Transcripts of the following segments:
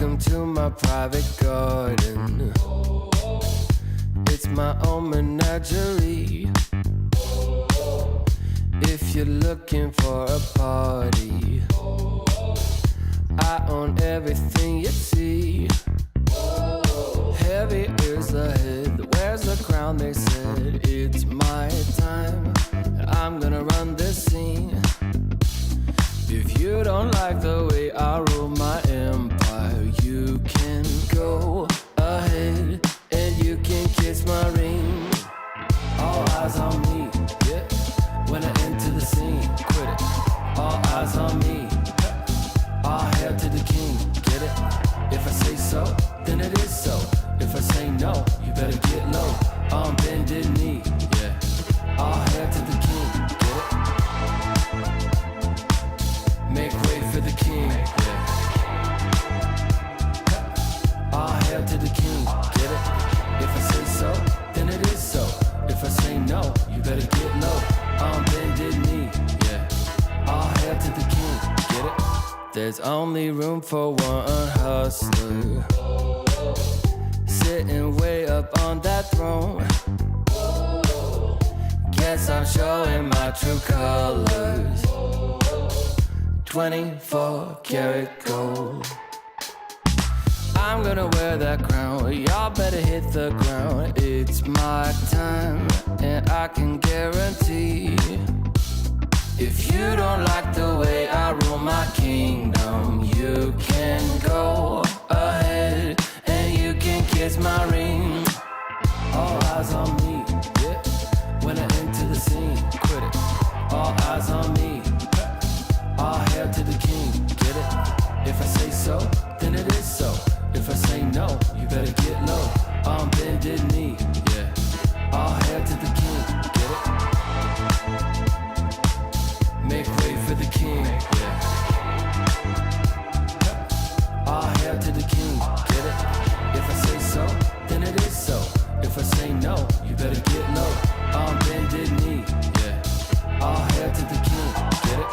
Welcome to my private garden. It's my own menagerie. If you're looking for a party, I own everything you see. Heavy is the head, where's the crown? They said it's my time, and I'm gonna run this scene. If you don't like the way I rule my empire, you can go ahead and you can kiss my ring. All eyes on me, yeah. When I enter the scene, quit it. All eyes on me. All hail to the king, get it? If I say so, then it is so. If I say no, you better get low. On bended knee, yeah. All hail to the king, get it? Make way for the king, yeah. All hail to the king, get it? If I say so, then it is so. If I say no, you better get low. On bended knee, yeah. All hail to the king, get it? There's only room for one hustler, sitting way up on that throne. Guess I'm showing my true colors. 24 karat gold. I'm gonna wear that crown. Y'all better hit the ground. It's my time, and I can guarantee, if you don't like the way I rule my kingdom, you can go ahead and you can kiss my ring. All eyes on me, yeah. When I enter the scene, quit it. All eyes on me. All hail to the king, get it? If I say so, then it is so. If I say no, you better get low. On bended knee, yeah. All hail to the king, get it? Make way for the king, yeah. All hail to the king, get it? If I say so, then it is so. If I say no, you better get low. On bended knee, yeah. All hail to the king, get it?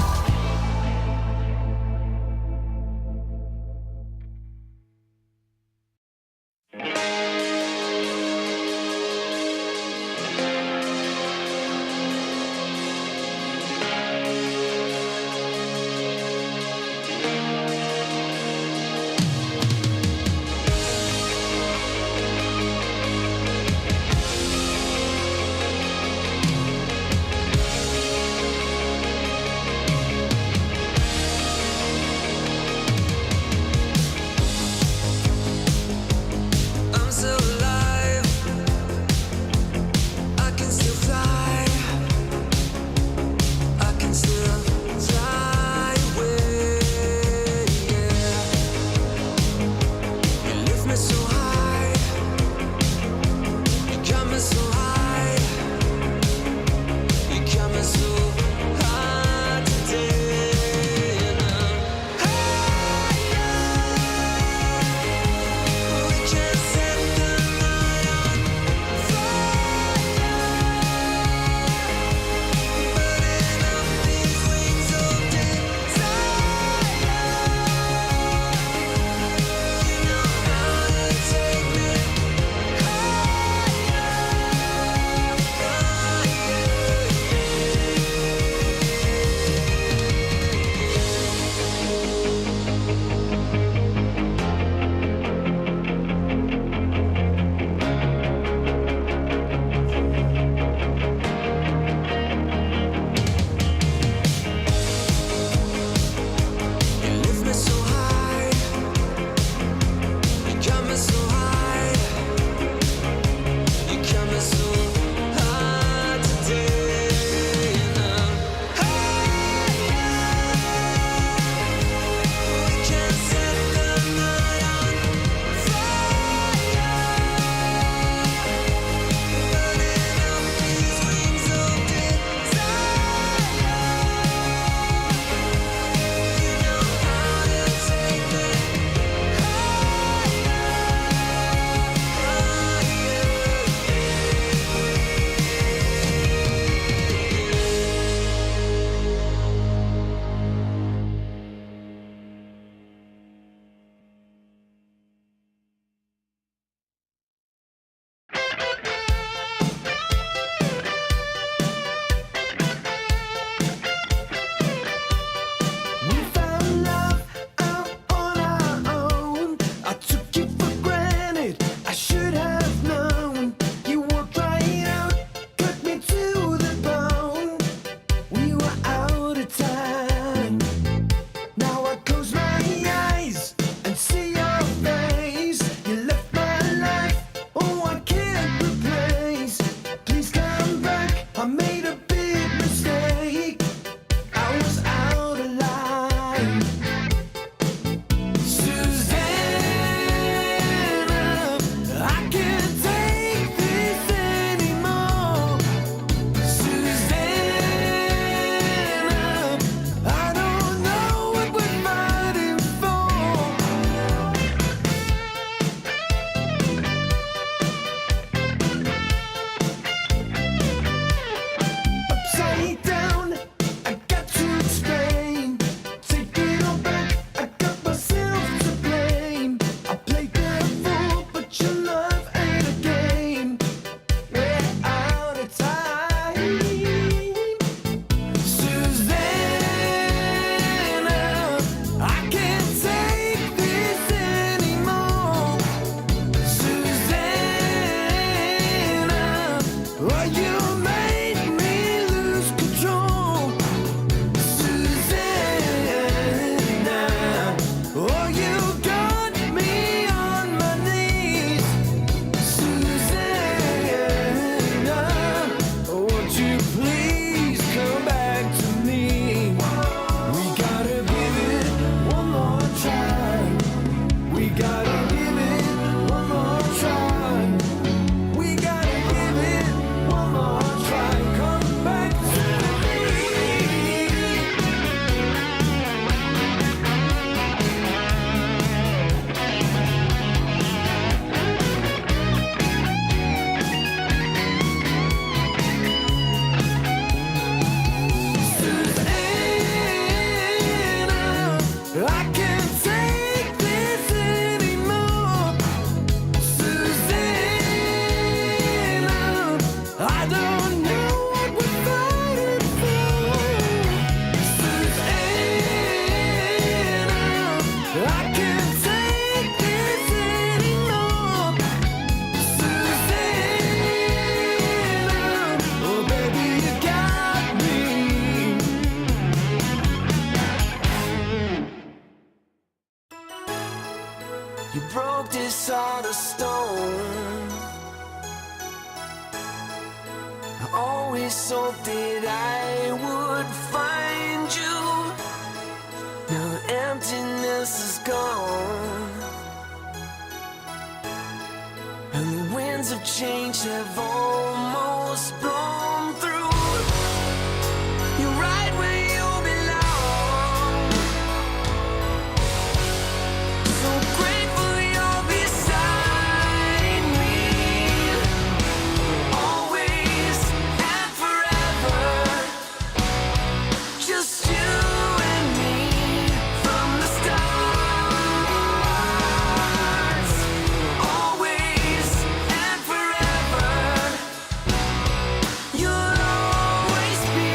You broke this heart of stone. I always hoped that I would find you. Now the emptiness is gone, and the winds of change have almost blown through. You're right where you belong. So grateful you're beside me, always and forever. Just you and me from the stars. Always and forever. You'll always be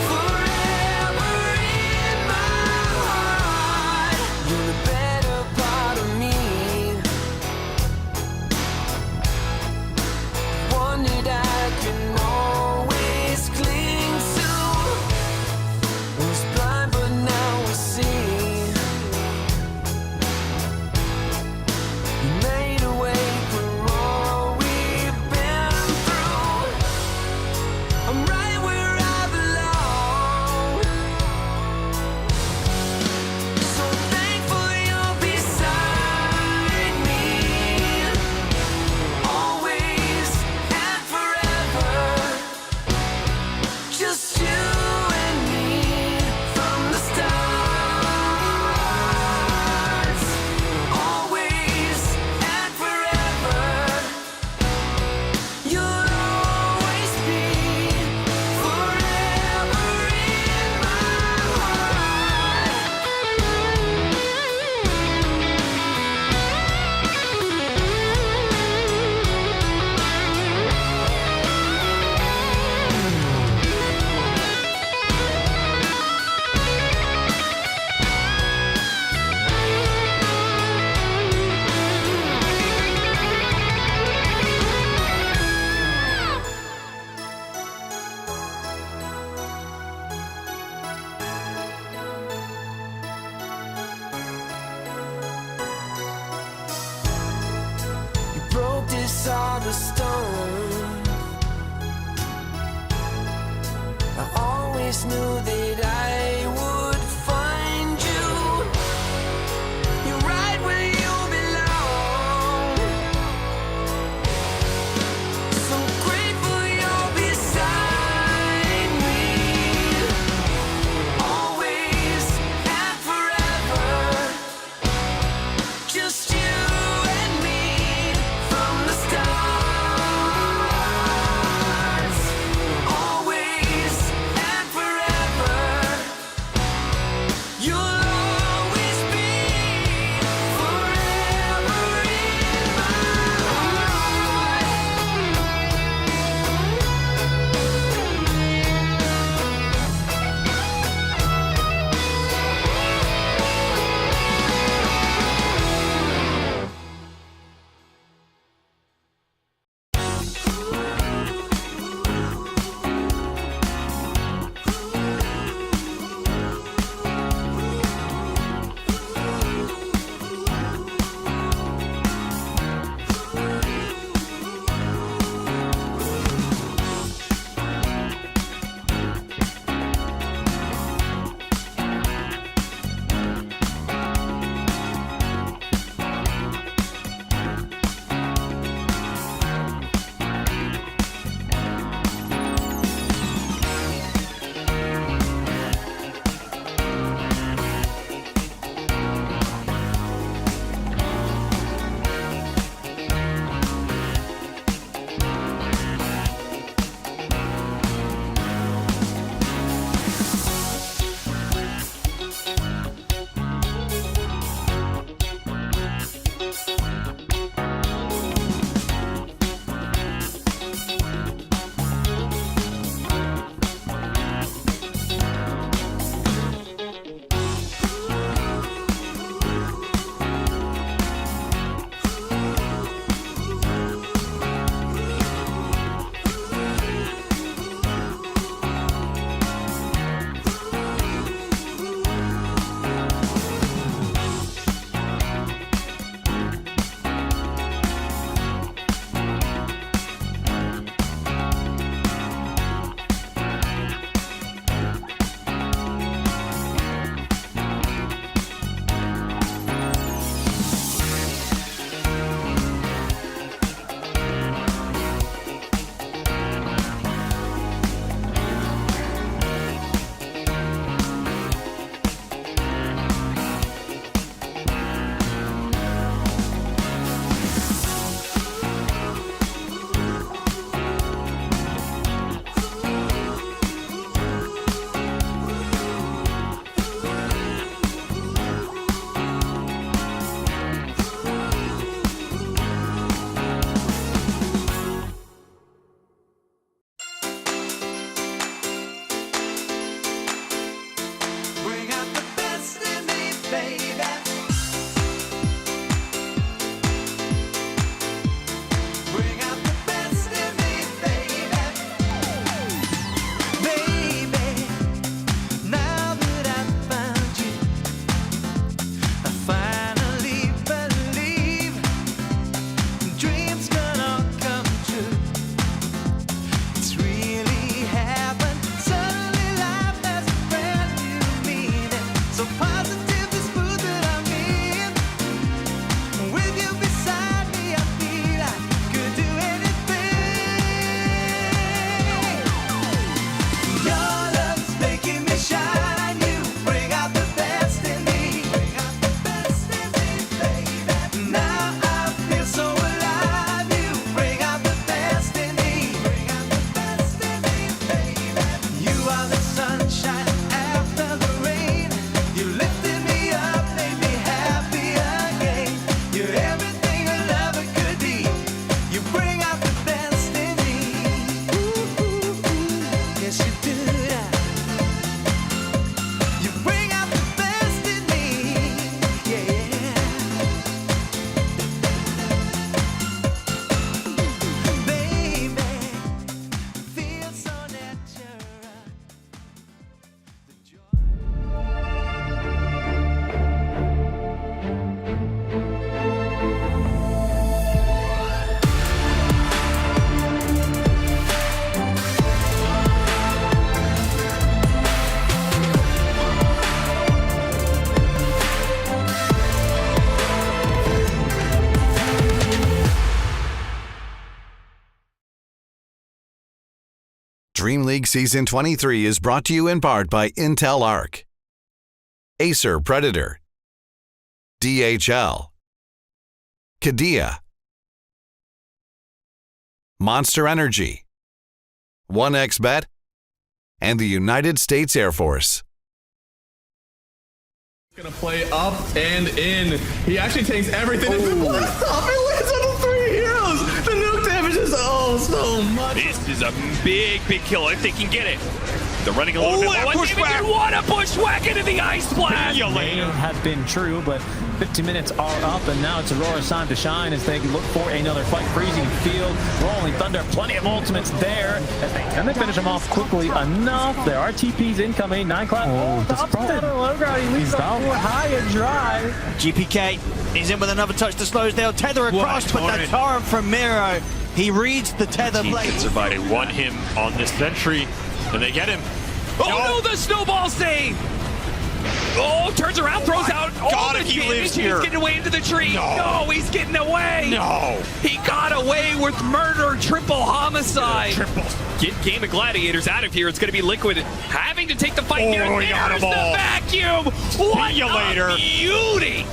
forever in my heart. You're the better part of me, one that I can always cling to. Was blind but now I see. You made a way for all we've been through. I'm right where I belong. So thankful you're beside me, always and forever. Just you and me from the stars. Always and forever. You'll always be forever in my heart. You broke this heart of stone. I always knew that I would find you. You're right where you belong. So grateful you're beside me, always and forever. Just you and me from the stars. Dreamleague Season 23 is brought to you in part by Intel Arc, Acer Predator, DHL, Kadia, Monster Energy, 1xBet, and the United States Air Force. Gonna play up and in. He actually takes everything. He lands on the 3 heroes. The nuke damage is so much. This is a big kill if they can get it. They're running a little bit more. Bushwhack. What a bushwhack into the ice blast. May have been true, but 50 minutes are up, and now it's Aurora's time to shine as they look for another fight. Freezing field, rolling thunder, plenty of ultimates there. Can they finish them off quickly enough? There are TPs incoming. 9 clap. He's down high and dry. GPK is in with another touch to slows down. Tether across, but the torrent from Miro. He reads the tether blade. Somebody won him on this sentry, and they get him. Oh no, the snowball save! Oh, turns around, throws out all the he damage. lives here. He's getting away into the tree. No, he's getting away. No. He got away with murder, triple homicide. Get Game of Gladiators out of here. It's going to be Liquid having to take the fight here. He got There's them the all. vacuum. What See you later. a beauty.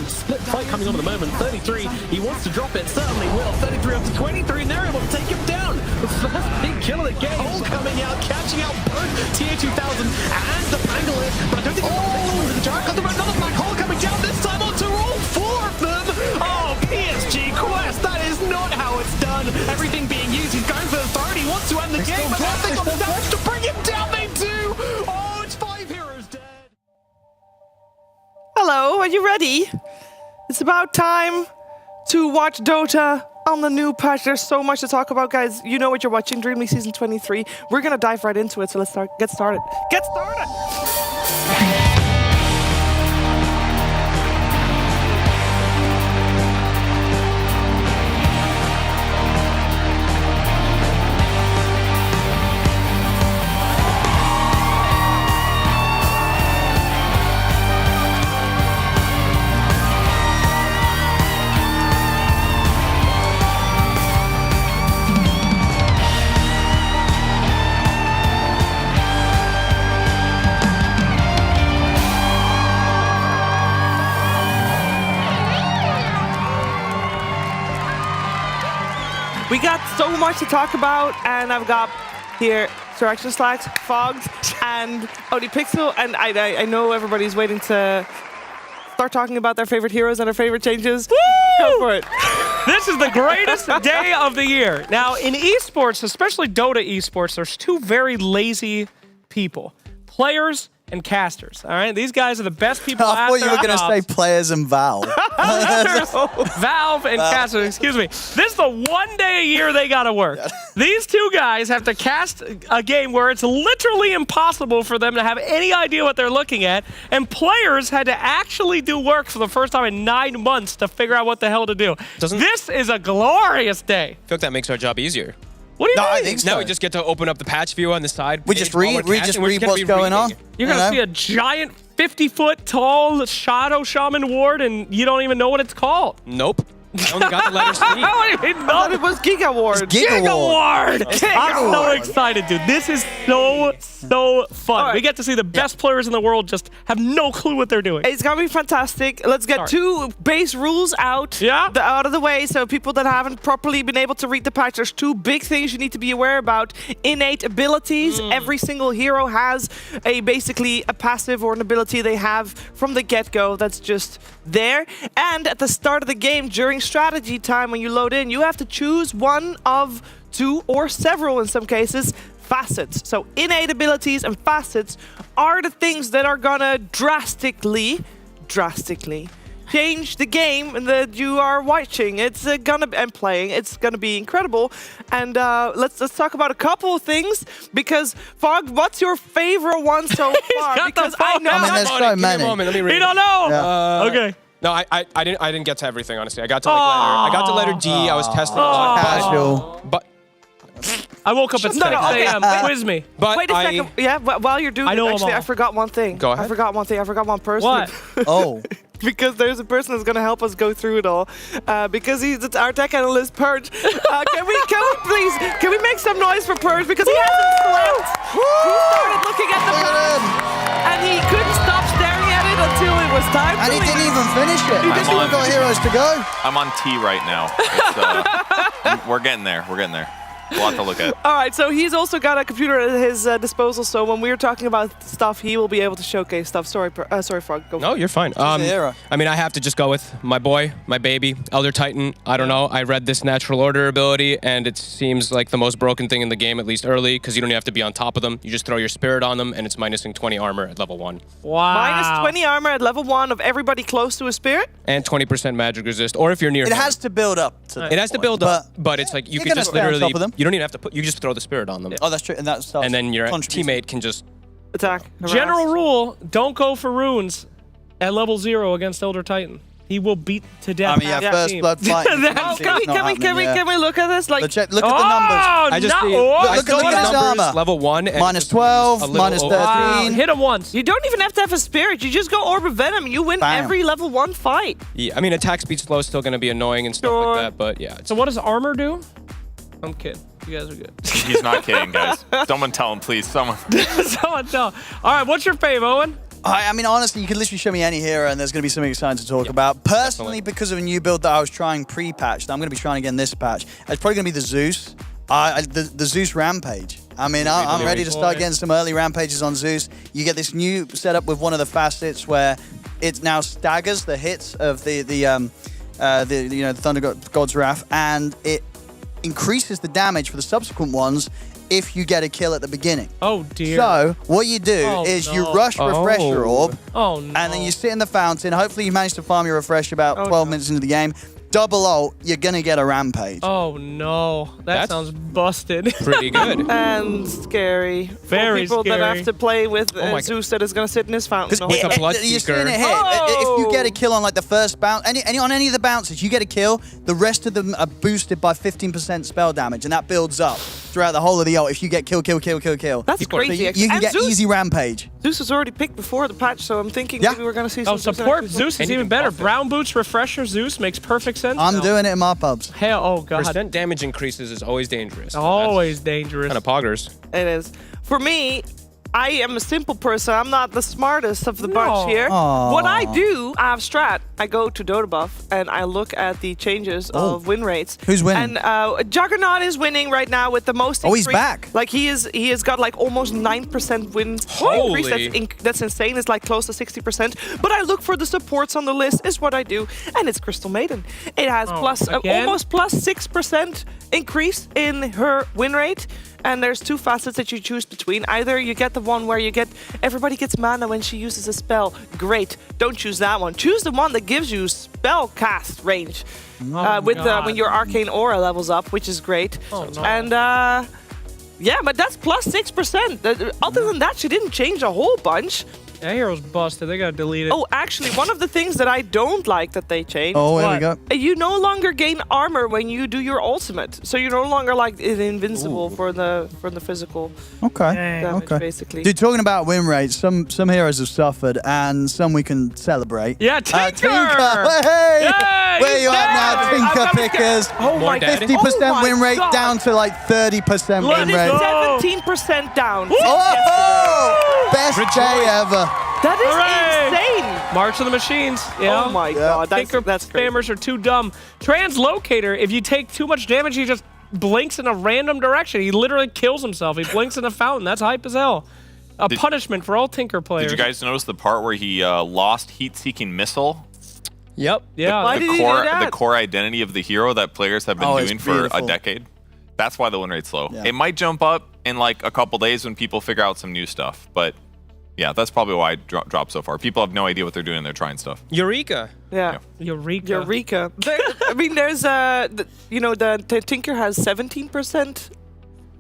Split fight coming on at the moment. 33, he wants to drop it, certainly will. 33 up to 23, and they're able to take him down. The first big kill of the game. Hole coming out, catching out both TA2000 and the Pangolin. But I don't think the Giant got another black hole coming down, this time onto all 4 of them. Oh, PSG Quest, that is not how it's done. Everything being used, he's going for the third, he wants to end the game, but nothing on the damage to bring him down, they do. Oh, it's 5 heroes dead. Hello, are you ready? It's about time to watch Dota on the new patch. There's so much to talk about, guys. You know what you're watching, Dreamleague Season 23. We're going to dive right into it, so let's get started. Get started! We got so much to talk about, and I've got here Direction Slacks, Fogged, and ODPixel, and I know everybody's waiting to start talking about their favorite heroes and their favorite changes. Woo! Go for it. This is the greatest day of the year. Now, in esports, especially Dota esports, there's 2 very lazy people, players and casters. All right, these guys are the best people. I thought you were going to say players and Valve. Valve and casters, excuse me. This is the one day a year they got to work. These 2 guys have to cast a game where it's literally impossible for them to have any idea what they're looking at, and players had to actually do work for the first time in 9 months to figure out what the hell to do. This is a glorious day. I feel like that makes our job easier. What do you mean? I think so. Now we just get to open up the patch view on the side. We just read what's going on. You're going to see a giant 50-foot tall Shadow Shaman ward, and you don't even know what it's called. Nope. I only got the letter C. How do you know? It was Giga Ward. Giga Ward! I'm so excited, dude. This is so fun. Right. We get to see the best players in the world just have no clue what they're doing. It's gonna be fantastic. Let's get 2 base rules out of the way, so people that haven't properly been able to read the patch, there's 2 big things you need to be aware about. Innate abilities. Every single hero has basically a passive or an ability they have from the get-go that's just there. And at the start of the game, during strategy time, when you load in, you have to choose one of 2 or several, in some cases, facets. So innate abilities and facets are the things that are gonna drastically change the game that you are watching. It's and playing. It's gonna be incredible. And let's talk about a couple of things, because Fog, what's your favorite one so far? Because I know there's so many. Give me a moment. Let me read. We don't know. Yeah. Okay. No, I didn't get to everything, honestly. I got to letter D. I was testing a lot. Casual. But I woke up at 6 a.m. Quiz me. but Wait a second. Yeah, while you're doing I know it, actually, them all. I forgot one thing. Go ahead. I forgot one thing. I forgot one person. What? Oh. because there's a person that's going to help us go through it all. Because it's our tech analyst, Purge. Can we make some noise for Purge? Because he hasn't slept. He started looking at the map, and he couldn't stop staring at it until it was time. And he didn't even finish it. He just even got heroes to go. I'm on T right now. We're getting there. We're getting there. A lot to look at. All right, so he's also got a computer at his disposal, so when we're talking about stuff, he will be able to showcase stuff. Sorry, Frog. Go. No, you're fine. I mean, I have to just go with my boy, my baby, Elder Titan. I don't know. I read this natural order ability, and it seems like the most broken thing in the game, at least early, because you don't have to be on top of them. You just throw your spirit on them, and it's minusing 20 armor at level 1. Wow. Minus 20 armor at level 1 of everybody close to a spirit? And 20% magic resist, or if you're near It has to build up to It has to build up, but it's like you can just literally, you don't even have to you just throw the spirit on them. Oh, that's true. And then your teammate can just attack. General rule, don't go for runes at level 0 against Elder Titan. He will beat to death. I mean, yeah, first blood fight. Can we look at this? Like, look at the numbers. Look at his armor. Level 1. And minus 12, minus 13. Hit him once. You don't even have to have a spirit. You just go Orb of Venom. You win every level 1 fight. Yeah, I mean, attack speed slow is still going to be annoying and stuff like that, but yeah. So what does armor do? I'm kidding. You guys are good. He's not kidding, guys. Someone tell him, please. Someone. Someone tell him. All right, what's your fave, Owen? I mean, honestly, you could literally show me any hero and there's going to be something exciting to talk about. Personally, because of a new build that I was trying pre-patch, that I'm going to be trying again this patch, it's probably going to be the Zeus. The Zeus Rampage. I mean, I'm ready to start getting some early rampages on Zeus. You get this new setup with one of the facets where it now staggers the hits of the Thunder God's Wrath, and it increases the damage for the subsequent ones if you get a kill at the beginning. Oh dear. So what you do is you rush Refresher Orb, and then you sit in the fountain. Hopefully you manage to farm your Refresh about 12 minutes into the game. Double ult, you're gonna get a rampage. Oh no, that sounds busted. Pretty good. And scary. Very For people scary. that have to play with Zeus that is gonna sit in his fountain. With a blood You're seeker. seeing it hit. If you get a kill on like the first bounce, on any of the bounces, you get a kill, the rest of them are boosted by 15% spell damage, and that builds up throughout the whole of the ult if you get kill. That's crazy. So you can get Zeus, easy rampage. Zeus was already picked before the patch, so I'm thinking maybe we're gonna see some support Zeus is even better. Brown Boots Refresher Zeus makes perfect sense. I'm doing it in my pubs. Hell, oh god. Percent damage increases is always dangerous. Always dangerous. Kind of poggers. It is. For me, I am a simple person. I'm not the smartest of the bunch here. What I do, I have strat. I go to Dota Buff and I look at the changes of win rates. Who's winning? And Juggernaut is winning right now with the most increase. He's back. Like he has got like almost 9% win increase. That's insane. It's like close to 60%. But I look for the supports on the list is what I do. And it's Crystal Maiden. It has almost plus 6% increase in her win rate. And there's two facets that you choose between. Either you get the one where everybody gets mana when she uses a spell. Great. Don't choose that one. Choose the one that gives you spell cast range when your arcane aura levels up, which is great. And yeah, but that's plus 6%. Other than that, she didn't change a whole bunch. That hero's busted. They gotta delete it. Oh, actually, one of the things that I don't like that they changed. Oh, there we go. You no longer gain armor when you do your ultimate, so you're no longer like invincible for the physical. Damage, basically. Dude, talking about win rates, some heroes have suffered, and some we can celebrate. Yeah, Tinker. Hey! Yay, Where you at now, Tinker pickers? Oh my god. 50% win rate down to like 30% win rate. 17% down. Oh! Best day ever. That is insane. March of the Machines. Oh my god, that's spammers are too dumb. Translocator, if you take too much damage, he just blinks in a random direction. He literally kills himself. He blinks in a fountain. That's hype as hell. A punishment for all Tinker players. Did you guys notice the part where he lost heat-seeking missile? Yep. Yeah. Why did he do that? The core identity of the hero that players have been doing for a decade. That's why the win rate's low. It might jump up in like a couple days when people figure out some new stuff, but yeah, that's probably why it dropped so far. People have no idea what they're doing and they're trying stuff. Eureka. Yeah. Eureka. I mean, there's the Tinker has 17%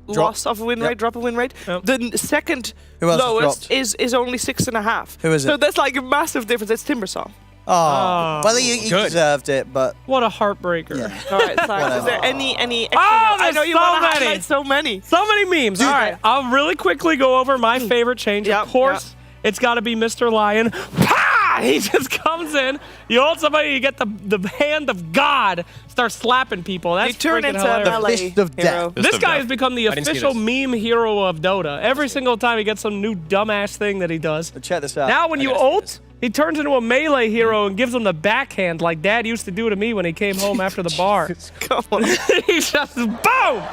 loss of win rate, drop of win rate. The second lowest is only 6.5. Who is it? So that's like a massive difference. It's Timbersong. Oh, well, he deserved it, but what a heartbreaker! Yeah. All right, sorry. Is there any? Extra I know you want to highlight so many. So many memes. All right, I'll really quickly go over my favorite change. Of course, it's got to be Mr. Lion. Pow! He just comes in. You hold somebody, you get the hand of God, start slapping people. That's You turn into hilarious. a melee Fist of hero. death. This guy has become the didn't see official this. meme hero of Dota. Every single time he gets some new dumbass thing that he does. But check this out. Now when you gotta see ult, this. he turns into a melee hero and gives him the backhand like Dad used to do to me when he came home after the bar. Come on. He just, boom!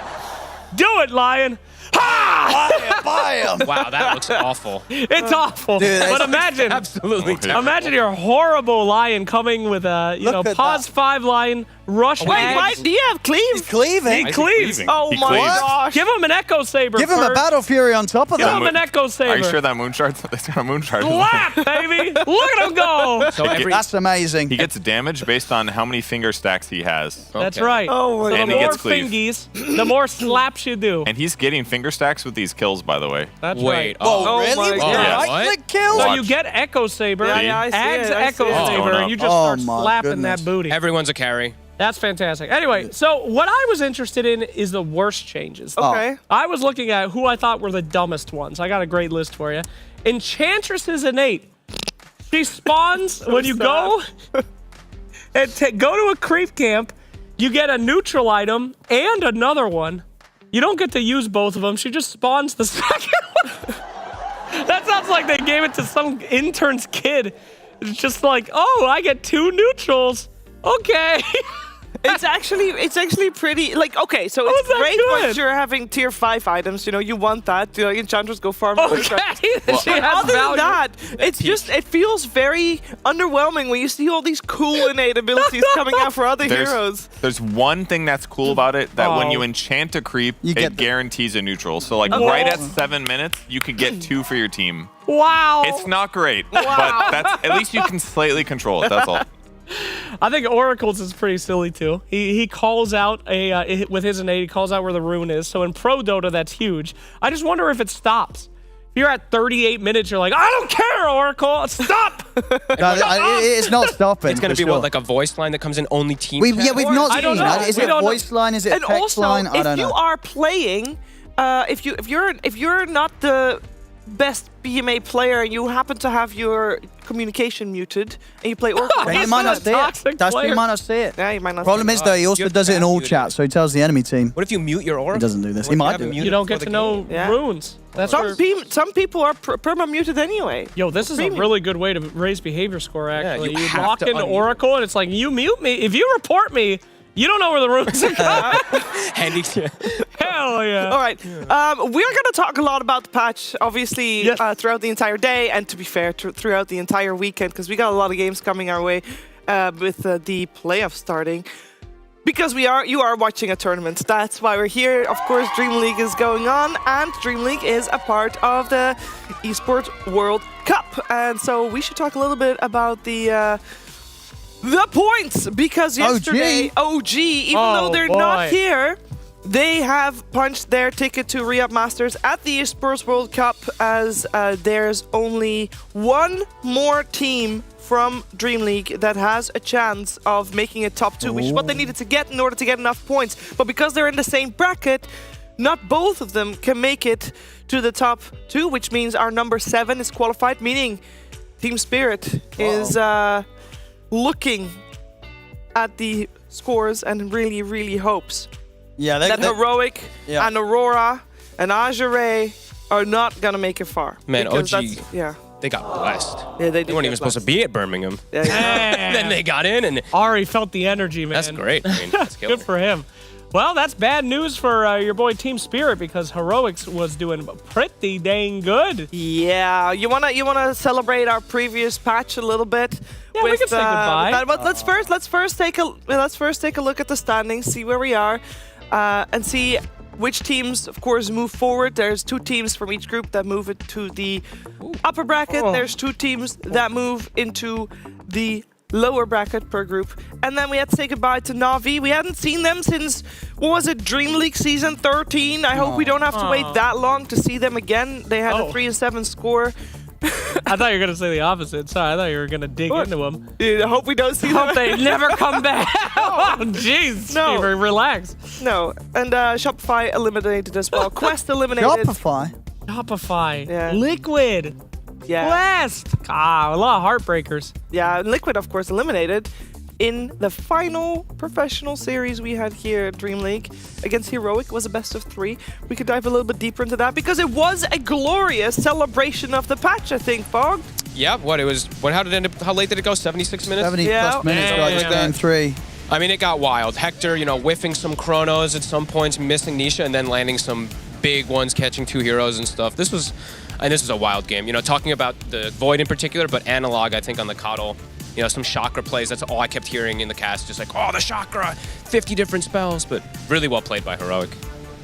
Do it, Lion! Ha! Buy him. Wow, that looks awful. It's awful. Dude, but imagine, Absolutely terrible. imagine your horrible Lion coming with a, Look at pause that. 5 Lion, rush Wait, Ags. why do you have cleave? He's cleaving. He cleaves. Oh He my cleaves. gosh. Give him an Echo Saber Give him a first. battle fury on top of Give that. him an Echo Saber. Are you sure that Moonshard's it's got a Moonshard? Slap, baby! Look at him go! So every That's amazing. He gets damage based on how many finger stacks he has. That's Okay. right. Oh my So And the he more gets cleave. fingies, the more slaps you do. And he's getting finger stacks with these kills, by the way. That's Wait. right. Whoa, Oh really? my With God. Yeah. right-click kills? So Watch. you get Echo Saber, Yeah, I see Ags it, I Echo see it. Saber, Oh, and you just oh start my slapping goodness. that booty. Everyone's a carry. That's fantastic. Anyway, so what I was interested in is the worst changes. Okay. I was looking at who I thought were the dumbest ones. I got a great list for you. Enchantress is innate. She spawns when you go and go to a creep camp. You get a neutral item and another one. You don't get to use both of them. She just spawns the second one. That sounds like they gave it to some intern's kid. It's just like, oh, I get 2 neutrals. Okay. It's actually pretty, like, okay, so it's that great good? once you're having tier 5 items, you want that, Enchantress go farm. Okay. She But has other value. than that, it's just, it feels very underwhelming when you see all these cool innate abilities coming out for other heroes. There's one thing that's cool about it, that when Oh. you enchant a creep, You get it guarantees a neutral. So like Okay. right at 7 minutes, you could get 2 for your team. Wow. It's not great, but that's at least you can slightly control it. That's all. I think Oracle's is pretty silly too. He calls out with his innate, he calls out where the rune is. So in Pro Dota, that's huge. I just wonder if it stops. If you're at 38 minutes, you're like, I don't care, Oracle, stop. It's not stopping. It's going to for be sure. what, like a voice line that comes in only team We've chat? not I don't seen. know. Is We it don't know. voice line? Is it And text also, line? I don't if you know. are playing, if you're not the best BMA player and you happen to have your communication muted and you play Oracle, Then you might not see it. toxic That's player. you might not see it. yeah, you might not. Problem see is it. though, he also have does it in all muted chats, so he tells the enemy team. What if you mute your aura? He doesn't do this. What He if might have do it it. muted You don't before get the to know game? Yeah. runes. That's where, some people are perma muted anyway. yo, this is a Premium. really good way to raise behavior score, actually. you you have lock to into unmute. Oracle, and it's like, you mute me. If you report me, you don't know where the runes are going. Handy. Hell yeah. All right, we're going to talk a lot about the patch, obviously, Yes. throughout the entire day, and to be fair, throughout the entire weekend, because we got a lot of games coming our way with the playoffs starting. Because you are watching a tournament. That's why we're here. Of course, Dreamleague is going on, and Dreamleague is a part of the Esports World Cup. And so we should talk a little bit about the points, because yesterday, OG, even though they're not here, they have punched their ticket to Re-Up Masters at the Esports World Cup, as there's only one more team from Dreamleague that has a chance of making it top 2, which is what they needed to get in order to get enough points. But because they're in the same bracket, not both of them can make it to the top 2, which means our number 7 is qualified, meaning Team Spirit is looking at the scores and really, really hopes that Heroic and Aurora and Azure are not going to make it far. Man, Because OG, that's- yeah. they got blessed. Yeah, They weren't even supposed to be at Birmingham. Yeah, yeah. Then they got in, and Ari felt the energy, man. that's great. I mean, that's Good for him. Well, that's bad news for your boy Team Spirit, because Heroics was doing pretty dang good. Yeah, you wanna celebrate our previous patch a little bit. Yeah, we can say goodbye. That, but let's first take a look at the standings, see where we are, and see which teams, of course, move forward. There's 2 teams from each group that move into the upper bracket. There's 2 teams that move into the lower bracket per group. And then we had to say goodbye to Na'Vi. We hadn't seen them since, what was it, Dreamleague Season 13? I hope we don't have to wait that long to see them again. They had a 3-7 score. I thought you were going to say the opposite. Sorry, I thought you were going to dig into them. Dude, I hope we don't see them. Hope they never come back. Oh, jeez. No. Stever, relax. No. And Shopify eliminated as well. Quest eliminated. Shopify. Shopify. Yeah. Liquid. Yeah. Blast! A lot of heartbreakers. Yeah, Liquid, of course, eliminated in the final professional series we had here at Dreamleague against Heroic. Was a best of 3. We could dive a little bit deeper into that because it was a glorious celebration of the patch, I think, Fog. Yeah, how did it end up, how late did it go? 76 minutes? 70 plus minutes, right, this game 3. I mean, it got wild. Hector, whiffing some chronos at some points, missing Nisha, and then landing some big ones, catching 2 heroes and stuff. This was a wild game. Talking about the Void in particular, but Analog, I think, on the Coddle. Some chakra plays. That's all I kept hearing in the cast. Just like, oh, the chakra, 50 different spells, but really well played by Heroic.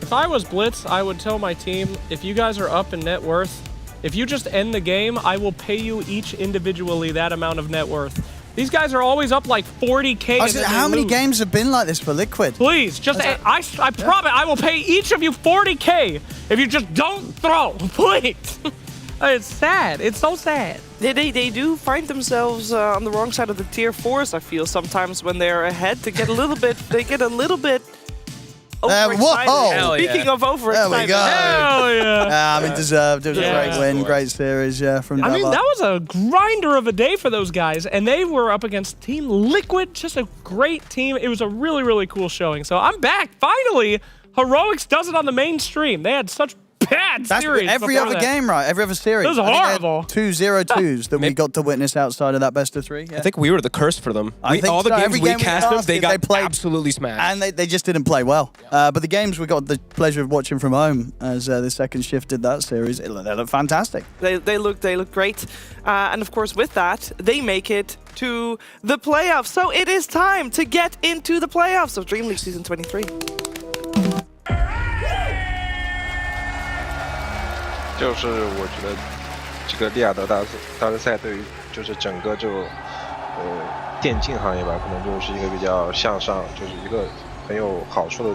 If I was Blitz, I would tell my team, if you guys are up in net worth, if you just end the game, I will pay you each individually that amount of net worth. These guys are always up like 40K. How many games have been like this for Liquid? Please, just I promise I will pay each of you 40K if you just don't throw. Please. It's sad. It's so sad. They do find themselves on the wrong side of the tier 4s, I feel, sometimes when they're ahead. They get a little bit overexcited. Speaking of overexcited. There we go. Hell yeah. Deserved. It was a great win, great series, from Dota. I mean, that was a grinder of a day for those guys, and they were up against Team Liquid, just a great team. It was a really, really cool showing. So I'm back. Finally, Heroics does it on the mainstream. They had such bad series. Every other game, right? Every other series. It was horrible. 2 0-2s that we got to witness outside of that best of 3. Yeah. I think we were the curse for them. All the games we cast them, they got absolutely smashed. And they just didn't play well. But the games we got the pleasure of watching from home as the second shift did that series, they look fantastic. They look great. And of course, with that, they make it to the playoffs. So it is time to get into the playoffs of Dreamleague Season 23. 就是我觉得这个利雅得大师赛对于就是整个电竞行业吧，可能就是一个比较向上，就是一个很有好处的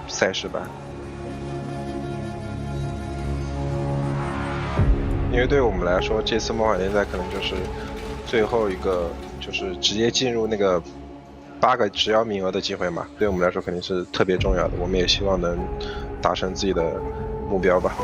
赛事吧。因为对我们来说，这次梦幻联赛可能就是最后一个，就是直接进入那个8个直邀名额的机会嘛，对我们来说肯定是特别重要的。我们也希望能达成自己的目标吧。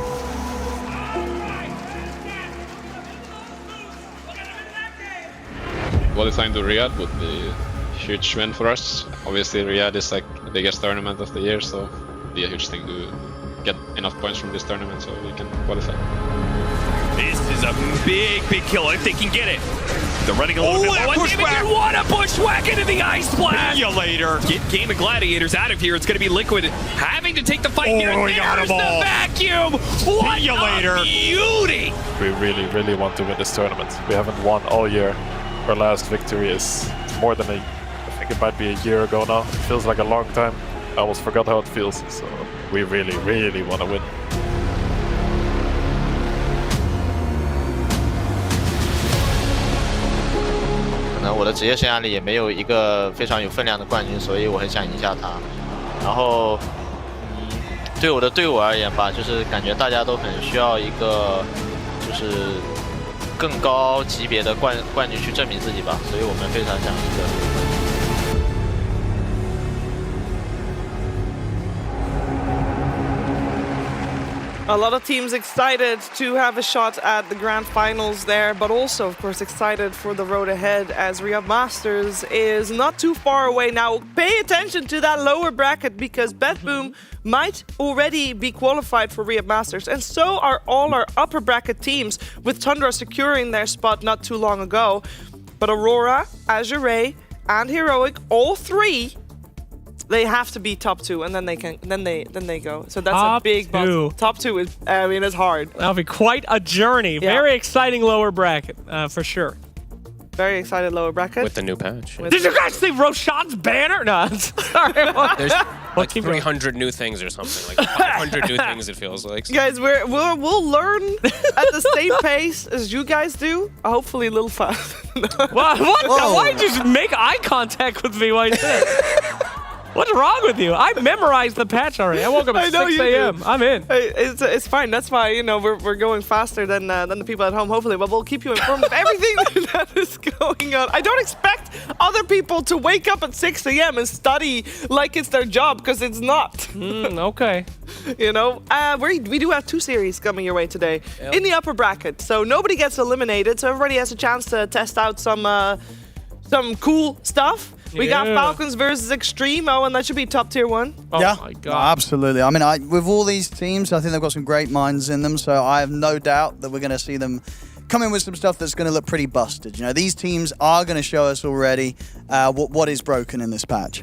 Qualifying to Riyadh would be a huge win for us. Obviously, Riyadh is like the biggest tournament of the year, so it'd be a huge thing to get enough points from this tournament so we can qualify. This is a big kill if they can get it. They're running a little bit low. What a bushwhack into the ice blast! See you later. Get Game of Gladiators out of here. It's going to be Liquid having to take the fight here. There's the vacuum. What See you later. Beauty! We really want to win this tournament. We haven't won all year. Our last victory is more than I think it might be a year ago now. It feels like a long time. I almost forgot how it feels. So we really want to win. 可能我的职业生涯里也没有一个非常有分量的冠军，所以我很想赢下他。然后，对我的队伍而言吧，就是感觉大家都很需要一个，就是更高级别的冠军去证明自己吧，所以我们非常想赢的。 A lot of teams excited to have a shot at the grand finals there, but also, of course, excited for the road ahead as Riyadh Masters is not too far away now. Pay attention to that lower bracket because BetBoom might already be qualified for Riyadh Masters, and so are all our upper bracket teams, with Tundra securing their spot not too long ago. But Aurora, Azure, and Heroic, all three, they have to be top 2, and then they can, then they go. So that's top a big bump. Top 2 is, I mean, it's hard. That'll be quite a journey. Yeah. Very exciting lower bracket, for sure. Very excited lower bracket. With the new patch. Did you guys see Roshan's banner? No, sorry. There's like 300 new things or something. Like 500 new things, it feels like. Guys, we'll learn at the same pace as you guys do. Hopefully a little fast. What? Why'd you make eye contact with me while you said it? What's wrong with you? I memorized the patch already. I woke up at 6 a.m. I'm in. It's fine. That's why, you know, we're going faster than the people at home, hopefully. But we'll keep you informed of everything that is going on. I don't expect other people to wake up at 6 a.m. and study like it's their job, because it's not. Okay. You know, we do have 2 series coming your way today in the upper bracket. So nobody gets eliminated. So everybody has a chance to test out some cool stuff. We got Falcons versus Extreme. Oh, and that should be top tier 1. Oh yeah, my God. No, absolutely. I mean, with all these teams, I think they've got some great minds in them. So I have no doubt that we're going to see them come in with some stuff that's going to look pretty busted. You know, these teams are going to show us already what is broken in this patch.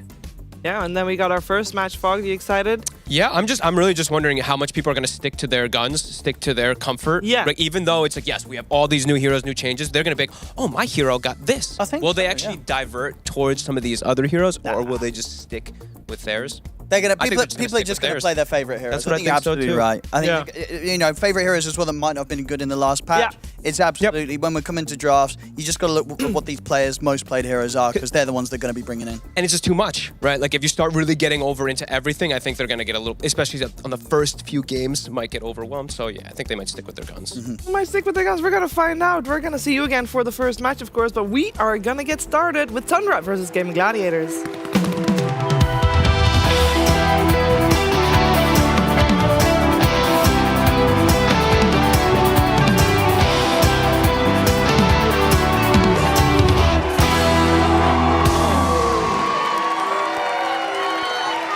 Yeah, and then we got our first match. Fog, are you excited? Yeah, I'm really just wondering how much people are going to stick to their guns, stick to their comfort. Yeah. Like, even though it's like, yes, we have all these new heroes, new changes, they're going to be like, oh, my hero got this. I think will they actually divert towards some of these other heroes, or will they just stick with theirs? They're gonna people are just gonna play their favorite heroes. That's what I think you're absolutely so too. right. I think you know, favorite heroes as well that might not have been good in the last patch. It's absolutely when we come into drafts, you just got to look at what these players' most played heroes are, because they're the ones they're going to be bringing in. And it's just too much, right? Like, if you start really getting over into everything, I think they're going to get a little, especially on the first few games, might get overwhelmed. So yeah, I think they might stick with their guns. Might stick with their guns. We're going to find out. We're going to see you again for the first match, of course, but we are going to get started with Tundra versus Gaming Gladiators.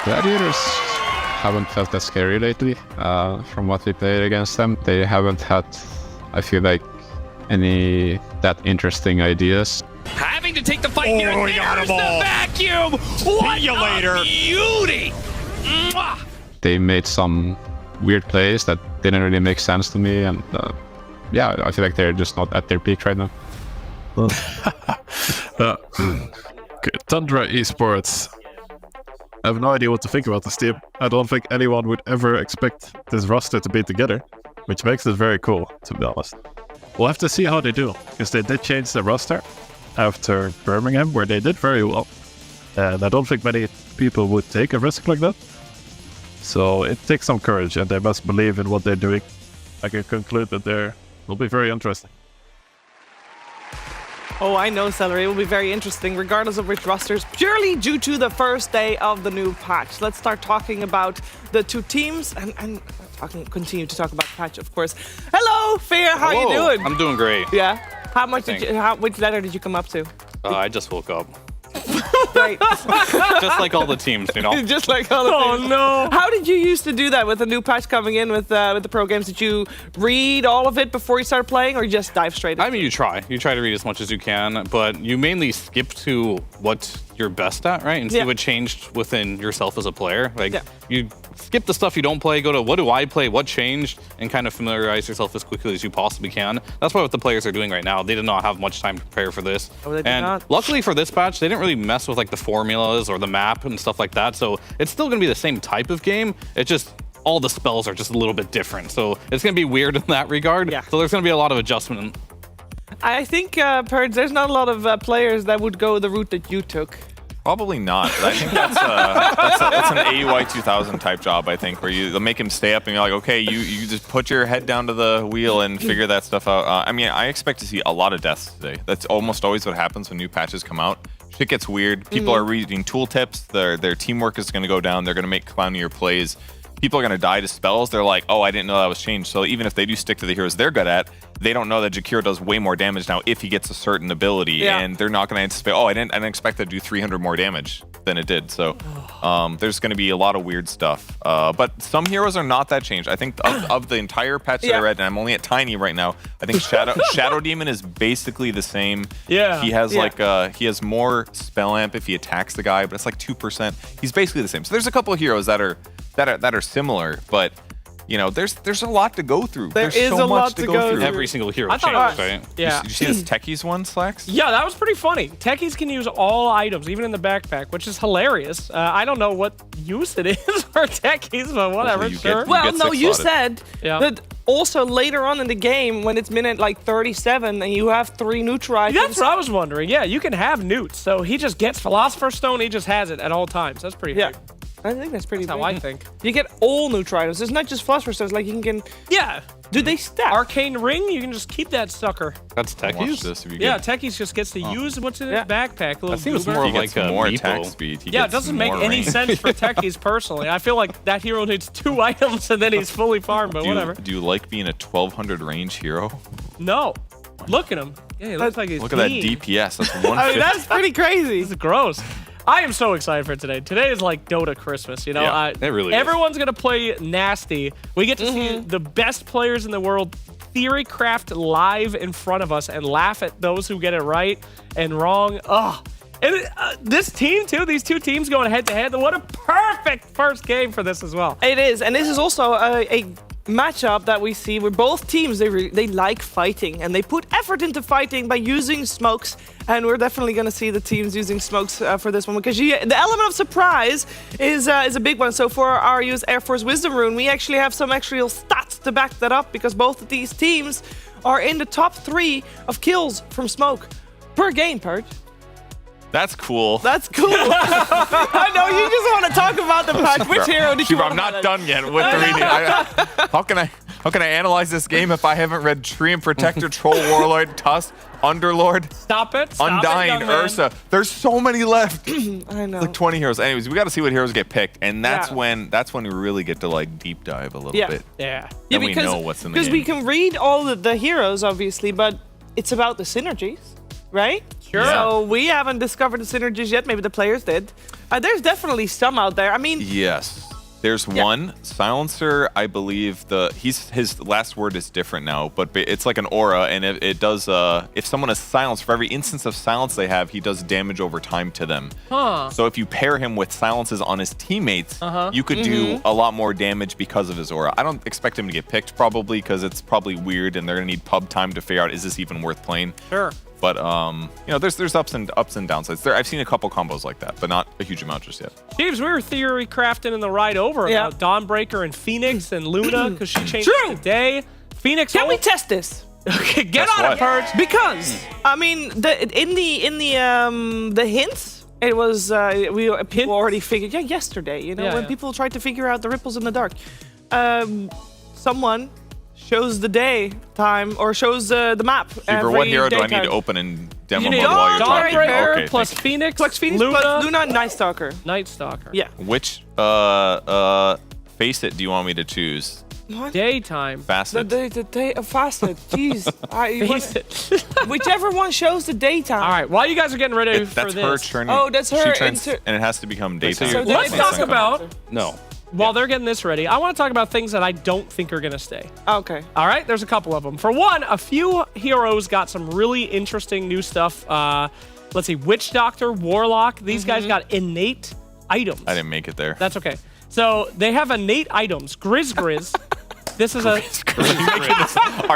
Gladiators haven't felt that scary lately. From what we played against them, they haven't had, I feel like, any that interesting ideas. Having to take the fight here. There's the vacuum. What a beauty! Mwah! They made some weird plays that didn't really make sense to me, and yeah, I feel like they're just not at their peak right now. Tundra Esports. I have no idea what to think about this team. I don't think anyone would ever expect this roster to be together, which makes it very cool, to be honest. We'll have to see how they do, because they did change the roster after Birmingham, where they did very well. And I don't think many people would take a risk like that. So it takes some courage, and they must believe in what they're doing. I can conclude that they will be very interesting. Oh, I know, Celery. It will be very interesting, regardless of which rosters, purely due to the first day of the new patch. Let's start talking about the 2 teams and continue to talk about the patch, of course. Hello, Fear. How are you doing? I'm doing great. Yeah. Which letter did you come up to? I just woke up. Right. Just like all the teams, you know? Just like all the teams. Oh, no. How did you used to do that with the new patch coming in with the pro games? Did you read all of it before you started playing, or you just dive straight in? I mean, you try. You try to read as much as you can, but you mainly skip to what you're best at, right? And see what changed within yourself as a player. Like, you skip the stuff you don't play, go to what do I play, what changed, and kind of familiarize yourself as quickly as you possibly can. That's what the players are doing right now. They did not have much time to prepare for this. Oh, they did and not. Luckily for this patch, they didn't really mess with like the formulas or the map and stuff like that. So it's still going to be the same type of game. It's just all the spells are just a little bit different. So it's going to be weird in that regard. Yeah. So there's going to be a lot of adjustment. I think, Purge, there's not a lot of players that would go the route that you took. Probably not. I think that's an AUI 2000 type job, I think, where they'll make him stay up and you're like, okay, you just put your head down to the wheel and figure that stuff out. I mean, I expect to see a lot of deaths today. That's almost always what happens when new patches come out. Shit gets weird. People are reading tooltips. Their teamwork is going to go down. They're going to make clownier plays. People are going to die to spells. They're like, oh, I didn't know that was changed. So even if they do stick to the heroes they're good at, they don't know that Jakiro does way more damage now if he gets a certain ability. And they're not going to anticipate, oh, I didn't expect that to do 300 more damage than it did. So there's going to be a lot of weird stuff. But some heroes are not that changed. I think of the entire patch that I read, and I'm only at Tiny right now, I think Shadow Demon is basically the same. Yeah. He has he has more spell amp if he attacks the guy, but it's like 2%. He's basically the same. So there's a couple of heroes that are similar, but you know, there's a lot to go through. There's so a much lot to go through. Every single hero I changed, thought, right? Yeah. Did you see this Techies one, Slacks? Yeah, that was pretty funny. Techies can use all items, even in the backpack, which is hilarious. I don't know what use it is for Techies, but whatever, sure. Well, no, you said that also later on in the game when it's minute like 37 and you have 3 neutral items. That's what I was wondering. Yeah, you can have newts. So he just gets Philosopher's Stone. He just has it at all times. That's pretty big. I think that's pretty That's big. how I think. You get all neutral items. It's not just Philosopher's Stones. Like you can... Yeah. Do they stack? Arcane Ring, you can just keep that sucker. That's Techies? Yeah, Techies just gets to use what's in his backpack. A little That seems goober. more He of like gets a more Meepo. attack speed. He Yeah, it gets doesn't make more any range. sense for Techies personally. I feel like that hero needs 2 items and then he's fully farmed, but whatever. Do you like being a 1200 range hero? No. Look at him. Yeah, he looks like he's Look at that mean. DPS. That's 150. I mean, that's pretty crazy. This is gross. I am so excited for today. Today is like Dota Christmas, you know? Yeah, it really is. Everyone's going to play nasty. We get to see the best players in the world theorycraft live in front of us and laugh at those who get it right and wrong. Ugh. And this team, too, these 2 teams going head-to-head. What a perfect first game for this as well. It is, and this is also a matchup that we see where both teams, they like fighting, and they put effort into fighting by using smokes, and we're definitely going to see the teams using smokes for this one, because the element of surprise is a big one. So for our US Air Force Wisdom Rune, we actually have some actual stats to back that up, because both of these teams are in the top 3 of kills from smoke per game, Purge. That's cool. That's cool. I know you just want to talk about the patch. Which hero did you Shiva, want I'm to not highlight? done yet with the reading. How can I analyze this game if I haven't read Treant Protector, Troll, Warlord, Tusk, Underlord, Stop it. Undying, young man. Ursa? There's so many left. I know. Like 20 heroes. Anyways, we got to see what heroes get picked, and that's when we really get to like deep dive a little bit. Yeah. Then we know what's in the game. Because we can read all the heroes, obviously, but it's about the synergies, right? Sure. So we haven't discovered the synergies yet. Maybe the players did. There's definitely some out there. I mean, Yes. There's one Silencer, I believe his last word is different now, but it's like an aura, and it does if someone is silenced, for every instance of silence they have, he does damage over time to them. Huh. So if you pair him with silences on his teammates, you could do a lot more damage because of his aura. I don't expect him to get picked probably, because it's probably weird and they're gonna need pub time to figure out, is this even worth playing? Sure. But you know, there's ups and downsides. I've seen a couple combos like that, but not a huge amount just yet. James, we were theory crafting in the ride over about Dawnbreaker and Phoenix and Luna, because she changed it today. Phoenix. can we test this? Okay, get on it, Purge. Because I mean, in the hints, it was people already figured. Yeah, yesterday, you know, when people tried to figure out the ripples in the dark, someone shows the daytime or shows the map. For what hero do I need to open and demo mode while you're talking? Dawnbreaker plus Phoenix, Luna, plus Luna, Night Stalker. Night Stalker. Yeah. Which facet do you want me to choose? What? Daytime. Facet. The day of facet. Jeez. Whichever one shows the daytime. All right. While you guys are getting ready for That's this. her turning. Oh, that's her She turns, and it has to become daytime. So Let's talk about. No. While they're getting this ready, I want to talk about things that I don't think are going to stay. Okay. All right, there's a couple of them. For one, a few heroes got some really interesting new stuff. Let's see, Witch Doctor, Warlock. These guys got innate items. I didn't make it there. That's okay. So they have innate items. Grizz. This is Are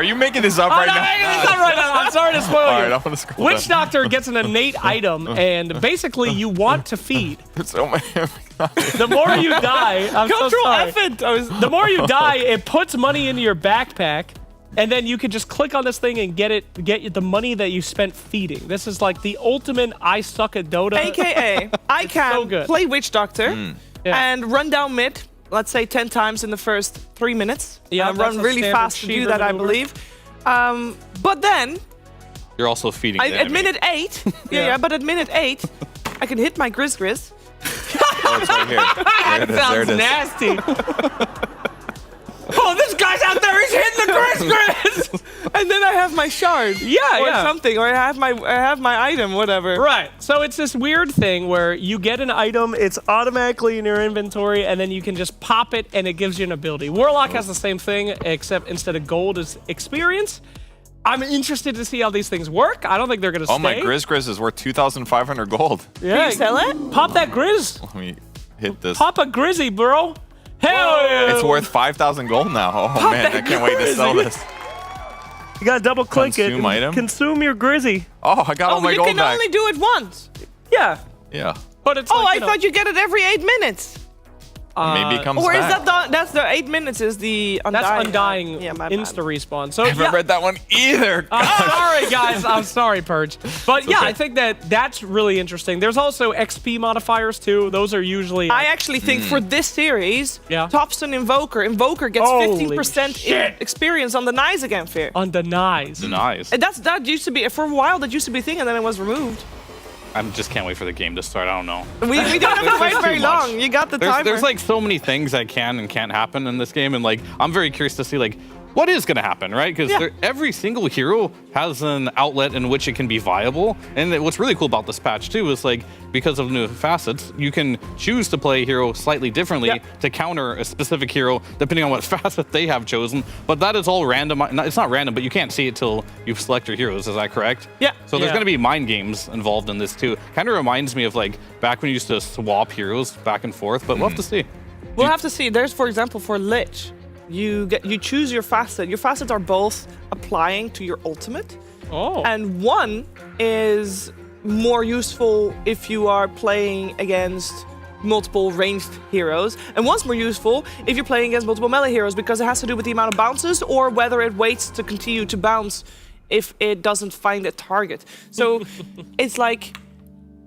you making this up right now? I'm not making this up right now. I'm sorry to spoil you. All right, I'm gonna scroll Witch down. Doctor gets an innate item, and basically you want to feed. There's so many. The more you die, I'm so Control sorry. F it. The more you die, it puts money into your backpack, and then you can just click on this thing and get the money that you spent feeding. This is like the ultimate I suck at Dota. AKA, I can good. play Witch Doctor and run down mid, let's say 10 times in the first 3 minutes. Yeah, run that's a really standard fast to do Shiva that, I maneuver. believe. But then, You're also feeding the at enemy. minute 8, but at minute 8, I can hit my Grizz. Oh, it's right here. There it is. There Sounds it is. nasty. Oh, this guy's out there. He's hitting the Grizz. And then I have my shard. Or something. Or I have my item, whatever. Right. So it's this weird thing where you get an item, it's automatically in your inventory, and then you can just pop it and it gives you an ability. Warlock has the same thing, except instead of gold is experience. I'm interested to see how these things work. I don't think they're going to stay. Oh, my Grizz is worth 2,500 gold. Yeah. Can you sell it? Pop that Grizz. Let me hit this. Pop a Grizzy, bro. Hell yeah. It's worth 5,000 gold now. Oh man, I can't wait to sell this. You gotta double click it. Consume item? Consume your Grizzy. Oh, I got all my you gold can back. only do it once. Yeah. Yeah. But it's Oh, like, I thought you get it every 8 minutes. Maybe it comes or back. is that's the 8 minutes is the Undying. That's Undying yeah, my insta bad. respawn. So I haven't read that one either. I'm sorry, guys. I'm sorry, Purge. But yeah, okay. I think that's really interesting. There's also XP modifiers too. Those are usually. I actually think for this series, Topson Invoker gets Holy 15% experience on the Knives again, Fear. On the Knives. Nice. And that used to be, for a while, that used to be a thing, and then it was removed. I just can't wait for the game to start. I don't know. We don't have to wait There's very too much. long. You got the timer. There's like so many things that can and can't happen in this game, and like I'm very curious to see like what is going to happen, right? Because every single hero has an outlet in which it can be viable. And what's really cool about this patch too is like because of new facets, you can choose to play a hero slightly differently to counter a specific hero depending on what facet they have chosen. But that is all random. It's not random, but you can't see it till you select your heroes. Is that correct? Yeah. So there's going to be mind games involved in this too. Kind of reminds me of like back when you used to swap heroes back and forth. But we'll have to see. We'll have to see. There's, for example, for Lich, you choose your facet. Your facets are both applying to your ultimate. Oh. And one is more useful if you are playing against multiple ranged heroes, and one's more useful if you're playing against multiple melee heroes because it has to do with the amount of bounces or whether it waits to continue to bounce if it doesn't find a target. So it's like,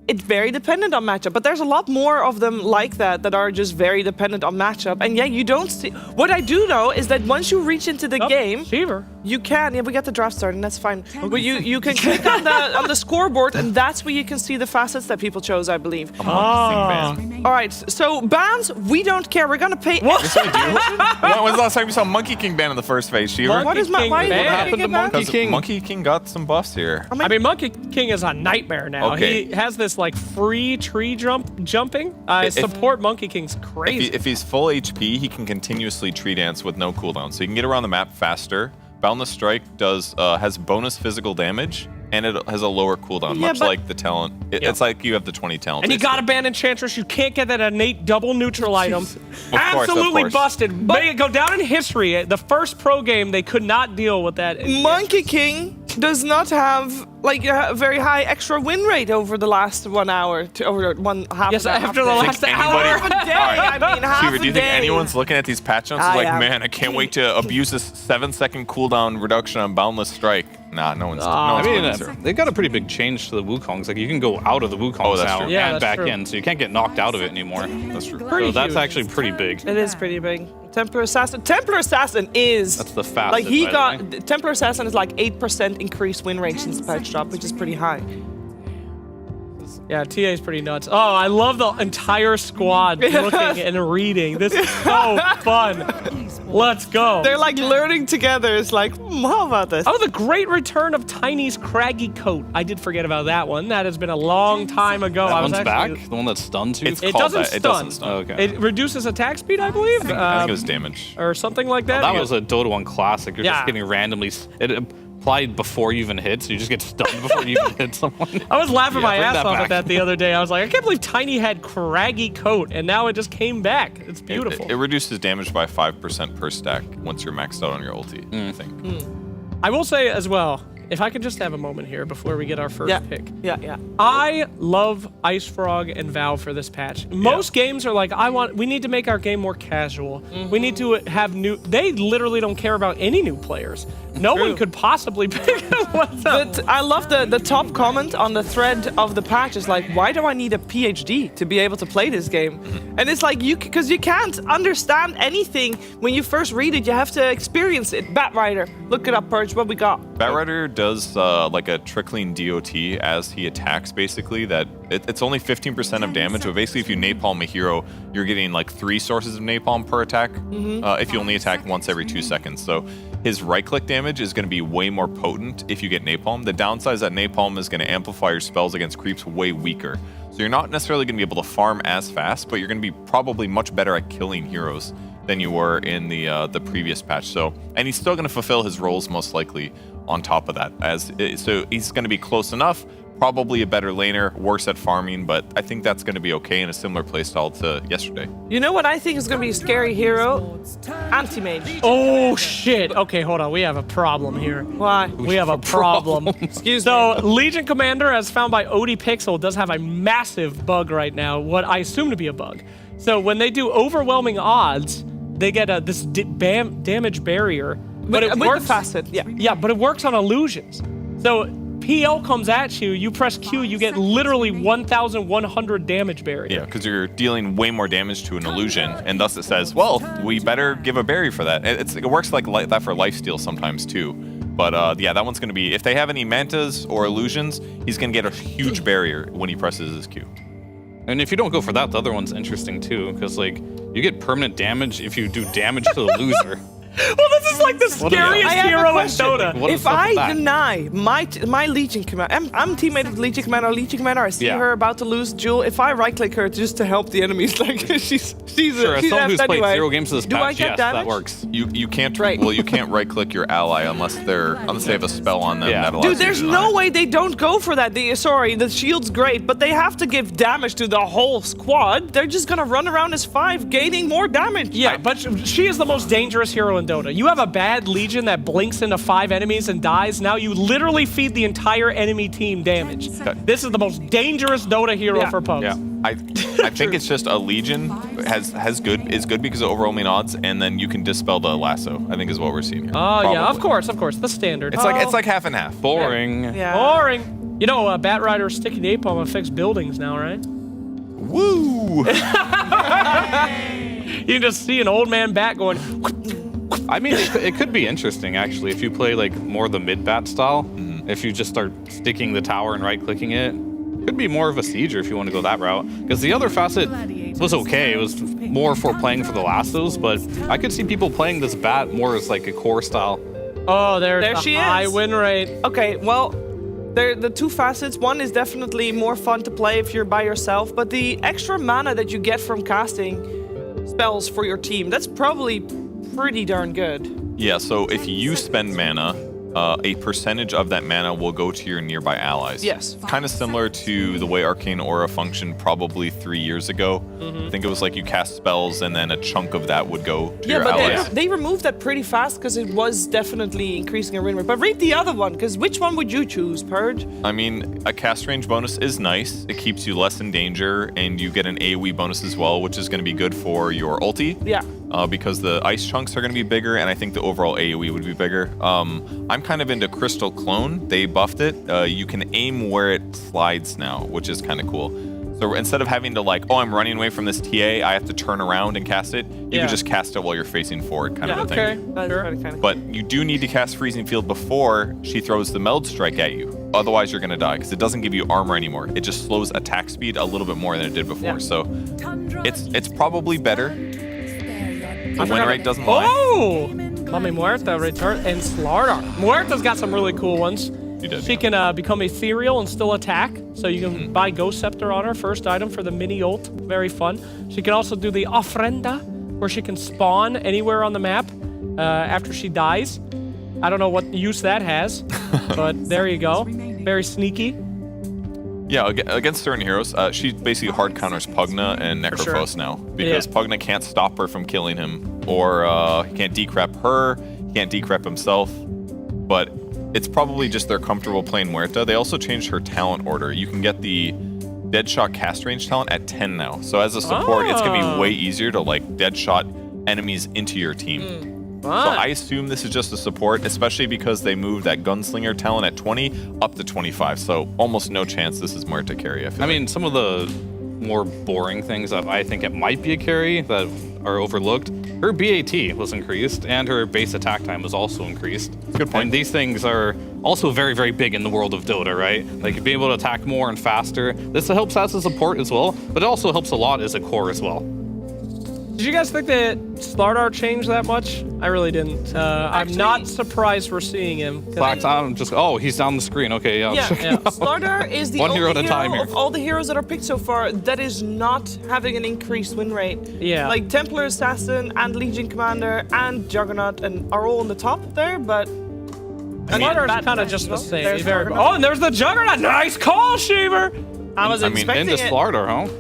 it's very dependent on matchup, but there's a lot more of them like that are just very dependent on matchup. And yeah, you don't see. What I do know is that once you reach into the game, you can. Yeah, we got the draft started, and that's fine. But you can click on the scoreboard, and that's where you can see the facets that people chose, I believe. All right, so bans, we don't care. We're gonna pay. Yes, we do. When was the last time you saw Monkey King ban in the first phase, Shiver? What is why is What Monkey happened to King banned? Monkey King? Monkey King got some buffs here. I mean, Monkey King is a nightmare now. Okay. He has this like free tree jumping. Support Monkey King's crazy. If he's full HP, he can continuously tree dance with no cooldown, so he can get around the map faster. Boundless Strike has bonus physical damage, and it has a lower cooldown, much like the talent. It's like you have the 20 talent. And you got to ban Enchantress. You can't get that innate double neutral item. Absolutely course. busted. May it go down in history. The first pro game, they could not deal with that. Monkey King does not have like a very high extra win rate over the last 1 hour to over one half. Yes, half after the last hour. Half a day. I mean, half Shiver, a do you think day. anyone's looking at these patch notes and like, man, I can't wait to abuse this 7-second cooldown reduction on Boundless Strike? Nah, no one's. I mean, they've got a pretty big change to the Wukongs. Like you can go out of the Wukongs now and back in, so you can't get knocked out of it anymore. That's true. So that's actually pretty big. It is pretty big. Templar Assassin is. That's the fastest. Like he got Templar Assassin is like 8% increased win rate since the patch drop, which is pretty high. Yeah, TA is pretty nuts. Oh, I love the entire squad looking and reading. This is so fun. Let's go. They're like learning together. It's like, how about this? Oh, the great return of Tiny's craggy coat. I did forget about that one. That has been a long time ago. That one's back? The one that stuns you? It doesn't stun. It doesn't stun. Oh, okay. It reduces attack speed, I believe. I think it was damage. Or something like that. That was a Dota 1 classic. You're just getting randomly... It applied before you even hit, so you just get stunned before you even hit someone. I was laughing my ass off at that the other day. I was like, I can't believe Tiny had craggy coat, and now it just came back. It's beautiful. It reduces damage by 5% per stack once you're maxed out on your ulti, I think. I will say as well, if I could just have a moment here before we get our first pick. Yeah. I love Ice Frog and Valve for this patch. Most games are like, we need to make our game more casual. We need to have they literally don't care about any new players. No one could possibly pick what's up. But I love the top comment on the thread of the patch is like, why do I need a PhD to be able to play this game? And it's like, because you can't understand anything when you first read it. You have to experience it. Batrider, look it up, Purge, what we got. Batrider does like a trickling DOT as he attacks, basically. That it's only 15% of damage, but basically if you napalm a hero, you're getting like 3 sources of napalm per attack if you only attack once every 2 seconds. So his right-click damage is going to be way more potent if you get napalm. The downside is that napalm is going to amplify your spells against creeps way weaker. So you're not necessarily going to be able to farm as fast, but you're going to be probably much better at killing heroes than you were in the previous patch. So, and he's still going to fulfill his roles most likely on top of that. So he's going to be close enough, probably a better laner, worse at farming, but I think that's going to be okay in a similar playstyle to yesterday. You know what I think is going to be a scary hero? Anti-mage. Oh, shit. Okay, hold on. We have a problem here. Why? We have a problem. Excuse me. So, Legion Commander, as found by OD Pixel, does have a massive bug right now, what I assume to be a bug. So when they do overwhelming odds, they get this damage barrier. But it works. The facet, yeah. Yeah, but it works on illusions. So PL comes at you, you press Q, you get literally 1,100 damage barrier. Yeah, because you're dealing way more damage to an illusion, and thus it says, well, we better give a berry for that. It works like that for lifesteal sometimes too. But yeah, that one's going to be, if they have any mantas or illusions, he's going to get a huge barrier when he presses his Q. And if you don't go for that, the other one's interesting too, because like you get permanent damage if you do damage to the loser. Well, this is like the scariest hero in Dota. If I deny my Legion Commander, I'm teammate with Legion Commander, I see her about to lose Jewel. If I right-click her just to help the enemies, like she's sure, as someone who's played 0 games of this Do I patch, get yes, damage? that works. You can't you can't right-click your ally unless they have a spell on them that allows Dude, you to there's deny no it. way they don't go for that. The shield's great, but they have to give damage to the whole squad. They're just gonna run around as 5, gaining more damage. Yeah, but she is the most dangerous hero in Dota. You have a bad Legion that blinks into 5 enemies and dies. Now you literally feed the entire enemy team damage. This is the most dangerous Dota hero for pubs. Yeah, I think it's just a Legion is good because of overwhelming odds, and then you can dispel the lasso. I think is what we're seeing here. Oh yeah, of course, the standard. It's like half and half. Boring. Yeah. Boring. You know, Bat Rider's sticky napalm affects buildings now, right? Woo! You can just see an old man bat going. I mean, it could be interesting actually if you play like more the mid-bat style. If you just start sticking the tower and right-clicking it, could be more of a sieger if you want to go that route. Because the other facet was okay. It was more for playing for the lassos, but I could see people playing this bat more as like a core style. Oh, there she high is. win rate. Okay, well, the 2 facets. One is definitely more fun to play if you're by yourself, but the extra mana that you get from casting spells for your team, that's probably pretty darn good. Yeah, so if you spend mana, a percentage of that mana will go to your nearby allies. Yes. Kind of similar to the way Arcane Aura functioned probably 3 years ago. I think it was like you cast spells and then a chunk of that would go to your allies. Yeah, but they removed that pretty fast because it was definitely increasing your win rate. But read the other one, because which one would you choose, Purge? I mean, a cast range bonus is nice. It keeps you less in danger, and you get an AoE bonus as well, which is going to be good for your ulti. Yeah. Because the ice chunks are going to be bigger, and I think the overall AoE would be bigger. I'm kind of into Crystal Clone. They buffed it. You can aim where it slides now, which is kind of cool. So instead of having to like, oh, I'm running away from this TA, I have to turn around and cast it, you can just cast it while you're facing forward kind of a thing. Okay. But you do need to cast Freezing Field before she throws the Meld Strike at you. Otherwise, you're going to die, because it doesn't give you armor anymore. It just slows attack speed a little bit more than it did before. So it's probably better. The win rate doesn't lie. Oh! Mami Muerta return and Slardar. Muerta's got some really cool ones. She can become ethereal and still attack. So you can buy Ghost Scepter on her, first item for the mini ult. Very fun. She can also do the Ofrenda, where she can spawn anywhere on the map after she dies. I don't know what use that has, but there you go. Very sneaky. Yeah, against certain heroes, she basically hard counters Pugna and Necrophos now, because Pugna can't stop her from killing him, or he can't decrep her, he can't decrep himself, but it's probably just they're comfortable playing Muerta. They also changed her talent order. You can get the Deadshot cast range talent at 10 now, so as a support, it's going to be way easier to like Deadshot enemies into your team. So I assume this is just a support, especially because they moved that Gunslinger talent at 20 up to 25. So almost no chance this is Muerta carry. I mean, some of the more boring things that I think it might be a carry that are overlooked. Her BAT was increased, and her base attack time was also increased. Good point. And these things are also very, very big in the world of Dota, right? Like being able to attack more and faster. This helps as a support as well, but it also helps a lot as a core as well. Did you guys think that Slardar changed that much? I really didn't. I'm not surprised we're seeing him. I'm just, he's down the screen. Okay, yeah. Slardar is the One only hero at a time hero here. of all the heroes that are picked so far that is not having an increased win rate. Yeah. Like Templar Assassin and Legion Commander and Juggernaut and are all on the top there, but Slardar's kind of just the same. He's very, and there's the Juggernaut. Nice call, Shaver. I was expecting into Slardar, huh?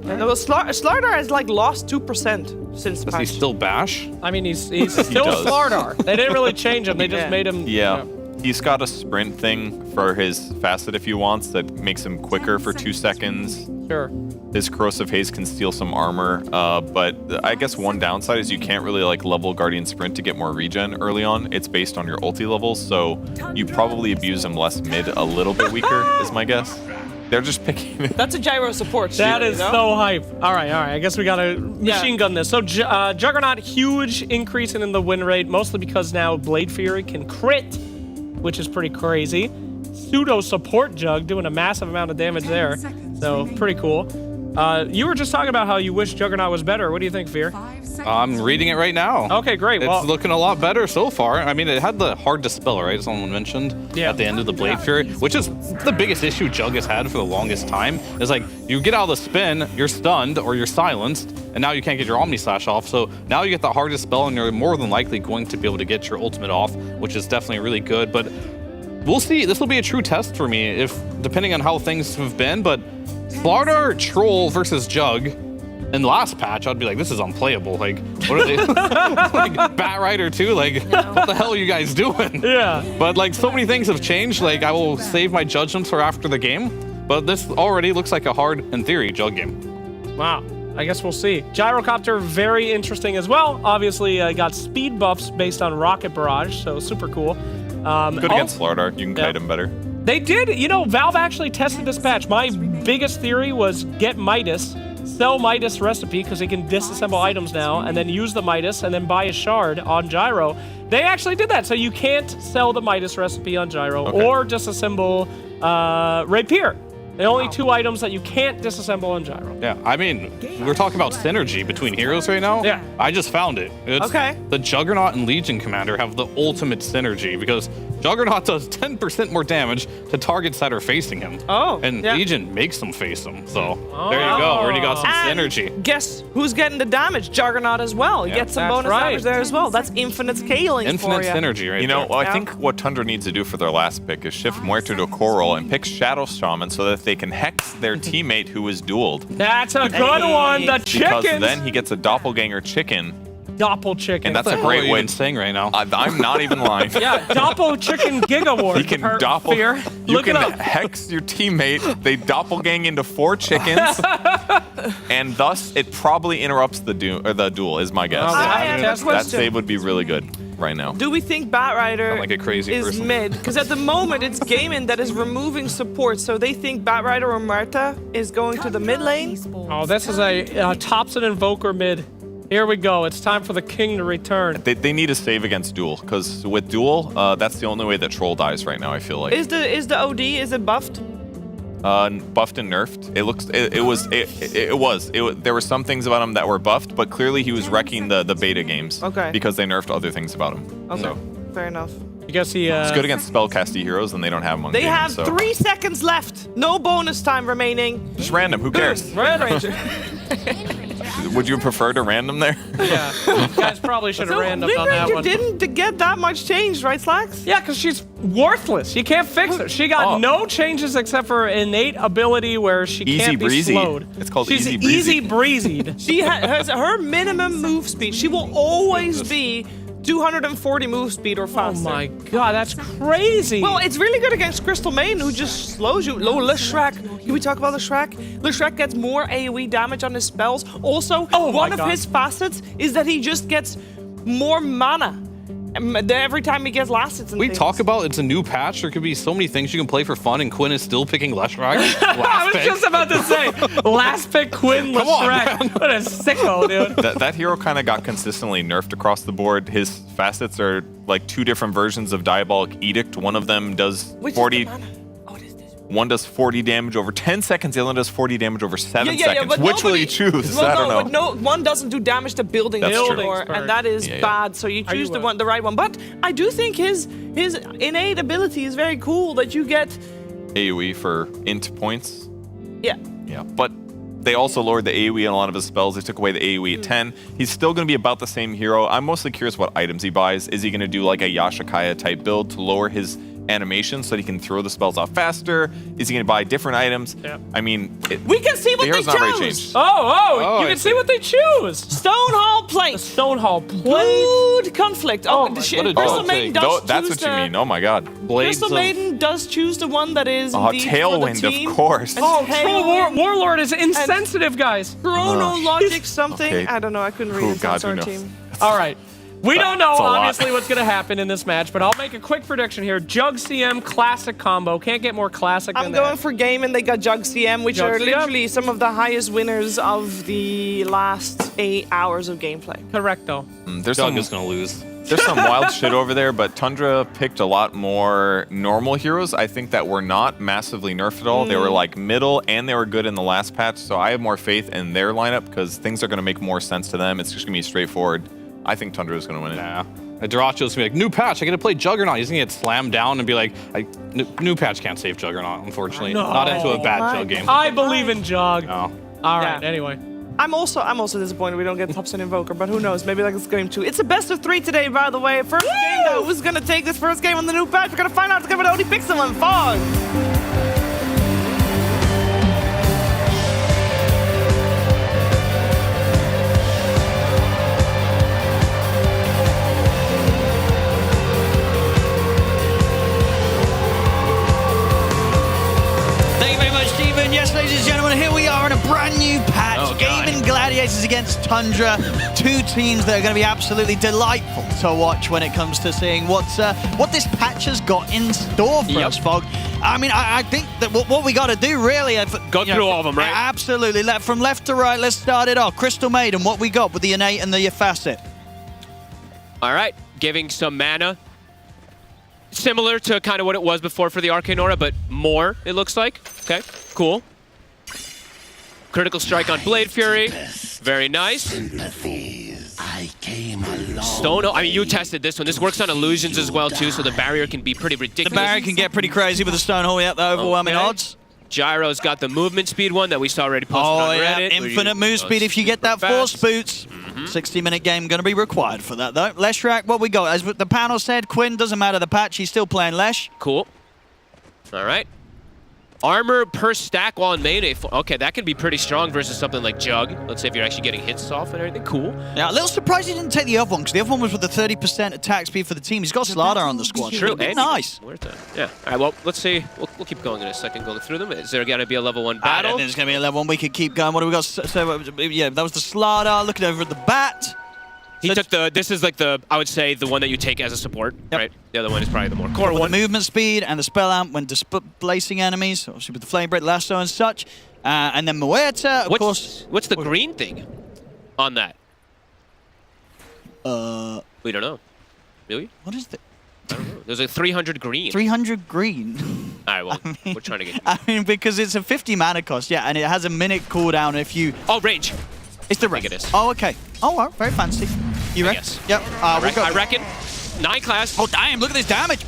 And Slardar has like lost 2% since Does he still bash? I mean, he's still Slardar. They didn't really change him. They just made him. Yeah. He's got a sprint thing for his facet if he wants that makes him quicker for 2 seconds. Sure. His corrosive haze can steal some armor, but I guess one downside is you can't really like level Guardian Sprint to get more regen early on. It's based on your ulti levels, so you probably abuse him less mid, a little bit weaker is my guess. They're just picking. That's a gyro support. That shield, is you know? so hype. All right. I guess we gotta machine gun this. So Juggernaut, huge increase in the win rate, mostly because now Blade Fury can crit, which is pretty crazy. Pseudo support Jug doing a massive amount of damage there, so pretty cool. You were just talking about how you wish Juggernaut was better. What do you think, Fear? I'm reading it right now. Okay, great. It's looking a lot better so far. I mean, it had the hard dispel, right? Someone mentioned at the end of the Blade Fury, which is the biggest issue Jug has had for the longest time. Is like you get out of the spin, you're stunned or you're silenced, and now you can't get your Omni Slash off. So now you get the hard dispel, and you're more than likely going to be able to get your ultimate off, which is definitely really good. But we'll see. This will be a true test for me, if depending on how things have been. But Slardar Troll versus Jug. In the last patch, I'd be like, this is unplayable. Like, what are they? Like, Bat Rider too? Like, what the hell are you guys doing? Yeah. But, like, so many things have changed. Like, I will save my judgments for after the game. But this already looks like a hard, in theory, Jug game. Wow. I guess we'll see. Gyrocopter, very interesting as well. Obviously, got speed buffs based on Rocket Barrage, so super cool. Good against Slardar. You can kite him better. They did. You know, Valve actually tested this patch. My biggest theory was get Midas, sell Midas recipe because he can disassemble items now, and then use the Midas and then buy a shard on Gyro. They actually did that, so you can't sell the Midas recipe on Gyro or disassemble Rapier. The only two items that you can't disassemble on Gyro. Yeah, I mean, we're talking about synergy between heroes right now. Yeah. I just found it. It's the Juggernaut and Legion Commander have the ultimate synergy because Juggernaut does 10% more damage to targets that are facing him. Oh, and Legion makes them face him. So there you go. Already got some synergy. Guess who's getting the damage? Juggernaut as well. You get some bonus damage there as well. That's infinite scaling Infinite for synergy right there. I think what Tundra needs to do for their last pick is shift Muerto to a core roll and pick Shadow Shaman so that they can hex their teammate who is dueled. That's a good one. The chickens. Because then he gets a doppelganger chicken. Doppel chicken. And that's a great way. Saying right now. I'm not even lying. Yeah, Doppel chicken Giga War. You can You can hex your teammate. They doppelgang into 4 chickens, and thus it probably interrupts the duel. Is my guess. I have a question. That save would be really good right now. Do we think Bat Rider I'm like a crazy is person. mid? Because at the moment it's Gaming that is removing support, so they think Bat Rider or Marta is going to the mid lane. Oh, this is a Thompson Invoker mid. Here we go. It's time for the king to return. They need a save against duel, because with duel, that's the only way that Troll dies right now, I feel like. Is the OD, is it buffed? Buffed and nerfed. There were some things about him that were buffed, but clearly he was wrecking the beta games. Okay. Because they nerfed other things about him. Okay, So fair enough. You guess he. It's good against spellcasty heroes, and they don't have them on They game, have so. 3 seconds left. No bonus time remaining. Just random. Who cares? Red Ranger. Would you prefer to random there? Yeah. You guys probably should have randomed Red on that Ranger one. didn't get that much change, right, Slacks? Yeah, because she's worthless. You can't fix her. She got no changes except for innate ability where she can't be slowed. It's called She's easy breezy. easy breezied. She has her minimum move speed. She will always be 240 move speed or faster. Oh my god, that's crazy. Well, it's really good against Crystal Main, who just slows you. Leshrac. Can we talk about Leshrac? Leshrac gets more AoE damage on his spells. Also, one of his facets is that he just gets more mana every time he gets last hits and We things. talk about it's a new patch. There could be so many things you can play for fun, and Quinn is still picking Leshrac. I was just about to say, last pick Quinn Come on, Leshrac. What a sicko, dude. That hero kind of got consistently nerfed across the board. His facets are like 2 different versions of Diabolic Edict. One of them does 40. One does 40 damage over 10 seconds. The other one does 40 damage over 7 seconds. but Which will you choose? Well, I don't know. But no, one doesn't do damage to buildings That's true. anymore, and that is bad. So you choose the right one. But I do think his innate ability is very cool. That you get AoE for int points. Yeah. Yeah, but they also lowered the AoE on a lot of his spells. They took away the AoE at 10. He's still going to be about the same hero. I'm mostly curious what items he buys. Is he going to do like a Yashikaya type build to lower his animation so that he can throw the spells off faster? Is he going to buy different items? Yep. I mean, We can see what the they hero's not very chose. changed. Oh, you can see what they choose. Stonehall plate. The Stonehall plate. Good conflict. Oh, Crystal Maiden does That's choose what you mean. Oh my god. Crystal Maiden does choose the one that is Oh, indeed Tailwind, for the team. of course. Oh, Troll Warlord is insensitive, guys. Chronologic something. Okay. I don't know. I couldn't read it. God, It's our who knows? team. All right. We don't know, That's a lot. obviously, what's going to happen in this match, but I'll make a quick prediction here. Jug CM classic combo. Can't get more classic I'm than going that. for Game, and they got Jug CM, which Jug are CM. literally some of the highest winners of the last 8 hours of gameplay. Correct, though. There's Doug some, is going to lose. there's some wild shit over there, but Tundra picked a lot more normal heroes, I think, that were not massively nerfed at all. They were like middle, and they were good in the last patch, so I have more faith in their lineup because things are going to make more sense to them. It's just going to be straightforward. I think Tundra is going to win it. Nah. Duracho's gonna be like, new patch, I gotta play Juggernaut. He's gonna get slammed down and be like, new patch can't save Juggernaut, unfortunately. No. Not into a bad Jug game. I believe in Jug. No. All right, Yeah. anyway. I'm also disappointed we don't get Thompson Invoker, but who knows? Maybe like it's game 2. It's a best of 3 today, by the way. First game though. Who's gonna take this first game on the new patch? We're gonna find out. It's gonna be Odie Pixel and Fog. Thank you very much, Stephen. Yes, ladies and gentlemen, here we are in a brand new patch. Gaming Gladiators against Tundra. Two teams that are going to be absolutely delightful to watch when it comes to seeing what this patch has got in store for us, Fog. I mean, I think that what we got to do really... Go through all of them, right? Absolutely. From left to right, let's start it off. Crystal Maiden, what we got with the Innate and the Facet? All right, giving some mana. Similar to kind of what it was before for the Arcane Aura, but more, it looks like. Okay, cool. Critical strike on Blade Fury. Very nice. Stone, I mean, you tested this one. This works on illusions as well, too, so the barrier can be pretty ridiculous. The barrier can get pretty crazy with the Stonehall, yeah, the overwhelming odds. Gyro's got the movement speed one that we saw already posted on Reddit. Infinite move speed if you get that force boots. 60-minute game going to be required for that, though. Leshrac, what we got? As the panel said, Quinn doesn't matter the patch. He's still playing Lesh. Cool. All right. Armor per stack while in melee. Okay, that can be pretty strong versus something like Jug. Let's say if you're actually getting hits off and everything. Cool. Yeah, a little surprised he didn't take the other one, because the other one was with the 30% attack speed for the team. He's got Slardar on the squad. True. Nice. Worth it. Yeah. All right, well, let's see. We'll keep going in a second, going through them. Is there going to be a level 1 I battle? don't think there's going to be a level 1. We could keep going. What do we got? So yeah, that was the Slardar. Looking over at the bat. He took this is like I would say, the one that you take as a support, right? The other one is probably the more core one. The movement speed and the spell amp when displacing enemies, obviously with the Flame Break, Lasso and such. And then Muerta, of course. What's the green thing on that? We don't know. Really? What is the... I don't know. There's a 300 green. 300 green. All right, well, we're trying to get... I mean, because it's a 50 mana cost, yeah, and it has a minute cooldown if you... Oh, range. It's the range. I think it is. Oh, okay. Oh, well, very fancy. You reckon? Yes. Yep. I reckon. 9 class. Oh, damn, look at this damage.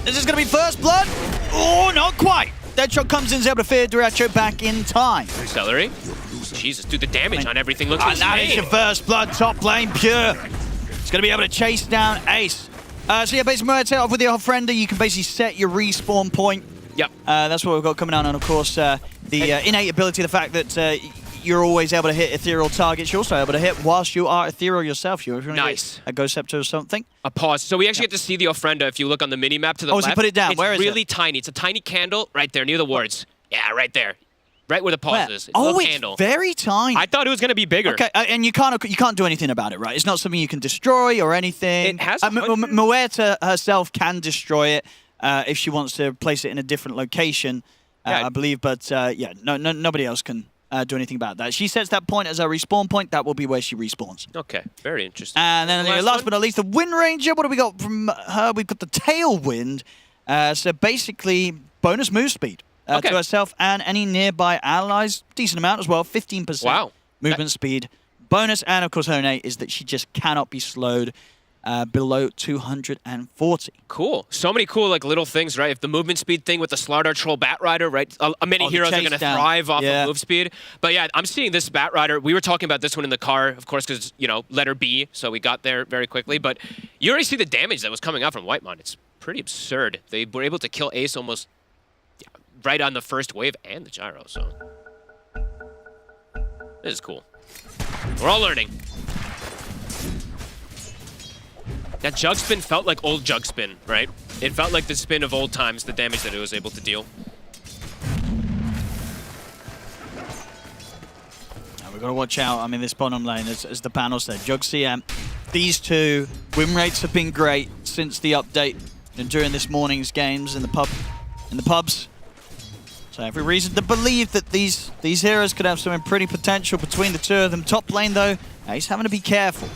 This is going to be first blood. Oh, not quite. Deadshot comes in, is able to fear Duracho back in time. Celery. Jesus, dude, the damage on everything looks And that is insane. your first blood, top lane, pure. It's going to be able to chase down Ace. So yeah, basically, Muerta off with your Friender, you can basically set your respawn point. Yep. That's what we've got coming on, and of course, the innate ability, the fact that you're always able to hit ethereal targets. You're also able to hit whilst you are ethereal yourself. If you Nice. A Ghost Scepter or something. A pause. So we actually get to see the Ofrenda if you look on the mini-map to the left. Oh, so put it down. Where is it? It's really tiny. It's a tiny candle right there near the wards. Yeah, right there. Right where the pause Where? is. It's a Oh, little it's candle. very tiny. I thought it was going to be bigger. Okay, and you can't do anything about it, right? It's not something you can destroy or anything. It has Muerta herself can destroy it if she wants to place it in a different location, I believe. But yeah, nobody else can do anything about that. She sets that point as a respawn point. That will be where she respawns. Okay, very interesting. And then last but not least, the Wind Ranger. What do we got from her? We've got the Tailwind. So basically, bonus move speed. To herself and any nearby allies. Decent amount as well, 15% movement speed. Bonus, and of course her innate is that she just cannot be slowed below 240. Cool. So many cool little things, right? If the movement speed thing with the Slardar Troll Batrider, right? Many heroes are going to thrive off of move speed. But yeah, I'm seeing this Batrider. We were talking about this one in the car, of course, because, letter B, so we got there very quickly. But you already see the damage that was coming out from Whitemon. It's pretty absurd. They were able to kill Ace almost right on the first wave and the gyro, so. This is cool. We're all learning. That jug spin felt like old jug spin, right? It felt like the spin of old times, the damage that it was able to deal. We've got to watch out. I mean, this bottom lane, as the panel said, Jug CM. These two win rates have been great since the update and during this morning's games in the pubs. So every reason to believe that these heroes could have some pretty potential between the two of them. Top lane though, he's having to be careful.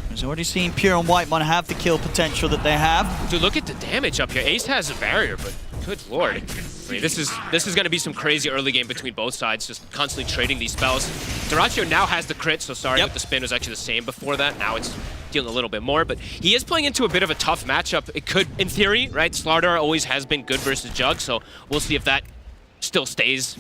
He's already seen Pure and Whitemon have the kill potential that they have. Dude, look at the damage up here. Ace has a barrier, but good lord. I mean, this is going to be some crazy early game between both sides, just constantly trading these spells. Dyrachyo now has the crit, so sorry, but the spin was actually the same before that. Now it's dealing a little bit more, but he is playing into a bit of a tough matchup. It could, in theory, right? Slardar always has been good versus Jug, so we'll see if that still stays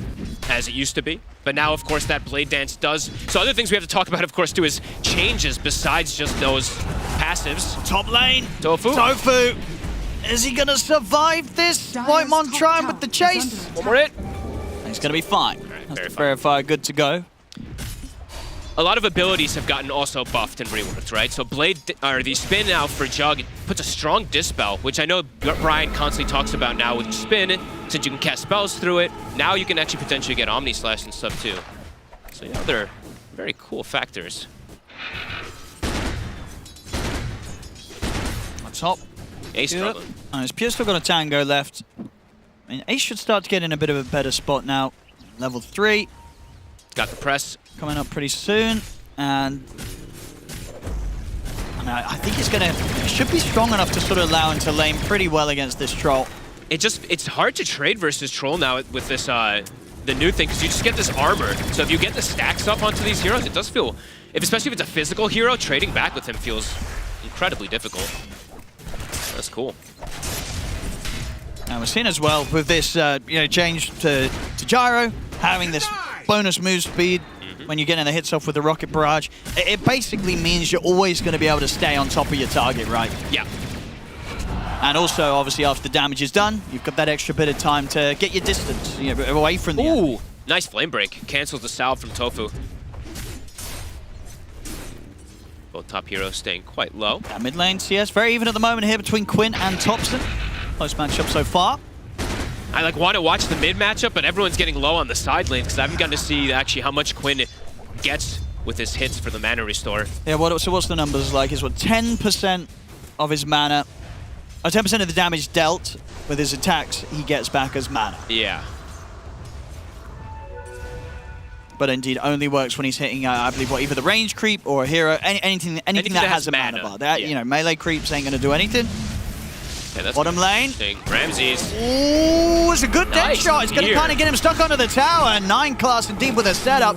as it used to be. But now, of course, that Blade Dance does. So other things we have to talk about, of course, too, is changes besides just those passives. Top lane. Tofu. Tofu. Is he going to survive this? Whitemon trying with the chase. One more hit. He's going to be fine. Right, verify, good to go. A lot of abilities have gotten also buffed and reworked, right? So the spin now for Jug puts a strong dispel, which I know Brian constantly talks about now with spin, since you can cast spells through it. Now you can actually potentially get Omni Slash and stuff too. So yeah, they're very cool factors. On top. Ace struggling. He's Pure still got a tango left. I mean, Ace should start to get in a bit of a better spot now. Level 3. Got the press. Coming up pretty soon. And I mean, I think he should be strong enough to sort of allow him to lane pretty well against this troll. It's hard to trade versus troll now with this the new thing, because you just get this armor. So if you get the stacks up onto these heroes, it does feel, especially if it's a physical hero, trading back with him feels incredibly difficult. That's cool. And we're seeing as well with this change to gyro, having this bonus move speed when you're getting the hits off with the rocket barrage. It basically means you're always going to be able to stay on top of your target, right? Yeah. And also, obviously, after the damage is done, you've got that extra bit of time to get your distance away from the enemy. Ooh, nice flame break. Cancels the salve from Tofu. Both top heroes staying quite low. Mid lane CS, very even at the moment here between Quinn and Thompson. Close matchup so far. I want to watch the mid matchup, but everyone's getting low on the side lane because I haven't gotten to see actually how much Quinn gets with his hits for the mana restore. Yeah, so what's the numbers like? Is 10% of his mana, 10% of the damage dealt with his attacks he gets back as mana. Yeah. But indeed only works when he's hitting, I believe, either the range creep or a hero, anything that has a mana bar. That, melee creeps ain't going to do anything. Yeah, that's bottom lane. Ramses. Ooh, it's a good dead shot. It's going to kind of get him stuck onto the tower. 9 class indeed with a setup.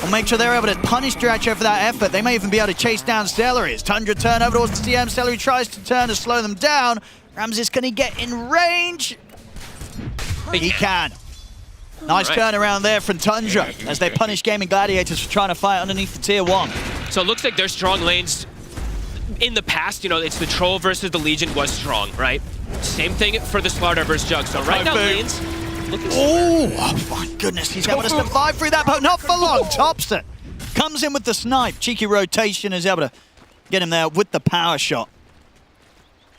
We'll make sure they're able to punish Dyrachyo for that effort. They may even be able to chase down Celery. As Tundra turn over towards the CM, Celery tries to turn to slow them down. Ramses, can he get in range? He can. Nice turnaround there from Tundra as they punish Gaming Gladiators for trying to fight underneath the tier 1. So it looks like their strong lanes in the past, it's the Troll versus the Legion was strong, right? Same thing for the Slardar versus Jug. So right now, lanes looking oh my goodness, he's able to survive through that, but not for long. Thompson comes in with the snipe. Cheeky rotation, is able to get him there with the power shot.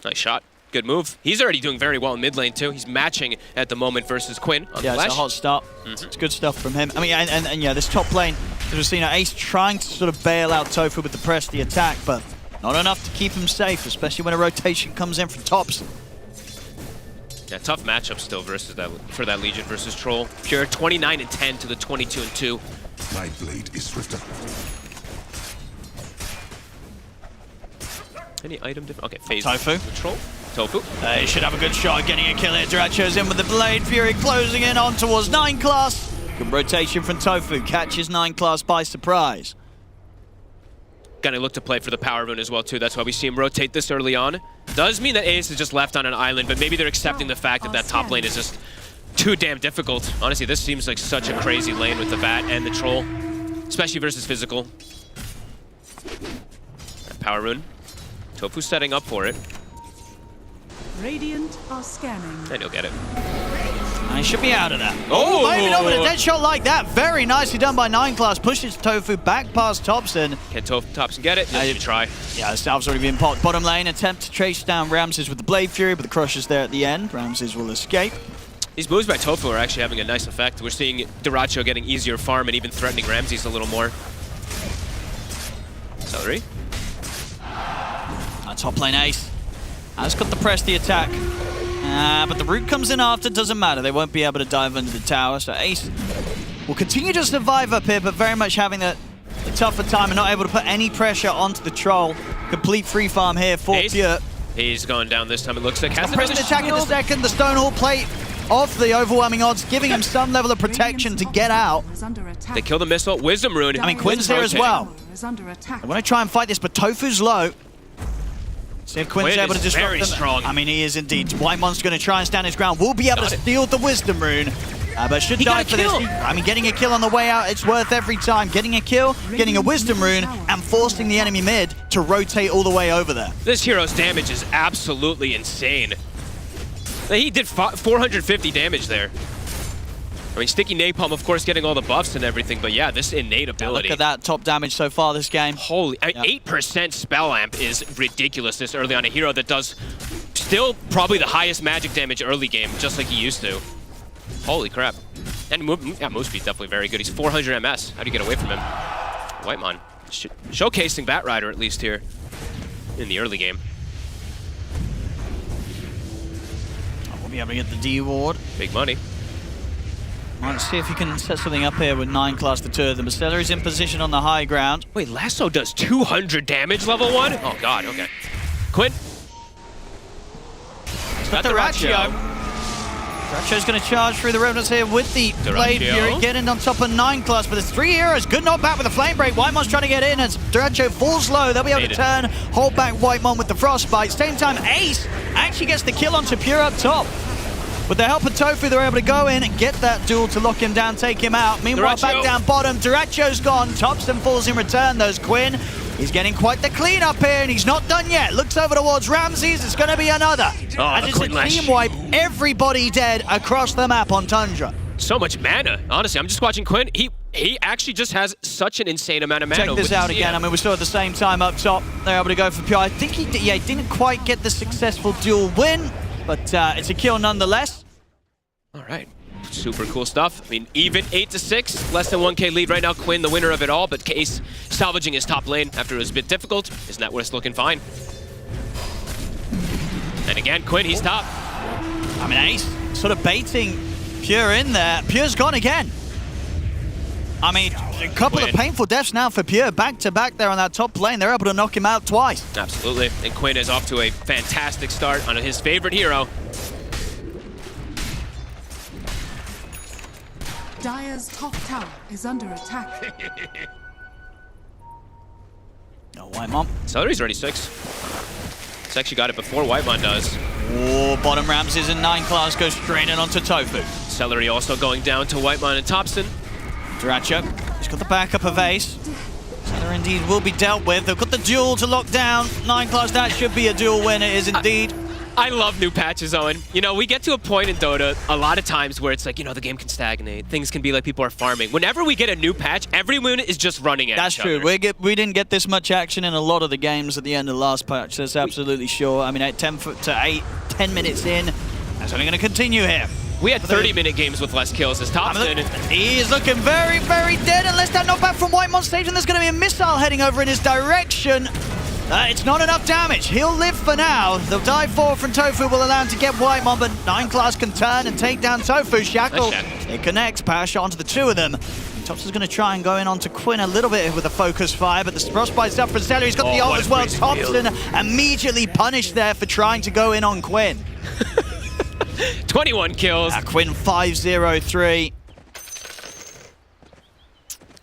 Nice shot. Good move. He's already doing very well in mid lane too. He's matching at the moment versus Quinn on the flash. It's a hot start. It's good stuff from him. I mean, and yeah, this top lane, as we've seen, Ace trying to sort of bail out Tofu with the press, the attack, but not enough to keep him safe, especially when a rotation comes in from Thompson. Yeah, tough matchup still versus for that Legion versus Troll. Pure 29-10 to the 22-2. My blade is swifter. Any item different? Okay, phase. Tofu. Troll. Tofu. He should have a good shot at getting a kill here. Dyrachyo's in with the blade. Fury closing in on towards 9 class. Good rotation from Tofu. Catches 9 class by surprise. Gonna look to play for the power rune as well too. That's why we see him rotate this early on. Does mean that Ace is just left on an island, but maybe they're accepting the fact that that top lane is just too damn difficult. Honestly, this seems like such a crazy lane with the Bat and the Troll, especially versus physical. Power rune. Tofu setting up for it. Radiant are scanning. And he'll get it. And he should be out of that. Oh! Maybe not with a dead shot like that. Very nicely done by 9class. Pushes Tofu back past Thompson. Can Thompson get it? Doesn't even try. Yeah, the Salve's already been popped. Bottom lane, attempt to chase down Ramses with the Blade Fury, but the Crusher's there at the end. Ramses will escape. These moves by Tofu are actually having a nice effect. We're seeing Duracho getting easier farm and even threatening Ramses a little more. Celery. Top lane Ace has got to press the attack. But the root comes in after, doesn't matter. They won't be able to dive under the tower. So Ace will continue to survive up here, but very much having a tougher time and not able to put any pressure onto the Troll. Complete free farm here for Ace. Pure. He's going down this time, it looks like. Has Press the attack in a second. The Stonehall plate off the overwhelming odds, giving him some level of protection to get out. They kill the missile. Wisdom Rune. I mean, Quinn's here as well. I want to try and fight this, but Tofu's low. See if Quinn's able to disrupt them. Strong. I mean, he is indeed. Whitemon's going to try and stand his ground. Will be able to steal the Wisdom Rune, but should die for this. I mean, getting a kill on the way out, it's worth every time. Getting a kill, getting a Wisdom Rune, and forcing the enemy mid to rotate all the way over there. This hero's damage is absolutely insane. He did 450 damage there. I mean, Sticky Napalm, of course, getting all the buffs and everything, but yeah, this innate ability. Look at that top damage so far this game. Holy, I mean, 8% spell amp is ridiculous this early on a hero that does still probably the highest magic damage early game, just like he used to. Holy crap. And move speed's definitely very good. He's 400 MS. How do you get away from him? Whitemon showcasing Batrider at least here in the early game. We'll be able to get the D ward. Big money. Let's see if he can set something up here with 9class to two of them. Stella is in position on the high ground. Wait, Lasso does 200 damage level 1? Oh god, okay. Quinn. Got Duracho. Duracho's going to charge through the remnants here with the Blade Fury, getting on top of 9class, but there's 3 heroes. Good knockback with the Flame Break. Whitemon's trying to get in as Duracho falls low. They'll be able to turn, hold back Whitemon with the Frostbite. Same time, Ace actually gets the kill onto Pure up top. With the help of Tofu, they're able to go in and get that duel to lock him down, take him out. Meanwhile, back down bottom, Duracho's gone. Thompson falls in return, though. Quinn, he's getting quite the clean up here, and he's not done yet. Looks over towards Ramses. It's going to be another. And it's a team wipe. Everybody dead across the map on Tundra. So much mana. Honestly, I'm just watching Quinn. He actually just has such an insane amount of mana. Check this out again. I mean, we're still at the same time up top. They're able to go for Pure. I think he didn't quite get the successful duel win, but it's a kill nonetheless. All right, super cool stuff. I mean, even 8-6, less than 1k lead right now. Quinn, the winner of it all, but Case salvaging his top lane after it was a bit difficult. Isn't that what it's looking fine? And again, Quinn, he's top. I mean, Ace sort of baiting Pure in there. Pure's gone again. I mean, a couple of painful deaths now for Pure. Back to back there on that top lane. They're able to knock him out twice. Absolutely. And Quinn is off to a fantastic start on his favorite hero. Dire's top tower is under attack. No, Whitemon. Celery's already 6. He's actually got it before Whitemon does. Oh, bottom Ramses and 9class go straight in onto Tofu. Celery also going down to Whitemon and Thompson. Duracho, he's got the backup of Ace. Celery indeed will be dealt with. They've got the duel to lock down. 9class, that should be a duel win. It is indeed. I love new patches, Owen. You know, we get to a point in Dota a lot of times where it's like, you know, the game can stagnate. Things can be like people are farming. Whenever we get a new patch, everyone is just running at each other. That's true. We didn't get this much action in a lot of the games at the end of the last patch. That's absolutely sure. I mean, at 10 minutes in, that's only going to continue here. We had 30-minute games with less kills as Thompson. He is looking very, very dead unless that knockback from Whitemon stage, and there's going to be a missile heading over in his direction. It's not enough damage. He'll live for now. They'll die 4 from Tofu, will allow him to get Whitemon, but 9class can turn and take down Tofu. Shackle, it connects, power shot onto the 2 of them. Thompson's going to try and go in onto Quinn a little bit with a focus fire, but the Frostbite's up for Celery. He's got the ult as well. Thompson immediately punished there for trying to go in on Quinn. 21 kills. Quinn 5-0-3.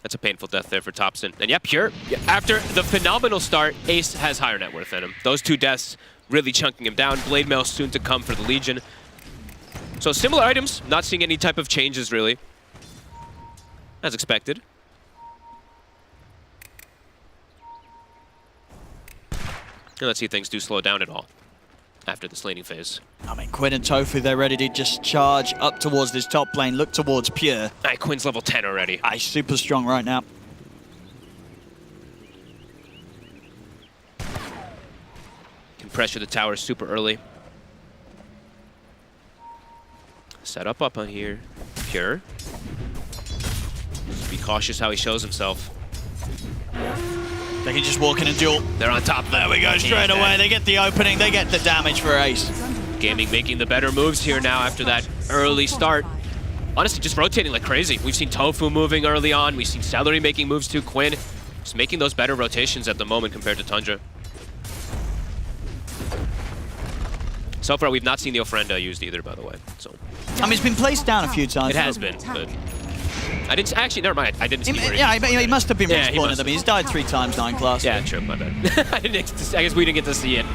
That's a painful death there for Thompson. And yeah, Pure, after the phenomenal start, Ace has higher net worth than him. Those 2 deaths really chunking him down. Blade Mail soon to come for the Legion. So similar items, not seeing any type of changes really. As expected. And let's see if things do slow down at all. after this laning phase. I mean, Quinn and Tofu, they're ready to just charge up towards this top lane, look towards Pure. Quinn's level 10 already. He's super strong right now. Can pressure the tower super early. Set up on here. Pure. Just be cautious how he shows himself. They can just walk in and duel. They're on top of it. There we go, straight away. They get the opening, they get the damage for Ace. Gaming making the better moves here now after that early start. Honestly, just rotating like crazy. We've seen Tofu moving early on. We've seen Celery making moves too. Quinn just making those better rotations at the moment compared to Tundra. So far, we've not seen the Ofrenda used either, by the way. So, I mean, it's been placed down a few times. It has been, but I didn't actually. Never mind. I didn't see. He must have been respawning them. Have. He's died 3 times 9 class. Yeah, true. My bad. I guess we didn't get to see it.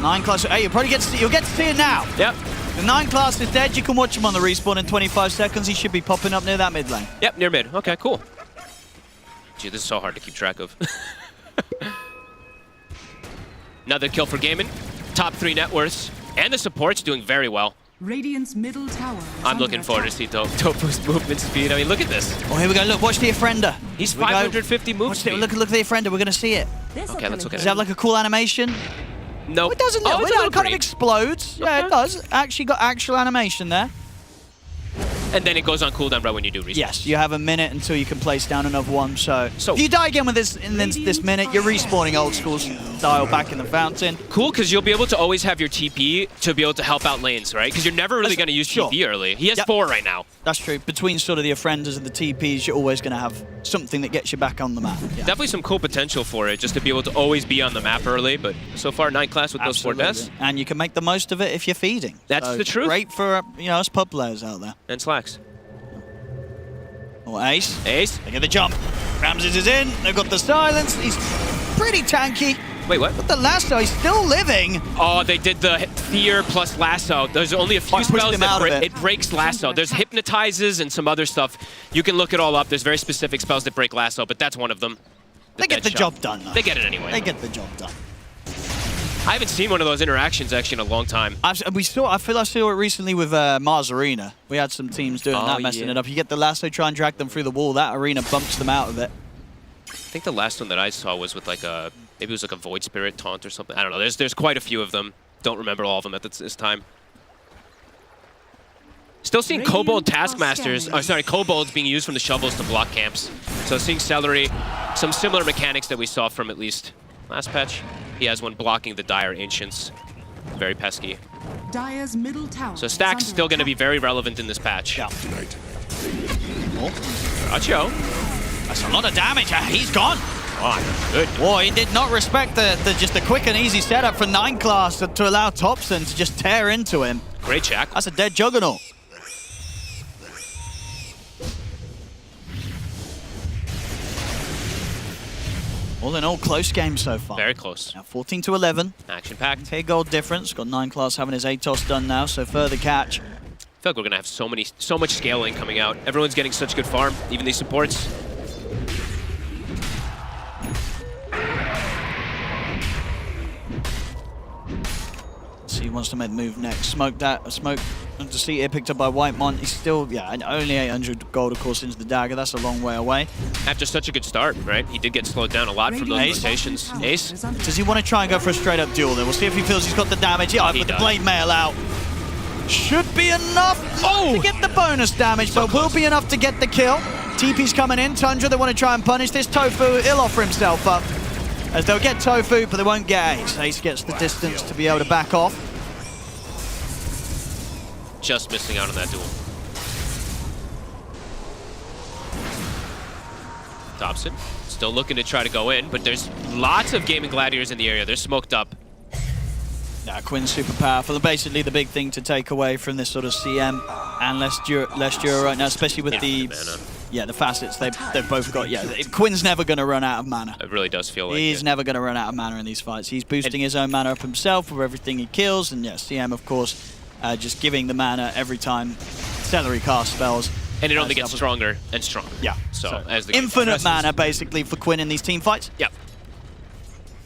9 class. Hey, you'll get to see it now. Yep. The 9 class is dead. You can watch him on the respawn in 25 seconds. He should be popping up near that mid lane. Yep, near mid. Okay, cool. Gee, this is so hard to keep track of. Another kill for Gaiman. Top 3 net worths. And the support's doing very well. Radiant's middle tower. I'm looking forward to see Tofu's movement speed. I mean, look at this. Oh, here we go. Look, watch the Ofrenda. He's 550 move speed. Look at the Ofrenda. We're going to see it. Okay, let's look at it. Does it have like a cool animation? No. Oh, it doesn't. Oh, It kind of explodes. Okay. Yeah, it does. Actually got actual animation there. And then it goes on cooldown right when you do respawn. Yes, you have a minute until you can place down another one. So if you die again with this in this minute, you're respawning old school style back in the fountain. Cool, because you'll be able to always have your TP to be able to help out lanes, right? Because you're never really going to use TP early. He has 4 right now. That's true. Between sort of the Ofrendas and the TPs, you're always going to have something that gets you back on the map. Yeah. Definitely some cool potential for it, just to be able to always be on the map early. But so far, 9 class with those 4 deaths. And you can make the most of it if you're feeding. That's the truth. Great for us pub players out there. And Slacks. Or Ace. Ace. They get the jump. Ramses is in. They've got the silence. He's pretty tanky. Wait, what? But the lasso, he's still living. Oh, they did the fear plus lasso. There's only a few spells that it breaks lasso. There's hypnotizes and some other stuff. You can look it all up. There's very specific spells that break lasso, but that's one of them. They get the job done, though. They get it anyway. They get the job done. I haven't seen one of those interactions actually in a long time. I feel I saw it recently with Mars Arena. We had some teams doing that, messing it up. You get the lasso, try and drag them through the wall. That arena bumps them out of it. I think the last one that I saw was with like a, maybe it was like a Void Spirit taunt or something. I don't know. There's quite a few of them. Don't remember all of them at this time. Still seeing Kobold Taskmasters, Kobolds being used from the shovels to block camps. So seeing Celery, some similar mechanics that we saw from at least last patch. He has one blocking the Dire Ancients. Very pesky. Dire's middle tower. So Stack's still going to be very relevant in this patch. Yeah. Gotcha. That's a lot of damage. He's gone. Oh, good. Whoa, he did not respect just the quick and easy setup for 9 class to allow Thompson to just tear into him. Great check. That's a dead Juggernaut. All in all, close game so far. Very close. Now 14 to 11. Action-packed. 10 gold difference. Got 9 class having his ATOS done now, so further catch. I feel like we're going to have so much scaling coming out. Everyone's getting such good farm, even these supports. So he wants to make the move next. Smoke to see it picked up by Whitemon. He's still, only 800 gold, of course, into the dagger. That's a long way away. After such a good start, right? He did get slowed down a lot from those rotations. Ace? Does he want to try and go for a straight-up duel there? We'll see if he feels he's got the damage. Yeah, with the blade mail out. Should be enough to get the bonus damage, but will be enough to get the kill. TP's coming in. Tundra, they want to try and punish this. Tofu, he'll offer himself up. As they'll get Tofu, but they won't get Ace. Ace gets the distance to be able to back off. Just missing out on that duel. Dobson still looking to try to go in, but there's lots of Gaming Gladiators in the area. They're smoked up. Yeah, Quinn's super powerful. Basically, the big thing to take away from this sort of CM and less Dura right now, especially with the facets they've both got. Yeah, Quinn's never going to run out of mana. It really does feel like he's never going to run out of mana in these fights. He's boosting his own mana up himself for everything he kills, and yeah, CM of course just giving the mana every time Celery casts spells. And it only gets stronger and stronger. Yeah. So as the game infinite progresses. mana basically for Quinn in these team fights. Yep.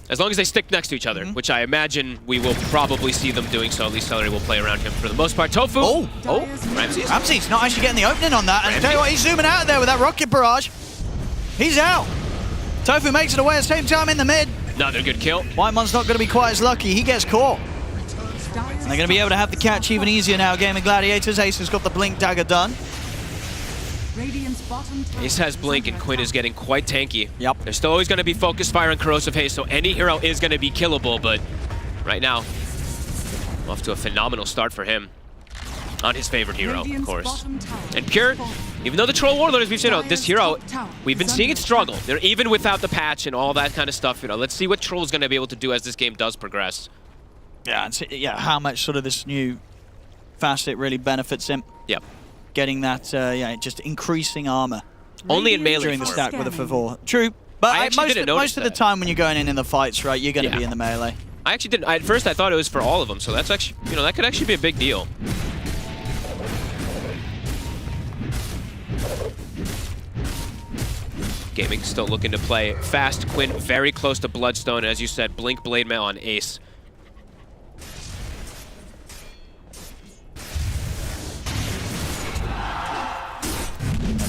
As long as they stick next to each other, which I imagine we will probably see them doing so. At least Celery will play around him for the most part. Tofu. Oh, Ramsey's not actually getting the opening on that. And tell you what, he's zooming out there with that rocket barrage. He's out. Tofu makes it away at the same time in the mid. Another good kill. Whitemon's not going to be quite as lucky. He gets caught. And they're going to be able to have the catch even easier now. Gaming Gladiators. Ace has got the blink dagger done. Ace has blink and Quinn is getting quite tanky. Yep. There's still always going to be focus fire and corrosive haze, so any hero is going to be killable, but right now, off to a phenomenal start for him. On his favorite hero, of course. And Pure, even though the Troll Warlord, as we've said, this hero, we've been seeing it struggle. They're even without the patch and all that kind of stuff. Let's see what Troll's going to be able to do as this game does progress. Yeah, and how much sort of this new facet really benefits him. Yep. Getting that, just increasing armor. Only in melee during the form. stack with a favor. True, but most of the time when you're going in the fights, right, you're going to be in the melee. I actually didn't. At first, I thought it was for all of them, so that's actually, that could actually be a big deal. Gaming still looking to play fast. Quinn very close to Bloodstone, as you said. Blink Blade Mail on Ace.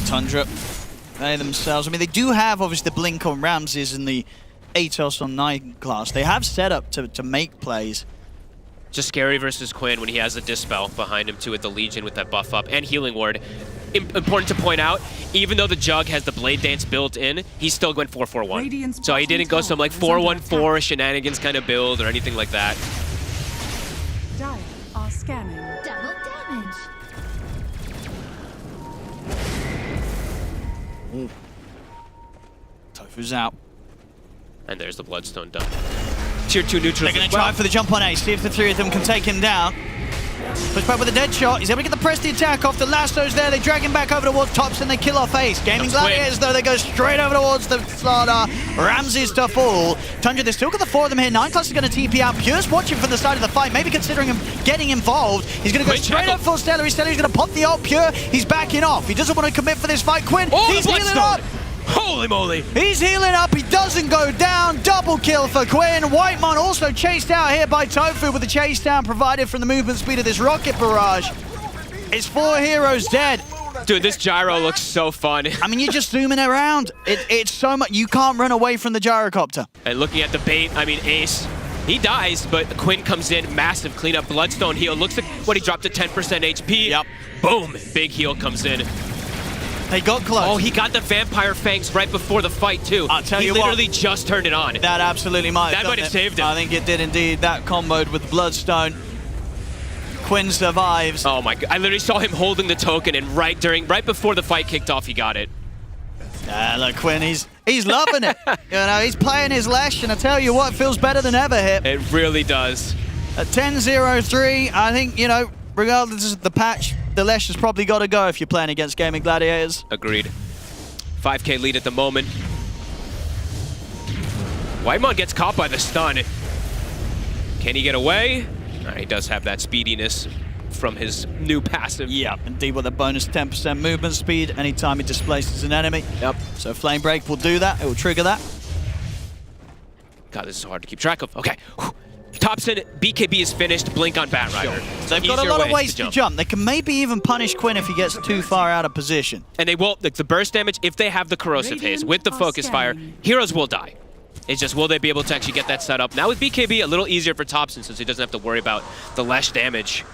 Tundra, they themselves, they do have obviously the blink on Ramses and the Atos on 9 class. They have set up to make plays. Just scary versus Quinn when he has the Dispel behind him too with the Legion with that buff up and Healing Ward. Important to point out, even though the Jug has the Blade Dance built in, he's still going 4-4-1. So he didn't go some like 4-1-4 shenanigans kind of build or anything like that. Dire are scanning. Double damage. Tofu's out. And there's the Bloodstone done. Tier 2 neutral. They're going to try for the jump on Ace, see if the three of them can take him down. Push back with a dead shot. He's able to get the press the attack off. The lasso's there. They drag him back over towards Tops and they kill off Ace. Gaming Gladiators, though, they go straight over towards the Slaughter. Ramses to fall. Tundra, they've still got the 4 of them here. 9 class is going to TP out. Pure's watching from the side of the fight, maybe considering him getting involved. He's going to go straight up for Stellary. Stellary's going to pop the ult. Pure, he's backing off. He doesn't want to commit for this fight. Quinn, he's healing up. Holy moly! He's healing up, he doesn't go down. Double kill for Quinn. Whitemon also chased out here by Tofu with the chase down provided from the movement speed of this rocket barrage. It's 4 heroes dead. Dude, this gyro looks so fun. You're just zooming around. It's so much, you can't run away from the gyrocopter. And looking at the bait, Ace, he dies, but Quinn comes in, massive cleanup, Bloodstone heal. Looks like what he dropped to 10% HP. Yep. Boom, big heal comes in. They got close. Oh, he got the Vampire Fangs right before the fight, too. I'll tell you what. He literally just turned it on. That absolutely might have That might have saved him. I think it did indeed. That comboed with Bloodstone. Quinn survives. Oh my god. I literally saw him holding the token and right before the fight kicked off, he got it. Look, Quinn, he's loving it. He's playing his Lesh, and I tell you what, feels better than ever here. It really does. At 10-0-3, I think, regardless of the patch, the Lesh has probably got to go if you're playing against Gaming Gladiators. Agreed. 5k lead at the moment. Whitemon gets caught by the stun. Can he get away? He does have that speediness from his new passive. Yeah, indeed with a bonus 10% movement speed anytime he displaces an enemy. Yep. So Flame Break will do that. It will trigger that. God, this is hard to keep track of. Okay. Thompson, BKB is finished. Blink on Batrider. Sure. They've got a lot of ways to jump. They can maybe even punish Quinn if he gets too far out of position. And they will, the burst damage, if they have the Corrosive Haze with the Focus Fire, heroes will die. It's just, will they be able to actually get that set up? Now with BKB, a little easier for Thompson since he doesn't have to worry about the Lesh damage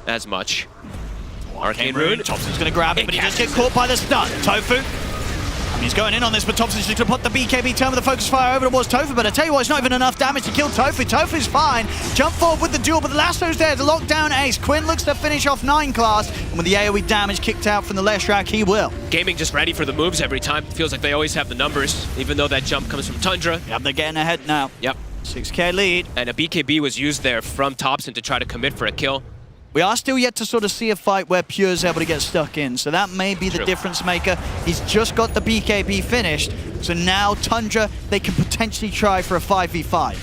as much. Arcane Rune. Thompson's going to grab it, but he just gets caught by the stun. Tofu. He's going in on this, but Thompson's just going to put the BKB turn with the focus fire over towards Tofu, but I tell you what, it's not even enough damage to kill Tofu. Tofu's fine. Jump forward with the duel, but the lasso's there to lock down Ace. Quinn looks to finish off 9 class, and with the AoE damage kicked out from the Lesh rack, he will. Gaming just ready for the moves every time. Feels like they always have the numbers, even though that jump comes from Tundra. Yep, they're getting ahead now. Yep. 6k lead. And a BKB was used there from Thompson to try to commit for a kill. We are still yet to sort of see a fight where Pure's able to get stuck in, so that may be the difference maker. He's just got the BKB finished, so now Tundra, they can potentially try for a 5v5.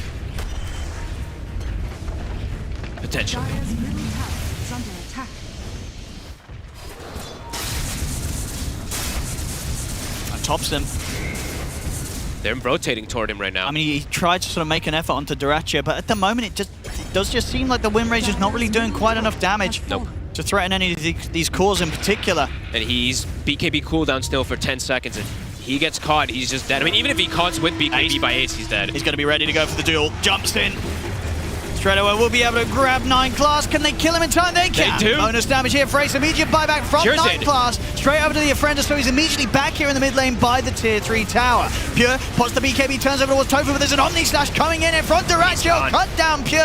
Potentially. Thompson. They're rotating toward him right now. I mean, he tried to sort of make an effort onto Duracho, but at the moment it does just seem like the Wind Rage is not really doing quite enough damage. Nope. To threaten any of these cores in particular. And he's BKB cooldown still for 10 seconds, and he gets caught, he's just dead. I mean, even if he caught with BKB by Ace, he's dead. He's going to be ready to go for the duel. Jumps in. Straight away, we'll be able to grab 9 class. Can they kill him in time? They can. They do. Bonus damage here for Ace. Immediate buyback from 9 class. Straight over to the Offender, so he's immediately back here in the mid lane by the tier 3 tower. Pure pots the BKB, turns over towards Tofu, but there's an Omni Slash coming in front. Duracho, cut down Pure.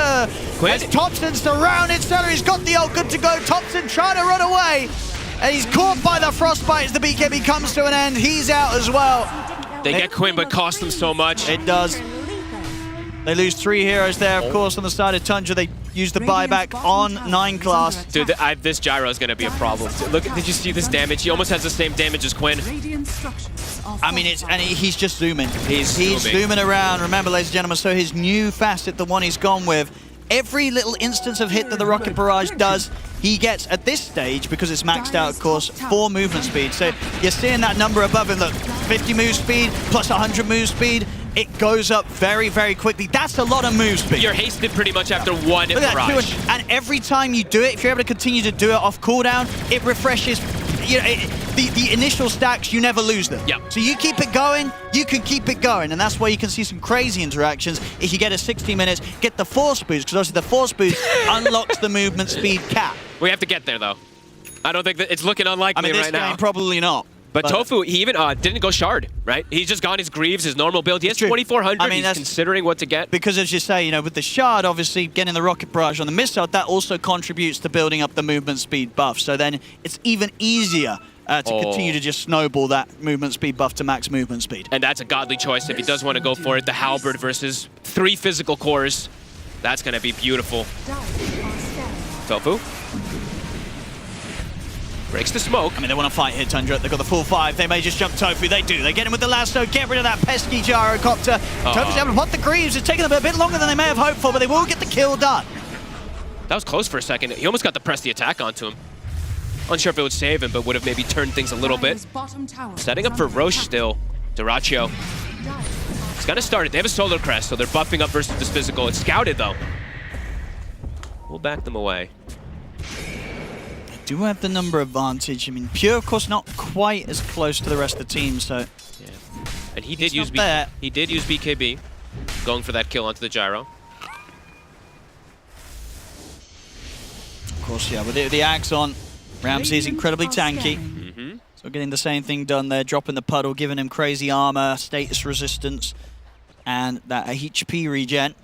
As Thompson's surrounded, Celery's got the ult, good to go. Thompson trying to run away. And he's caught by the Frostbite as the BKB comes to an end. He's out as well. They get Quinn, but cost them so much. It does. They lose 3 heroes there, of course, on the side of Tundra. They use the buyback on 9 class. Dude, this gyro is going to be a problem. Look, did you see this damage? He almost has the same damage as Quinn. I mean, he's just zooming. He's zooming around. Remember, ladies and gentlemen, so his new facet, the one he's gone with, every little instance of hit that the Rocket Barrage does, he gets, at this stage, because it's maxed out, of course, 4 movement speed. So you're seeing that number above him, look, 50 move speed plus 100 move speed. It goes up very, very quickly. That's a lot of move speed. You're hasted pretty much after one barrage. And every time you do it, if you're able to continue to do it off cooldown, it refreshes. You know, the initial stacks, you never lose them. Yep. So you keep it going, you can keep it going. And that's where you can see some crazy interactions. If you get a 60 minutes, get the force boost, because obviously the force boost unlocks the movement speed cap. We have to get there, though. I don't think that it's looking unlikely this right now. game, probably not. But Tofu, he even didn't go Shard, right? He's just gone his Greaves, his normal build. He has 2,400. I mean, he's considering what to get. Because as you say, you know, with the Shard, obviously getting the Rocket Barrage on the missile, that also contributes to building up the movement speed buff. So then it's even easier to continue to just snowball that movement speed buff to max movement speed. And that's a godly choice if he does want to go for it. The Halberd versus 3 physical cores. That's going to be beautiful. Tofu breaks the smoke. I mean, they want to fight here, Tundra. They've got the full 5. They may just jump Tofu. They do. They get him with the lasso. Get rid of that pesky gyrocopter. Tofu's able to pot the Greaves. It's taken them a bit longer than they may have hoped for, but they will get the kill done. That was close for a second. He almost got to press the attack onto him. Unsure if it would save him, but would have maybe turned things a little bit. Setting up for Roche still. Duracho. He's got to start it. They have a Solar Crest, so they're buffing up versus this physical. It's scouted, though. We'll back them away. Do have the number advantage. I mean, Pure, of course, not quite as close to the rest of the team, so... Yeah. And he did use BKB, going for that kill onto the gyro. Of course, yeah, with the Axe on, Ramsey's incredibly tanky. So getting the same thing done there, dropping the puddle, giving him crazy armor, status resistance, and that HP regen.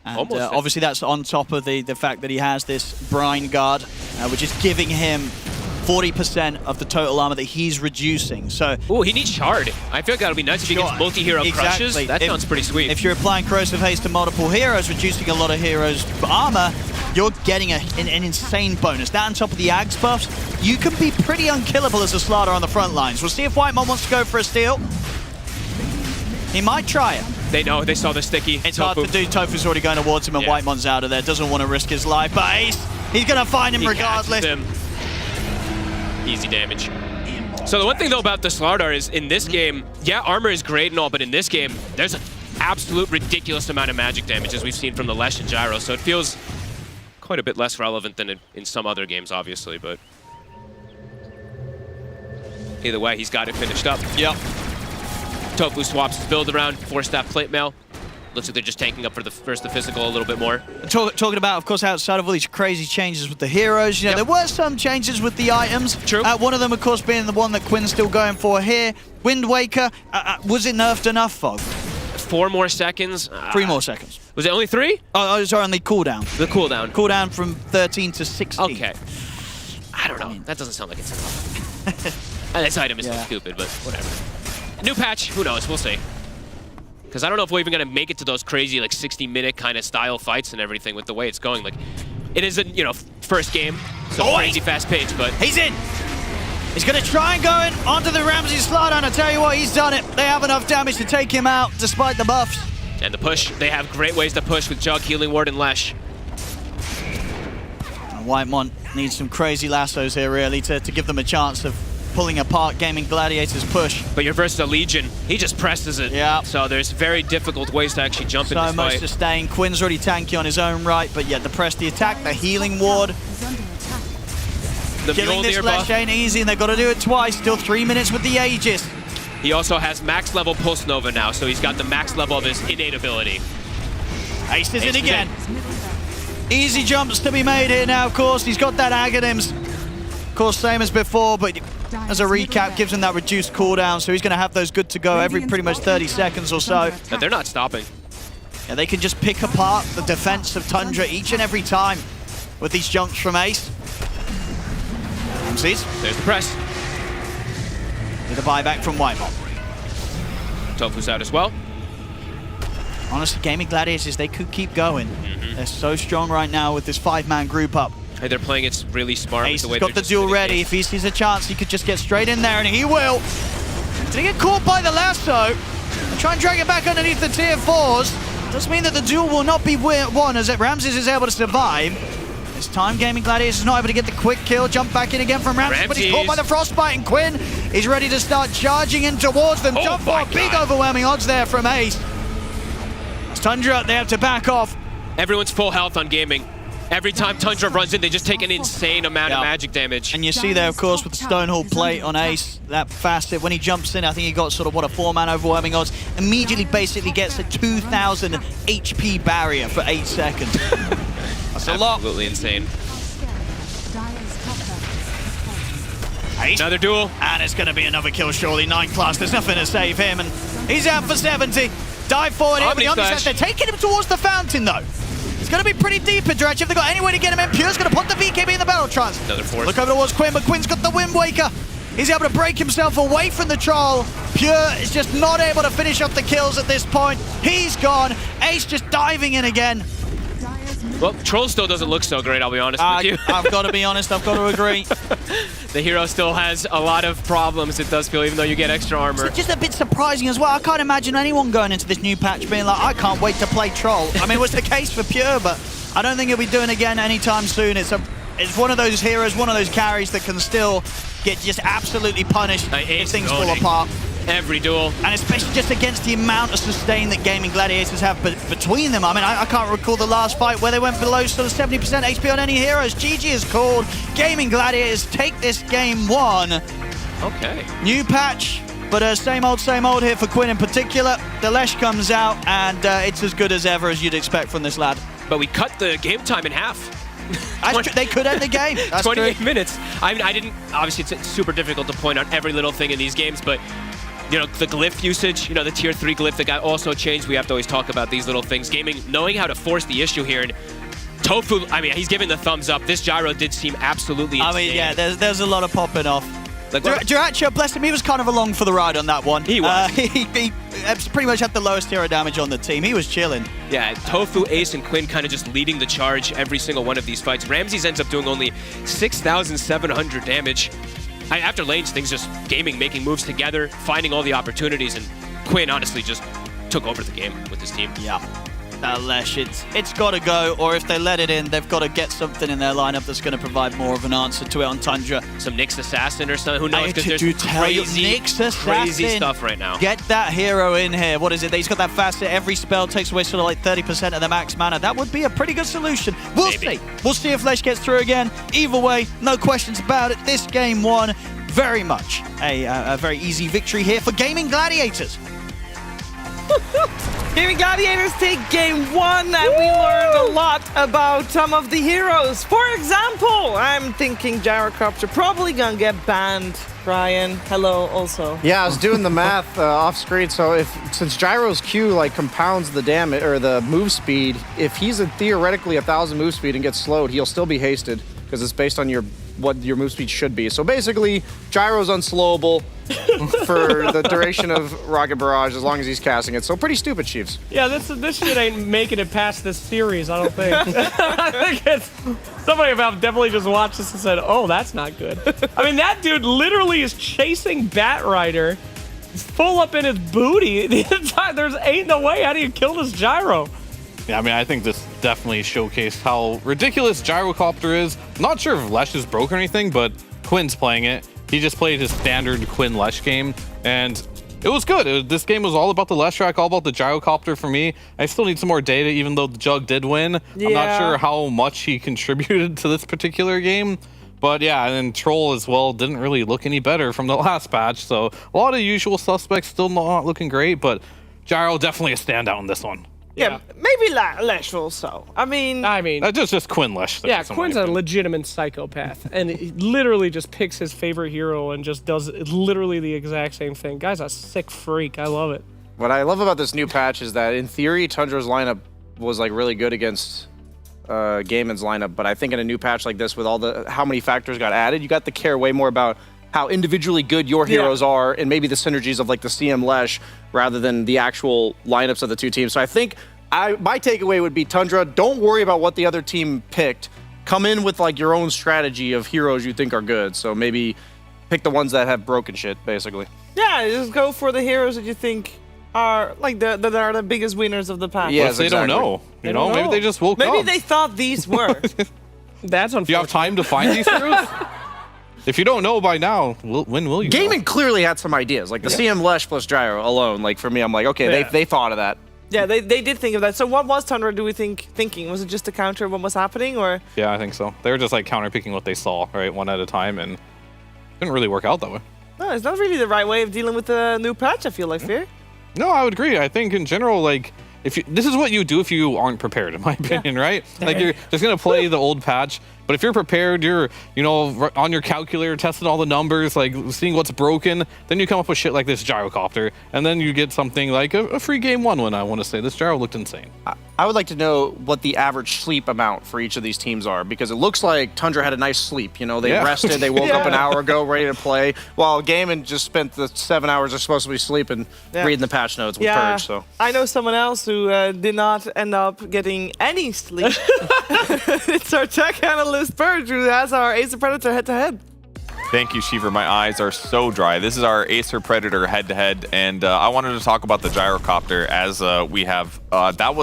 And obviously that's on top of the fact that he has this Brine Guard, which is giving him 40% of the total armor that he's reducing. So, ooh, he needs Shard. I feel like that'll be nice if he gets multi-hero crushes. That sounds pretty sweet. If you're applying Corrosive Haste to multiple heroes, reducing a lot of heroes' armor, you're getting an insane bonus. That on top of the Ags buffs, you can be pretty unkillable as a Slardar on the front lines. We'll see if Whitemon wants to go for a steal. He might try it. They know, they saw the sticky. It's hard to do. Tofu's already going towards him, and Whitemon's out of there. Doesn't want to risk his life, but Ace, he's going to find him regardless. Easy damage. So the one thing, though, about the Slardar is, in this game, yeah, armor is great and all, but in this game, there's an absolute ridiculous amount of magic damage, as we've seen from the Lesh and Gyro, so it feels quite a bit less relevant than in some other games, obviously, but either way, he's got it finished up. Yep. Tofu swaps his build around, 4-staff plate mail. Looks like they're just taking up for the physical a little bit more. Talking about, of course, outside of all these crazy changes with the heroes, you know, there were some changes with the items. True. One of them, of course, being the one that Quinn's still going for here. Wind Waker, was it nerfed enough, Fog? 4 more seconds. 3 more seconds. Was it only 3? Oh, sorry, on the cooldown. The cooldown. Cooldown from 13 to 16. Okay. I don't know. That doesn't sound like it's enough. This item is so stupid, but whatever. New patch, who knows? We'll see. Because I don't know if we're even going to make it to those crazy, like, 60-minute kind of style fights and everything with the way it's going. Like, it is a, you know, first game, so crazy fast pace, but... He's in! He's going to try and go in onto the Ramsey Slardar, and I tell you what, he's done it. They have enough damage to take him out, despite the buffs. And the push, they have great ways to push with Jug, Healing Ward, and Lesh. And Whitemon needs some crazy lassos here, really, to give them a chance of pulling apart Gaming Gladiators' push. But you're versus a Legion. He just presses it. Yeah. So there's very difficult ways to actually jump in this So much fight. sustain. Quinn's already tanky on his own right, but yet the press the attack, the healing ward. The Killing this Mjolnir Lesh buff. ain't easy, and they've got to do it twice. Still 3 minutes with the Aegis. He also has max level Pulse Nova now, so he's got the max level of his innate ability. Ace is in again. Easy jumps to be made here now, of course. He's got that Aghanims. Of course, same as before, but as a recap, gives him that reduced cooldown, so he's going to have those good to go every pretty much 30 seconds or so. But they're not stopping. Yeah, they can just pick apart the defense of Tundra each and every time with these jumps from Ace. Ramses. There's the press. With a buyback from Whitemon. Tofu's out as well. Honestly, Gaming Gladiators, they could keep going. They're so strong right now with this 5-man group up. Hey, they're playing it really smart. Ace with the way has got the duel ready. If he sees a chance, he could just get straight in there, and he will. Did he get caught by the lasso? And try and drag it back underneath the tier 4s. Does mean that the duel will not be won, as Ramses is able to survive. This time, Gaming Gladiators is not able to get the quick kill. Jump back in again from Ramses, but he's caught by the frostbite, and Quinn is ready to start charging in towards them. Jump for big overwhelming odds there from Ace. As Tundra, they have to back off. Everyone's full health on Gaming. Every time Tundra runs in, they just take an insane amount of magic damage. And you see there, of course, with the Stonehall plate on Ace, that facet, when he jumps in, I think he got sort of, what, a 4-man overwhelming odds, immediately basically gets a 2,000 HP barrier for 8 seconds. That's a lot. Absolutely insane. Another duel. And it's going to be another kill, surely. 9 class, there's nothing to save him, and he's out for 70. Dive forward here, but he understands they're taking him towards the fountain, though. It's going to be pretty deep in Dredge. If they've got any way to get him in, Pure's going to put the VKB in the Battle Trance. Another force. Look over towards Quinn, but Quinn's got the Wind Waker. He's able to break himself away from the Troll. Pure is just not able to finish up the kills at this point. He's gone. Ace just diving in again. Well, Troll still doesn't look so great, I'll be honest with you. I've got to be honest, I've got to agree. The hero still has a lot of problems, it does feel, even though you get extra armor. It's just a bit surprising as well. I can't imagine anyone going into this new patch being like, I can't wait to play Troll. I mean, it was the case for Pure, but I don't think he'll be doing it again anytime soon. It's one of those heroes, one of those carries that can still get just absolutely punished if things fall apart. Every duel. And especially just against the amount of sustain that Gaming Gladiators have between them. I mean, I can't recall the last fight where they went below sort of 70% HP on any heroes. GG is called. Gaming Gladiators take this game 1. Okay. New patch, but same old here for Quinn in particular. The Lesh comes out, and it's as good as ever as you'd expect from this lad. But we cut the game time in half. They could end the game. That's 28 true. minutes. I didn't, obviously it's super difficult to point out every little thing in these games, but you know, the glyph usage, you know, the tier 3 glyph that got also changed. We have to always talk about these little things. Gaming, knowing how to force the issue here, and Tofu, I mean, he's giving the thumbs up. This gyro did seem absolutely insane. I mean, yeah, there's a lot of popping off. Like, Duracho, bless him, he was kind of along for the ride on that one. He was. He pretty much had the lowest hero damage on the team. He was chilling. Yeah, Tofu, Ace, and Quinn kind of just leading the charge every single one of these fights. Ramses ends up doing only 6,700 damage. After lanes, things just Gaming, making moves together, finding all the opportunities, and Quinn honestly just took over the game with his team. Yeah. Lesh, it's got to go, or if they let it in, they've got to get something in their lineup that's going to provide more of an answer to it on Tundra. Some Nyx Assassin or something, who knows, because there's crazy stuff right now. Get that hero in here. What is it? He's got that facet. Every spell takes away sort of like 30% of the max mana. That would be a pretty good solution. We'll see. We'll see if Lesh gets through again. Either way, no questions about it. This game 1, very much a very easy victory here for Gaming Gladiators. Gaming Gladiators take game 1, and we learned a lot about some of the heroes. For example, I'm thinking Gyrocopter probably gonna get banned. Ryan, hello also. Yeah, I was doing the math off screen, so since Gyro's Q like compounds the damage or the move speed, if he's at theoretically 1,000 move speed and gets slowed, he'll still be hasted because it's based on what your move speed should be. So basically, Gyro's unslowable for the duration of Rocket Barrage as long as he's casting it. So pretty stupid, Chiefs. Yeah, this shit ain't making it past this series, I don't think. I think somebody about definitely just watched this and said, oh, that's not good. I mean, that dude literally is chasing Batrider full up in his booty the entire. There's ain't no way. How do you kill this Gyro? Yeah, I mean, I think this definitely showcased how ridiculous Gyrocopter is. I'm not sure if Lesh is broke or anything, but Quinn's playing it. he just played his standard Quinn Lesh game, and it was good. This game was all about the Lesh track, all about the gyrocopter for me. I still need some more data, even though the Jug did win. I'm not sure how much he contributed to this particular game. But yeah, and then Troll as well didn't really look any better from the last patch. So a lot of usual suspects still not looking great, but Gyro definitely a standout in this one. Yeah, maybe Lesh also. I mean, just Quinn Lesh. Yeah, Quinn's a legitimate psychopath, and he literally just picks his favorite hero and just does literally the exact same thing. Guy's a sick freak. I love it. What I love about this new patch is that in theory, Tundra's lineup was like really good against Gaiman's lineup, but I think in a new patch like this, with all the how many factors got added, you got to care way more about how individually good your heroes are, and maybe the synergies of like the CM Lesh rather than the actual lineups of the two teams. So I think my takeaway would be Tundra, don't worry about what the other team picked. Come in with like your own strategy of heroes you think are good. So maybe pick the ones that have broken shit, basically. Yeah, just go for the heroes that you think are like that are the biggest winners of the patch. Yeah, they don't know. You know, maybe they just woke up. Maybe they thought these were. That's unfortunate. Do you have time to find these heroes? If you don't know by now, when will you? Gaiman clearly had some ideas, like the CM Lesh plus Gyro alone. Like for me, I'm like, okay, they thought of that. Yeah, they did think of that. So what was Tundra, do we thinking? Was it just to counter what was happening, or? Yeah, I think so. They were just like counterpicking what they saw, right, one at a time, and it didn't really work out that way. No, it's not really the right way of dealing with the new patch, I feel like, Fear. No, I would agree. I think in general, like, this is what you do if you aren't prepared, in my opinion, right? Like, you're just going to play the old patch, but if you're prepared, you're, on your calculator, testing all the numbers, like, seeing what's broken, then you come up with shit like this gyrocopter, and then you get something like a free game 1 win, I want to say. This gyro looked insane. I would like to know what the average sleep amount for each of these teams are, because it looks like Tundra had a nice sleep. They rested, they woke up an hour ago, ready to play, while Gaiman just spent the 7 hours they're supposed to be sleeping, reading the patch notes with Purge. So I know someone else who did not end up getting any sleep. It's our tech analyst, Purge, who has our Acer Predator head-to-head. Thank you, Shiver. My eyes are so dry. This is our Acer Predator head-to-head, and I wanted to talk about the gyrocopter as we have. That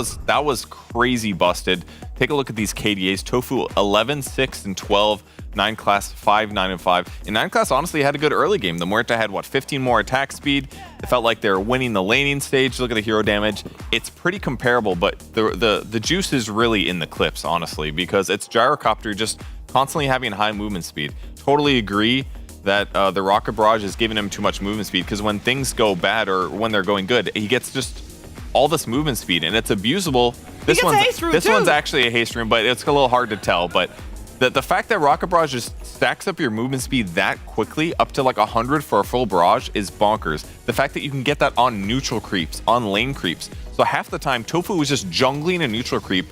was crazy busted. Take a look at these KDAs. Tofu 11, 6, and 12. 9 class 5, 9, and 5. And 9 class honestly had a good early game. The Muerta had 15 more attack speed. It felt like they were winning the laning stage. Look at the hero damage. It's pretty comparable, but the juice is really in the clips, honestly, because it's gyrocopter just constantly having high movement speed. Totally agree that the Rocket Barrage is giving him too much movement speed, because when things go bad or when they're going good, he gets just all this movement speed, and it's abusable. This one's actually a haste rune, but it's a little hard to tell. But the fact that Rocket Barrage just stacks up your movement speed that quickly, up to like 100 for a full barrage, is bonkers. The fact that you can get that on neutral creeps, on lane creeps. So half the time, Tofu was just jungling a neutral creep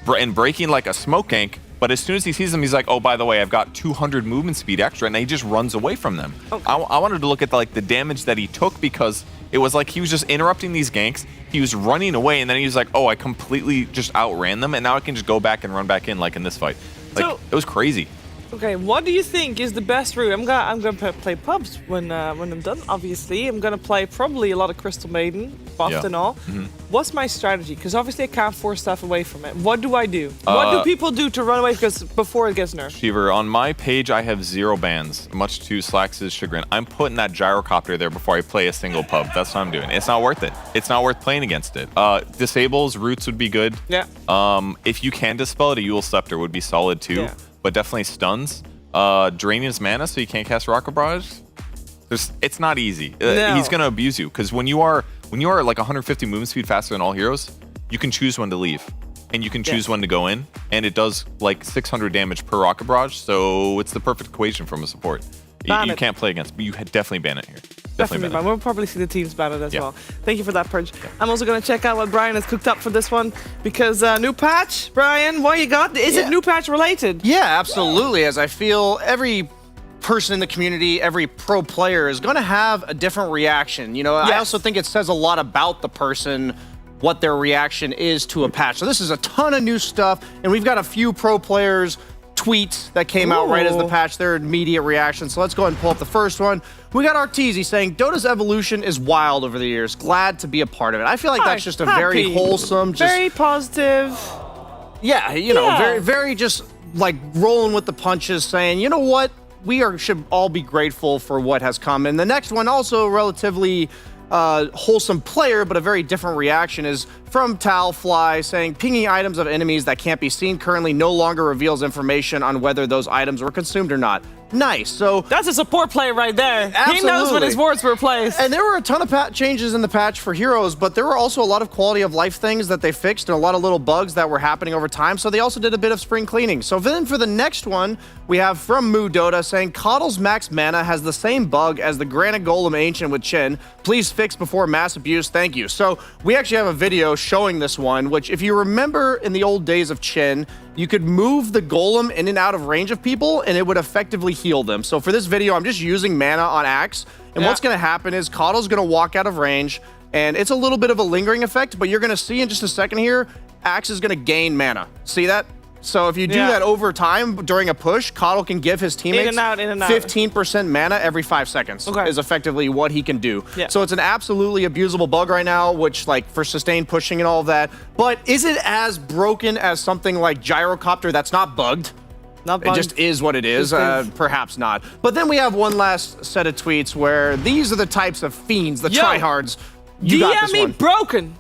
and breaking like a smoke gank. But as soon as he sees them, he's like, oh, by the way, I've got 200 movement speed extra, and he just runs away from them. Okay. I wanted to look at the damage that he took, because it was like he was just interrupting these ganks. He was running away, and then he was like, oh, I completely just outran them, and now I can just go back and run back in like in this fight. Like, it was crazy. Okay, what do you think is the best route? I'm gonna play pubs when I'm done. Obviously, I'm gonna play probably a lot of Crystal Maiden, buffed and all. Mm-hmm. What's my strategy? Because obviously I can't force stuff away from it. What do I do? What do people do to run away? Because before it gets nerfed. Shiver, on my page I have 0 bans, much to Slacks' chagrin. I'm putting that gyrocopter there before I play a single pub. That's what I'm doing. It's not worth it. It's not worth playing against it. Disables, roots would be good. Yeah. If you can dispel it, a Yule Scepter would be solid too. Yeah. But definitely stuns. Draining his mana so you can't cast Rocket Barrage. It's not easy. No. He's gonna abuse you, because when you are like 150 movement speed faster than all heroes, you can choose when to leave, and you can choose when to go in, and it does like 600 damage per Rocket Barrage. So it's the perfect equation from a support. You can't play against, but you definitely ban it here. Definitely ban. We'll probably see the teams ban it as well. Thank you for that, Purge. Yeah. I'm also going to check out what Brian has cooked up for this one, because new patch, Brian, what you got? Is it new patch related? Yeah, absolutely. As I feel every person in the community, every pro player is going to have a different reaction. I also think it says a lot about the person what their reaction is to a patch. So this is a ton of new stuff, and we've got a few pro players tweets that came out right as the patch, their immediate reaction. So let's go ahead and pull up the first one. We got Arteezy saying, Dota's evolution is wild over the years. Glad to be a part of it. I feel like that's just a very wholesome, very positive. Yeah, very, very just like rolling with the punches, saying, you know what? should all be grateful for what has come. And the next one, also relatively wholesome player, but a very different reaction, is from Talfly saying, pinging items of enemies that can't be seen currently no longer reveals information on whether those items were consumed or not. Nice. So that's a support play right there. Absolutely. He knows when his wards were placed. And there were a ton of changes in the patch for heroes, but there were also a lot of quality of life things that they fixed and a lot of little bugs that were happening over time. So they also did a bit of spring cleaning. So then for the next one, we have from Moo Dota saying, Coddle's max mana has the same bug as the Granite Golem Ancient with Chin. Please fix before mass abuse. Thank you. So we actually have a video showing this one, which if you remember in the old days of Chin, you could move the golem in and out of range of people and it would effectively heal them. So for this video, I'm just using mana on Axe. And what's going to happen is Coddle's going to walk out of range and it's a little bit of a lingering effect, but you're going to see in just a second here, Axe is going to gain mana. See that? So if you do that over time during a push, Coddle can give his teammates 15% mana every 5 seconds is effectively what he can do. So it's an absolutely abusable bug right now, which like for sustained pushing and all of that. But is it as broken as something like Gyrocopter that's not bugged? Not bugged. It just is what it is. Perhaps not. But then we have one last set of tweets where these are the types of fiends, the tryhards. You got this one. Broken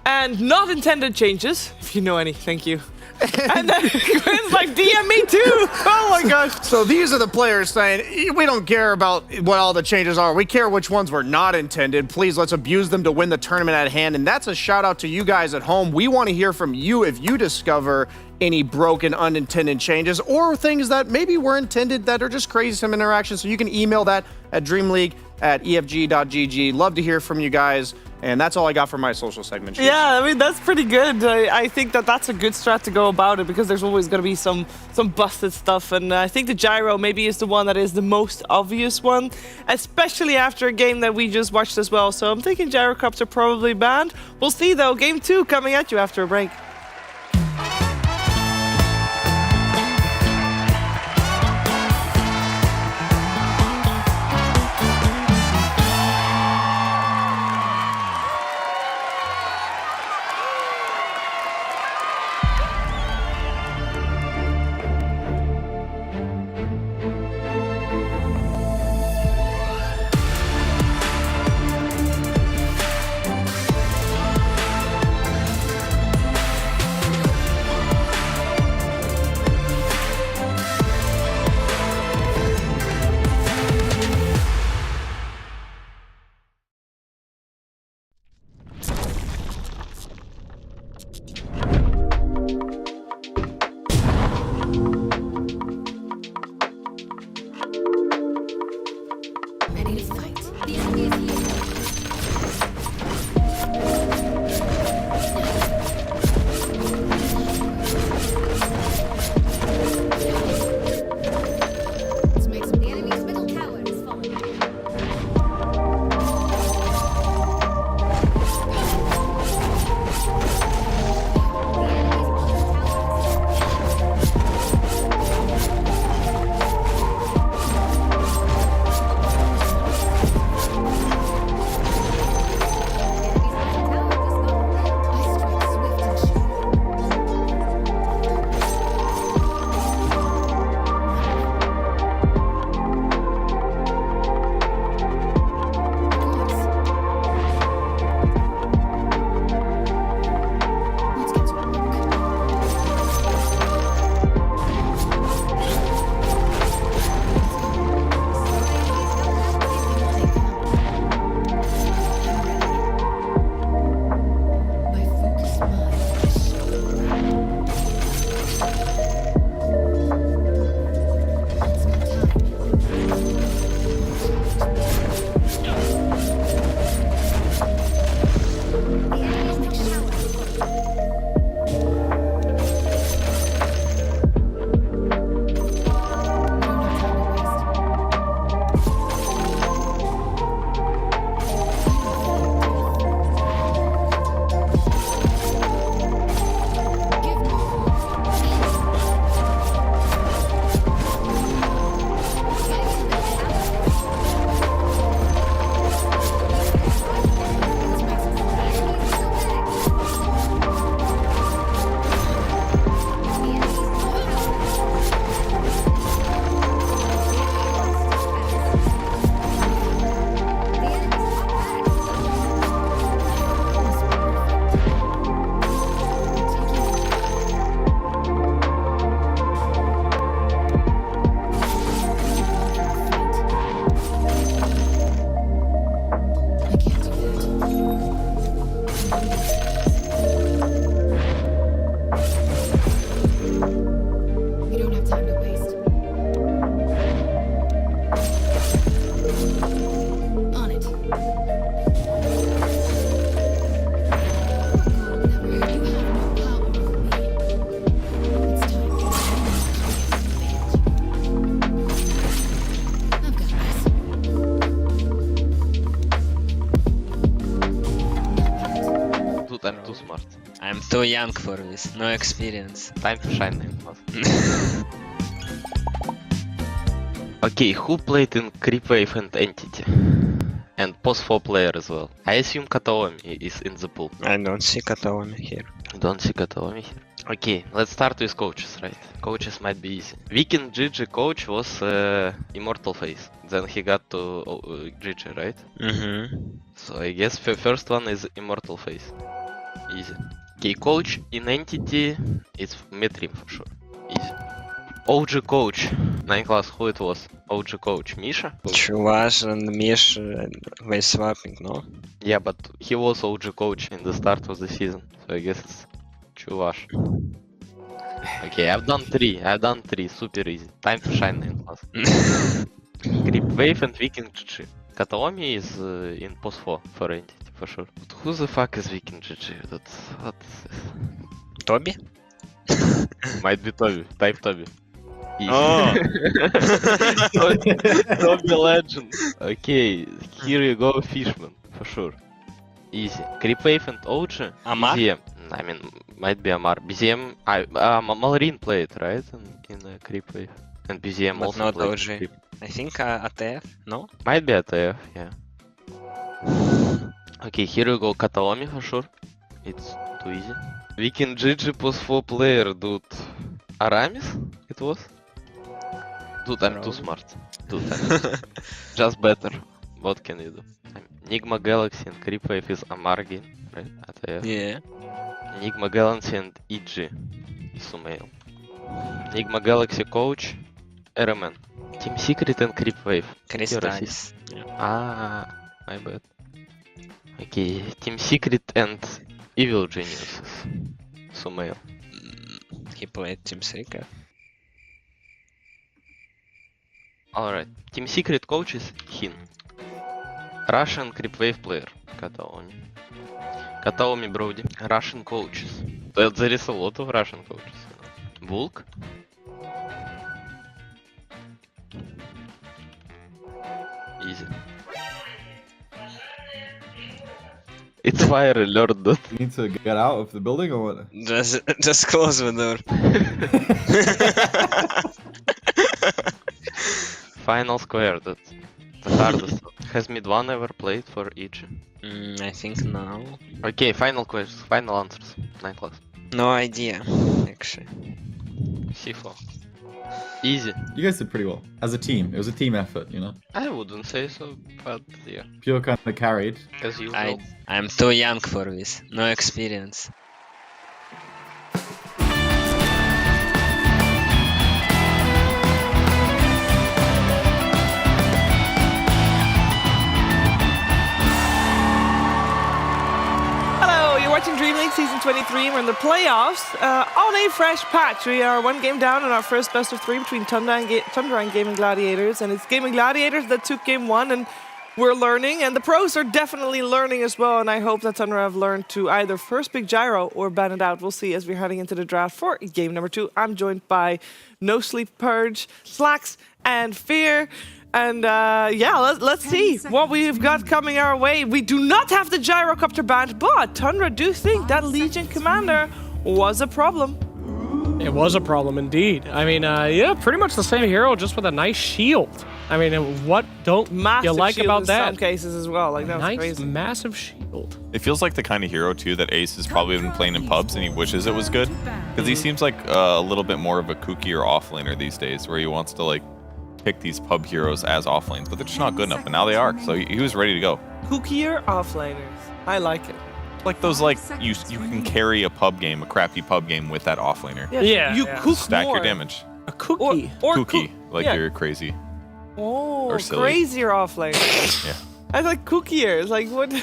and not intended changes. If you know any, thank you. And then Quinn's like, DM me too. Oh my gosh. So these are the players saying, we don't care about what all the changes are. We care which ones were not intended. Please, let's abuse them to win the tournament at hand. And that's a shout out to you guys at home. We want to hear from you if you discover any broken, unintended changes or things that maybe were intended that are just crazy some interactions. So you can email that at dreamleague@efg.gg. Love to hear from you guys. And that's all I got for my social segment. Yeah, I mean, that's pretty good. I think that that's a good strat to go about it because there's always going to be some busted stuff. And I think the gyro maybe is the one that is the most obvious one, especially after a game that we just watched as well. So I'm thinking gyrocops are probably banned. We'll see, though. Game 2 coming at you after a break. Dude, I'm too smart. I'm too young for this. No experience. Time to shine in class. Okay, who played in Creep Wave and Entity? And post 4 player as well. I assume Kataomi is in the pool. I don't see Kataomi here. Don't see Kataomi here. Okay, let's start with coaches, right? Coaches might be easy. Weekend GG coach was Immortal Face. Then he got to GG, right? So I guess first one is Immortal Face. Easy. Okay, coach in Entity is Metrim for sure. Easy. OG coach, 9 class, who it was? OG coach, Misha? Chuvas and Misha were swapping, no? Yeah, but he was OG coach in the start of the season, so I guess it's Chuvash. Okay, I've done 3, super easy. Time to shine in class. Creep Wave and Weekend GG. Kataomi is in post 4 for Entity, for sure. But who the fuck is Weekend GG? What is this? Toby? Might be Toby. Type Toby. Easy. Oh! Toby legend. Okay, here you go, Fishman, for sure. Easy. Creep Wave and OG? Amar? BZM. I mean, might be Amar. BZM, Malrine played, right? In Creep Wave. And BZM But also not played. OG. Creep. I think ATF, no? Might be ATF, yeah. Okay, here you go, Kataomi for sure. It's too easy. Weekend GG plus 4 player, dude. Aramis? It was? Dude, I'm too smart. Dude, I'm just better. What can you do? Enigma Galaxy and Creep Wave is Amargi, right? ATF. Yeah. Enigma Galaxy and EG. Sumail. Enigma Galaxy coach, RMN. Team Secret and Creep Wave. Crystals. Yeah. Ah, my bad. Okay, Team Secret and Evil Geniuses. Sumail. He played Team Secret. Alright, Team Secret coach is Hin. Russian Creep Wave player, Kataomi. Kataomi Brody. Russian coaches. There is a lot of Russian coaches. Vulk. Easy. It's fire alert, dude. You need to get out of the building or what? Just close the door. Final square, that's the hardest. Has mid one ever played for each? I think no. Okay, final questions, final answers. 9 class. No idea, actually. C4. Easy. You guys did pretty well. As a team. It was a team effort, you know? I wouldn't say so, but yeah. Pure kind of carried. As usual. I'm too young for this. No experience. Watching Dreamleague Season 23, we're in the playoffs. On a fresh patch, we are 1 game down in our first best of 3 between Tundra and Gaming Gladiators, and it's Gaming Gladiators that took game 1, and we're learning, and the pros are definitely learning as well, and I hope that Tundra have learned to either first pick Gyro or ban it out. We'll see as we're heading into the draft for game number 2. I'm joined by No Sleep Purge, Slacks, and Fear. And yeah, let's see what we've got coming our way. We do not have the gyrocopter band, but Tundra do think that Legion Commander was a problem. It was a problem indeed. I mean, yeah, pretty much the same hero, just with a nice shield. I mean, what don't you like about that? In some cases as well, like that's nice, crazy. Massive shield. It feels like the kind of hero too that Ace has probably been playing in pubs and he wishes it was good, because he seems like a little bit more of a kooky or offlaner these days, where he wants to like pick these pub heroes as offlanes, but they're just not good enough, and now they are, so he was ready to go. Kookier offlaners. I like it. Like those, like, you can carry a pub game, a crappy pub game with that offlaner. Yeah. You cook Stack more. your damage. A cookie. Or Kooky, like yeah. you're crazy. Oh, or silly. crazier offlaners. Yeah. I like cookier. It's like what?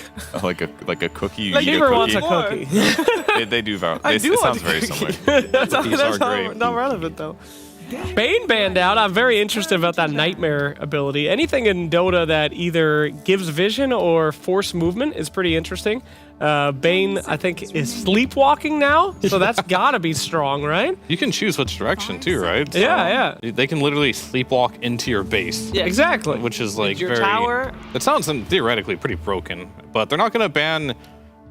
Like a cookie. You Like eat Beaver a wants cookie. a cookie. they do. I do it want sounds a very cookie. similar. That's Cookies are great. not relevant though. Bane banned out. I'm very interested about that Nightmare ability. Anything in Dota that either gives vision or force movement is pretty interesting. Bane, I think, is sleepwalking now, so that's gotta be strong, right? You can choose which direction too, right? Yeah. They can literally sleepwalk into your base. Yeah, exactly. Which is like your very. tower. It sounds theoretically pretty broken, but they're not gonna ban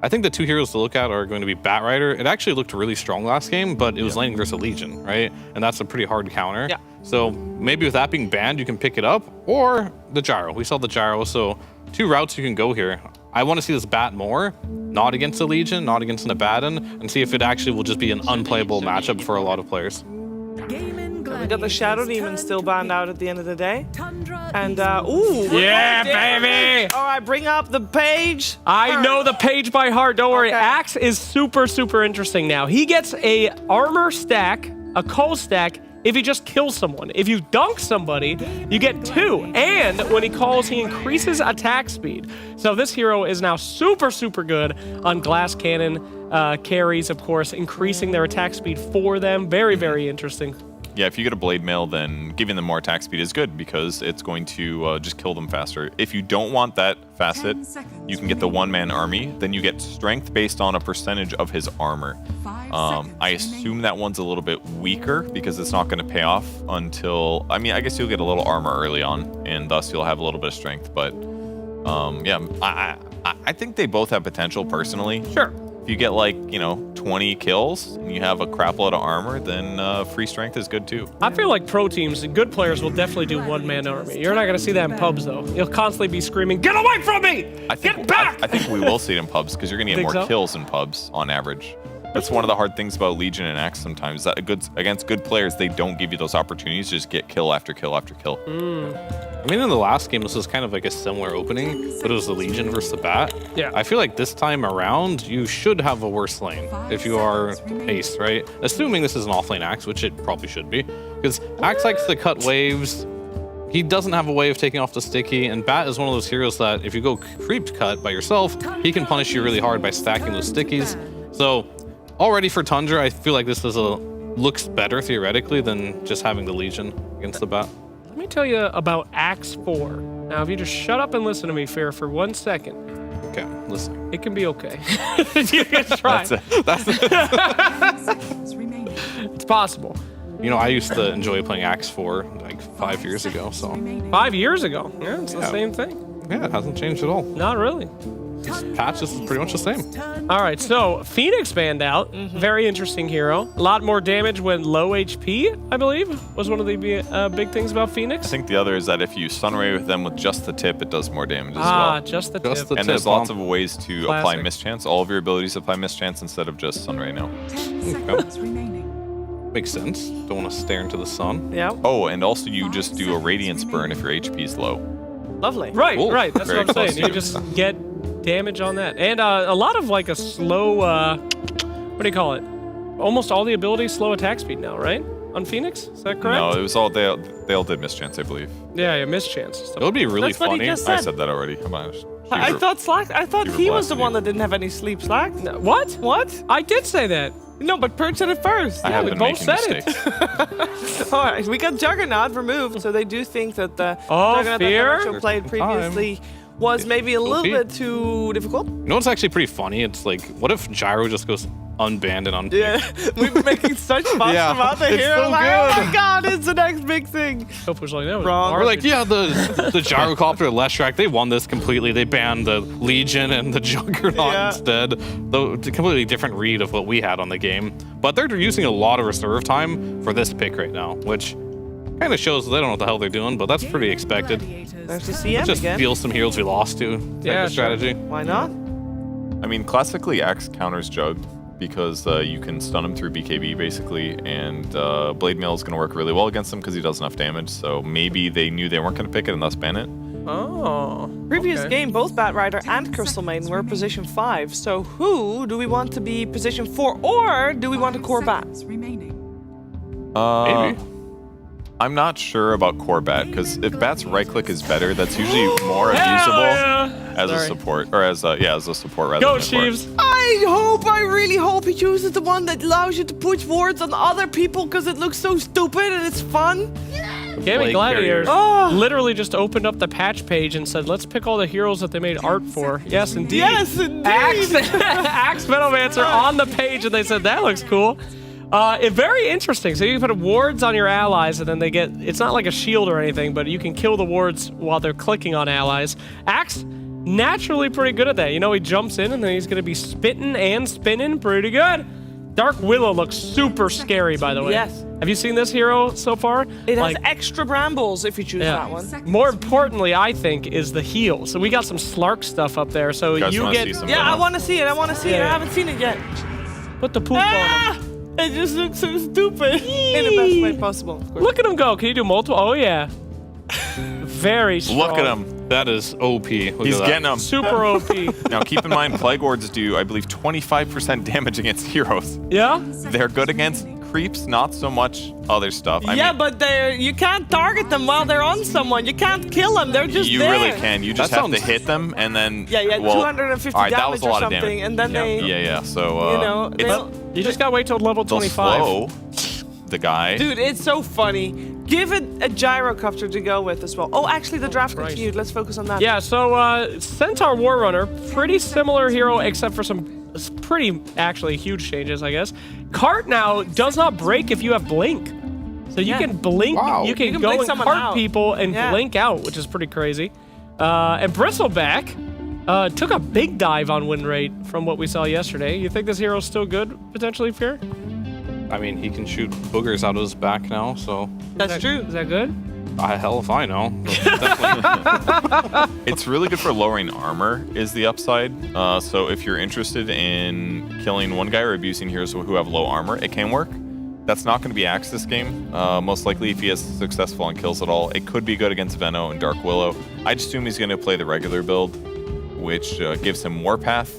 I think the two heroes to look at are going to be Batrider. It actually looked really strong last game, but it was laning versus a Legion, right? And that's a pretty hard counter. Yeah. So maybe with that being banned, you can pick it up, or the Gyro. We saw the Gyro, so 2 routes you can go here. I want to see this Bat more, not against a Legion, not against an Abaddon, and see if it actually will just be an unplayable matchup for a lot of players. We got the Shadow Demon still banned out at the end of the day. And, ooh. Yeah, baby! All right, bring up the page. I know the page by heart. Don't worry. Axe is super, super interesting now. He gets a armor stack, a coal stack, if he just kills someone. If you dunk somebody, you get 2. And when he calls, he increases attack speed. So this hero is now super, super good on glass cannon carries, of course, increasing their attack speed for them. Very, very interesting. Yeah, if you get a Blade Mail, then giving them more attack speed is good because it's going to just kill them faster. If you don't want that facet, you can get the one-man army. Then you get strength based on a percentage of his armor. I assume that one's a little bit weaker because it's not going to pay off until... I mean, I guess you'll get a little armor early on, and thus you'll have a little bit of strength. But yeah, I think they both have potential personally. Sure. If you get like, 20 kills and you have a crap load of armor, then free strength is good too. I feel like pro teams, good players will definitely do one-man army. You're not going to see that in pubs, though. You'll constantly be screaming, "Get away from me! Get back!" I think we will see it in pubs because you're going to get more so? kills in pubs on average. That's one of the hard things about Legion and Axe sometimes. That against good players, they don't give you those opportunities to just get kill after kill after kill. I mean, in the last game, this was kind of like a similar opening, but it was the Legion versus the Bat. Yeah. I feel like this time around, you should have a worse lane if you are Ace, right? Assuming this is an off-lane Axe, which it probably should be, because Axe likes to cut waves. He doesn't have a way of taking off the sticky, and Bat is one of those heroes that if you go creep cut by yourself, he can punish you really hard by stacking those stickies. So already for Tundra, I feel like this is looks better theoretically than just having the Legion against the Bat. Let me tell you about Axe 4. Now, if you just shut up and listen to me, Fair, for 1 second. Okay, listen. It can be okay. You can try. That's it. It's possible. I used to enjoy playing Axe 4 like 5 years ago, so. 5 years ago? Yeah, it's the same thing. Yeah, it hasn't changed at all. Not really. This patch is pretty much the same. All right, so Phoenix banned out. Very interesting hero. A lot more damage when low HP, I believe, was one of the big things about Phoenix. I think the other is that if you Sunray with them with just the tip, it does more damage as well. Just the tip. And there's lots of ways to apply Mischance. All of your abilities apply Mischance instead of just Sunray now. Makes sense. Don't want to stare into the sun. Yeah. Oh, and also you just do a Radiance burn if your HP is low. Lovely. Right, Cool. right. That's Very what I'm close saying. You to. just get damage on that. And a lot of like a slow, what do you call it? Almost all the abilities slow attack speed now, right? On Phoenix? Is that correct? No, it was all they all did Mischance, I believe. Yeah, mischance. It would be really That's what he funny. just I said. said that already. Come on. I thought you were he was the blasting one you. that didn't have any sleep. Slack? What? What? I did say that. No, but Perch said it first. I have we been both making said it. mistakes. All right, we got Juggernaut removed, so they do think that the Oh, Juggernaut Fear? that Nacho played previously was maybe a little bit too difficult. You know what's actually pretty funny? It's like, what if Gyro just goes unbanned and unpicked? Yeah, we've been making such fuss Yeah, about the it's hero. so Like, good. oh my god, it's the next big thing. Hope was like that. Wrong. We're like, yeah, the Gyrocopter Leshrac, they won this completely. They banned the Legion and the Juggernaut instead. Though it's a completely different read of what we had on the game. But they're using a lot of reserve time for this pick right now, which kind of shows they don't know what the hell they're doing, but that's pretty expected. There's the CM Just again. steal some heroes we lost to type of strategy. Why not? I mean, classically, Axe counters Jug because you can stun him through BKB basically, and Blade Mail is going to work really well against him because he does enough damage. So maybe they knew they weren't going to pick it and thus ban it. Oh. Previous game, both Batrider and Crystal Maiden were position 5. So who do we want to be position 4, or do we want a core bat? Maybe. I'm not sure about core bat because if bat's right click is better, that's usually more abusable as a support or as a support rather Go, than a core. Sheaves. I really hope he chooses the one that allows you to push wards on other people because it looks so stupid and it's fun. Gaming Gladiators Oh. literally just opened up the patch page and said, let's pick all the heroes that they made art for. Yes, indeed. Yes, indeed. Axe Venomancer on the page, and they said, that looks cool. Very interesting. So you can put wards on your allies, and then they get, it's not like a shield or anything, but you can kill the wards while they're clicking on allies. Axe naturally pretty good at that. You know, he jumps in and then he's going to be spitting and spinning pretty good. Dark Willow looks super scary, by the way. Yes. Have you seen this hero so far? It has extra brambles if you choose that one. More importantly, I think, is the heal. So we got some Slark stuff up there. So you get... Yeah, I want to see it. I want to see it. I haven't seen it yet. Put the poop on him. It just looks so stupid. In the best way possible. Look at him go. Can you do multiple? Oh, yeah. Very strong. Look at him. That is OP. He's getting them. Super OP. Now, keep in mind, Plague Wards do, I believe, 25% damage against heroes. Yeah? They're good against creeps, not so much other stuff. I mean, but you can't target them while they're on someone. You can't kill them. They're just you there. really can. You just have to hit them, and then... Well, 250 all right, that damage was a lot or of something, damage. and then they... Yeah, so... you just gotta wait till level 25. Slow the guy. Dude, it's so funny. Give it a gyrocopter to go with as well. Oh, actually, the draft continued. Let's focus on that. Yeah, so Centaur Warrunner, pretty similar hero, except for some pretty, actually, huge changes, I guess. Cart now does not break if you have Blink. So you can blink, you can go and cart people and blink out, which is pretty crazy. And Bristleback took a big dive on win rate from what we saw yesterday. You think this hero's still good, potentially, Fear? I mean, he can shoot boogers out of his back now, so... That's true. Is that good? Hell if I know. It's really good for lowering armor is the upside. So if you're interested in killing one guy or abusing heroes who have low armor, it can work. That's not going to be Axe this game. Most likely if he is successful on kills at all. It could be good against Veno and Dark Willow. I just assume he's going to play the regular build, which gives him Warpath.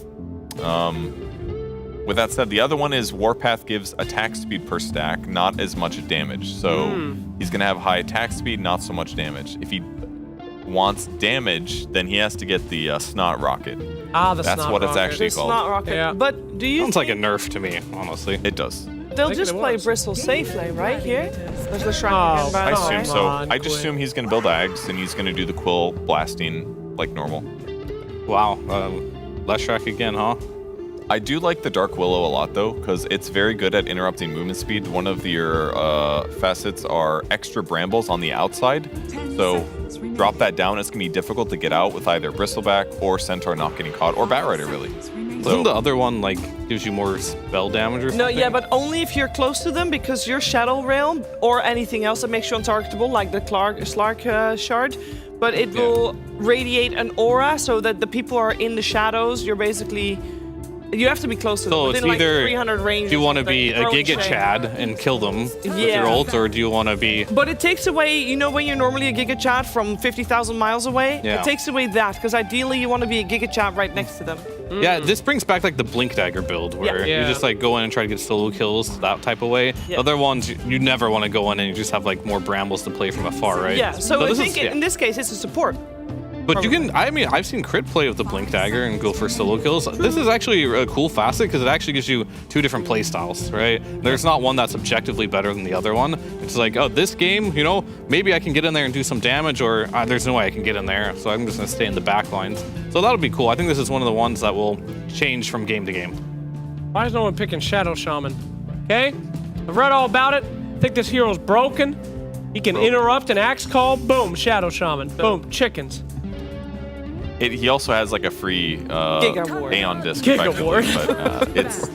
With that said, the other one is Warpath gives attack speed per stack, not as much damage. So he's going to have high attack speed, not so much damage. If he wants damage, then he has to get the Snot Rocket. The That's Snot what Rocket. it's actually called. Snot Rocket. Yeah. But do you Sounds like a nerf to me, honestly. It does. They'll just play Bristle safe lane, right? Here? There's the shrine again, by I the way. assume so. I just assume he's going to build Ags, and he's going to do the Quill blasting like normal. Wow. Leshrac again, huh? I do like the Dark Willow a lot, though, because it's very good at interrupting movement speed. One of your facets are extra brambles on the outside. So drop that down. It's going to be difficult to get out with either Bristleback or Centaur not getting caught, or Batrider, really. Doesn't the other one, like, gives you more spell damage or something? No, yeah, but only if you're close to them, because your Shadow Realm or anything else that makes you untargetable, like the Slark Shard, but it will radiate an aura so that the people are in the shadows. You're basically... You have to be close to them. So within it's either, like 300 range. do you want to be a Giga Chad and kill them with your ult, or do you want to be... But it takes away, you know when you're normally a Giga Chad from 50,000 miles away? Yeah. It takes away that, because ideally you want to be a Giga Chad right next to them. Yeah, this brings back like the Blink Dagger build, where you just like go in and try to get solo kills that type of way. Yeah. Other ones, you never want to go in and you just have like more brambles to play from afar, right? Yeah, so I this think in this case it's a support. But you can, I mean, I've seen crit play with the Blink Dagger and go for solo kills. This is actually a cool facet because it actually gives you two different play styles, right? There's not one that's objectively better than the other one. It's like, oh, this game, you know, maybe I can get in there and do some damage, or there's no way I can get in there, so I'm just going to stay in the back lines. So that'll be cool. I think this is one of the ones that will change from game to game. Why is no one picking Shadow Shaman? Okay? I've read all about it. I think this hero's broken. He can interrupt an axe call. Boom, Shadow Shaman. Boom, chickens. He also has like a free Aeon disc. Giga Ward. But it's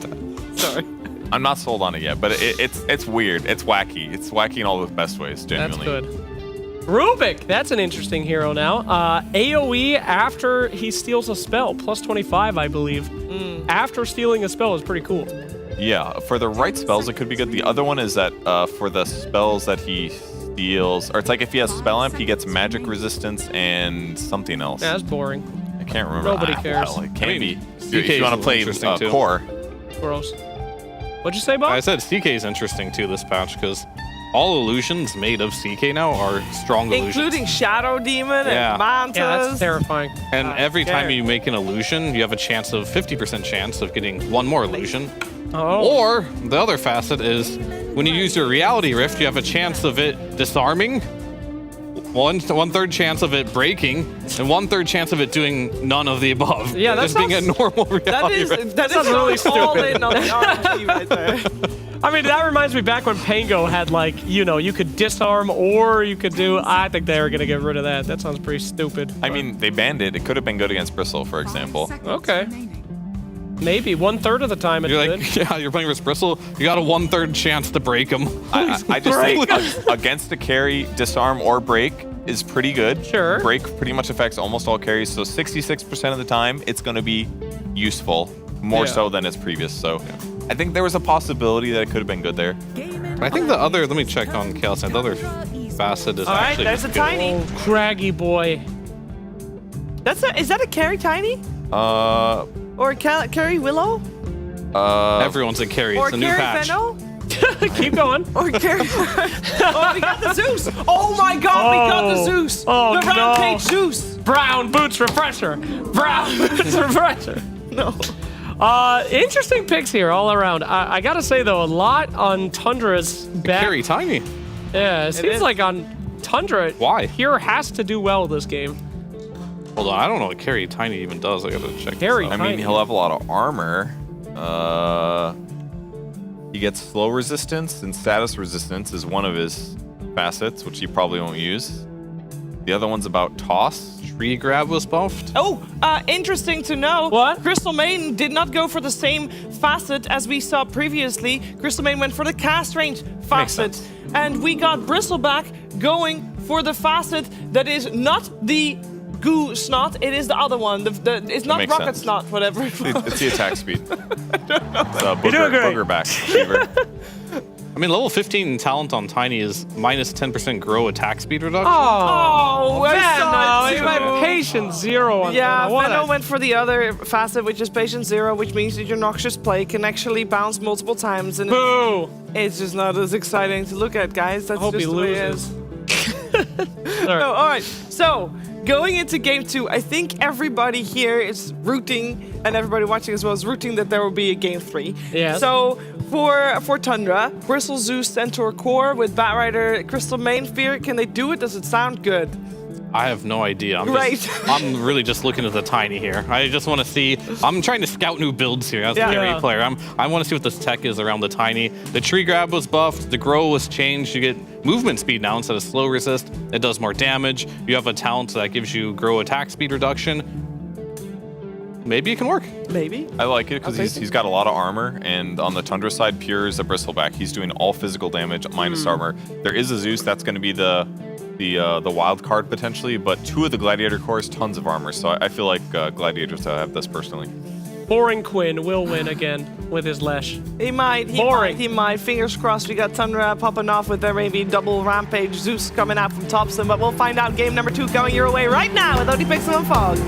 sorry. I'm not sold on it yet, but it's weird. It's wacky. It's wacky in all the best ways. Genuinely. That's good. Rubik, that's an interesting hero now. AoE after he steals a spell, plus 25, I believe. After stealing a spell is pretty cool. Yeah, for the right spells, it could be good. The other one is that for the spells that he steals, or it's like if he has spell amp, he gets magic resistance and something else. Yeah, that's boring. I can't remember. Nobody cares. Well, it can be. If CK you want to play core. Gross. What'd you say, Bob? I said CK is interesting too this patch because all illusions made of CK now are strong illusions. Including Shadow Demon and Mantas. Yeah, that's terrifying. And every time you make an illusion, you have a chance of 50% chance of getting one more illusion. Oh. Or the other facet is when you use your reality rift, you have a chance of it disarming, one third chance of it breaking, and 1/3 chance of it doing none of the above. Yeah, that's just being a normal reality rift. That is really all stupid. in on the RNG right there. I mean, that reminds me back when Pango had, like, you know, you could disarm or you could do... I think they were going to get rid of that. That sounds pretty stupid. I mean, they banned it. It could have been good against Bristle, for example. Okay. Maybe 1/3 of the time it's You're good. like, yeah, you're playing with Bristle. You got a 1/3 chance to break him. I just think against a carry, disarm or break is pretty good. Sure. Break pretty much affects almost all carries, so 66% of the time, it's going to be useful, more so than its previous. So I think there was a possibility that it could have been good there. I think the other, let me check on Chaos Knight, the other facet is All right, actually there's a good. Tiny. Oh, craggy boy. Is that a carry Tiny? Or a carry Willow? Everyone's a carry. Or It's a new carry patch. Fennel? Keep going. Or carry... Oh, we got the Zeus! Oh my god, we got the Zeus! Oh, the Rampage Zeus! Brown Boots Refresher. Brown Boots Refresher. No. Interesting picks here all around. I gotta say, though, a lot on Tundra's back. Carry Tiny. Yeah, it seems like on Tundra, why? Here has to do well this game. Hold on, I don't know what Carry Tiny even does. I gotta check. Carry I mean, he'll have a lot of armor. He gets slow resistance, and status resistance is one of his facets, which he probably won't use. The other one's about toss. Tree grab was buffed. Oh, interesting to know. What? Crystal Maiden did not go for the same facet as we saw previously. Crystal Maiden went for the cast range facet. And we got Bristleback going for the facet that is not the goo snot, it is the other one. It's not makes rocket sense. snot, whatever. It's the attack speed. It's You're doing great. boogerback fever. I mean, level 15 talent on Tiny is minus 10% grow attack speed reduction. Oh, I saw Venno, it he's too. my patient 0 on Yeah, Venno. What Venno a- went for the other facet, which is Patient 0, which means that your Noxious Play can actually bounce multiple times. And Boo! it's just not as exciting to look at, guys. That's I hope just he the way it loses. is. No, all right. So, going into game 2, I think everybody here is rooting, and everybody watching as well is rooting that there will be a game 3. Yes. So, for Tundra, Bristle, Zeus, Centaur, Core with Batrider, Crystal Main Fear, can they do it? Does it sound good? I have no idea. I'm really just looking at the Tiny here. I just want to see. I'm trying to scout new builds here as a carry player. I want to see what this tech is around the Tiny. The tree grab was buffed. The grow was changed. You get movement speed now instead of slow resist. It does more damage. You have a talent that gives you grow attack speed reduction. Maybe it can work. Maybe. I like it because he's got a lot of armor, and on the Tundra side, Pure is a Bristleback. He's doing all physical damage minus armor. There is a Zeus that's going to be the wild card potentially, but 2 of the Gladiator cores, tons of armor. So I feel like Gladiators have this personally. Boring Quinn will win again with his Lesh. He might. He might. Fingers crossed we got Tundra popping off with their maybe double Rampage Zeus coming out from Thompson, but we'll find out game number 2 coming your way right now with OD Pixel and Fog.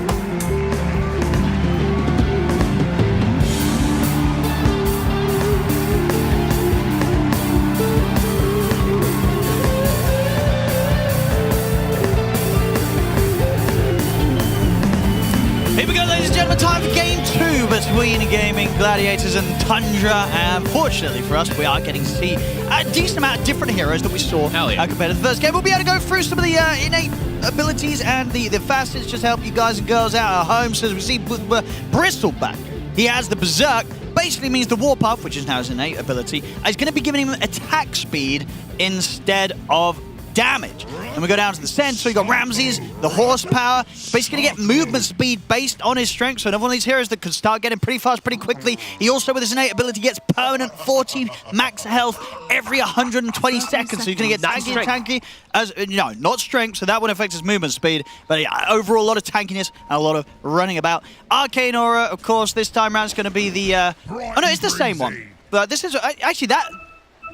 Here we go, ladies and gentlemen, time for game 2 between Gaming, Gladiators and Tundra. And fortunately for us, we are getting to see a decent amount of different heroes that we saw compared to the first game. We'll be able to go through some of the innate abilities and the facets just to help you guys and girls out at home. So as we see with Bristleback, he has the Berserk. Basically means the Warpath, which is now his innate ability, is going to be giving him attack speed instead of damage. And we go down to the center, so you got Ramses, the horsepower. Basically going to get movement speed based on his strength. So another one of these heroes that can start getting pretty fast pretty quickly. He also, with his innate ability, gets permanent 14 max health every 120 seconds. So he's going to get tanky and tanky. No, not strength, so that one affects his movement speed. But yeah, overall, a lot of tankiness and a lot of running about. Arcane Aura, of course, this time around is going to be the... oh no, it's the same one. But this is... actually, that...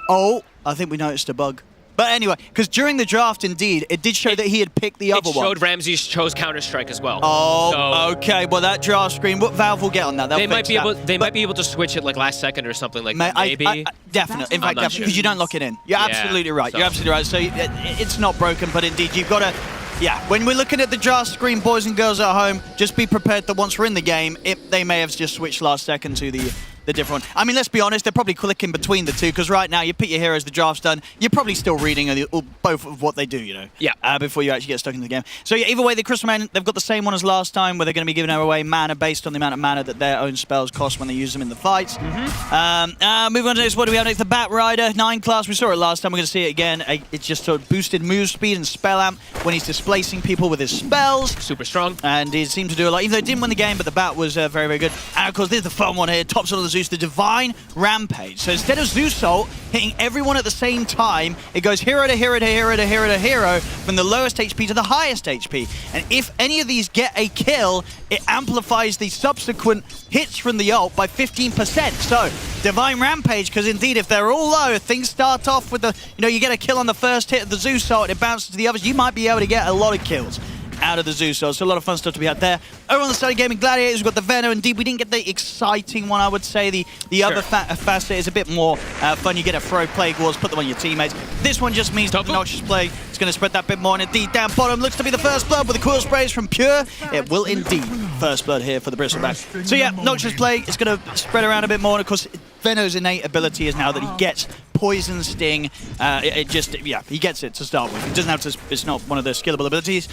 Oh, I think we noticed a bug. But anyway, because during the draft, indeed, it did show that he had picked the other one. It showed Ramses chose Counter-Strike as well. Oh, so okay. Well, that draft screen, what Valve will get on that? They might be able to switch it like last second or something like that. Maybe. Definitely. In fact, definitely, because you don't lock it in. You're absolutely right. So. You're absolutely right. So it's not broken, but indeed, you've got to... Yeah, when we're looking at the draft screen, boys and girls at home, just be prepared that once we're in the game, they may have just switched last second to the the different one. I mean, let's be honest, they're probably clicking between the two, because right now you pick your heroes, the draft's done, you're probably still reading both of what they do, you know? Yeah. Before you actually get stuck into the game. So yeah, either way, the Crystal Man, they've got the same one as last time, where they're going to be giving away mana based on the amount of mana that their own spells cost when they use them in the fights. Moving on to this, what do we have next? The Bat Rider, 9 class. We saw it last time, we're going to see it again. It's just sort of boosted move speed and spell amp when he's displacing people with his spells. Super strong. And he seemed to do a lot, even though he didn't win the game, but the Bat was very, very good. And of course, this is the fun one here, top sort of the Zeus, the Divine Rampage. So instead of Zeus Ult hitting everyone at the same time, it goes hero to hero to hero to hero to hero from the lowest HP to the highest HP. And if any of these get a kill, it amplifies the subsequent hits from the ult by 15%. So, Divine Rampage, because indeed, if they're all low, if things start off with the, you get a kill on the first hit of the Zeus ult, it bounces to the others, you might be able to get a lot of kills out of the Zeus ult. So a lot of fun stuff to be had there. Over on the side of gaming Gladiators, we've got the Venom. Indeed, we didn't get the exciting one, I would say. The other facet is a bit more fun. You get a throw Plague Wars, put them on your teammates. This one just means that the Noxious Plague is going to spread that bit more. And indeed, down bottom looks to be the first blood with the coil sprays from Pure. It will indeed first blood here for the Bristleback. So yeah, Noxious Plague is going to spread around a bit more. And of course, Veno's innate ability is now that he gets Poison Sting. He gets it to start with. He doesn't have to, it's not one of the skillable abilities.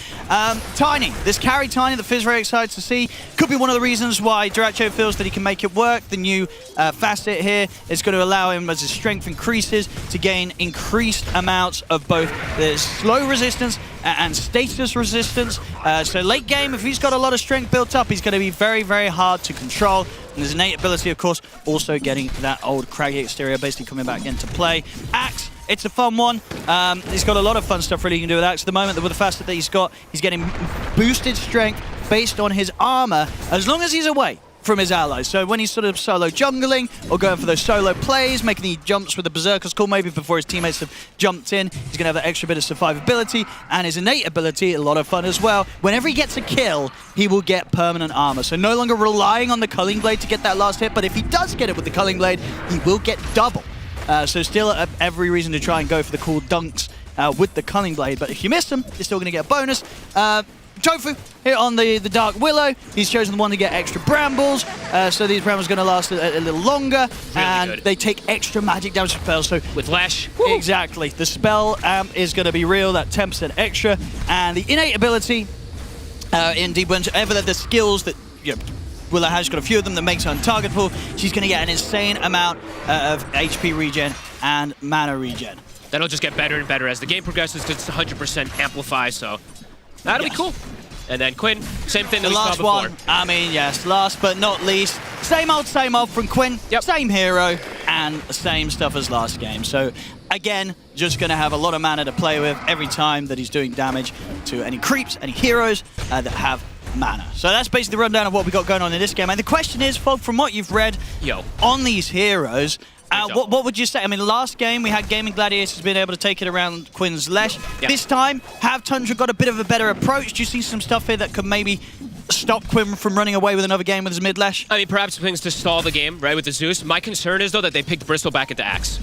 Tiny, this carry Tiny that Fizz very excited to see. Could be one of the reasons why Duracho feels that he can make it work. The new facet here is going to allow him, as his strength increases, to gain increased amounts of both the slow resistance and status resistance. So late game, if he's got a lot of strength built up, he's going to be very, very hard to control. And his innate ability, of course, also getting that old craggy exterior basically coming back into play. Axe, it's a fun one. He's got a lot of fun stuff really he can do with Axe. At the moment, with the facet that he's got, he's getting boosted strength based on his armor, as long as he's away from his allies. So when he's sort of solo jungling or going for those solo plays, making the jumps with the Berserker's Call maybe before his teammates have jumped in, he's going to have that extra bit of survivability, and his innate ability, a lot of fun as well. Whenever he gets a kill, he will get permanent armor. So no longer relying on the Culling Blade to get that last hit, but if he does get it with the Culling Blade, he will get double. So still every reason to try and go for the cool dunks with the Culling Blade, but if you miss them, you're still going to get a bonus. Tofu here on the Dark Willow. He's chosen the one to get extra brambles, so these brambles are going to last a little longer, and they take extra magic damage spells. So with Lash, exactly, the spell amp is going to be real, that 10% extra, and the innate ability. Indeed, whenever the skills that Willow has got a few of them that makes her untargetable, she's going to get an insane amount of HP regen and mana regen. That'll just get better and better as the game progresses, because it's 100% amplify, so that'll be cool. And then Quinn, same thing that we saw before. The last one, I mean, yes, last but not least, same old from Quinn, same hero, and the same stuff as last game. So, again, just going to have a lot of mana to play with every time that he's doing damage to any creeps, any heroes that have mana. So that's basically the rundown of what we got going on in this game. And the question is, Fog, from what you've read on these heroes, what would you say? I mean, last game we had Gaming Gladiators being able to take it around Quinn's Lesh. This time, have Tundra got a bit of a better approach? Do you see some stuff here that could maybe stop Quinn from running away with another game with his mid-Lesh? I mean, perhaps things to stall the game, right, with the Zeus. My concern is, though, that they picked Bristleback at the Axe.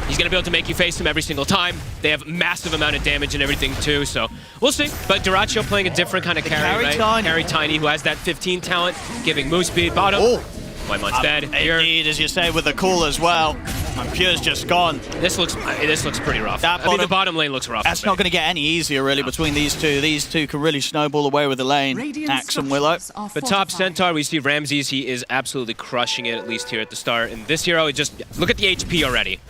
He's going to be able to make you face him every single time. They have massive amount of damage and everything, too, so we'll see. But Duracho playing a different kind of carry, right? Tiny. Carry Tiny, who has that 15 talent, giving move speed, bottom. Whitemon's dead. Indeed, as you say, with the cool as well. And Pure's just gone. This looks pretty rough. I mean, the bottom lane looks rough. That's not going to get any easier, really, between these two. These two can really snowball away with the lane. Axe and Willow. The top Centaur, we see Ramses. He is absolutely crushing it, at least here at the start. And this hero, just look at the HP already.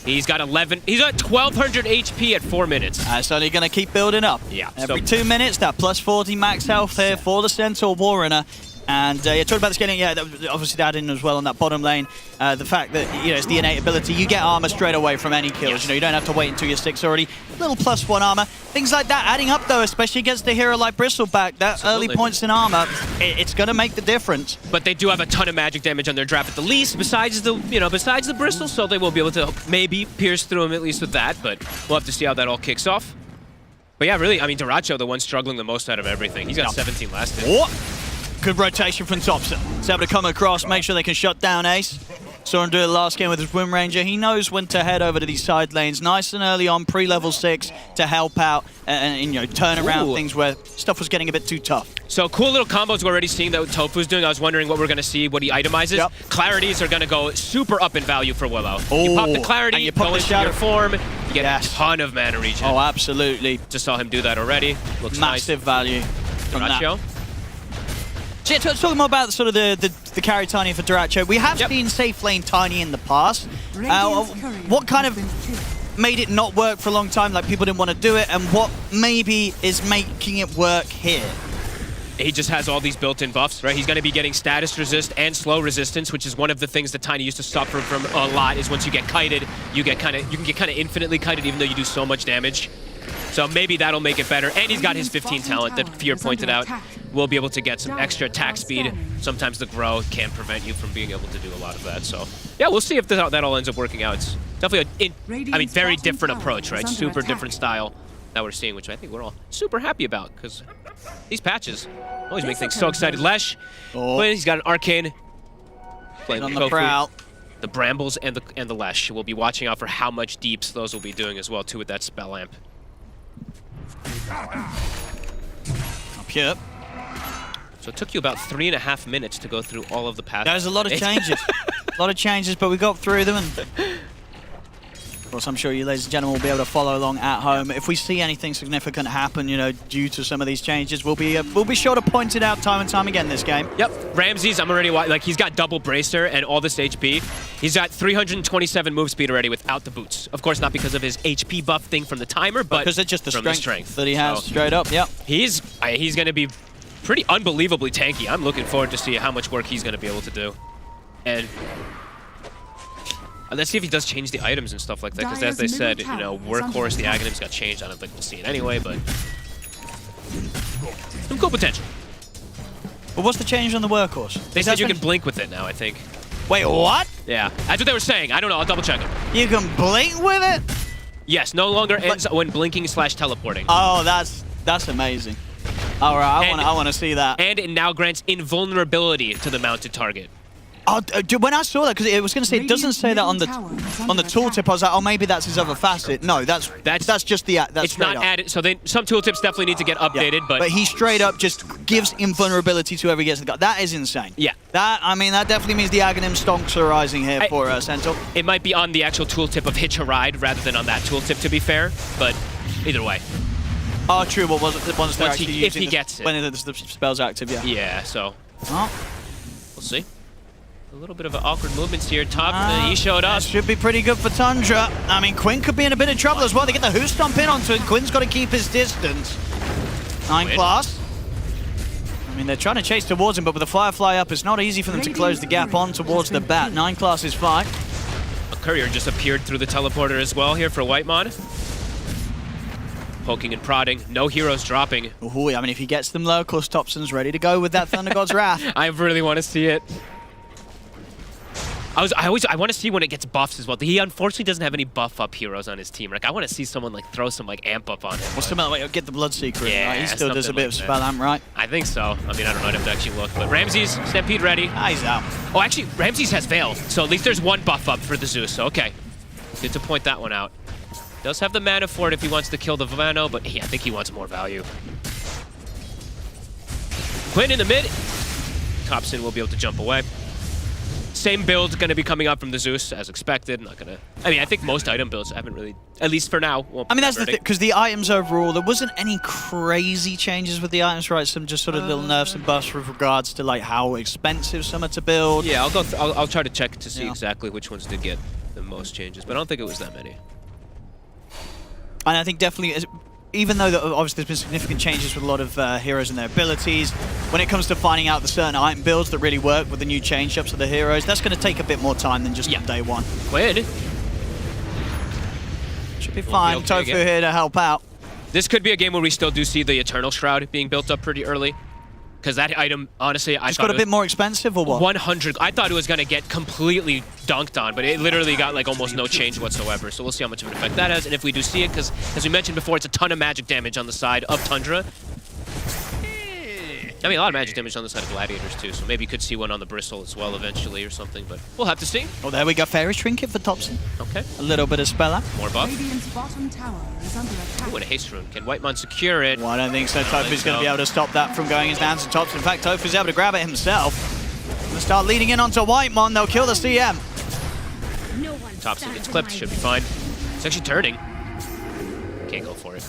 He's got 1,200 HP at 4 minutes. That's only going to keep building up. Yeah. Every 2 minutes, that plus 40 max health here for the Centaur Warrunner. And talking about the scaling, obviously that in as well on that bottom lane. The fact that it's the innate ability, you get armor straight away from any kills. You don't have to wait until you're 6 already. Little +1 armor, things like that adding up though, especially against a hero like Bristleback. That early points in armor, it's going to make the difference. But they do have a ton of magic damage on their draft at the least, besides the Bristol, so they will be able to maybe pierce through him at least with that. But we'll have to see how that all kicks off. But yeah, really, I mean, Duracho, the one struggling the most out of everything. He's got 17 last hit. Good rotation from Thompson. He's able to come across, make sure they can shut down Ace. Saw him do it last game with his Wind Ranger. He knows when to head over to these side lanes nice and early on, pre-level 6, to help out and you know, turn around things where stuff was getting a bit too tough. So cool little combos we're already seeing that Tofu's doing. I was wondering what we're going to see, what he itemizes. Yep. Clarities are going to go super up in value for Willow. You pop the clarity, and you pop go the into shadow your form, you get a ton of mana regen. Oh, absolutely. Just saw him do that already. Looks massive value from that. Duracho. So yeah, talking more about sort of the carry Tiny for Duracho. We have seen safe lane Tiny in the past. What kind of made it not work for a long time, like people didn't want to do it, and what maybe is making it work here? He just has all these built-in buffs, right? He's going to be getting status resist and slow resistance, which is one of the things that Tiny used to suffer from a lot. Is once you get kited, you can get kind of infinitely kited, even though you do so much damage. So maybe that'll make it better. And he's got his 15 talent that Fear pointed out. We'll be able to get some extra attack speed. Sometimes the grow can prevent you from being able to do a lot of that. So yeah, we'll see if that all ends up working out. It's definitely a very different approach, right? Super different style that we're seeing, which I think we're all super happy about, because these patches always make things so excited. Lesh, he's got an arcane. Playing on the prowl. The Brambles and the Lesh. We'll be watching out for how much deeps those will be doing as well, too, with that spell amp. Up here. So it took you about 3.5 minutes to go through all of the paths. There's a lot of changes. A lot of changes, but we got through them. And of course, I'm sure you, ladies and gentlemen, will be able to follow along at home. If we see anything significant happen, you know, due to some of these changes, we'll be sure to point it out time and time again this game. Yep, Ramses, I'm already like, he's got double bracer and all this HP. He's got 327 move speed already without the boots. Of course, not because of his HP buff thing from the timer, but because it's just the from strength that he has straight up. Yep. He's going to be pretty unbelievably tanky. I'm looking forward to see how much work he's going to be able to do. And let's see if he does change the items and stuff like that, because as they said, you know, Workhorse, the Aghanims got changed. I don't think we'll see it anyway, but some cool potential. But what's the change on the Workhorse? They said you can blink with it now, I think. Wait, what? Yeah, that's what they were saying. I don't know. I'll double check it. You can blink with it? Yes, no longer ends when blinking / teleporting. Oh, that's amazing. All right, I want to see that. And it now grants invulnerability to the mounted target. Oh, dude, when I saw that, because it was going to say, it doesn't say that on the tooltip, I was like, oh, maybe that's his other facet. No, that's just the that's it's not added. So some tooltips definitely need to get updated, but he straight up just gives invulnerability to whoever gets the guard. That is insane. Yeah. That definitely means the Aghanim stonks are rising here for Sentinel. It might be on the actual tooltip of Hitch a Ride rather than on that tooltip, to be fair, but either way. Oh, true. What was it? The ones they're actually if he gets it. When the spell's active, yeah. Yeah, so we'll see. A little bit of awkward movements here. Top, he showed up. Should be pretty good for Tundra. I mean, Quinn could be in a bit of trouble as well. They get the Who Stomp in onto it. Quinn's got to keep his distance. 9 class. I mean, they're trying to chase towards him, but with the Firefly up, it's not easy for them to close the gap on towards the bat. 9 class is fine. A courier just appeared through the teleporter as well here for Whitemon. Poking and prodding. No heroes dropping. Ooh, I mean, if he gets them low, of course, Thompson's ready to go with that Thunder God's Wrath. I really want to see it. I want to see when it gets buffs as well. He unfortunately doesn't have any buff up heroes on his team. Like, I want to see someone like throw some like amp up on him. Well, something like get the Bloodseeker. Yeah, right? He still does a bit of spell amp, right? I think so. I mean, I don't know. I'd have to actually look. But Ramses, Stampede ready. He's out. Oh, actually, Ramses has Veil, so at least there's one buff up for the Zeus. So, okay, good to point that one out. Does have the mana for it if he wants to kill the Vano, but I think he wants more value. Quinn in the mid. Thompson will be able to jump away. Same build going to be coming up from the Zeus as expected. Not gonna. I mean, I think most item builds haven't really, at least for now. I mean, that's the thing, because the items overall, there wasn't any crazy changes with the items, right? Some just sort of little nerfs and buffs with regards to like how expensive some are to build. Yeah, I'll try to check to see exactly which ones did get the most changes, but I don't think it was that many. And I think definitely, even though obviously there's been significant changes with a lot of heroes and their abilities, when it comes to finding out the certain item builds that really work with the new change-ups of the heroes, that's going to take a bit more time than just on day one. Weird. Should be fine. Tofu here to help out. This could be a game where we still do see the Eternal Shroud being built up pretty early. Because that item, honestly, I thought got a bit more expensive or what? 100. I thought it was going to get completely dunked on, but it literally got like almost no change whatsoever. So we'll see how much of an effect that has. And if we do see it, because as we mentioned before, it's a ton of magic damage on the side of Tundra. I mean, a lot of magic damage on the side of Gladiators too, so maybe you could see one on the Bristle as well eventually or something, but we'll have to see. Oh, there we go. Fairy's Trinket for Topson. Okay. A little bit of spell up. More buff. Radiant's bottom tower is under attack. Ooh, and a haste rune. Can Whitemon secure it? Well, I don't think so. Tofu's going to be able to stop that from going into the hands of Topson. In fact, Tofu's able to grab it himself. Going to start leading in onto Whitemon. They'll kill the CM. Topson gets clipped. Should be fine. It's actually turning. Can't go for it.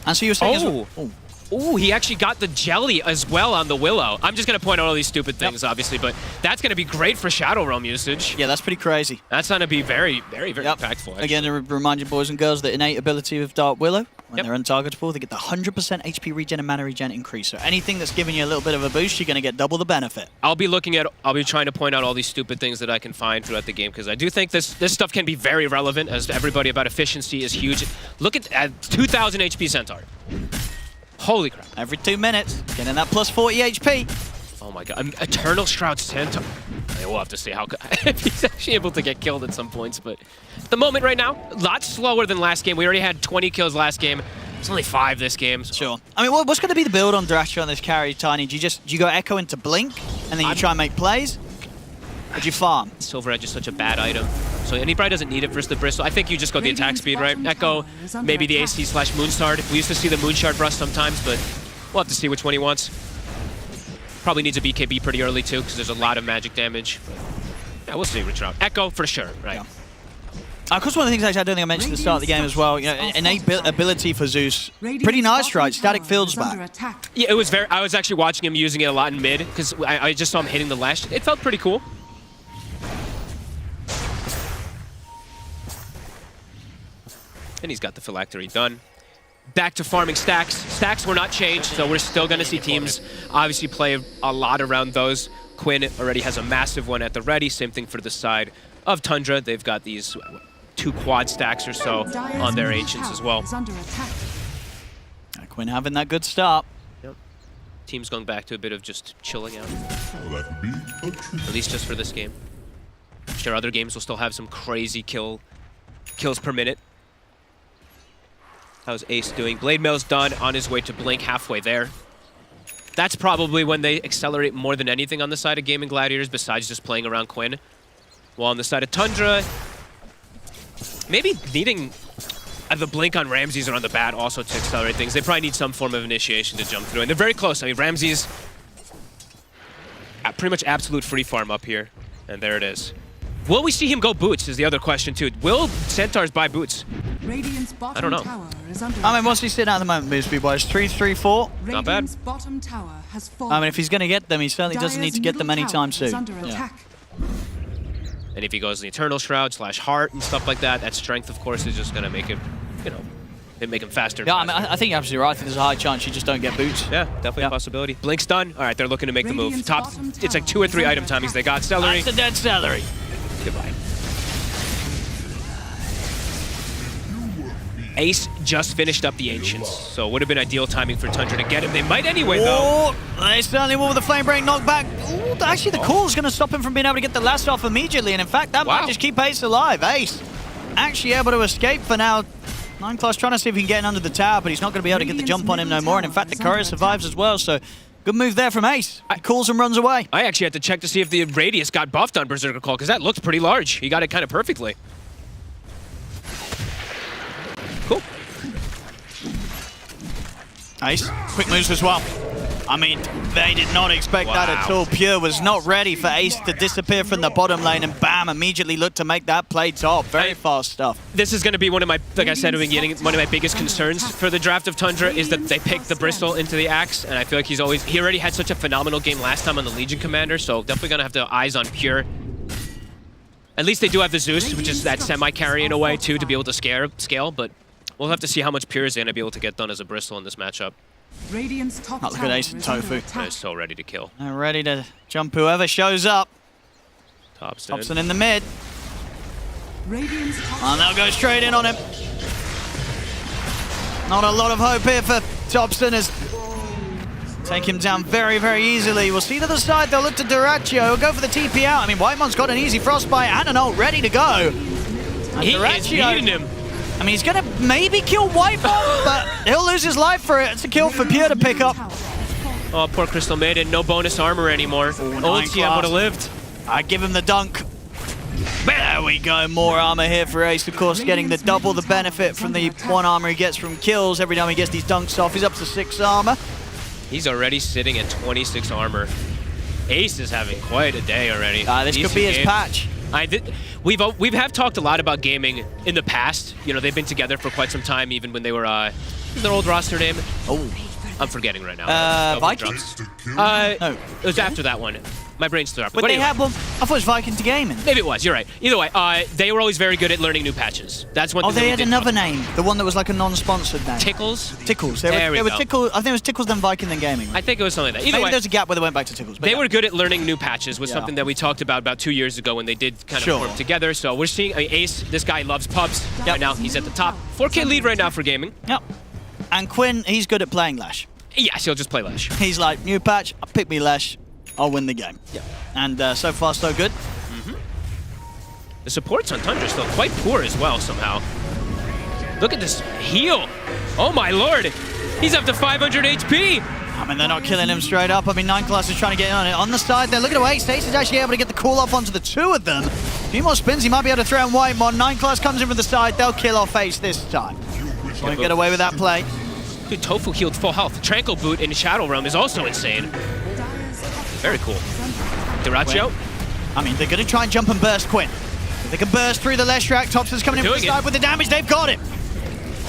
And so you were saying Ooh, he actually got the jelly as well on the Willow. I'm just going to point out all these stupid things, obviously, but that's going to be great for Shadow Realm usage. Yeah, that's pretty crazy. That's going to be very, very, very impactful. Actually. Again, to remind you boys and girls, the innate ability of Dark Willow, when they're untargetable, they get the 100% HP regen and mana regen increase. So anything that's giving you a little bit of a boost, you're going to get double the benefit. I'll be trying to point out all these stupid things that I can find throughout the game, because I do think this stuff can be very relevant, as everybody about efficiency is huge. Look at 2,000 HP Centaur. Holy crap. Every 2 minutes, getting that plus 40 HP. Oh my god. Eternal Shroud Centaur. We'll have to see how if he's actually able to get killed at some points, but at the moment right now, a lot slower than last game. We already had 20 kills last game. It's only 5 this game. So. Sure. I mean, what's going to be the build on Dratcho on this carry, Tiny? Do you go Echo into Blink, and then you try and make plays? Or do you farm? Silver Edge is such a bad item. So, and he probably doesn't need it versus the Bristle. I think you just go the attack speed, right? Echo, maybe the AC/Moonshard. We used to see the Moonshard brush sometimes, but we'll have to see which one he wants. Probably needs a BKB pretty early too, because there's a lot of magic damage. Yeah, we'll see which round. Echo for sure, right? Of course, one of the things actually I don't think I mentioned at the start of the game as well, you know, innate ability for Zeus. Pretty nice, right? Static fields back. Yeah, it was very. I was actually watching him using it a lot in mid, because I just saw him hitting the lash. It felt pretty cool. And he's got the phylactery done. Back to farming stacks. Stacks were not changed, so we're still going to see teams obviously play a lot around those. Quinn already has a massive one at the ready. Same thing for the side of Tundra. They've got these 2 quad stacks or so on their Ancients as well. Quinn having that good start. Yep. Team's going back to a bit of just chilling out. At least just for this game. I'm sure other games will still have some crazy kills per minute. How's Ace doing? Blade Mail's done, on his way to Blink, halfway there. That's probably when they accelerate more than anything on the side of Gaming Gladiators, besides just playing around Quinn. While on the side of Tundra, maybe needing the Blink on Ramses or on the Bat also to accelerate things. They probably need some form of initiation to jump through, and they're very close. I mean, Ramses, pretty much absolute free farm up here, and there it is. Will we see him go boots is the other question too. Will Centaurs buy boots? I don't know. I mean, what's he sitting at the moment, move speed wise? 3-3-4? Not bad. Bottom tower has fallen. I mean, if he's going to get them, he certainly doesn't need to get them anytime soon. Yeah. And if he goes the Eternal Shroud / Heart and stuff like that, that strength, of course, is just going to make him, you know, make him faster. Yeah, I mean, I think you're absolutely right. I think there's a high chance you just don't get boots. Yeah, definitely a possibility. Blink's done. All right, they're looking to make the move. Top, it's like 2 or 3 item timings they got. Celery. That's a dead celery. Goodbye. Ace just finished up the Ancients, so it would have been ideal timing for Tundra to get him. They might anyway, though. They certainly will with the Flame Break knockback. Ooh, actually, the call is going to stop him from being able to get the last off immediately, and in fact, that might just keep Ace alive. Ace actually able to escape for now. 9+ trying to see if he can get in under the tower, but he's not going to be able to get the jump on him no more, and in fact, the courier survives as well, so good move there from Ace. Calls and runs away. I actually had to check to see if the radius got buffed on Berserker Call, because that looked pretty large. He got it kind of perfectly. Cool. Ace, quick moves as well. I mean, they did not expect that at all. Pure was not ready for Ace to disappear from the bottom lane, and bam, immediately looked to make that play top. Very fast stuff. This is going to be one of my, like I said at the beginning, one of my biggest concerns for the draft of Tundra is that they picked the Bristle into the Axe, and I feel like he already had such a phenomenal game last time on the Legion Commander, so definitely going to have the eyes on Pure. At least they do have the Zeus, which is that semi-carry in a way, too, to be able to scale, but we'll have to see how much Pure is going to be able to get done as a Bristle in this matchup. Radiant's top look at Ace and Tofu. They're so ready to kill. They're ready to jump whoever shows up. Topson in the mid. And they'll go straight in on him. Not a lot of hope here for Topson as take him down very, very easily. We'll see to the side, they'll look to Dyrachyo. He'll go for the TP out. I mean, Whitemon's got an easy Frostbite and an ult ready to go. And he is beating him. I mean, he's going to maybe kill Whitemon, but he'll lose his life for it. It's a kill for Pure to pick up. Oh, poor Crystal Maiden. No bonus armor anymore. Old TM would have lived. I give him the dunk. There we go. More armor here for Ace. Of course, getting the double the benefit from the 1 armor he gets from kills. Every time he gets these dunks off, he's up to 6 armor. He's already sitting at 26 armor. Ace is having quite a day already. This could be his patch. We have talked a lot about gaming in the past. You know, they've been together for quite some time, even when they were their old roster name. Oh, I'm forgetting right now. Vikings? No, it was after that one. My brain's still up. But they had one. I thought it was Viking to Gaming. Maybe it was. You're right. Either way, they were always very good at learning new patches. That's one thing. Oh, they had another name. The one that was like a non-sponsored name. Tickles. Tickles. There we go. Tickles. I think it was Tickles then Viking then Gaming. Right? I think it was something like that. Either Maybe way, there's a gap where they went back to Tickles. They were good at learning new patches. Was something that we talked about 2 years ago when they did kind of work together. So we're seeing Ace. This guy loves pubs. Right now he's at the top. 4K lead right now for gaming. Yep. And Quinn, he's good at playing Lash. Yes, he'll just play Lash. He's like, new patch, I'll pick me Lash, I'll win the game. Yeah. And so far, so good. The supports on Tundra are still quite poor as well, somehow. Look at this heal. Oh my lord. He's up to 500 HP. I mean, they're not killing him straight up. I mean, 9 Class is trying to get in on it. On the side there, look at Ace. Ace is actually able to get the call off onto the 2 of them. A few more spins, he might be able to throw in Whitemon. 9 Class comes in from the side. They'll kill off Ace this time. Won't get away with that play. Dude, Tofu healed full health. Tranquil Boot in Shadow Realm is also insane. Very cool. Duracho. I mean, they're going to try and jump and burst Quinn. If they can burst through the Leshrac, Thompson's coming in from the side with the damage. They've got it.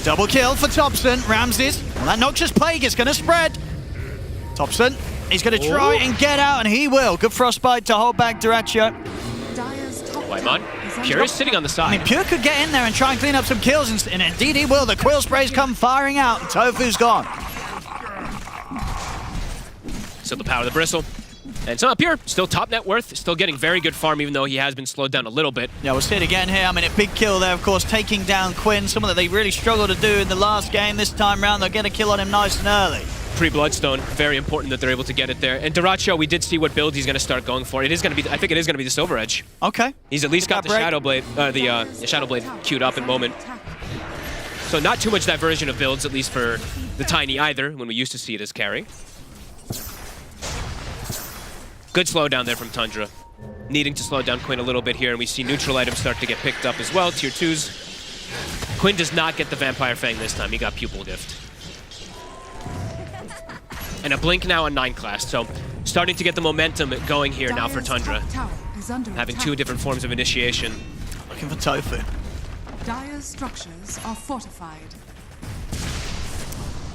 Double kill for Thompson. Ramses. Well, that Noxious Plague is going to spread. Thompson, he's going to try and get out, and he will. Good Frostbite to hold back Duracho. Whitemon. Pure is sitting on the side. I mean, Pure could get in there and try and clean up some kills, and indeed he will. The Quill Sprays come firing out, and Tofu's gone. Still the power of the Bristle. And somehow Pure, still top net worth, still getting very good farm, even though he has been slowed down a little bit. Yeah, we'll see it again here. I mean, a big kill there, of course, taking down Quinn, someone that they really struggled to do in the last game. This time round, they'll get a kill on him nice and early. Pre-Bloodstone, very important that they're able to get it there. And Duracho, we did see what build he's going to start going for. It is going to be, I think it is going to be the Silver Edge. Okay. He's at least got the Shadow Blade, the Shadow Blade queued up at the moment. So not too much diversion of builds, at least for the Tiny either, when we used to see it as carry. Good slowdown there from Tundra. Needing to slow down Quinn a little bit here, and we see neutral items start to get picked up as well, tier 2s. Quinn does not get the Vampire Fang this time, he got Pupil Gift. And a Blink now on 9 Class, so starting to get the momentum going here now for Tundra. Having 2 different forms of initiation. Looking for Tofu. Dire's structures are fortified.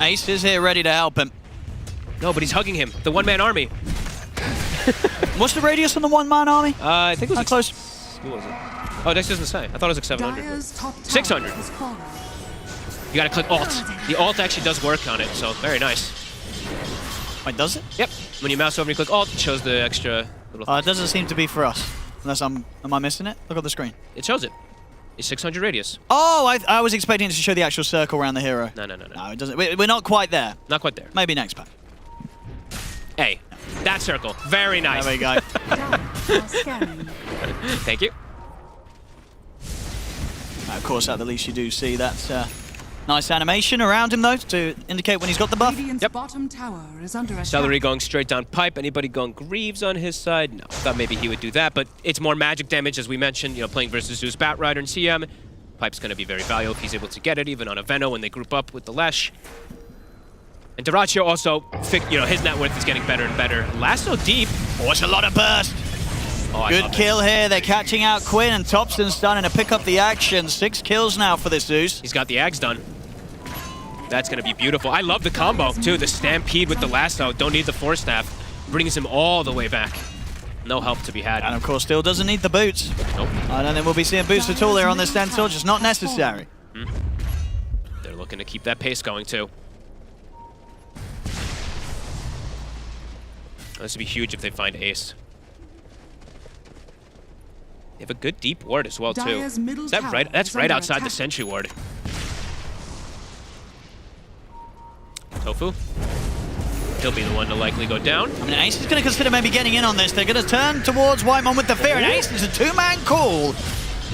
Ace is here ready to help him. No, but he's hugging him. The one-man army. What's the radius on the one-man army? I think it was how close? What was it? Oh, this doesn't say. I thought it was like 700. 600. You gotta click Alt. The Alt actually does work on it, so very nice. Wait, does it? Yep. When you mouse over and you click Alt, it shows the extra little it doesn't seem to be for us. Unless am I missing it? Look on the screen. It shows it. It's 600 radius. Oh, I was expecting it to show the actual circle around the hero. No. No, it doesn't. We're not quite there. Not quite there. Maybe next pack. Hey, that circle. Very nice. There we go. Thank you. Of course, at the least you do see that nice animation around him, though, to indicate when he's got the buff. Radiant's bottom tower is under attack. Celery going straight down pipe. Anybody going Greaves on his side? No. Thought maybe he would do that, but it's more magic damage, as we mentioned. You know, playing versus Zeus Batrider and CM. Pipe's going to be very valuable if he's able to get it, even on a Veno when they group up with the Lesh. And Duracho also, you know, his net worth is getting better and better. Lasso deep. Oh, it's a lot of burst. Oh, good kill here. They're catching out Quinn, and Thompson's starting to pick up the action. 6 kills now for this Zeus. He's got the Ags done. That's going to be beautiful. I love the combo, too. The Stampede with the Lasso. Don't need the Force Staff. Brings him all the way back. No help to be had. And, of course, still doesn't need the boots. Nope. I don't think we'll be seeing boots at all there on this Stentor. Just not necessary. They're looking to keep that pace going, too. This would be huge if they find Ace. They have a good deep ward as well, too. Is that right? That's right outside the Sentry ward. Tofu. He'll be the one to likely go down. I mean, Ace is going to consider maybe getting in on this. They're going to turn towards Whitemon with the fear, and Ace is a 2-man call.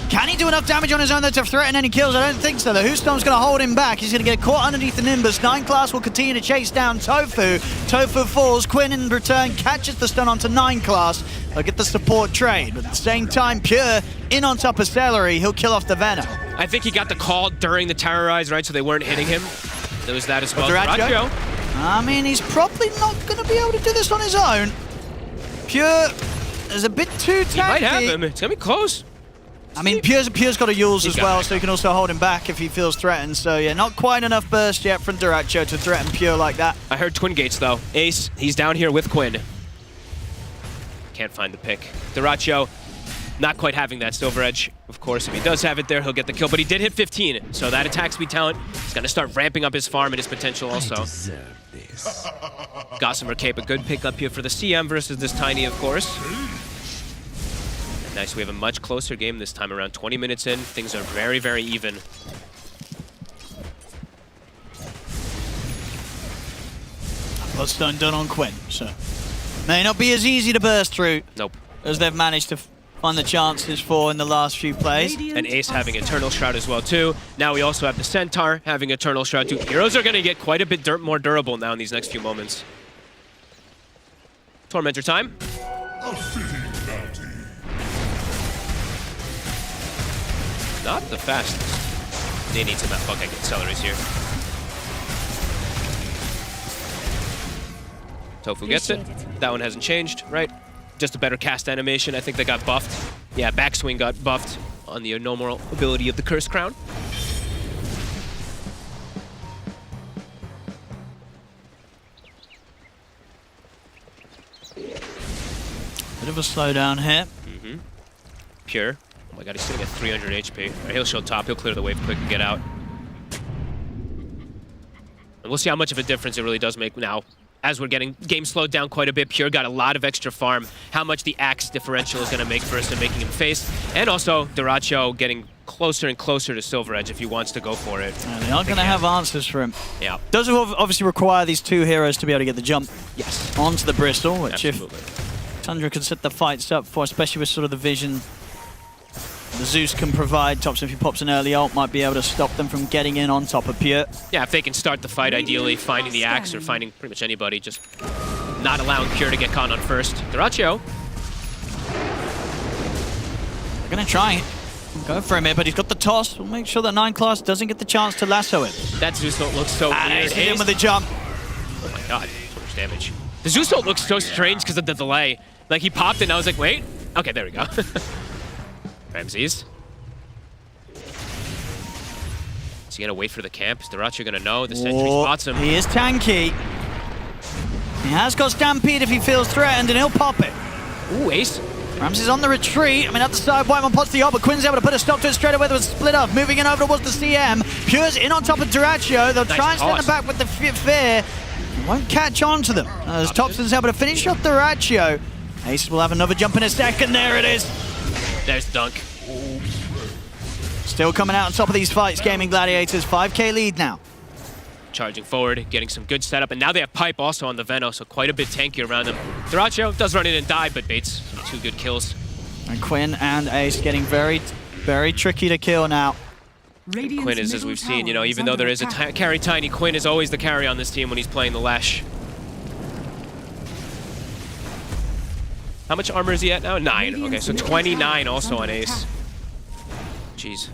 Can he do enough damage on his own though to threaten any kills? I don't think so. The Hoostorm's going to hold him back. He's going to get caught underneath the Nimbus. 9 class will continue to chase down Tofu. Tofu falls. Quinn in return catches the stun onto 9 class. They'll get the support trade. But at the same time, Pure in on top of Celery. He'll kill off the Venom. I think he got the call during the terrorize, right? So they weren't hitting him. There was that as well. Dyrachyo. I mean, he's probably not going to be able to do this on his own. Pure is a bit too tanky. He might have him. It's going to be close. I mean, Pure's got a Yules as well, so he can also hold him back if he feels threatened. So yeah, not quite enough burst yet from Dyrachyo to threaten Pure like that. I heard Twin Gates though. Ace, he's down here with Quinn. Can't find the pick. Dyrachyo not quite having that Silver Edge. Of course, if he does have it there, he'll get the kill. But he did hit 15, so that attack speed talent is going to start ramping up his farm and his potential also. Gossamer Cape, a good pick up here for the CM versus this Tiny, of course. Nice, we have a much closer game this time around. 20 minutes in, things are very, very even. Bloodstone done on Quinn, so may not be as easy to burst through. Nope. As they've managed to find the chances for in the last few plays. And Ace having Eternal Shroud as well too. Now we also have the Centaur having Eternal Shroud too. Heroes are going to get quite a bit more durable now in these next few moments. Tormentor time. Not the fastest. They need some fuck accelerators here. Tofu gets it. That one hasn't changed, right? Just a better cast animation. I think they got buffed. Yeah, backswing got buffed on the normal ability of the Curse Crown. Bit of a slowdown here. Pure. Oh my god, he's sitting at 300 HP. Right, he'll show top, he'll clear the wave quick and get out. And we'll see how much of a difference it really does make now. As we're getting game slowed down quite a bit, Pure got a lot of extra farm. How much the axe differential is going to make for us and making him face. And also, Dyrachyo getting closer and closer to Silver Edge if he wants to go for it. And they are going to have answers for him. Yeah. Does obviously require these two heroes to be able to get the jump onto the Bristol, which Absolutely. If Tundra can set the fights up for, especially with sort of the vision the Zeus can provide. Tops, if he pops an early ult, might be able to stop them from getting in on top of Pure. Yeah, if they can start the fight, ideally, finding the axe or finding pretty much anybody, just not allowing Pure to get caught on first. Dyrachyo. They're going to try go for him here, but he's got the toss. We'll make sure that 9 class doesn't get the chance to lasso it. That Zeus ult looks so weird. Ace hit him with a jump. Oh my god, so much damage. The Zeus ult looks so strange because of the delay. Like, he popped it and I was like, wait. Okay, there we go. Ramses. Is he gonna wait for the camp? Is Dyrachyo gonna know? The sentry spots him. He is tanky. He has got Stampede if he feels threatened, and he'll pop it. Ooh, Ace. Ramses on the retreat. I mean, at the side, Whitemon pots the ult, but Quinn's able to put a stop to it straight away with a split up. Moving in over towards the CM. Pure's in on top of Dyrachyo. They'll try and stand them back with the fear. Won't catch on to them. As Thompson's able to finish off Dyrachyo. Ace will have another jump in a second. There it is. There's Dunk. Still coming out on top of these fights, Gaming Gladiators. 5k lead now. Charging forward, getting some good setup, and now they have Pipe also on the Veno, so quite a bit tanky around them. Dyrachyo does run in and die, but baits some 2 good kills. And Quinn and Ace getting very, very tricky to kill now. Quinn is, as we've seen, you know, even though there is a carry Tiny, Quinn is always the carry on this team when he's playing the Lash. How much armor is he at now? 9. Okay, so 29 also on Ace. Jeez.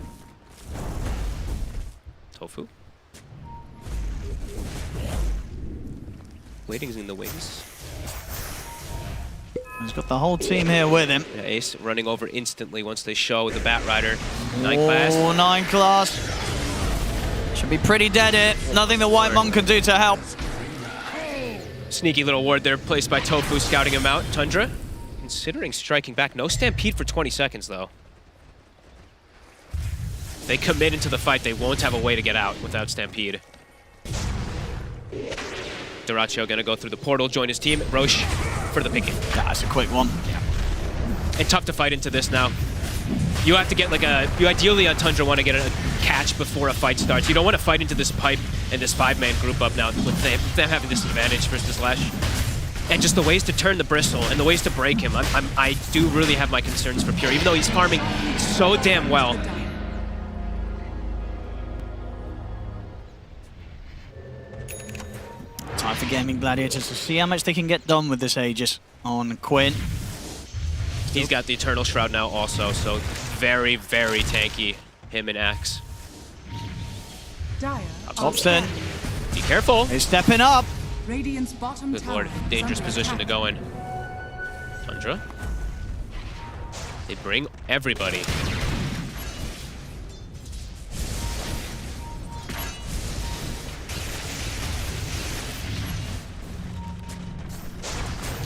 Tofu. Waiting in the wings. He's got the whole team here with him. Yeah, Ace running over instantly once they show the Bat Rider. 9 class. Oh, 9 class. Should be pretty dead here. Nothing the Whitemon can do to help. Sneaky little ward there placed by Tofu, scouting him out. Tundra considering striking back. No Stampede for 20 seconds, though. If they commit into the fight, they won't have a way to get out without Stampede. Dyrachyo gonna go through the portal, join his team. Roche for the picking. That's a quick one. Yeah. And tough to fight into this now. You have to get like you ideally on Tundra want to get a catch before a fight starts. You don't want to fight into this Pipe and this 5-man group up now with them having this advantage versus Lash. And just the ways to turn the Bristle and the ways to break him. I do really have my concerns for Pure, even though he's farming so damn well. Time for Gaming Gladiators to see how much they can get done with this Aegis on Quinn. He's got the Eternal Shroud now also, so very, very tanky, him and Axe. Thompson. Be careful. He's stepping up. Radiant's bottom Good lord, dangerous position to go in. Tundra. They bring everybody.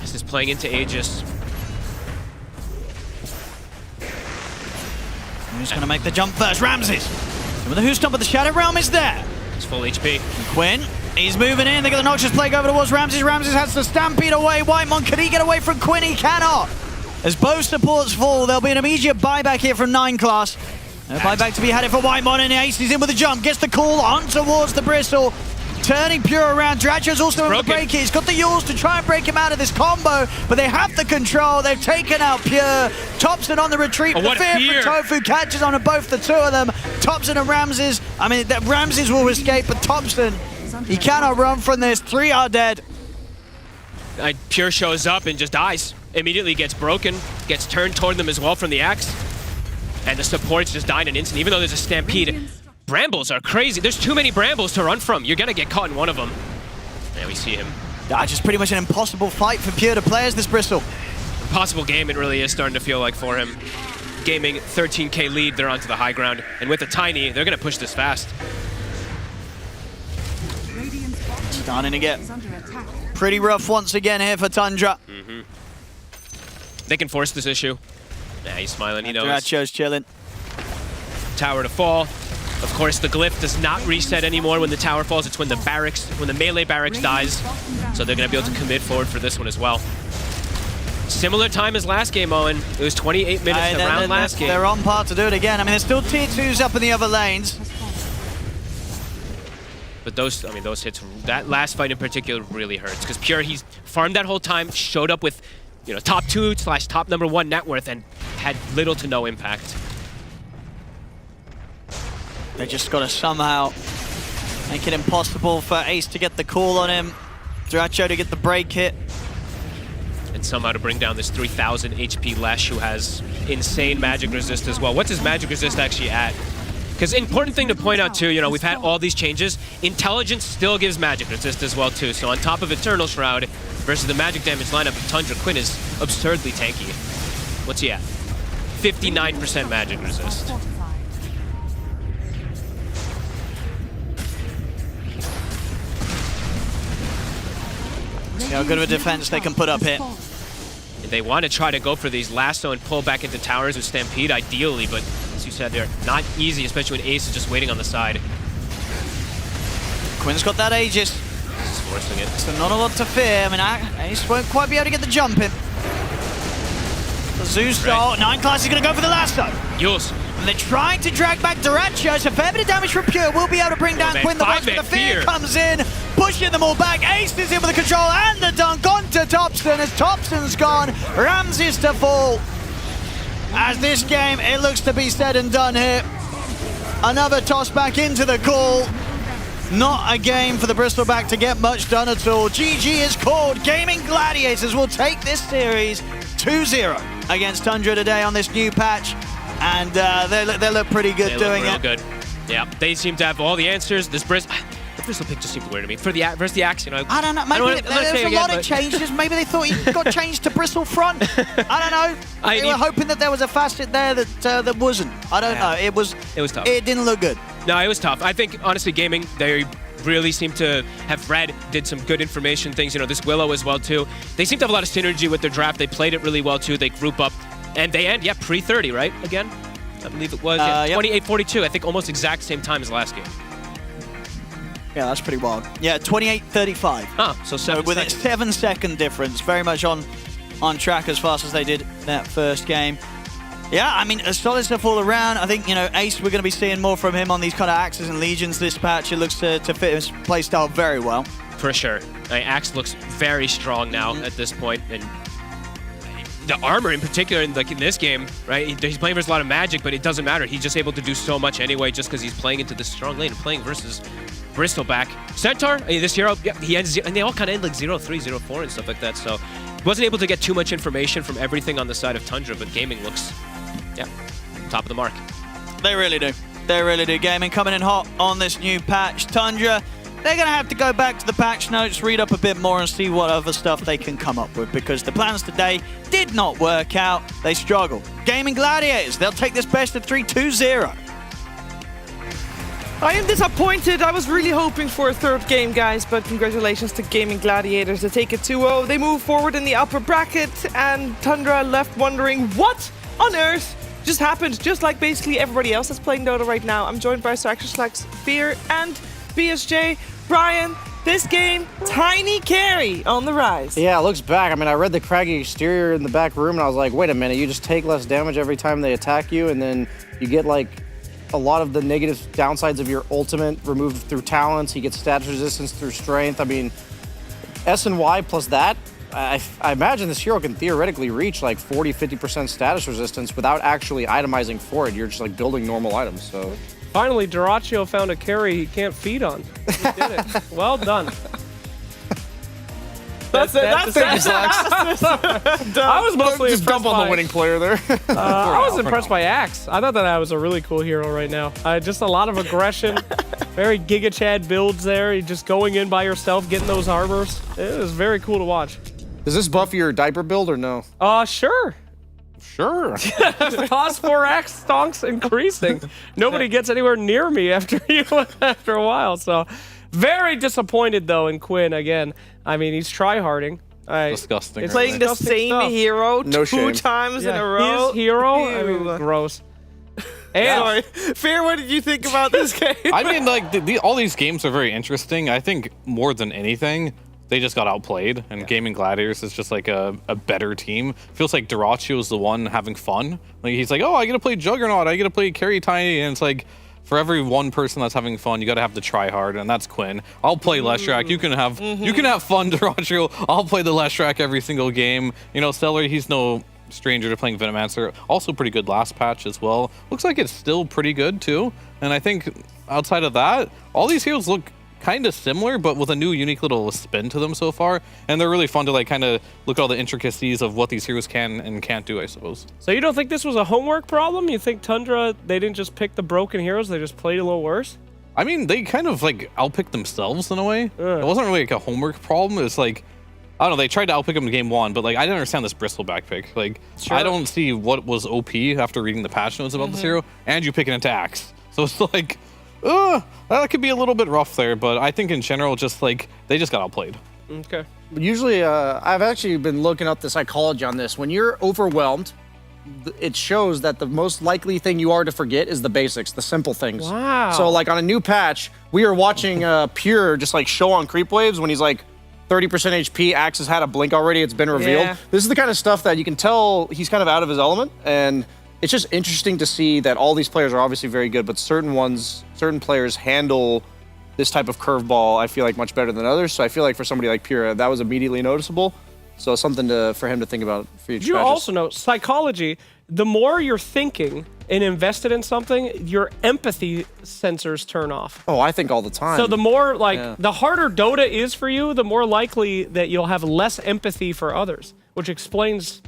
This is playing into Aegis. Who's going to make the jump first? Ramses. With the Who's Stomp, but the Shadow Realm is there. It's full HP. And Quinn, he's moving in. They get the Noxious Plague over towards Ramses. Ramses has to stampede away. Whitemon, can he get away from Quinn? He cannot. As both supports fall, there'll be an immediate buyback here from 9 class. A buyback to be had it for Whitemon, and Ace is in with a jump. Gets the call on towards the Bristle. Turning Pure around. Dracho's also in with the break. He's got the Yules to try and break him out of this combo, but they have the control. They've taken out Pure. Thompson on the retreat. Oh, the fear for Tofu catches on both the two of them. Thompson and Ramses. I mean, Ramses will escape, but Thompson, he cannot run from this. 3 are dead. Pure shows up and just dies. Immediately gets broken, gets turned toward them as well from the Axe. And the supports just die in an instant, even though there's a stampede. Brambles are crazy. There's too many Brambles to run from. You're gonna get caught in one of them. There we see him. Just pretty much an impossible fight for Pure to play as this Bristle. Impossible game it really is starting to feel like for him. Gaming 13k lead, they're onto the high ground. And with the Tiny, they're gonna push this fast. Starting to get pretty rough once again here for Tundra. They can force this issue. Yeah, he's smiling, he knows. Dracho's chilling. Tower to fall. Of course, the glyph does not reset anymore when the tower falls. It's when the melee barracks dies. So they're gonna be able to commit forward for this one as well. Similar time as last game, Owen. It was 28 minutes around last game. They're on par to do it again. I mean, there's still tier 2s up in the other lanes. But those hits, that last fight in particular really hurts. Because Pure, he's farmed that whole time, showed up with, top 2 / top number 1 net worth and had little to no impact. They just got to somehow make it impossible for Ace to get the call on him. Dracho to get the break hit. And somehow to bring down this 3,000 HP Lesh, who has insane magic resist as well. What's his magic resist actually at? Because important thing to point out too, we've had all these changes. Intelligence still gives magic resist as well too. So on top of Eternal Shroud versus the magic damage lineup of Tundra, Quinn is absurdly tanky. What's he at? 59% magic resist. See how good of a defense they can put up here. They want to try to go for these lasso and pull back into towers with Stampede ideally, but as you said, they're not easy, especially when Ace is just waiting on the side. Quinn's got that Aegis. He's forcing it. So not a lot to fear. I mean, Ace won't quite be able to get the jump in. The Zeus style. 9 class is going to go for the lasso. Yules. And they're trying to drag back Duracho. So a fair bit of damage from Pure. Will be able to bring down Quinn. The box, but the fear comes in, pushing them all back. Ace is in with the control and the dunk onto Thompson. As Thompson's gone, Ramses to fall. As this game, it looks to be said and done here. Another toss back into the call. Not a game for the Bristleback to get much done at all. GG is called. Gaming Gladiators will take this series 2-0 against Tundra today on this new patch. And they look pretty good doing it. Good. Yeah, they seem to have all the answers. The Bristle pick just seemed weird to me. Versus the Axe, I don't know. Maybe there was a lot of changes. Maybe they thought he got changed to Bristle front. I don't know. They were hoping that there was a facet there that wasn't. I don't know. It was tough. It didn't look good. No, it was tough. I think, honestly, Gaming, they really seem to have did some good information things. This Willow as well, too. They seem to have a lot of synergy with their draft. They played it really well, too. They group up. And they end, pre-30, right? Again? I believe it was 28-42. I think almost exact same time as last game. Yeah, that's pretty wild. Yeah, 28-35. Ah, so 7 with seconds. a 7-second difference. Very much on track as fast as they did that first game. Yeah, I mean, a solid stuff all around. I think, Ace, we're going to be seeing more from him on these kind of Axes and Legions this patch. It looks to fit his playstyle very well. For sure. Axe looks very strong now at this point, and the armor in particular, in this game, right? He's playing versus a lot of magic, but it doesn't matter. He's just able to do so much anyway, just because he's playing into this strong lane and playing versus Bristleback. Centaur, this hero, yeah, he ends, and they all kind of end like 0-3, 0-4 and stuff like that. So wasn't able to get too much information from everything on the side of Tundra, but Gaming looks, yeah, top of the mark. They really do. They really do. Gaming coming in hot on this new patch. Tundra, they're going to have to go back to the patch notes, read up a bit more and see what other stuff they can come up with, because the plans today did not work out. They struggled. Gaming Gladiators, they'll take this best of 3 2-0. I am disappointed. I was really hoping for a third game, guys, but congratulations to Gaming Gladiators. They take it 2-0. They move forward in the upper bracket, and Tundra left wondering what on earth just happened, just like basically everybody else that's playing Dota right now. I'm joined by Saxoslax, Fear, and BSJ. Brian, this game, tiny carry on the rise. Yeah, it looks back. I mean, I read the craggy exterior in the back room, and I was like, wait a minute, you just take less damage every time they attack you, and then you get like a lot of the negative downsides of your ultimate removed through talents. He gets status resistance through strength. I mean, S and Y plus that, I imagine this hero can theoretically reach like 40-50% status resistance without actually itemizing for it. You're just like building normal items, so. Finally, Dyrachyo found a carry he can't feed on. He did it. Well done. That's it. I was mostly just impressed dump on the winning player there. I was impressed by Axe. I thought that was a really cool hero right now. Just a lot of aggression, very Giga Chad builds there. You're just going in by yourself, getting those armors. It was very cool to watch. Does this buff your diaper build or no? Sure. Sure. Cost for Axe stonks increasing. Nobody gets anywhere near me after a while. So, very disappointed though in Quinn again. I mean, he's tryharding. Disgusting. It's playing the same hero two times in a row. His hero. I mean, gross. And sorry, Fear, what did you think about this game? I mean, like all these games are very interesting. I think more than anything, they just got outplayed, and Gaming Gladiators is just like a better team. Feels like Dyrachyo is the one having fun. Like he's like, oh, I get to play Juggernaut, I get to play Carry Tiny, and it's like, for every one person that's having fun, you got to have the try hard, and that's Quinn. I'll play Leshrac. You can have fun, Dyrachyo. I'll play the Leshrac every single game. You know, Celery, he's no stranger to playing Venomancer. Also pretty good last patch as well. Looks like it's still pretty good too. And I think outside of that, all these heroes look kind of similar, but with a new unique little spin to them so far, and they're really fun to like kind of look at all the intricacies of what these heroes can and can't do, I suppose. So you don't think this was a homework problem? You think Tundra, they didn't just pick the broken heroes, they just played a little worse? I mean, they kind of like outpicked themselves in a way. It wasn't really like a homework problem. It was like, I don't know, they tried to outpick him in game 1, but like I didn't understand this Bristleback pick. Like, I don't see what was OP after reading the patch notes about this hero, and you pick it into Axe. So it's like, that could be a little bit rough there, but I think in general, just like, they just got outplayed. Okay. Usually, I've actually been looking up the psychology on this. When you're overwhelmed, it shows that the most likely thing you are to forget is the basics, the simple things. Wow. So like on a new patch, we are watching Pure just like show on creep waves when he's like 30% HP, Axe has had a blink already, it's been revealed. Yeah. This is the kind of stuff that you can tell he's kind of out of his element, and it's just interesting to see that all these players are obviously very good, but certain players handle this type of curveball, I feel like, much better than others. So I feel like for somebody like Pyrrha, that was immediately noticeable. So something for him to think about for each You matches. also know, psychology, the more you're thinking and invested in something, your empathy sensors turn off. Oh, I think all the time. So the more, the harder Dota is for you, the more likely that you'll have less empathy for others, which explains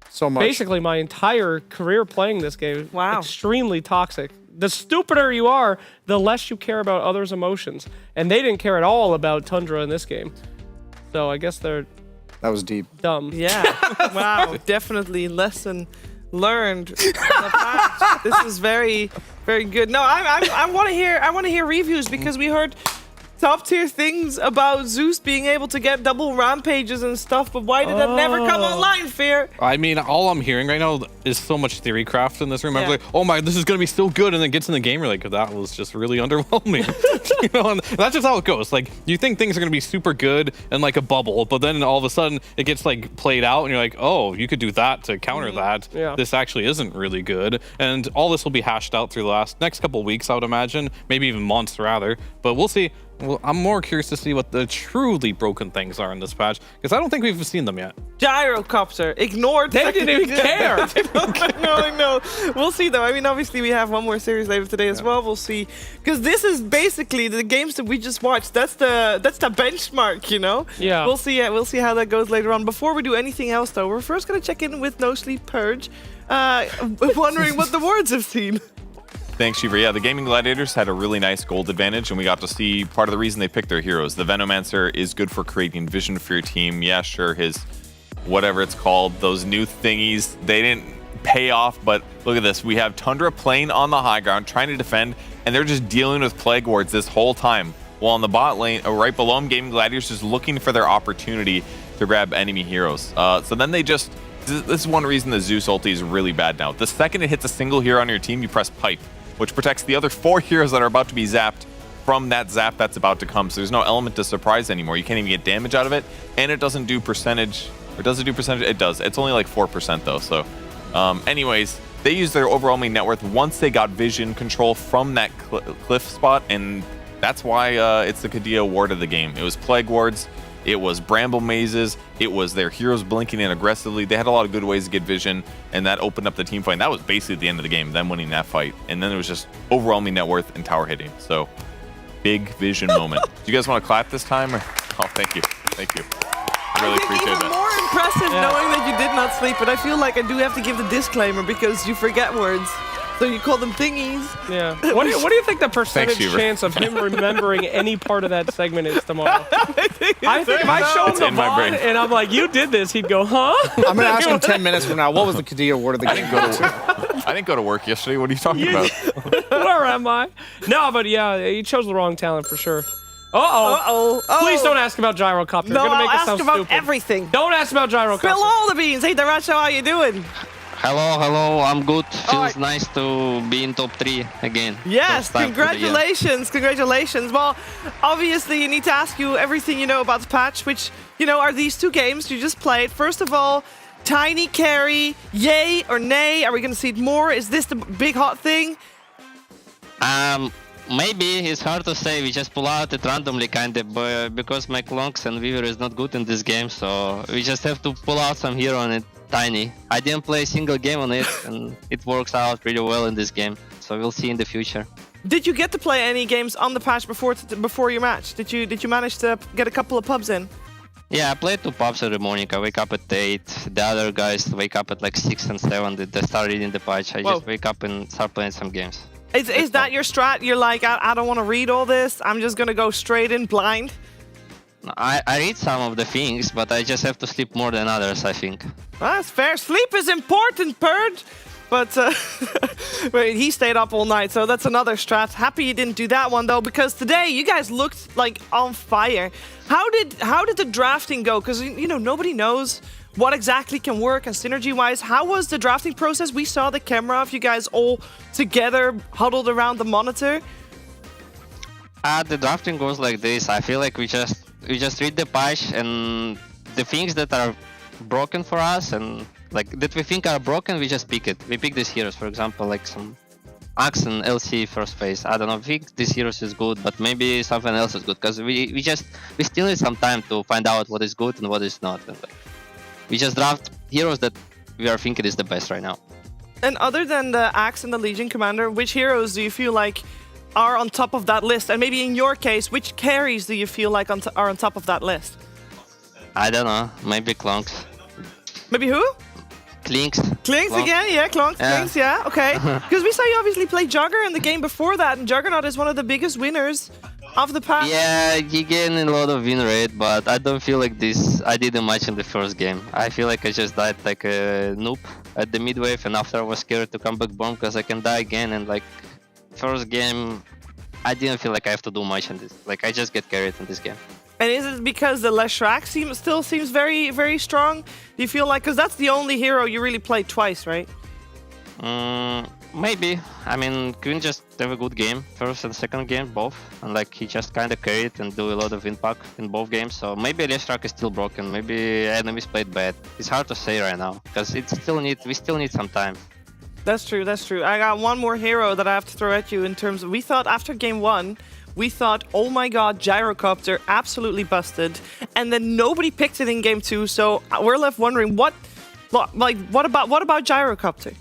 so much. Basically my entire career playing this game. Wow. Extremely toxic. The stupider you are, the less you care about others' emotions. And they didn't care at all about Tundra in this game. So I guess they're... That was deep. Dumb. Yeah. Wow. Definitely lesson learned. This is very, very good. No, I want to hear reviews, because we heard top tier things about Zeus being able to get double rampages and stuff, but why did that never come online, Fear? I mean, all I'm hearing right now is so much theory craft in this room. I'm like, oh my, this is going to be so good, and then gets in the game, you're like, that was just really underwhelming. You know, and that's just how it goes. Like, you think things are going to be super good and like a bubble, but then all of a sudden it gets like played out, and you're like, oh, you could do that to counter that. Yeah. This actually isn't really good, and all this will be hashed out through the next couple weeks, I would imagine, maybe even months rather, but we'll see. Well, I'm more curious to see what the truly broken things are in this patch, because I don't think we've seen them yet. Gyrocopter, ignored. They didn't even care. No. We'll see though. I mean, obviously we have one more series later today as well. We'll see, because this is basically the games that we just watched. That's the benchmark, you know. Yeah. We'll see. We'll see how that goes later on. Before we do anything else, though, we're first gonna check in with No Sleep Purge, wondering what the wards have seen. Thanks, Shiva. Yeah, the Gaming Gladiators had a really nice gold advantage, and we got to see part of the reason they picked their heroes. The Venomancer is good for creating vision for your team. Yeah, sure, his whatever it's called, those new thingies, they didn't pay off, but look at this. We have Tundra playing on the high ground, trying to defend, and they're just dealing with Plague Wards this whole time. While on the bot lane, right below him, Gaming Gladiators just looking for their opportunity to grab enemy heroes. So then they just, this is one reason the Zeus ulti is really bad now. The second it hits a single hero on your team, you press Pipe, which protects the other 4 heroes that are about to be zapped from that zap that's about to come. So there's no element to surprise anymore. You can't even get damage out of it, and it doesn't do percentage. Or does it do percentage? It does. It's only like 4% though. So anyways, they used their overwhelming net worth once they got vision control from that cliff spot, and that's why it's the Kadia ward of the game. It was Plague Wards, it was Bramble Mazes, it was their heroes blinking in aggressively. They had a lot of good ways to get vision, and that opened up the team fight. And that was basically the end of the game, them winning that fight. And then it was just overwhelming net worth and tower hitting. So, big vision moment. Do you guys want to clap this time? Or? Oh, thank you. Thank you. I really appreciate even that. More impressive knowing that you did not sleep, but I feel like I do have to give the disclaimer because you forget words. So you call them thingies. Yeah. What do you think the percentage chance of him remembering any part of that segment is tomorrow? I think if I show him the VOD and I'm like, you did this, he'd go, huh? I'm going to ask him 10 minutes from now, what was the Kadia award of the game? I didn't go to work yesterday. What are you talking about? Where am I? No, but yeah, he chose the wrong talent for sure. Uh-oh. Please don't ask about Gyrocopter. No, You're gonna make I'll it sound ask about stupid. everything. Don't ask about Gyrocopter. Spill all the beans. Hey, Daracho, how you doing? Hello, I'm good. Feels nice to be in top 3 again. Yes, congratulations. Well, obviously you need to ask you everything you know about the patch, which, you know, are these 2 games you just played. First of all, Tiny carry, yay or nay? Are we going to see it more? Is this the big hot thing? Maybe it's hard to say. We just pull out it randomly, kind of, because my Klonks and Weaver is not good in this game, so we just have to pull out some hero on it. Tiny. I didn't play a single game on it, and it works out really well in this game. So we'll see in the future. Did you get to play any games on the patch before your match? Did you manage to get a couple of pubs in? Yeah, I played 2 pubs every morning. I wake up at 8. The other guys wake up at like 6 and 7. They start reading the patch. I just wake up and start playing some games. Is that your strat? You're like, I don't want to read all this. I'm just gonna go straight in blind. I read some of the things, but I just have to sleep more than others, I think. That's fair. Sleep is important, Purge. But he stayed up all night, so that's another strat. Happy you didn't do that one, though, because today you guys looked like on fire. How did the drafting go? Because, you know, nobody knows what exactly can work and synergy-wise. How was the drafting process? We saw the camera of you guys all together, huddled around the monitor. The drafting goes like this. I feel like we just read the patch, and the things that are broken for us and like that we think are broken, we just pick it. We pick these heroes, for example, like some Axe and LC first phase. I don't know, I think this heroes is good, but maybe something else is good, because we still need some time to find out what is good and what is not. And like, we just draft heroes that we are thinking is the best right now. And other than the Axe and the Legion Commander, which heroes do you feel like are on top of that list? And maybe in your case, which carries do you feel like are on top of that list? I don't know, maybe Klonks. Maybe who? Klinks. Klinks again? Yeah, Klonks, yeah. Klinks, yeah, okay. Because we saw you obviously play Jugger in the game before that, and Juggernaut is one of the biggest winners of the patch. Yeah, he gained a lot of win rate, but I don't feel like this. I didn't much in the first game. I feel like I just died like a noob at the mid wave, and after I was scared to come back bomb because I can die again, and like first game, I didn't feel like I have to do much in this. Like I just get carried in this game. And is it because the Leshrac still seems very, very strong? Do you feel like, because that's the only hero you really played twice, right? Maybe. I mean, Queen just have a good game, first and second game, both. And like he just kind of carried and do a lot of impact in both games. So maybe Leshrac is still broken. Maybe enemies played bad. It's hard to say right now, because we still need some time. That's true, that's true. I got one more hero that I have to throw at you in terms of, we thought after game 1, we thought, oh my god, Gyrocopter, absolutely busted. And then nobody picked it in game 2, so we're left wondering, what about Gyrocopter?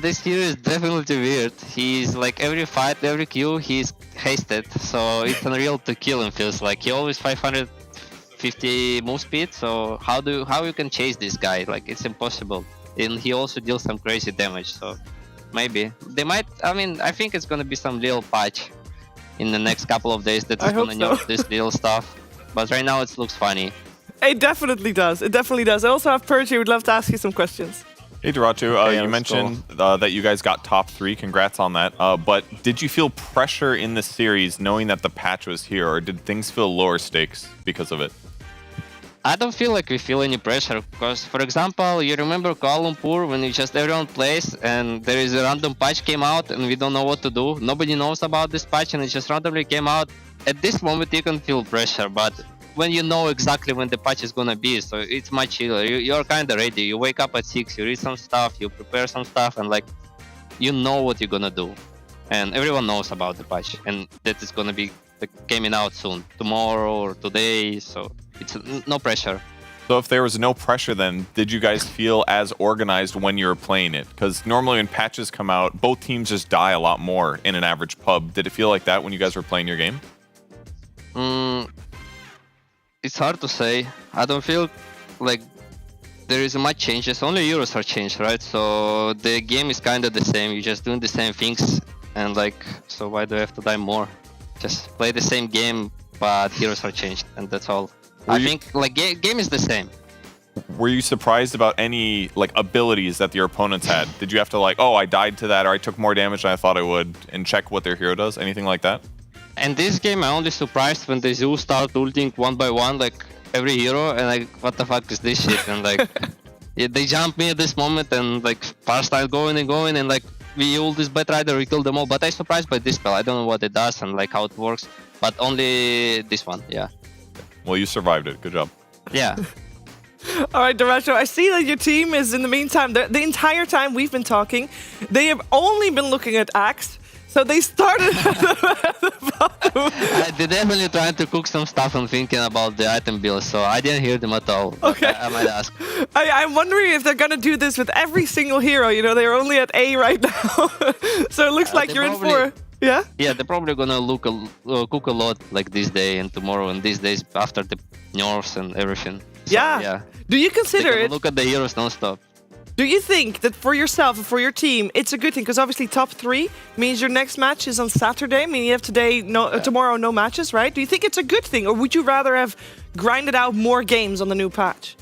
This hero is definitely weird. He's like every fight, every Q, he's hasted. So it's unreal to kill him, feels like. He always 550 move speed, so how you can chase this guy? Like, it's impossible. And he also deals some crazy damage, so maybe. They might, I think it's gonna be some little patch in the next couple of days that is gonna nerf this little stuff. But right now it looks funny. It definitely does. It definitely does. I also have Purge here. Would love to ask you some questions. Hey, Duracho, you mentioned that you guys got top 3. Congrats on that. But did you feel pressure in the series knowing that the patch was here, or did things feel lower stakes because of it? I don't feel like we feel any pressure because, for example, you remember Kuala Lumpur when everyone plays and there is a random patch came out and we don't know what to do. Nobody knows about this patch and it just randomly came out. At this moment, you can feel pressure, but when you know exactly when the patch is gonna be, so it's much chiller. You're kind of ready. You wake up at 6, you read some stuff, you prepare some stuff, and like, you know what you're gonna do. And everyone knows about the patch and that is gonna be coming out soon, tomorrow or today, so it's no pressure. So if there was no pressure then, did you guys feel as organized when you were playing it? Because normally when patches come out, both teams just die a lot more in an average pub. Did it feel like that when you guys were playing your game? It's hard to say. I don't feel like there is much changes. Only heroes are changed, right? So the game is kind of the same. You're just doing the same things, and like, so why do I have to die more? Just play the same game, but heroes are changed, and that's all. I think like game is the same. Were you surprised about any like abilities that your opponents had? Did you have to like, oh, I died to that, or I took more damage than I thought I would, and check what their hero does? Anything like that? In this game, I only surprised when the Zeus start ulting one by one, like every hero, and like, what the fuck is this shit? And like, yeah, they jump me at this moment, and like, far style going, and like, we ult this Bat Rider, we kill them all. But I'm surprised by this spell. I don't know what it does and like how it works, but only this one, yeah. Well, you survived it. Good job. Yeah. All right, Duracho, I see that your team is, in the meantime, the entire time we've been talking, they have only been looking at Axe. So they started at the bottom. They're definitely trying to cook some stuff and thinking about the item build, so I didn't hear them at all. Okay. I might ask. I'm wondering if they're going to do this with every single hero. You know, they're only at A right now. So it looks like you're in for... Yeah? Yeah, they're probably going to cook a lot like this day and tomorrow and these days after the nerfs and everything. So, yeah. Do you consider it... Look at the heroes non-stop. Do you think that for yourself and for your team, it's a good thing? Because obviously top 3 means your next match is on Saturday. I mean, you have tomorrow no matches, right? Do you think it's a good thing? Or would you rather have grinded out more games on the new patch?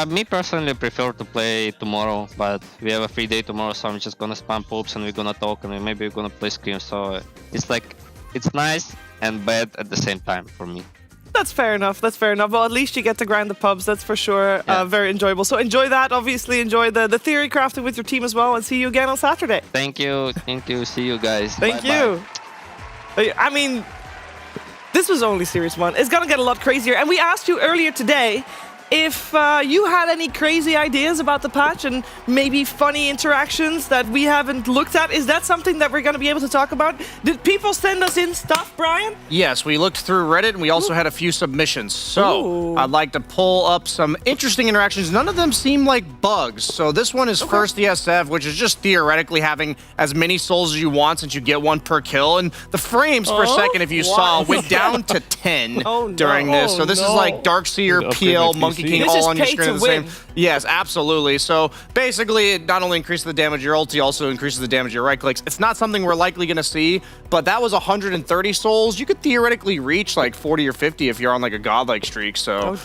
Me personally prefer to play tomorrow, but we have a free day tomorrow, so I'm just gonna spam poops and we're gonna talk and maybe we're gonna play Scream. So it's like, it's nice and bad at the same time for me. That's fair enough. That's fair enough. Well, at least you get to grind the pubs. That's for sure very enjoyable. So enjoy that. Obviously, enjoy the theory crafting with your team as well. And see you again on Saturday. Thank you. Thank you. See you guys. Thank you. I mean, this was only Series 1. It's going to get a lot crazier. And we asked you earlier today if you had any crazy ideas about the patch and maybe funny interactions that we haven't looked at. Is that something that we're going to be able to talk about? Did people send us in stuff, Brian? Yes, we looked through Reddit and we also had a few submissions. So I'd like to pull up some interesting interactions. None of them seem like bugs. So this one is first the SF, which is just theoretically having as many souls as you want since you get 1 per kill. And the frames per second, if you saw, went down to 10 during this. So this is like Darkseer, PL, Monkey King this all is on your pay screen to at the same. win. Yes, absolutely. So basically, it not only increases the damage of your ulti, also increases the damage of your right clicks. It's not something we're likely going to see, but that was 130 souls. You could theoretically reach like 40 or 50 if you're on like a godlike streak. So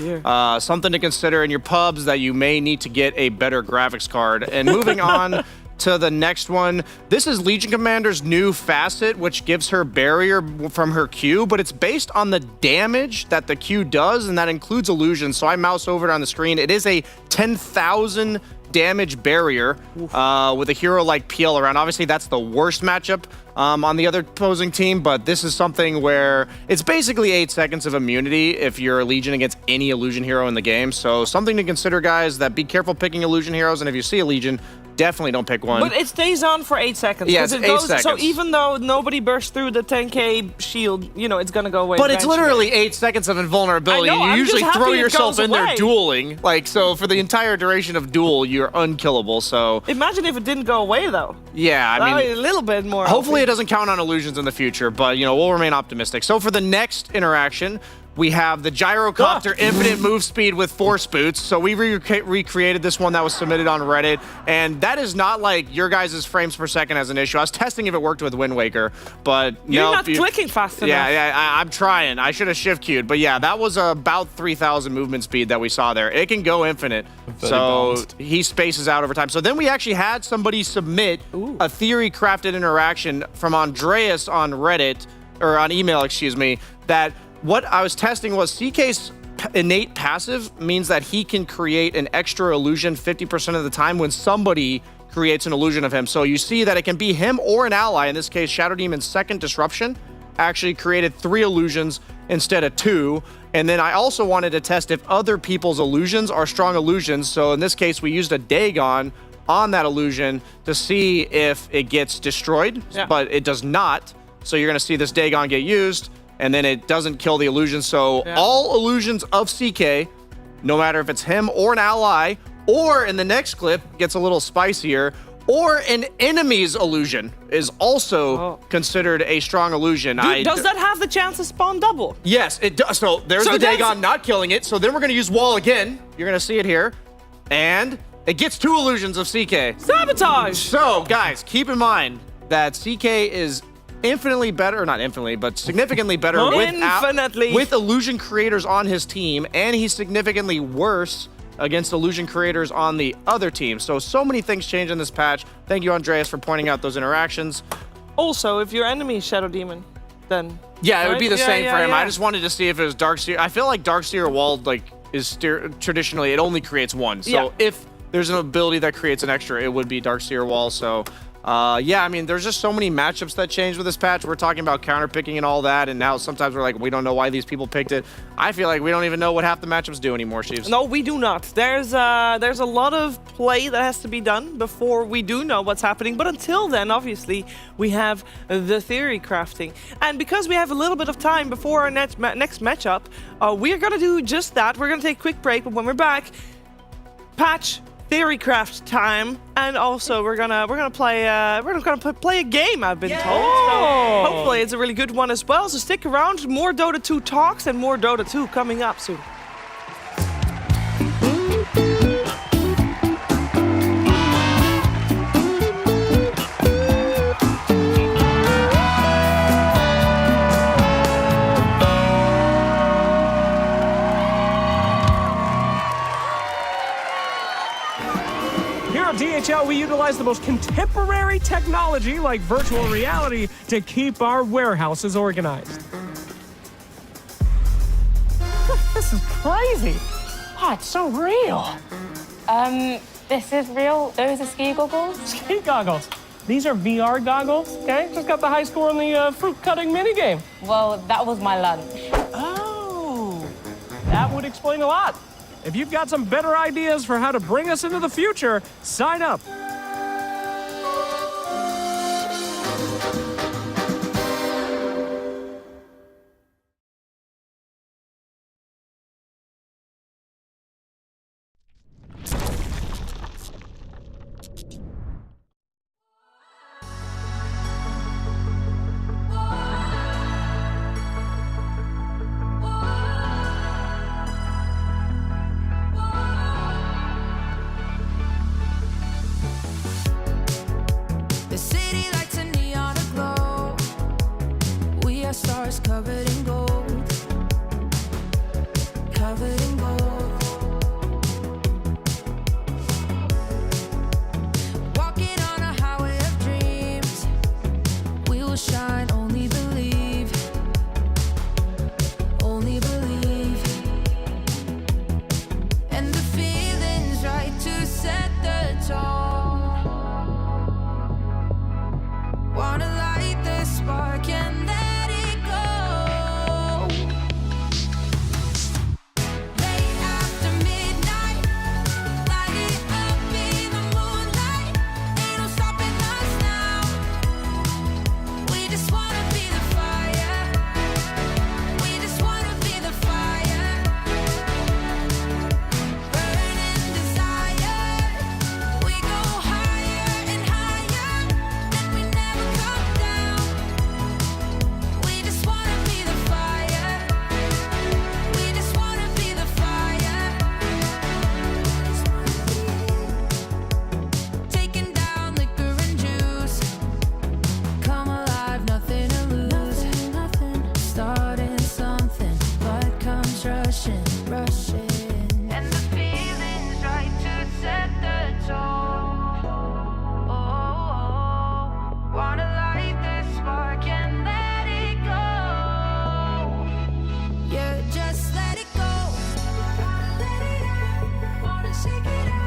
something to consider in your pubs that you may need to get a better graphics card. And moving on to the next one. This is Legion Commander's new facet, which gives her barrier from her Q, but it's based on the damage that the Q does, and that includes illusion. So I mouse over it on the screen. It is a 10,000 damage barrier with a hero like PL around. Obviously, that's the worst matchup on the other opposing team, but this is something where it's basically 8 seconds of immunity if you're a Legion against any illusion hero in the game. So something to consider, guys, that be careful picking illusion heroes, and if you see a Legion, definitely don't pick one. But it stays on for 8 seconds. Yeah, it's 8 seconds. So even though nobody bursts through the 10k shield, you know, it's gonna go away. But it's eventually. literally 8 seconds of invulnerability. I know, You I'm usually just throw happy it yourself goes in there away. dueling. Like, so for the entire duration of duel, you're unkillable. So Imagine if it didn't go away though. yeah, I mean, a little bit more. hopefully it doesn't count on illusions in the future, but you know, we'll remain optimistic. So for the next interaction, we have the Gyrocopter infinite move speed with force boots. So we recreated this one that was submitted on Reddit, and that is not like your guys' frames per second as an issue. I was testing if it worked with Wind Waker, but You're not clicking fast enough. Yeah, I'm trying. I should have shift queued, but yeah, that was about 3,000 movement speed that we saw there. It can go infinite, so he spaces out over time. So then we actually had somebody submit a theory crafted interaction from Andreas on Reddit, or on email, excuse me, that what I was testing was CK's innate passive means that he can create an extra illusion 50% of the time when somebody creates an illusion of him. So you see that it can be him or an ally. In this case, Shadow Demon's second disruption actually created 3 illusions instead of 2. And then I also wanted to test if other people's illusions are strong illusions. So in this case, we used a Dagon on that illusion to see if it gets destroyed, but it does not. So you're gonna see this Dagon get used, and then it doesn't kill the illusion. So all illusions of CK, no matter if it's him or an ally, or in the next clip, gets a little spicier, or an enemy's illusion is also considered a strong illusion. Does that have the chance to spawn double? Yes, it does. So there's the Dagon not killing it. So then we're gonna use Wall again. You're gonna see it here. And it gets 2 illusions of CK. Sabotage! So guys, keep in mind that CK is infinitely better, or not infinitely, but significantly better with illusion creators on his team, and he's significantly worse against illusion creators on the other team. So many things change in this patch. Thank you, Andreas, for pointing out those interactions. Also, if your enemy is Shadow Demon, then it would be the same for him. I just wanted to see if it was Darkseer. I feel like Darkseer Wall is traditionally it only creates 1. So if there's an ability that creates an extra, it would be Darkseer Wall. So I mean, there's just so many matchups that change with this patch. We're talking about counter picking and all that, and now sometimes we're like, we don't know why these people picked it. I feel like we don't even know what half the matchups do anymore, Sheaves. No, we do not. There's a lot of play that has to be done before we do know what's happening. But until then, obviously, we have the theory crafting. And because we have a little bit of time before our next matchup, we are going to do just that. We're going to take a quick break, but when we're back, patch theory craft time, and also we're gonna play a game, I've been told. So hopefully it's a really good one as well. So stick around. More Dota 2 talks and more Dota 2 coming up soon. DHL, we utilize the most contemporary technology like virtual reality to keep our warehouses organized. This is crazy. Oh, it's so real. This is real. Those are ski goggles? Ski goggles. These are VR goggles, okay? Just got the high score on the fruit cutting minigame. Well, that was my lunch. Oh, that would explain a lot. If you've got some better ideas for how to bring us into the future, sign up. rushing, rushing. And the feeling's right to set the tone. Oh, wanna light the spark and let it go. Yeah, just let it go. Wanna let it out, wanna shake it out.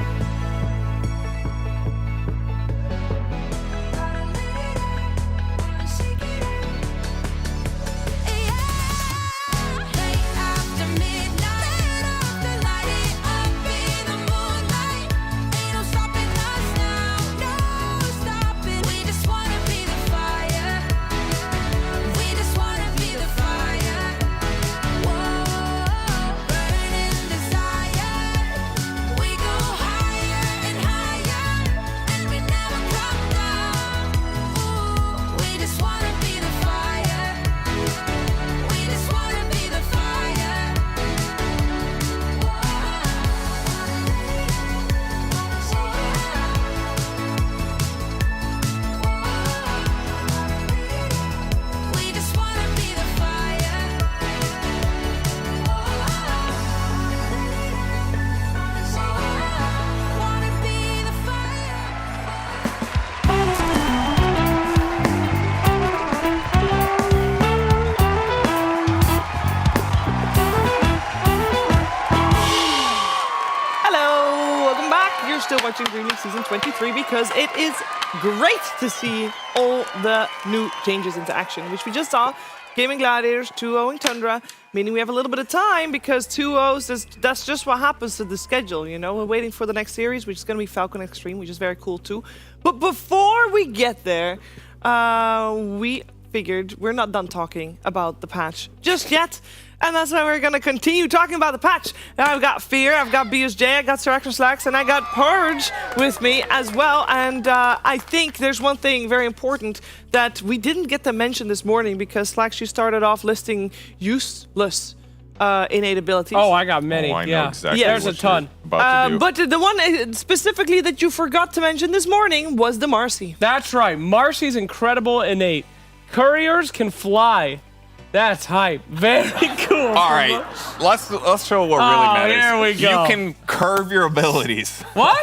Still watching Dreamleague Season 23 because it is great to see all the new changes into action, which we just saw. Gaming Gladiators 2-0ing Tundra, meaning we have a little bit of time because 2-0s, that's just what happens to the schedule, you know? We're waiting for the next series, which is going to be Falcon Extreme, which is very cool too. But before we get there, we figured we're not done talking about the patch just yet. And that's why we're going to continue talking about the patch. Now I've got Fear, I've got BSJ, I got Sir Action Slacks, and I got Purge with me as well. And I think there's one thing very important that we didn't get to mention this morning because Slacks, you started off listing useless innate abilities. Oh, I got many. I know exactly there's a ton. About to do. But the one specifically that you forgot to mention this morning was the Marcy. That's right. Marcy's incredible innate. Couriers can fly. That's hype. Very cool. All right, let's show what really matters. Here we go. You can curve your abilities. What?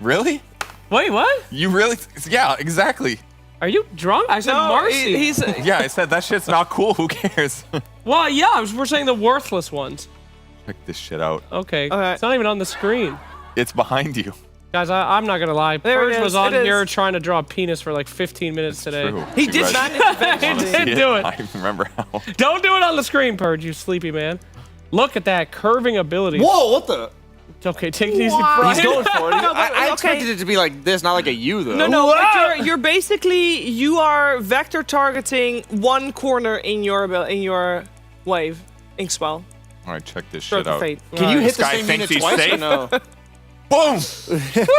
Really? Wait, what? You really? Yeah, exactly. Are you drunk? I said Marcy. Yeah, I said that shit's not cool. Who cares? Well, yeah, we're saying the worthless ones. Check this shit out. Okay. It's not even on the screen. It's behind you. Guys, I'm not gonna lie. There Purge it was is, on it is. here trying to draw a penis for like 15 minutes today. True. He did manage He did do it. I remember how. Don't do it on the screen, Purge, you sleepy man. Look at that curving ability. Whoa, what the? Okay, take it easy. He's going for it. No, but I okay. expected it to be like this, not like a U, though. No, but you're basically, you are vector targeting one corner in your wave, Inkswell. All right, check this Stroke shit of out. fate. Can you hit This the guy same thinks unit he's twice or safe? no? Boom!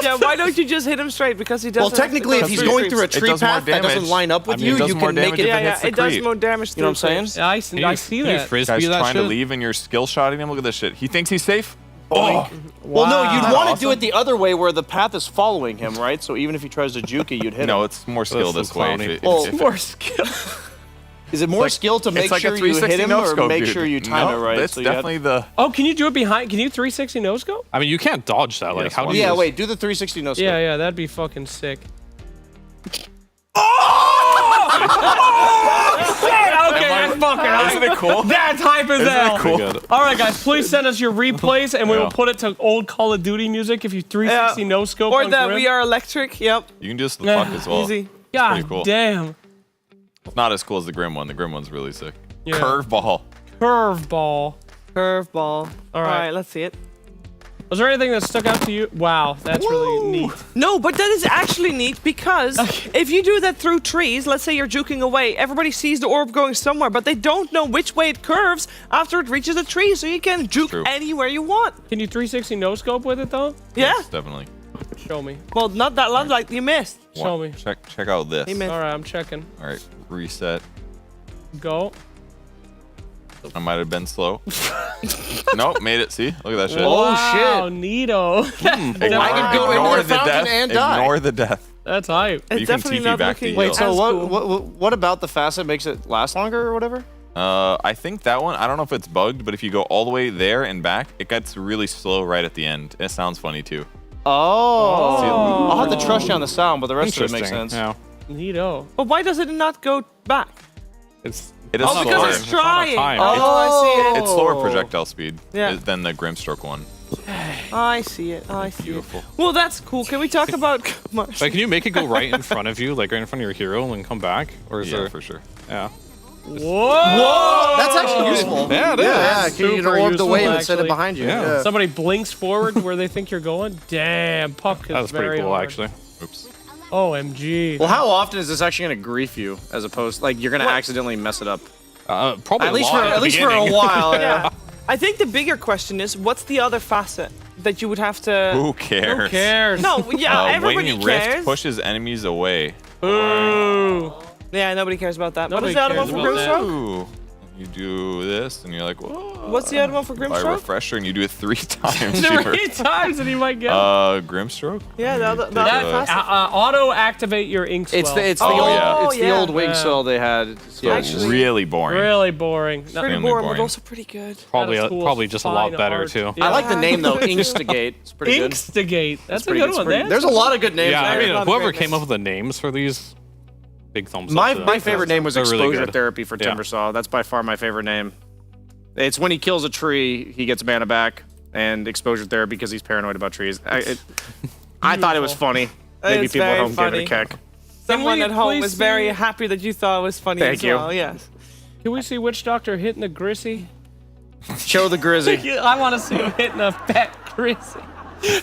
Yeah, why don't you just hit him straight? Because he doesn't. Well, technically, if he's going through a tree does more path that doesn't damage. line up with I mean, it you, does you more can make damage it. if Yeah, hits the it does creep. more damage. You know what I'm saying? Yeah, I see that. Can you frisbee Guy's that trying shit? to leave and you're skill shotting him. Look at this shit. He thinks he's safe. Oh. Well, no, you'd Wow. want to Awesome. do it the other way where the path is following him, right? So even if he tries to juke it, you'd hit him. No, it's more skill That's this so way. clowny. Well, More skill. Is it more like- skill to make it's like a sure you hit 360 him no or scope, make dude. sure you time No, it right? That's So you had- definitely the. Oh, can you do it behind? Can you 360 no scope? I mean, you can't dodge that. Like, Yes, how do one you? Yeah, Yes. wait, do the 360 no scope. Yeah, that'd be fucking sick. Okay, that's fucking hype. Isn't it cool? That's hype as Isn't hell. it cool? All right, guys, please send us your replays, and we will put it to old Call of Duty music if you 360 no scope Or on that Grim. we are electric. Yep. You can just the Yeah, fuck as well. easy. God pretty cool. damn. It's not as cool as the Grim one. The Grim one's really sick. Yeah. Curveball. Curveball. Curveball. All right. right, let's see it. Was there anything that stuck out to you? Wow, that's really neat. No, but that is actually neat because if you do that through trees, let's say you're juking away, everybody sees the orb going somewhere, but they don't know which way it curves after it reaches the tree, so you can juke True. anywhere you want. Can you 360 no scope with it though? Yeah. Yes, definitely. Show me. Well, not that long, like you missed. Show me. Check out this. He missed. All right, I'm checking. All right, reset. Go. I might have been slow. Nope, made it. See, look at that shit. Oh, Wow, neato. Ignore, I can go ignore into the fountain death. and die. Ignore the death. That's hype. It's You can definitely TP not back to looking heal. Wait, so as what, cool. what about the facet makes it last longer or whatever? I think that one, I don't know if it's bugged, but if you go all the way there and back, it gets really slow right at the end. It sounds funny too. Oh. I'll have to trust you on the sound, but the rest of it makes sense. Yeah. Neato. But why does it not go back? It is Oh, slower. because it's trying. I see it. It's slower projectile speed than the Grimstroke one. I see it. I see Beautiful. it. Well, that's cool. Can we talk about commercials? Like, can you make it go right in front of you, like right in front of your hero, and come back? Or is there for sure? Yeah. Whoa! That's actually useful. Yeah, it is. Yeah, can you Super orb the useful, wave and set it actually. behind you? Yeah. Somebody blinks forward where they think you're going. Damn, puck is That's very pretty cool, hard. actually. Oops. Oh, OMG. Well, how often is this actually going to grief you, as opposed like you're going to accidentally mess it up? Probably at least for a while. Yeah. I think the bigger question is, what's the other facet that you would have to... Who cares? Who cares? No, yeah, everybody Waning cares. Rift pushes enemies away. Ooh. Yeah, nobody cares about that. Nobody what is the other one cares for about that. Grimstroke? Ooh. You do this, and you're like, whoa. What's the other one for By Grimstroke? refresher, and you do it 3 times. 3 times and he might get Grimstroke? Yeah, the other that, facet. auto-activate your ink swell. It's the Oh, old the old wing swell they had. So really boring. Really boring. It's pretty boring, but also pretty good. Probably just a lot better, too. I like the name, though. Inkstagate. It's pretty good. Inkstagate. That's a pretty good one. pretty- There's a lot of good names. Yeah, I there. mean, whoever came up with the names for these, big thumbs up. My to them. favorite name was They're really Exposure good. Therapy for Yeah. Timbersaw. That's by far my favorite name. It's when he kills a tree, he gets mana back, and Exposure Therapy because he's paranoid about trees. I thought it was funny. Maybe It's people at very home give it a funny. kick. Someone we at home please is very see- happy that you thought it was funny Thank as you. well. Yes. Can we see Witch Doctor hitting a Grizzy? Show the Grizzy. I want to see him hitting a fat Grizzy.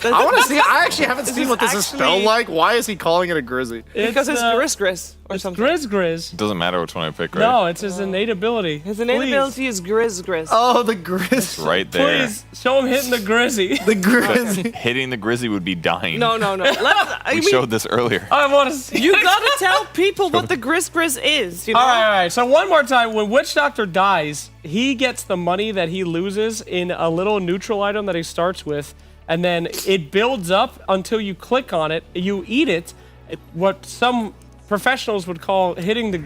I want to see. I actually haven't This seen is what this is actually- spelled like. Why is he calling it a Grizzy? Because it's Grizz or something. Grizz. It doesn't matter which one I pick, right? No, it's his innate ability. His innate ability is Grizz. Oh, the Grizz. It's right there. Please show him hitting the Grizzy. The Grizzy. Hitting the Grizzly would be dying. No. We showed this earlier. I want to see. You gotta tell people what the Grizz is. You know? All right. So one more time, when Witch Doctor dies, he gets the money that he loses in a little neutral item that he starts with, and then it builds up until you click on it, you eat it, what some professionals would call hitting the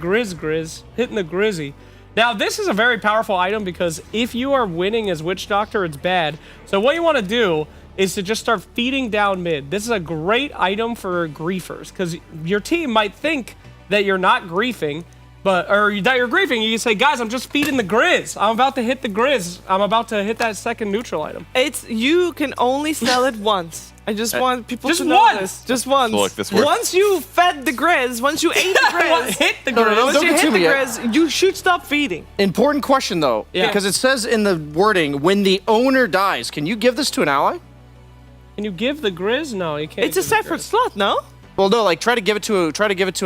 hitting the Grizzy. Now, this is a very powerful item because if you are winning as Witch Doctor, it's bad. So what you want to do is to just start feeding down mid. This is a great item for griefers because your team might think that you're not griefing, or that you're griefing. You say, guys, I'm just feeding the Grizz. I'm about to hit the Grizz. I'm about to hit that second neutral item. You can only sell it once. I just want people just to know once. this. Just once. So look, this works. Once you fed the Grizz, once you ate the Grizz, Hit the No, no, Grizz. no, once don't you get hit to the me yet. Grizz, you should stop feeding. Important question though, Yeah. because it says in the wording, when the owner dies, can you give this to an ally? Can you give the Grizz? No, you can't. It's a give the separate Grizz. slot, no? Well, no, like try to give it to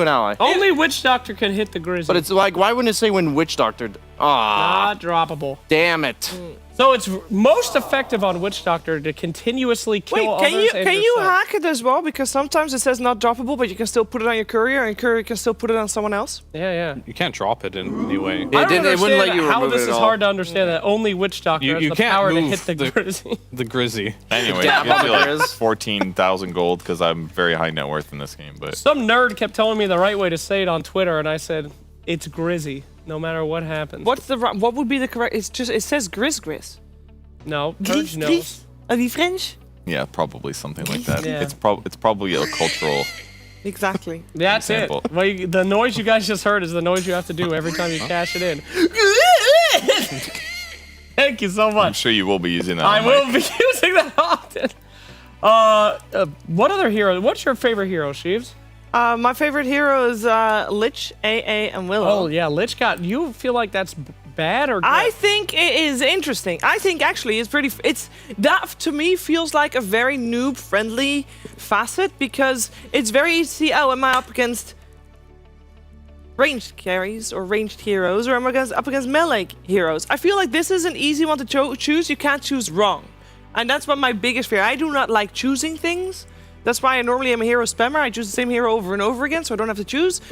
an ally. Only Witch Doctor can hit the Grizz. But it's like, why wouldn't it say when Witch Doctor? Ah, not droppable. damn it. So it's most effective on Witch Doctor to continuously kill Wait, others. can you hack it as well? Because sometimes it says not droppable, but you can still put it on your courier, and courier can still put it on someone else. Yeah. You can't drop it in any way. I don't it wouldn't let you understand how remove this it is at all. hard to understand that only Witch Doctor You has the can't power to move hit the Grizzy. The Grizzy. Anyway, Dab I'll on be the like Grizz. 14,000 gold because I'm very high net worth in this game. But Some nerd kept telling me the right way to say it on Twitter, and I said, it's Grizzy, no matter what happens. What would be the correct? It says Grizz. No, Purge knows. Are we French? yeah, probably something like that. Yeah. It's probably a cultural. Exactly. That's Example. it. Well, the noise you guys just heard is the noise you have to do every time you cash it in. Thank you so I'm much. sure you will be using that. I on will mic. be using that often. What other hero? What's your favorite hero, Sheaves? My favorite hero is Lich, AA, and Willow. Oh yeah, Lich got. You feel like that's bad or good? I think it is interesting. I think actually it's that to me feels like a very noob friendly facet because it's very easy to see, oh, am I up against ranged carries or ranged heroes, or am I up against melee heroes? I feel like this is an easy one to choose. You can't choose wrong. And that's what my biggest fear. I do not like choosing things. That's why I normally am a hero spammer. I choose the same hero over and over again, so I don't have to choose.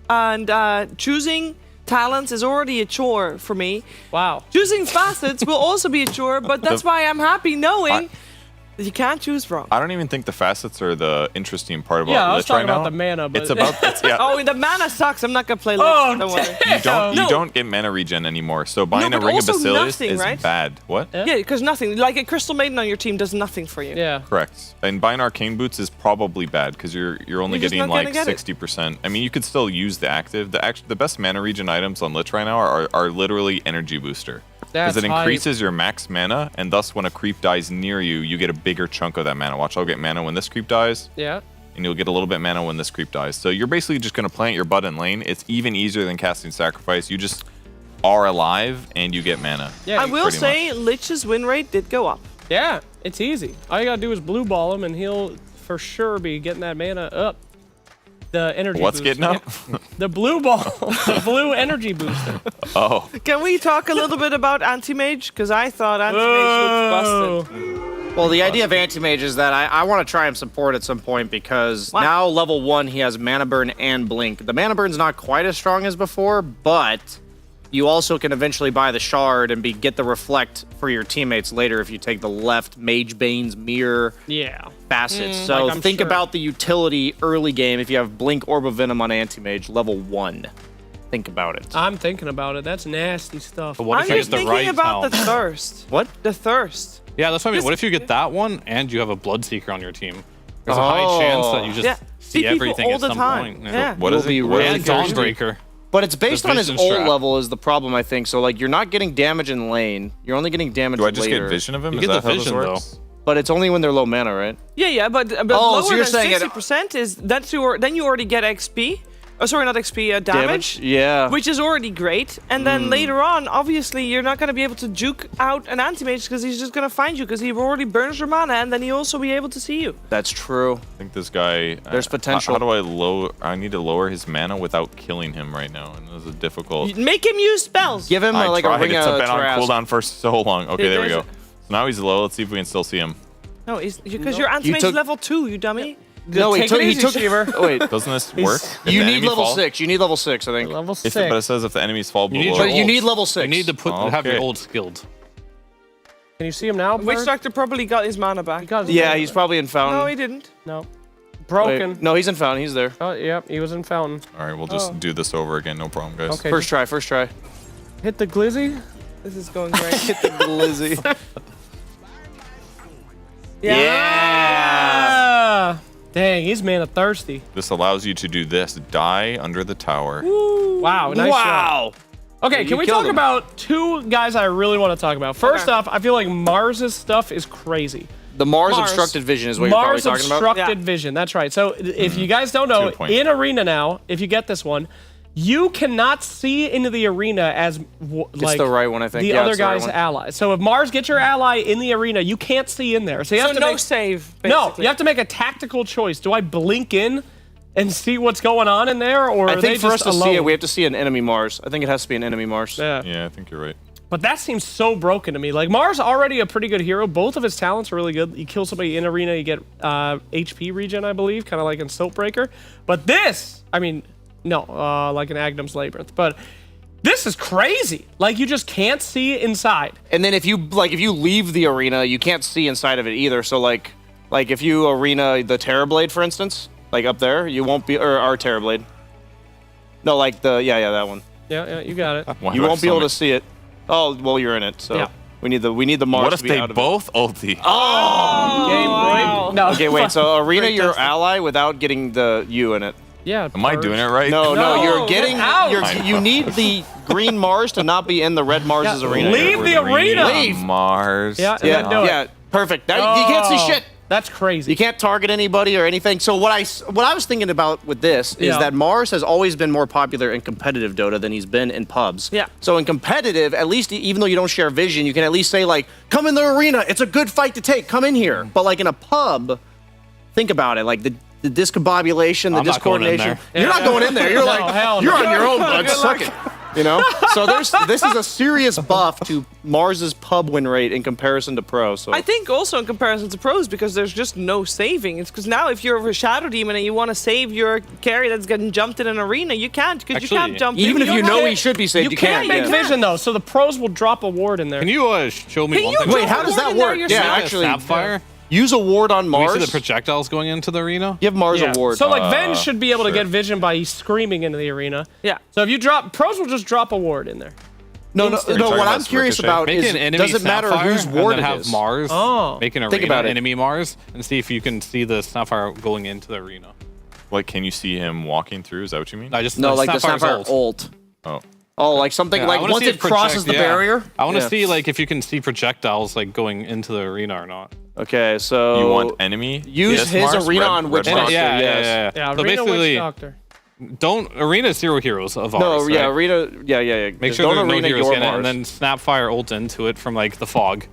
And choosing talents is already a chore for me. Wow. Choosing facets will also be a chore, but that's why I'm happy knowing You can't choose wrong. I don't even think the facets are the interesting part about Yeah, I was Lich talking right about now. the mana, but It's about yeah. Oh, the mana sucks. I'm not gonna play Lich. Oh, Don't worry. You don't get mana regen anymore. So buying but a Ring of also Basilius nothing, is right? bad. What? Yeah, because nothing. Like a Crystal Maiden on your team does nothing for you. Yeah. Correct. And buying Arcane Boots is probably bad because you're only You're just getting not like gonna get it. 60%. I mean, you could still use the active. The best mana regen items on Lich right now are literally energy booster. Because That's it increases your max mana, and thus when a creep dies near you, you get a bigger chunk of that mana. Watch, I'll get mana when this creep dies. Yeah. And you'll get a little bit mana when this creep dies. So you're basically just going to plant your butt in lane. It's even easier than casting Sacrifice. You just are alive, and you get mana. Yeah, I will say Lich's win rate did go up. Yeah, it's easy. All you gotta do is blue ball him, and he'll for sure be getting that mana up. The energy What's booster. getting up? Yeah. The blue ball. The blue energy booster. Oh. Can we talk a little bit about Anti-Mage? Because I thought Anti-Mage looked busted. Well, the idea of Anti-Mage is that I want to try him support at some point because now level 1 he has Mana Burn and Blink. The Mana Burn's not quite as strong as before, but you also can eventually buy the Shard and get the Reflect for your teammates later if you take the left Mage Bane's Mirror facets. So like think about the utility early game if you have Blink Orb of Venom on Anti-Mage level 1. Think about it. I'm thinking about it. That's nasty stuff. But what I'm if you just get the thinking right about helm? the thirst. What? The thirst. Yeah, that's what I mean. What if you get that one and you have a Bloodseeker on your team? There's a high chance that you just see everything all at the some time. point. Yeah. What is it? And Dawnbreaker. But it's based on his Vision ult Strap. level is the problem, I think. So, like, you're not getting damage in lane. You're only getting damage Do I just later. get vision of him? You Is get that the how this vision, works? But it's only when they're low mana, right? Yeah, but Oh, lower so you're than saying 60% is then you already get XP. Oh, sorry, not XP, damage. Yeah. Which is already great. And then later on, obviously, you're not going to be able to juke out an anti-mage because he's just going to find you because he already burns your mana and then he'll also be able to see you. That's true. I think this guy. There's potential. How do I lower? I need to lower his mana without killing him right now, and this is difficult. Make him use spells. Give him like a ring It's of been on Trask. cooldown for so long. Okay, there we go. there's So now he's low. Let's see if we can still see him. No, because your anti-mage took- is level 2, you dummy. No, he took. Oh, wait, Doesn't this work? If you the need enemy level fall? 6. You need level 6, I think. Level But it says if the enemies fall below. But you need level 6. You need to have your ult skilled. Can you see him now? Witch Bird? Doctor probably got his mana back. Yeah, he's probably in Fountain. No, he didn't. No. Broken. Wait, no, he's in Fountain. He's there. Oh, yep, he was in Fountain. All right, we'll just do this over again. No problem, guys. Okay. First try. Hit the glizzy. This is going great. Hit the glizzy. Yeah. Dang, he's mana thirsty. This allows you to do this. Die under the tower. Wow. Nice Wow. shot. Okay, You can we killed talk him. about two guys I really want to talk about? First off, I feel like Mars's stuff is crazy. The Mars obstructed vision is what you're probably Mars talking about. obstructed vision. That's right. So if you guys don't know, Good point. in Arena now, if you get this one, you cannot see into the arena as like the right one, I think. the Yeah, other it's the right guy's one. ally. So if Mars gets your ally in the arena, you can't see in there. So you have to no make, save, No, basically. you have to make a tactical choice. Do I blink in and see what's going on in there, or I are they think for us just to alone? see it, we have to see an enemy Mars. I think it has to be an enemy Mars. Yeah, I think you're right. But that seems so broken to me. Like, Mars already a pretty good hero. Both of his talents are really good. You kill somebody in arena, you get HP regen, I believe, kind of like in Soapbreaker. But this, I mean, no, like in Agnum's Labyrinth. But this is crazy. Like, you just can't see inside. And then if you leave the arena, you can't see inside of it either. So like if you arena the Terrorblade, for instance, like up there, you won't be, or our Terrorblade. No, like the that one. Yeah, you got it. Why You do I won't be able to summon- see it. Oh, well, you're in it, so Yeah. we need the Mars. What to if be they out of both ulti? Oh! Game break. No. Okay, wait. So arena Break your testing. ally without getting the U in it. Yeah. Am I doing it right? No, No, you're getting. out. You need the green Mars to not be in the red Mars's arena. Leave the arena. Leave. Mars. Yeah, and then do it. Yeah, perfect. Now you can't see Oh, shit. That's crazy. You can't target anybody or anything. So what I was thinking about with this is Yeah. that Mars has always been more popular in competitive Dota than he's been in pubs. Yeah. So in competitive, at least even though you don't share vision, you can at least say like, "Come in the arena. It's a good fight to take. Come in here." But like in a pub, think about it. Like the discombobulation, the I'm not going in discoordination. there. You're not going in there. You're No, like, hell you're no. on your own, bud. Suck it. You know. So this is a serious buff to Mars's pub win rate in comparison to pro. So I think also in comparison to pros because there's just no saving. It's because now if you're a Shadow Demon and you want to save your carry that's getting jumped in an arena, you can't because you Actually, can't jump even in. if you know he should be saved, you can't can't. make yeah. vision though, so the pros will drop a ward in there. Can you show me Can one you thing? drop Wait, how does a ward that in there work? yourself? Yeah, Like a actually, Sapphire? Use a ward on Do Mars. we see the projectiles going into the arena? Give Mars a ward. So like Ven should be able to get vision by screaming into the arena. Yeah. So if you drop, pros will just drop a ward in there. No. What I'm curious about Make is, an enemy does it matter Snapfire whose and ward then it have is? Mars. Oh. Make an Think arena about it. enemy Mars and see if you can see the Snapfire going into the arena. Like, can you see him walking through? Is that what you mean? I just No, like the Snapfire's Snapfire ult. Oh. Oh, like something Yeah, I like wanna once see it crosses the barrier. I want to Yeah. see like if you can see projectiles like going into the arena or not. Okay, so You want enemy? use Yes, his Mars, arena red- on Witch red Doctor. Mars. Yeah. Yeah, So arena basically, Witch Doctor. don't arena is 0 heroes of ours. No, yeah, right? arena. Yeah. Make Just sure don't there's no arena heroes your in it, Mars. and then Snapfire ult into it from like the fog.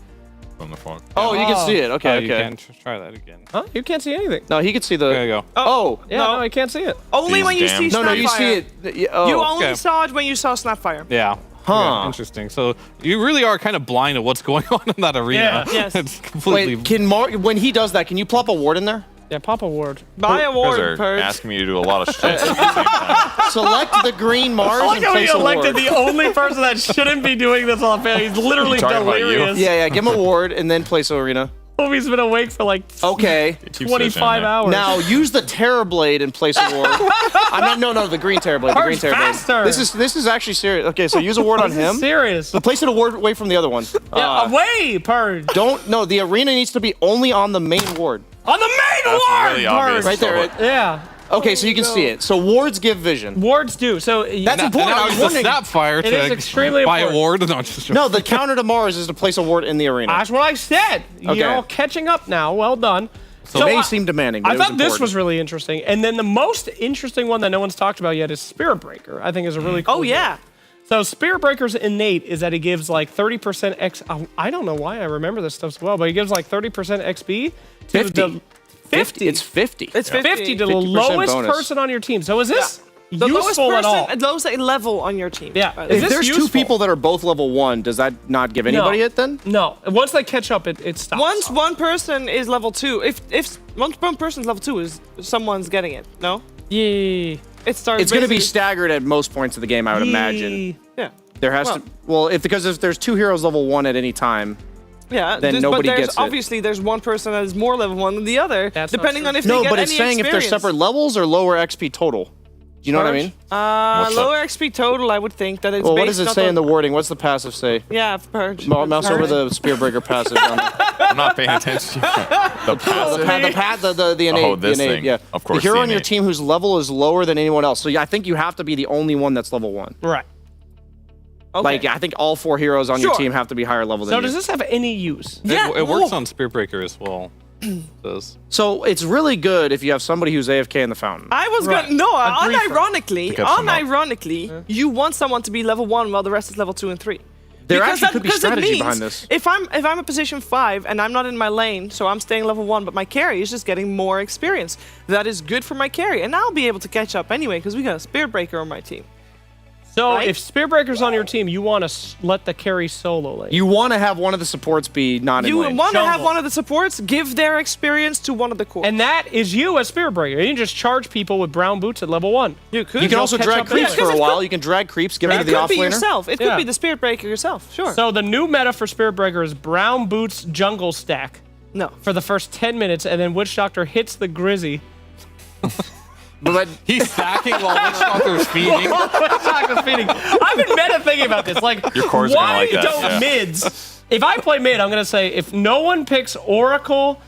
From the fog. Oh, you can see it. Okay, You okay. can try that again. Huh? You can't see anything. No, he can see the. There you go. Oh, Yeah, no, I can't see it. Only These when you damn- see no, you see Snapfire. it. Oh. You only okay. saw it when you saw Snapfire. Yeah. Huh. Yeah, interesting. So you really are kind of blind to what's going on in that arena. Yeah, yes. It's completely. Wait, can when he does that, can you plop a ward in there? Yeah, pop a ward. Buy a You ward, guys are Purge. asking me to do a lot of shit at the same time. Select the green Mars I like and how he place a elected ward. the only person that shouldn't be doing this on fan. He's literally You talking about you? delirious. Yeah, give him a ward and then place arena. He's been awake for like Okay. 25 hours. Now use the Terror Blade and place a ward. No, the green Terror Blade. The green Purge Terror Blade. faster. This is actually serious. Okay, so use a ward on This is him. serious. But place it a ward away from the other one. Yeah, away, Purge. No, the arena needs to be only on the main ward. On the main That's ward, really obvious. Right there. Yeah. Okay, so you can see it. So wards give vision. Wards do. So That's important. I was wondering. Snapfire It is to extremely buy a important. ward. No, just No, the counter to Mars is to place a ward in the arena. That's what I said. Okay. You're all catching up now. Well done. So may seem demanding, but I it was thought this important. was really interesting. And then the most interesting one that no one's talked about yet is Spirit Breaker. I think is a really cool. Oh, yeah. So Spirit Breaker's innate is that he gives like 30% X. I don't know why I remember this stuff so well, but he gives like 30% XP to 50. the 50. It's 50. It's 50 to the 50% lowest bonus. person on your team. So is this The lowest useful at all? person, lowest level on your team. Yeah. By the Is way. If this there's useful? two people that are both level 1, does that not give anybody it then? No. Once they catch up, it stops. Once one person is level 2, if once one person's level 2, is someone's getting it. No. Yeah. It starts. It's going to be basically- staggered at most points of the game, I would imagine. Yeah. There has to. Well, because if there's 2 heroes level 1 at any time. Yeah, Then nobody but there's gets it. obviously there's one person that is more level 1 than the other, That's depending not on if No, they get but it's any saying if they're experience. separate levels or lower XP total. Do you know what I mean? What's Lower XP total, I would think that it's. Well, what based does it not say on- in the wording? What's the passive say? Yeah, Purge. Mouse over the Spear Breaker passive. I'm not paying attention. The passive. The innate. Oh, this the innate, thing. Yeah. Of course, The hero the on your innate. team whose level is lower than anyone else. So yeah, I think you have to be the only one that's level 1. Right. Okay. Like I think all 4 heroes on your Sure. team have to be higher level than So you. does this have any use? Yeah, It works oh. on Spirit Breaker as well. It does. So it's really good if you have somebody who's AFK in the fountain. I was Right. gonna no. A griefer. Unironically, you want someone to be level 1 while the rest is level 2 and 3. There Because actually could be because it strategy means behind this. If I'm a position 5 and I'm not in my lane, so I'm staying level 1, but my carry is just getting more experience. That is good for my carry, and I'll be able to catch up anyway because we got a Spirit Breaker on my team. So Right? if Spear Breaker's on your team, you want to let the carry solo lane. You want to have one of the supports be not in You lane. want to have Jungle. one of the supports give their experience to one of the core. And that is you as Spear Breaker. You can just charge people with brown boots at level 1. you could. You can also catch drag up creeps anyway. for a while. You can drag creeps, give them It to the could be offlaner. yourself. It could Yeah. be the Spirit Breaker yourself. Sure. So the new meta for Spirit Breaker is brown boots jungle stack no. for the first 10 minutes, and then Witch Doctor hits the Grizzy. But He's stacking while Witch Doctor's feeding. Witch Doctor's feeding. I've been meta thinking about this. Like, Your core's gonna why like that, don't yeah. mids? If I play mid, I'm gonna say if no one picks Oracle,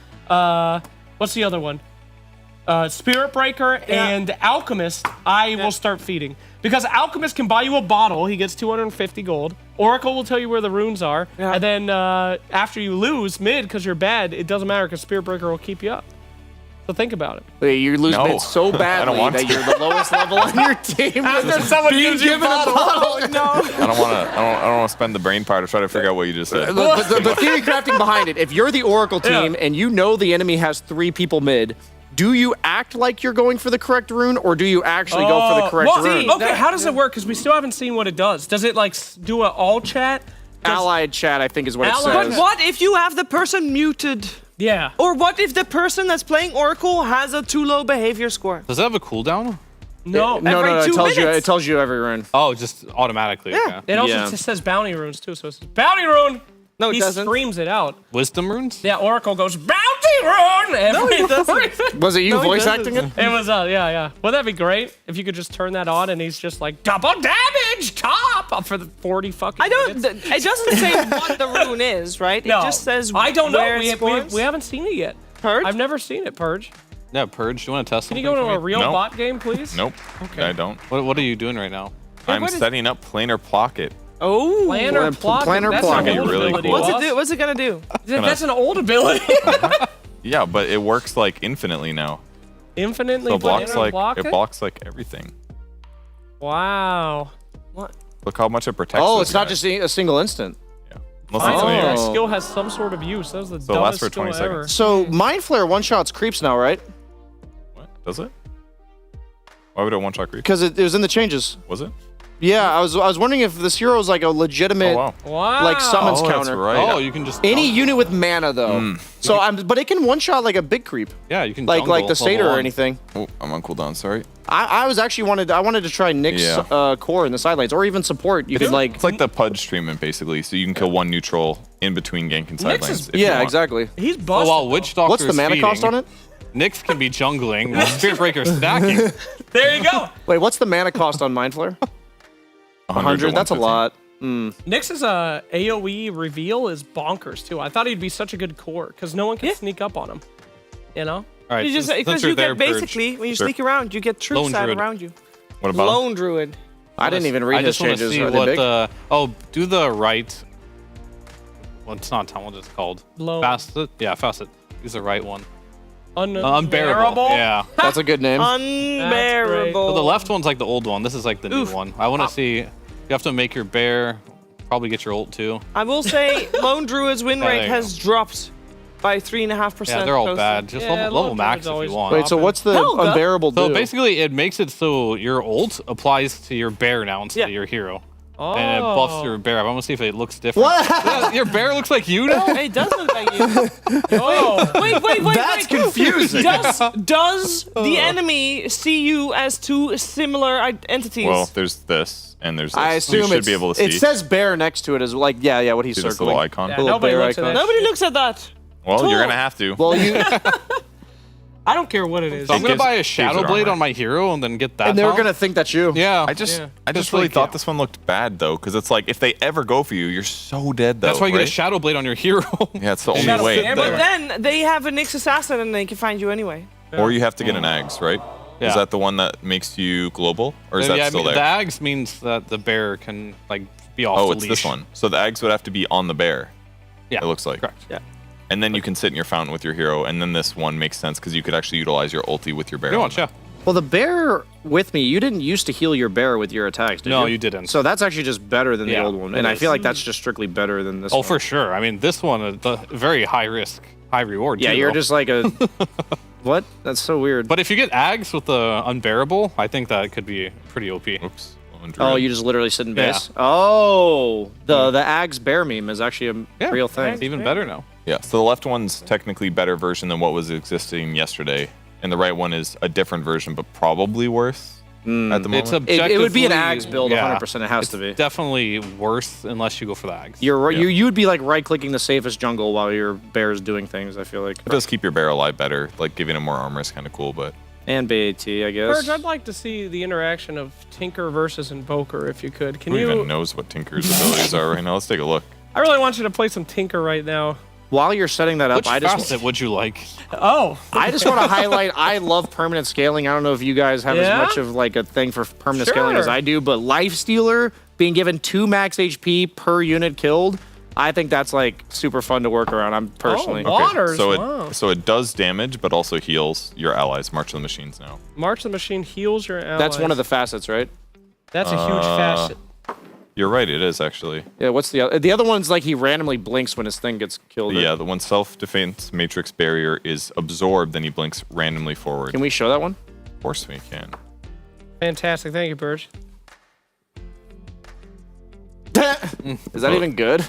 what's the other one? Spirit Breaker and Alchemist, I will start feeding. Because Alchemist can buy you a bottle, he gets 250 gold. Oracle will tell you where the runes are. Yeah. And then after you lose mid, because you're bad, it doesn't matter because Spirit Breaker will keep you up. So think about it. Wait, you lose No. mid so I don't badly want that to. you're the lowest level on your team. After someone being gives you given a bottle. No. I don't want to spend the brain power to try to figure out what you just said. The theory crafting behind it, if you're the Oracle team and you know the enemy has 3 people mid, do you act like you're going for the correct rune, or do you actually go for the correct well, rune? okay, how does it work? Because we still haven't seen what it does. Does it like do an all chat? Allied chat, I think, is what it Allied- says. But what if you have the person muted? Yeah. Or what if the person that's playing Oracle has a too low behavior score? Does it have a cooldown? No. every it 2 tells you. minutes. It tells you every rune. Oh, just automatically. Yeah. Okay. It also Yeah. just says bounty runes too. So it says bounty rune. No, it he doesn't. screams it out. Wisdom runes? Yeah, Oracle goes bounty Everything. Was it you voice acting it? It was, yeah. Wouldn't that be great if you could just turn that on and he's just like, double damage, top, up for the 40 fucking minutes. It doesn't say what the rune is, right? No. It just says I don't know. where it We spawns. haven't seen it yet. Purge? I've never seen it, Purge. Yeah, Purge. Do you want to test Can something? you go to for a me? real Nope. bot game, please? Nope. Okay. I don't. What are you doing right now? I'm setting up planar pocket. Oh, Planar Plocket. Planar That's Plocket. an old Really ability. cool. What's it do? What's it gonna do? That's an old ability. Yeah, but it works like infinitely now. Infinitely So it blocks Planar like Plocket? it blocks like everything. Wow. What? Look how much it protects. Oh, this it's not guy. just a single instant. Unless it's Finally, an our AR. skill has some sort of use. That was the So it lasts dumbest for 20 skill ever. seconds. So Mind Flare one-shots creeps now, right? Does it? Why would it one-shot creep? Because it was in the changes. Was it? Yeah, I was wondering if this hero is like a legitimate like summons Oh, that's counter. right. Oh, you can just Any unit with mana though. So but it can one-shot like a big creep. Yeah, you can like jungle the Satyr level or one. anything. Oh, I'm on cooldown. Sorry. I was actually wanted to try Nick's core in the side lanes or even support. You could like It's like the Pudge treatment basically, so you can kill one neutral in between gank and side lanes. if you yeah, want. exactly. He's Oh, busted. while Witch Doctor What's the mana cost on it? Nyx can be jungling. Spirit Breaker stacking. There you go. Wait, what's the mana cost on Mind Flare? 100. That's a lot. Nyx's AoE reveal is bonkers too. I thought he'd be such a good core because no one can sneak up on him. You know? All right, You just since because you're you there, get Purge. basically when you Sure. sneak around, you get troops Lone out Druid. around you. What about? Lone Druid. I didn't even read I his just want to changes. see Are they what big? the do the right. Well, it's not what it's called. Lone. Facet. Yeah, facet. Use the right one. Unbearable. Yeah. That's a good name. Unbearable. So the left one's like the old one. This is like the new one. I want to see. You have to make your bear. Probably get your ult too. I will say Lone Druid's win Yeah, there rate you has dropped by 3.5%. Yeah, they're all close bad. to- Just Yeah, level Lone max Druid's if always you want. Wait, so what's the No, unbearable do? So basically, it makes it so your ult applies to your bear now instead of your hero. Oh. And it buffs your bear. I want to see if it looks different. What? Yeah, your bear looks like you now? It does look like you. Oh, wait. That's confusing. Does the enemy see you as two similar entities? Well, there's this and there's this. I So you assume should be able to see. it says bear next to it as like what he's See this circling. little icon? Yeah, Little nobody bear looks at icon. that. Nobody looks at that. Well, you're gonna have to. Well, you I don't care what it is. So I'm going to gives- buy a gives Shadow it Blade armor. on my hero and then get that. and they're mount. gonna think that's you. Yeah. I just Just really like, thought yeah. this one looked bad though, because it's like if they ever go for you, you're so dead though. That's why you get a right? Shadow Blade on your hero. Yeah, it's the Shadow only way. Blade. But then they have a Nyx assassin and they can find you anyway. Or you have to get an Ags, right? Yeah. Is that the one that makes you global, or is that yeah, still I mean, there? the Ags means that the bear can like be off Oh, the it's leash. this one. So the Ags would have to be on the bear. Yeah, it looks like. Correct. Yeah. And then you can sit in your fountain with your hero, and then this one makes sense because you could actually utilize your ulti with your bear. Pretty on much, them. yeah. Well, the bear with me, you didn't used to heal your bear with your attacks, did you? No, you didn't. So that's actually just better than the Yeah, old one, it and I is. feel like that's just strictly better than this. Oh, one. for sure. I mean, this one, the very high risk, high reward. Yeah, too, you're though. just like a what? That's so weird. But if you get Ags with the Unbearable, I think that could be pretty OP. Oops. Oh, you just literally sit in Yeah. base. Oh, the Ags bear meme is actually a real thing. It's even better now. Yeah, so the left one's technically better version than what was existing yesterday, and the right one is a different version, but probably worse at the moment. It's It would be an objectively- Ags build, yeah. 100%. It has to be. Definitely worse unless you go for the Ags. You're right. Yeah. You would be like right-clicking the safest jungle while your bear is doing things. I feel like. It does keep your bear alive better, like giving him more armor is kind of cool, but And BAT, I guess. Purge, I'd like to see the interaction of Tinker versus Invoker, if you could. Can who you? even knows what Tinker's abilities are right now? Let's take a look. I really want you to play some Tinker right now. While you're setting that up, Which facet would you like? Oh. I just want to highlight. I love permanent scaling. I don't know if you guys have Yeah? as much of like a thing for permanent scaling as Sure. I do, but Life Stealer being given 2 max HP per unit killed, I think that's like super fun to work around. I'm personally. Waters, so wow. it does damage, but also heals your allies. March of the Machines now. March the Machine heals your allies. That's one of the facets, right? That's a huge facet. You're right, it is actually. Yeah. What's the other? The other one's like he randomly blinks when his thing gets killed. Yeah, the one self-defense matrix barrier is absorbed, then he blinks randomly forward. Can we show that one? Of course we can. Fantastic. Thank you, Purge. Is that even good?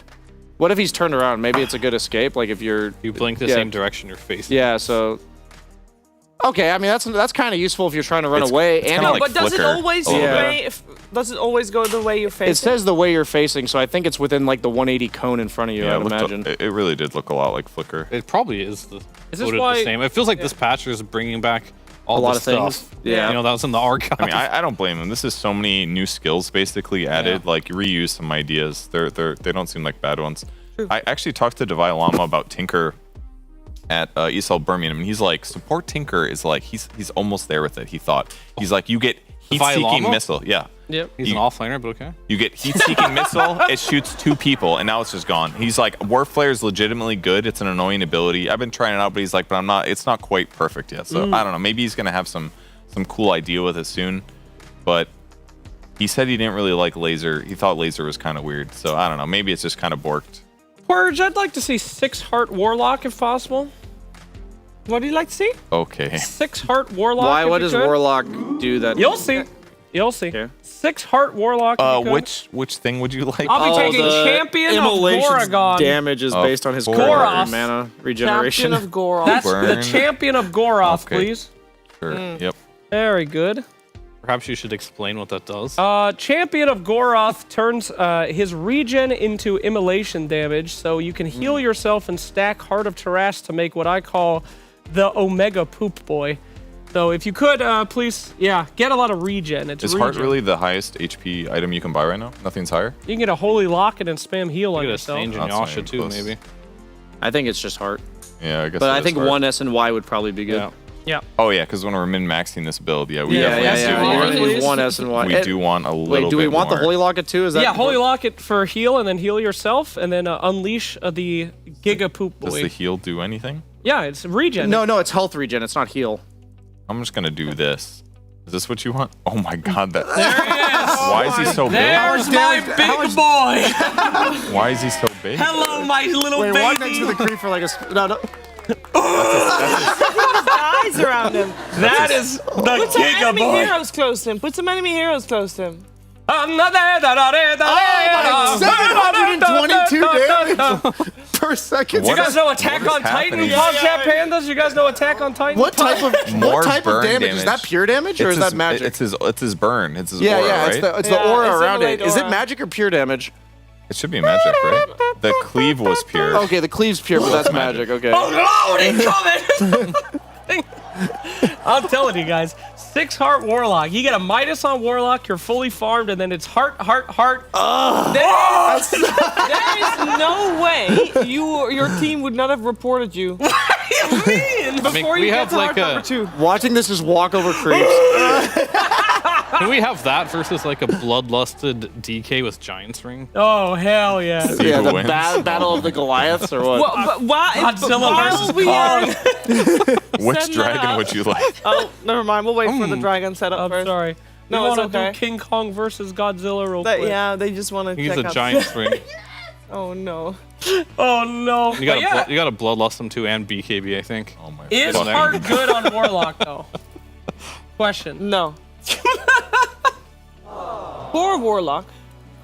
What if he's turned around? Maybe it's a good escape. Like if you're You blink the same direction you're facing. Yeah. So. Okay, I mean that's kind of useful if you're trying to run It's- away. it's and kinda No, like but does it flicker always a little bit. does it always go the way you're facing? It says the way you're facing, so I think it's within like the 180 cone in front of you. Yeah, I'd it, imagine. it really did look a lot like Flicker. It probably is. voted the same. It feels like this patch is bringing back all A lot the of stuff. things. Yeah. You know, that was in the archive. I mean, I don't blame them. This is so many new skills basically added. Like reuse some ideas. They don't seem like bad ones. I actually talked to Devi Lama about Tinker at ESL Birmingham, and he's like, support Tinker is like he's almost there with it. He thought he's like, you get heat-seeking missile. Yeah. Yep. He's an offlaner, but okay. You get heat-seeking missile. It shoots 2 people, and now it's just gone. He's like, Warflare is legitimately good. It's an annoying ability. I've been trying it out, but he's like, but I'm not. It's not quite perfect yet. So I don't know. Maybe he's gonna have some cool idea with it soon. But he said he didn't really like laser. He thought laser was kind of weird. So I don't know. Maybe it's just kind of borked. Purge, I'd like to see 6-heart Warlock if possible. What do you like to see? Okay. 6-heart Warlock. Why? What does Warlock do that? You'll see. You'll see. 6-heart Warlock. Which thing would you like? I'll be taking Champion of Goragon. Damage is based on his Goroth mana regeneration. Champion of Goroth. That's the Champion of Goroth, please. Sure. Yep. Very good. Perhaps you should explain what that does. Champion of Goroth turns his regen into immolation damage, so you can heal yourself and stack Heart of Tarash to make what I call the Omega Poop Boy. So if you could, please, get a lot of regen. Is Heart really the highest HP item you can buy right now? Nothing's higher? You can get a Holy Locket and spam heal on yourself. You can get a Strange and Yasha too, maybe. I think it's just Heart. Yeah, I guess. But I think one S and Y would probably be good. Yeah. Oh yeah, because when we're min-maxing this build, we definitely You're gonna one S and Y. We do want a little bit. Wait, do we want the Holy Locket too? Is that Holy Locket for heal, and then heal yourself, and then unleash the Giga Poop Boy. Does the heal do anything? Yeah, it's regen. No, it's health regen. It's not heal. I'm just gonna do this. Is this what you want? Oh my god, that. There he is. Why is he so big? There's my big boy. Why is he so big? Hello, my little baby. Walk next to the creep for like a. No. Eyes around him. That is the Put some Giga enemy Boy. heroes close to him. Put some enemy heroes close to him. Oh my 722 damage per second. You guys know Attack on Titan? Chat Pandas? You guys know Attack on Titan? What type of damage? Is that pure damage or is that magic? It's his burn. It's his yeah, aura, yeah, right? it's the aura around it. Is it magic or pure damage? It should be magic, right? The cleave was pure. Okay, the cleave's pure, but that's magic. Okay. Oh, Lord, incoming! I'm telling you guys, 6-heart Warlock. You get a Midas on Warlock, you're fully farmed, and then it's heart. There is no way your team would not have reported you. What do you mean? Before you get to heart number 2. Watching this just walk over creeps. Can we have that versus like a bloodlusted DK with Giant's Ring? Oh, hell yeah. Yeah, the battle of the Goliaths or what? Godzilla versus Kong. Which dragon would you like? Oh, never mind. We'll wait for the dragon setup I'm first. sorry. No, we it's want to okay. do King Kong versus Godzilla real quick. Yeah, they just want to He's check a out. Giant's Ring. Oh, no. Oh, no. You got to bloodlust him too, and BKB, I think. Oh my. Is heart good on Warlock, though? Question. No. Poor Warlock.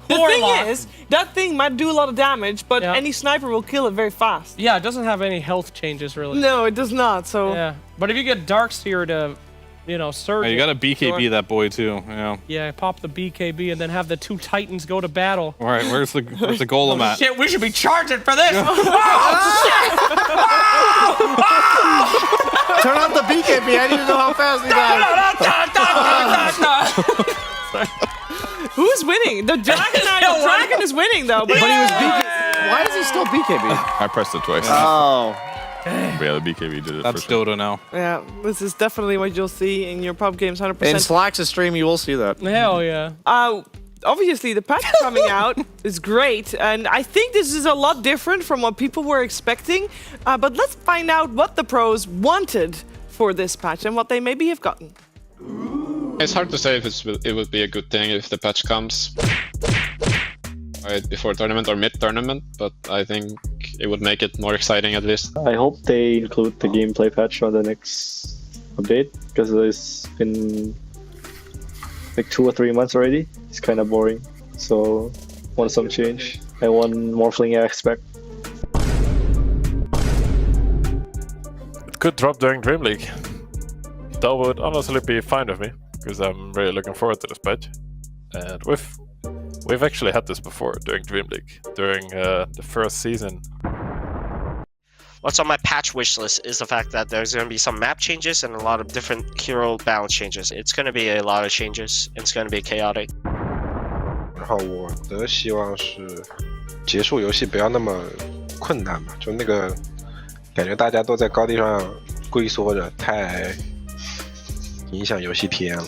The thing is, that thing might do a lot of damage, but any sniper will kill it very fast. Yeah, it doesn't have any health changes, really. No, it does not, so... Yeah, but if you get Darkseer to, surge... You got to BKB that boy, too. Yeah. Yeah, pop the BKB and then have the 2 Titans go to battle. All right, where's the golem at? Shit, we should be charging for this! Oh, shit! Turn off the BKB. I need to know how fast he dies. Who's winning? The dragon is winning, though. But he was BKB. Why is he still BKB? I pressed it twice. Oh. But yeah, the BKB did it. That's for sure. Dota now. Yeah, this is definitely what you'll see in your pub games, 100%. In Slack's stream, you will see that. Hell yeah. Obviously, the patch coming out is great, and I think this is a lot different from what people were expecting. But let's find out what the pros wanted for this patch and what they maybe have gotten. It's hard to say if it would be a good thing if the patch comes right before tournament or mid-tournament, but I think it would make it more exciting at least. I hope they include the gameplay patch on the next update, because it's been like 2 or 3 months already. It's kind of boring, so want some change. I want more fling aspect. It could drop during Dreamleague. That would honestly be fine with me, because I'm really looking forward to this patch. And we've actually had this before during Dreamleague, during the first season. What's on my patch wish list is the fact that there's going to be some map changes and a lot of different hero balance changes. It's going to be a lot of changes. It's going to be chaotic. 然后我的希望是结束游戏不要那么困难嘛，就那个感觉大家都在高地上龟缩着，太影响游戏体验了。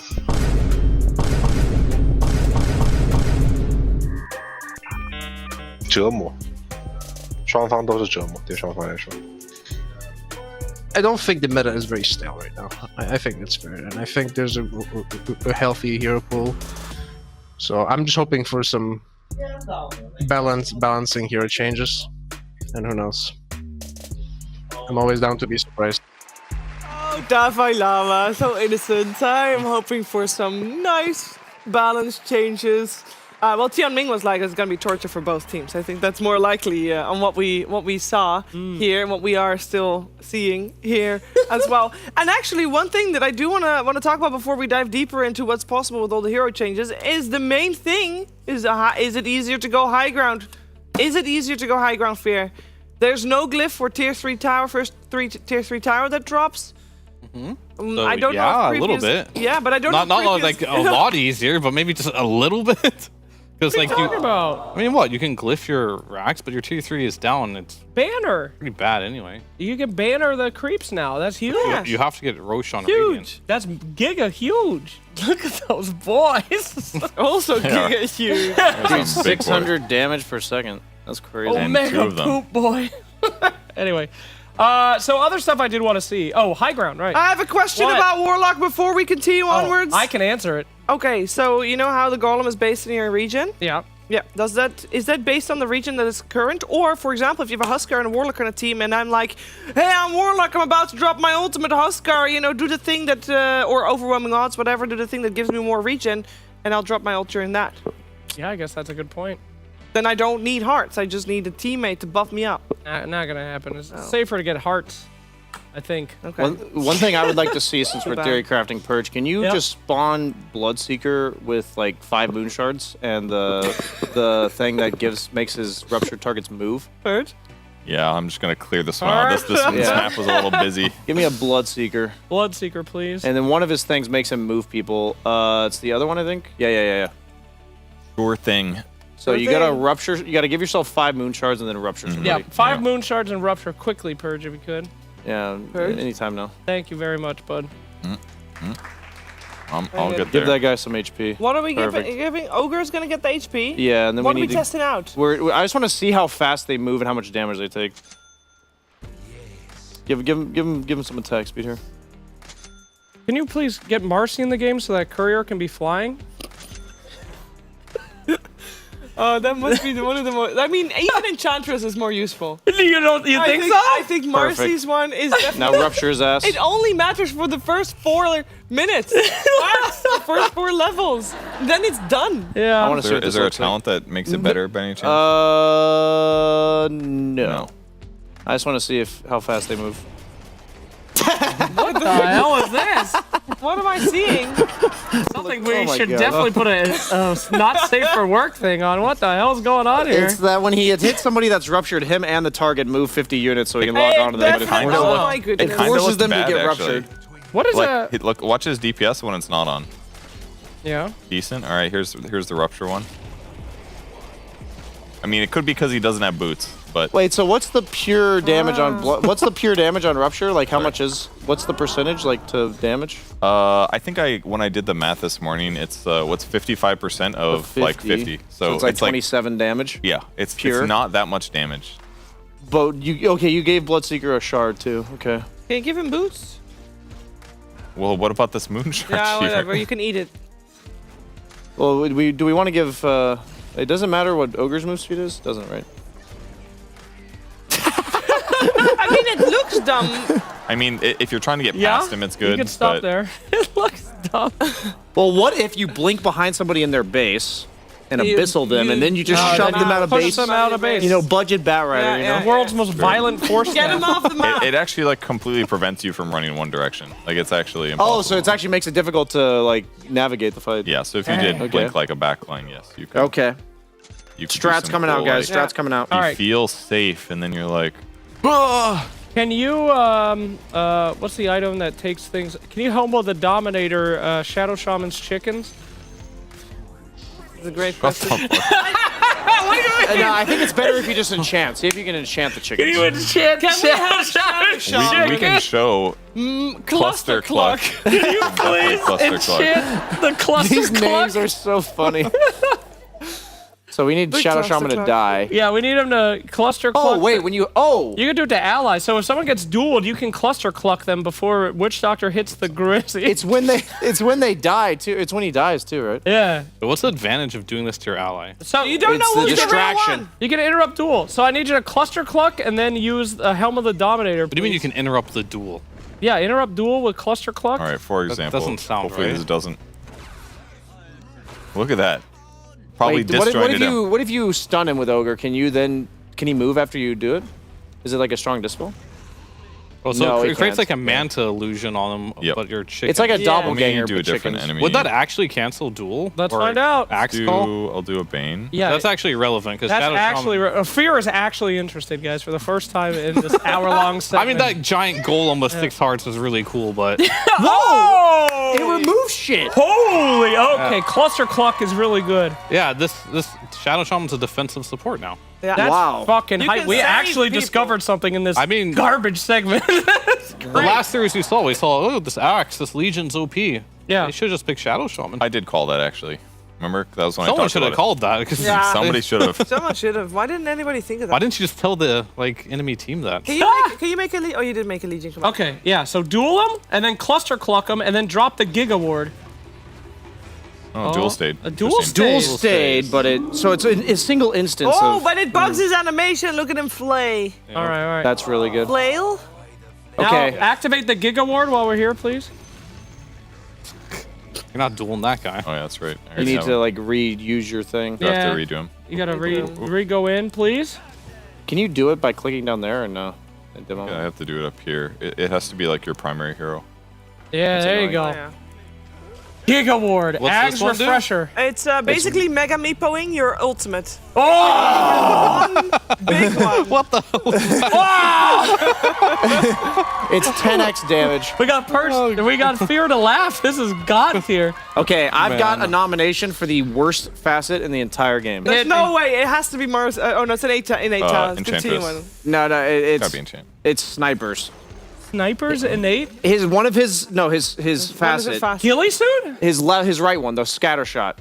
折磨，双方都是折磨，对双方来说。I don't think the meta is very stale right now. I think that's fair, and I think there's a healthy hero pool. So I'm just hoping for some balancing hero changes, and who knows? I'm always down to be surprised. Oh, Davai Lama, so innocent. I am hoping for some nice balance changes. Well, Tianming was like, it's going to be torture for both teams. I think that's more likely on what we saw here and what we are still seeing here as well. And actually, one thing that I do want to talk about before we dive deeper into what's possible with all the hero changes is the main thing is it easier to go high ground? Is it easier to go high ground, Fear? There's no glyph for tier 3 tower, tier 3 tower that drops. So, I don't know. Yeah, If a little bit. Yeah, but I don't know. Not like a lot easier, but maybe just a little bit. Because like talking about? I mean, what you can glyph your racks, but your tier 3 is down. It's Banner. pretty bad anyway. You can banner the creeps now. That's huge. You have to get Roche on Huge. Radiant. That's giga huge. Look at those boys. Also They are. giga huge. Dude, 600 damage per second. That's crazy. Oh, mega poop boy. Anyway, so other stuff I did want to see. Oh, high ground, right? I have a question What? about Warlock before we continue onwards. I can answer it. Okay, so you know how the golem is based in your region? Yeah. Yeah. Is that based on the region that is current? Or, for example, if you have a Huskar and a Warlock on a team and I'm like, hey, I'm Warlock, I'm about to drop my ultimate Huskar, you know, do the thing that, or overwhelming odds, whatever, do the thing that gives me more region, and I'll drop my ult during that. Yeah, I guess that's a good point. Then I don't need hearts, I just need a teammate to buff me up. Not gonna happen. It's safer to get hearts, I think. Okay. One thing I would like to see since we're theory crafting Purge, can you just spawn Bloodseeker with like 5 moon shards and the thing that makes his ruptured targets move? Purge? Yeah, I'm just gonna clear this one out. This map was a little busy. Give me a Bloodseeker. Bloodseeker, please. And then one of his things makes him move people. It's the other one, I think. Yeah. Sure thing. So you gotta rupture. You gotta give yourself 5 moon shards and then rupture. Yeah, 5 moon shards and rupture quickly, Purge, if you could. Yeah, Purge? anytime now. Thank you very much, bud. I'll get Give there. that guy some HP. What are we Perfect. giving? Ogre's gonna get the HP? Yeah, and then what we are need we to. testing out? I just want to see how fast they move and how much damage they take. Give him some attack speed here. Can you please get Marcy in the game so that Courier can be flying? Oh, that must be one of the most. I mean, even Enchantress is more useful. You think so? I think Marcy's one is definitely. Now rupture his ass. It only matters for the first 4 minutes. The first 4 levels. Then it's done. Yeah. I want to see. Is there a talent that makes it better by any chance? No. I just want to see how fast they move. What the hell is this? What am I seeing? Something we should definitely put a not safe for work thing on. What the hell's going on here? It's that when he hits somebody that's ruptured, him and the target move 50 units so he can lock onto them. Oh my goodness. It forces them to get ruptured. What is that? Look, watch his DPS when it's not on. Yeah. Decent. All right, here's the rupture one. I mean, it could be because he doesn't have boots, but Wait, so what's the pure damage on what's the pure damage on rupture? Like how much what's the percentage like to damage? I think when I did the math this morning, it's what's 55% of like 50. So it's like 27 damage. Yeah, it's pure. It's not that much damage. But you gave Bloodseeker a shard too. Okay. Can you give him boots? Well, what about this moon shard? Yeah, here? whatever. You can eat it. Well, do we want to give? It doesn't matter what Ogre's move speed is. Doesn't, right? I mean, it looks dumb. I mean, if you're trying to get past him, it's good. You can stop but there. It looks dumb. Well, what if you blink behind somebody in their base and abyssal them, and then you just shove them out of push base? them out of base. You know, budget Batrider. You know, The world's most violent force. Get him off the map. It actually like completely prevents you from running one direction. Like it's actually impossible. Oh, so it actually makes it difficult to like navigate the fight. Yeah. So if you did blink like a backline, yes, you could. Okay. You could do Strats some coming out, cool, guys. like, Strats coming out. You feel safe, and then you're like, Can you, what's the item that takes things? Can you humble the Dominator, Shadow Shaman's chickens? It's a great question. No, I think it's better if you just enchant. See if you can enchant the chickens. Can you enchant We can show Cluster Cluck. Can you please enchant the Cluster These Cluck? names are so funny. So we need Big Shadow Cluster Shaman to Cluck. die. Yeah, we need him to Cluster Cluck. Oh, wait, when you... Oh! You can do it to allies. So if someone gets dueled, you can Cluster Cluck them before Witch Doctor hits the Grizzly. It's when they die, too. It's when he dies, too, right? Yeah. But what's the advantage of doing this to your ally? So You don't know who's the real one. You can interrupt duel. So I need you to Cluster Cluck and then use the Helm of the Dominator. What do you mean you can interrupt the duel? Yeah, interrupt duel with Cluster Cluck. All right, for example. doesn't sound hopefully right. this doesn't. Look at that. Probably Wait, disjointed him. what if you stun him with Ogre? Can he move after you do it? Is it like a strong dispel? Oh, so No, it it creates can't. like a manta illusion on them, but your chicken. It's like a doppelganger, Maybe do a but different chickens. enemy. Would that actually cancel duel? Let's Or find out. Axe call? I'll do a Bane. Yeah, that's actually irrelevant because That's actually Fear is actually interested, guys, for the first time in this hour-long I segment. mean, that giant golem with 6 hearts is really cool, but Whoa! It removes shit. Holy, okay. Cluster Cluck is really good. yeah, this Shadow Shaman's a defensive support now. Yeah. That's fucking You hype. can We save actually people. discovered something in this garbage segment. The last series we saw, oh, this Axe, this Legion's OP. Yeah. They should just pick Shadow Shaman. I did call that actually. Remember? That was when Someone I talked should have about called that. Because Somebody should have. Someone should have. Why didn't anybody think of that? Why didn't you just tell the enemy team that? Can you make a oh, you did make a Legion. Come on. Okay, yeah, so duel them, and then Cluster Cluck them, and then drop the Giga Ward. Oh, dual stayed. A dual stayed. Dual stayed, but it's a single instance Oh, of... but it bugs his animation. Look at him flay. All right, all right. That's really good. Flail? Now, Okay. activate the Giga Ward while we're here, please. You're not dueling that guy. Oh, yeah, that's right. You need to like reuse your thing. You have to redo him. You gotta re-go in, please. Can you do it by clicking down there or no? Yeah, I have to do it up here. It has to be like your primary hero. Yeah, That's there you annoying. go. Yeah. Giga Ward, What's Ags this one do? Refresher. It's basically Mega Meepoing your ultimate. Oh! Big one. What the? It's 10x damage. We got we got Fear to laugh. This is God tier. Okay, I've Man. got a nomination for the worst facet in the entire game. There's no way. It has to be Mars. Oh no, it's an innate talent. Continue on. No, it's Gotta be enchant. it's snipers. Snipers innate. One of his facet. Ghillie suit. His right one, the scatter shot.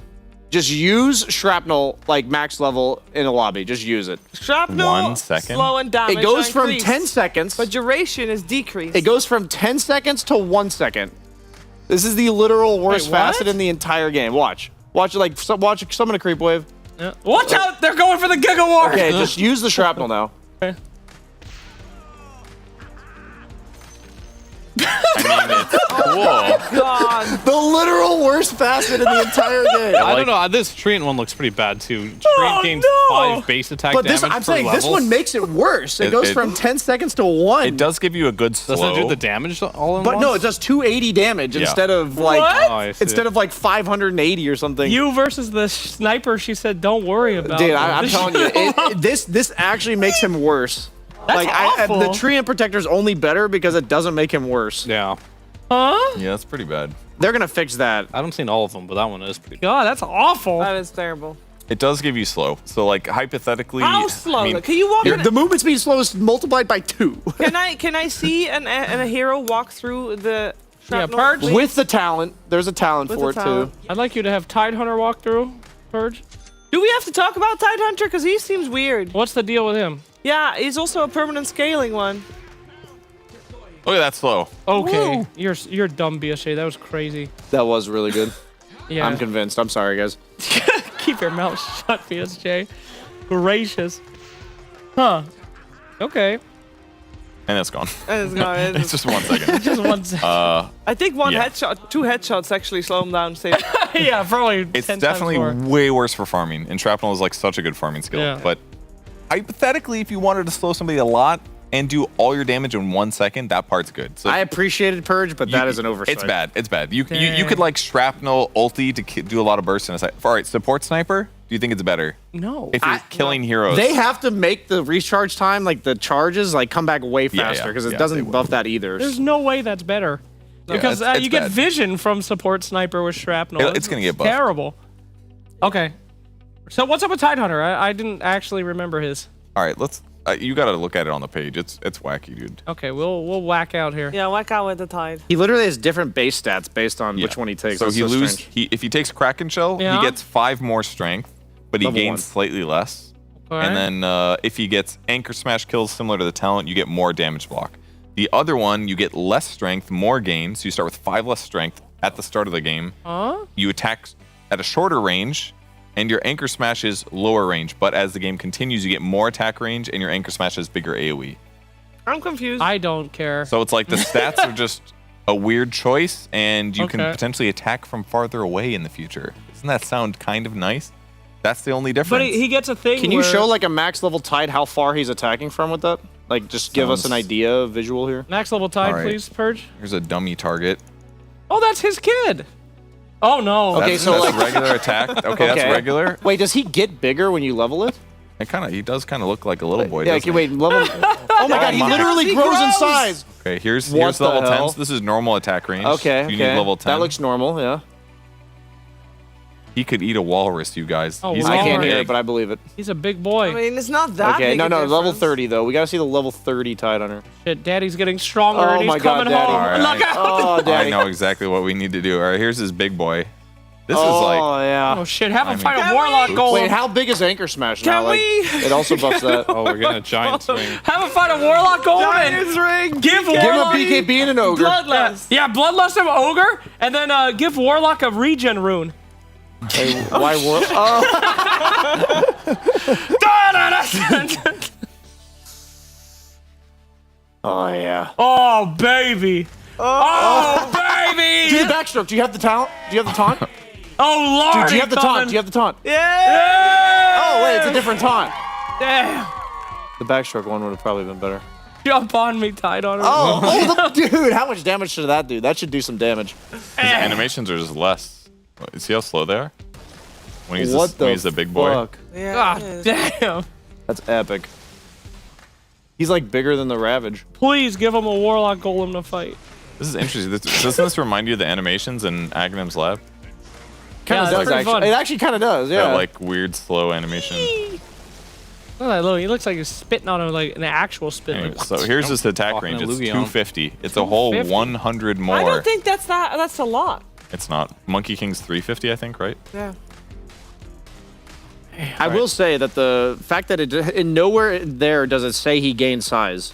Just use shrapnel like max level in a lobby. Just use it. Shrapnel. 1 second? Slow and damage. It goes from increased, 10 seconds. but duration is decreased. It goes from 10 seconds to 1 second. This is the literal worst Wait, what? facet in the entire game. Watch it like watch summon a creep wave. Yeah. Watch out! They're going for the Giga Ward. Okay, just use the shrapnel now. Okay. Cool. God. The literal worst facet in the entire game. I don't know. This Treant one looks pretty bad too. Treant gains 5 base attack But damage this, I'm per saying, this level. one makes it worse. It goes from 10 seconds to 1. It does give you a good slow. Doesn't it do the damage all in But one? no, it does 280 damage Yeah. instead of like What? Oh, I see. instead of like 580 or something. You versus the sniper. She said, "Don't worry about." Dude, it." I'm telling you, this actually makes him worse. That's awful. The Treant Protector's only better because it doesn't make him worse. Yeah. Huh? Yeah, that's pretty bad. They're gonna fix that. I haven't seen all of them, but that one is pretty. God, that's awful. That is terrible. It does give you slow. So like hypothetically, How slow? I mean, Can you walk? The movement speed slow is multiplied by 2. Can I see a hero walk through the? Yeah, shrapnel, Purge. please? With the talent, there's a talent With for the it talent. too. I'd like you to have Tidehunter walk through, Purge. Do we have to talk about Tidehunter? Because he seems weird. What's the deal with him? Yeah, he's also a permanent scaling one. look at that slow. Okay, you're dumb, BSJ. That was crazy. That was really good. Yeah. I'm convinced. I'm sorry, guys. Keep your mouth shut, BSJ. Gracious. Huh. Okay. And it's gone. And it's gone. It's just 1 second. Just 1 second. I think one yeah. headshot, 2 headshots actually slow him down. Save. Yeah, probably. It's 10 definitely times more. way worse for farming, and shrapnel is like such a good farming skill. Yeah. But hypothetically, if you wanted to slow somebody a lot and do all your damage in 1 second, that part's good. So I appreciated Purge, but that is an oversight. It's bad. It's bad. You Dang. could like shrapnel ulti to do a lot of bursts in a second. All right, support sniper. Do you think it's better? No. If you're killing heroes. They have to make the recharge time, like the charges, like come back way faster because it doesn't buff that either. There's no way that's better. Because it's you get bad. vision from support sniper with shrapnel. It's gonna get buffed. Terrible. Okay. So what's up with Tidehunter? I didn't actually remember his. All right, let's. You gotta look at it on the page. It's wacky, dude. Okay, we'll whack out here. Yeah, whack out with the Tide. He literally has different base stats based on which one he takes. So That's he loses. strange. If he takes Kraken Shell, Yeah. he gets 5 more strength, but he Level gains 1. slightly less. Okay. And then if he gets Anchor Smash kills similar to the talent, you get more damage block. The other one, you get less strength, more gain. So you start with 5 less strength at the start of the game. Huh? You attack at a shorter range, and your Anchor Smash is lower range. But as the game continues, you get more attack range, and your Anchor Smash has bigger AoE. I'm confused. I don't care. So it's like the stats are just a weird choice, and you can Okay. potentially attack from farther away in the future. Doesn't that sound kind of nice? That's the only difference. But he gets a thing. Can you where- show like a max level Tide how far he's attacking from with that? Like just give us an idea visual here. max level Tide, All right. please, Purge? Here's a dummy target. Oh, that's his kid. Oh no. Okay, That's, so that's like regular attack. Okay, that's regular. Wait, does he get bigger when you level it? He does kind of look like a little boy. Yeah, doesn't okay, he? wait, level. Oh my god, he literally grows in size. Okay, here's What the level hell? 10. So this is normal attack range. Okay, You okay. need level 10. That looks normal, yeah. He could eat a walrus, you guys. Oh, He's I can't big. hear it, but I believe it. He's a big boy. I mean, it's not that Okay, big no, a no, level difference. 30 though. We gotta see the level 30 Tide Hunter. Shit, Daddy's getting stronger Oh and he's my God, coming Daddy. home. All right, Look out! Oh, I daddy. know exactly what we need to do. All right, here's his big boy. This is Oh like yeah. Oh shit, have him I fight mean- a Warlock golem. Wait, how big is Anchor Smash now? Can Like, we? it also buffs that. Oh, we're getting a giant swing. Have him fight a Warlock golem Giants ring. give Give him a Warlock... BKB and an ogre. Bloodlust. Yeah, Bloodlust of Ogre, and then give Warlock a regen rune. Hey, why war? Oh yeah. Oh, baby. Oh, baby. Do the backstroke. Do you have the talent? Do you have the taunt? Oh, Lord. Dude, do you have the taunt? Do you have the taunt? Yeah. Oh wait, it's a different taunt. Damn. The backstroke one would have probably been better. Jump on me, Tide Hunter. Oh, dude, how much damage should that do? That should do some damage. his animations are just less. See how slow they are? When he's What when he's a big boy. fuck? Yeah. God it is. damn. That's epic. He's like bigger than the Ravage. Please give him a Warlock golem to fight. This is interesting. Doesn't this remind you of the animations in Aghanim's lab? Kind Yeah, of that's does pretty actually. fun. It actually kind of does. Yeah. That like weird slow animation. Look at that little. He looks like he's spitting on him like an actual spit. Anyway, Like, so here's his attack Walking range. a It's Lugion. 250. It's a whole 250? 100 more. I don't think that's a lot. It's not. Monkey King's 350, I think, right? Yeah. I will say that the fact that it in nowhere there does it say he gained size.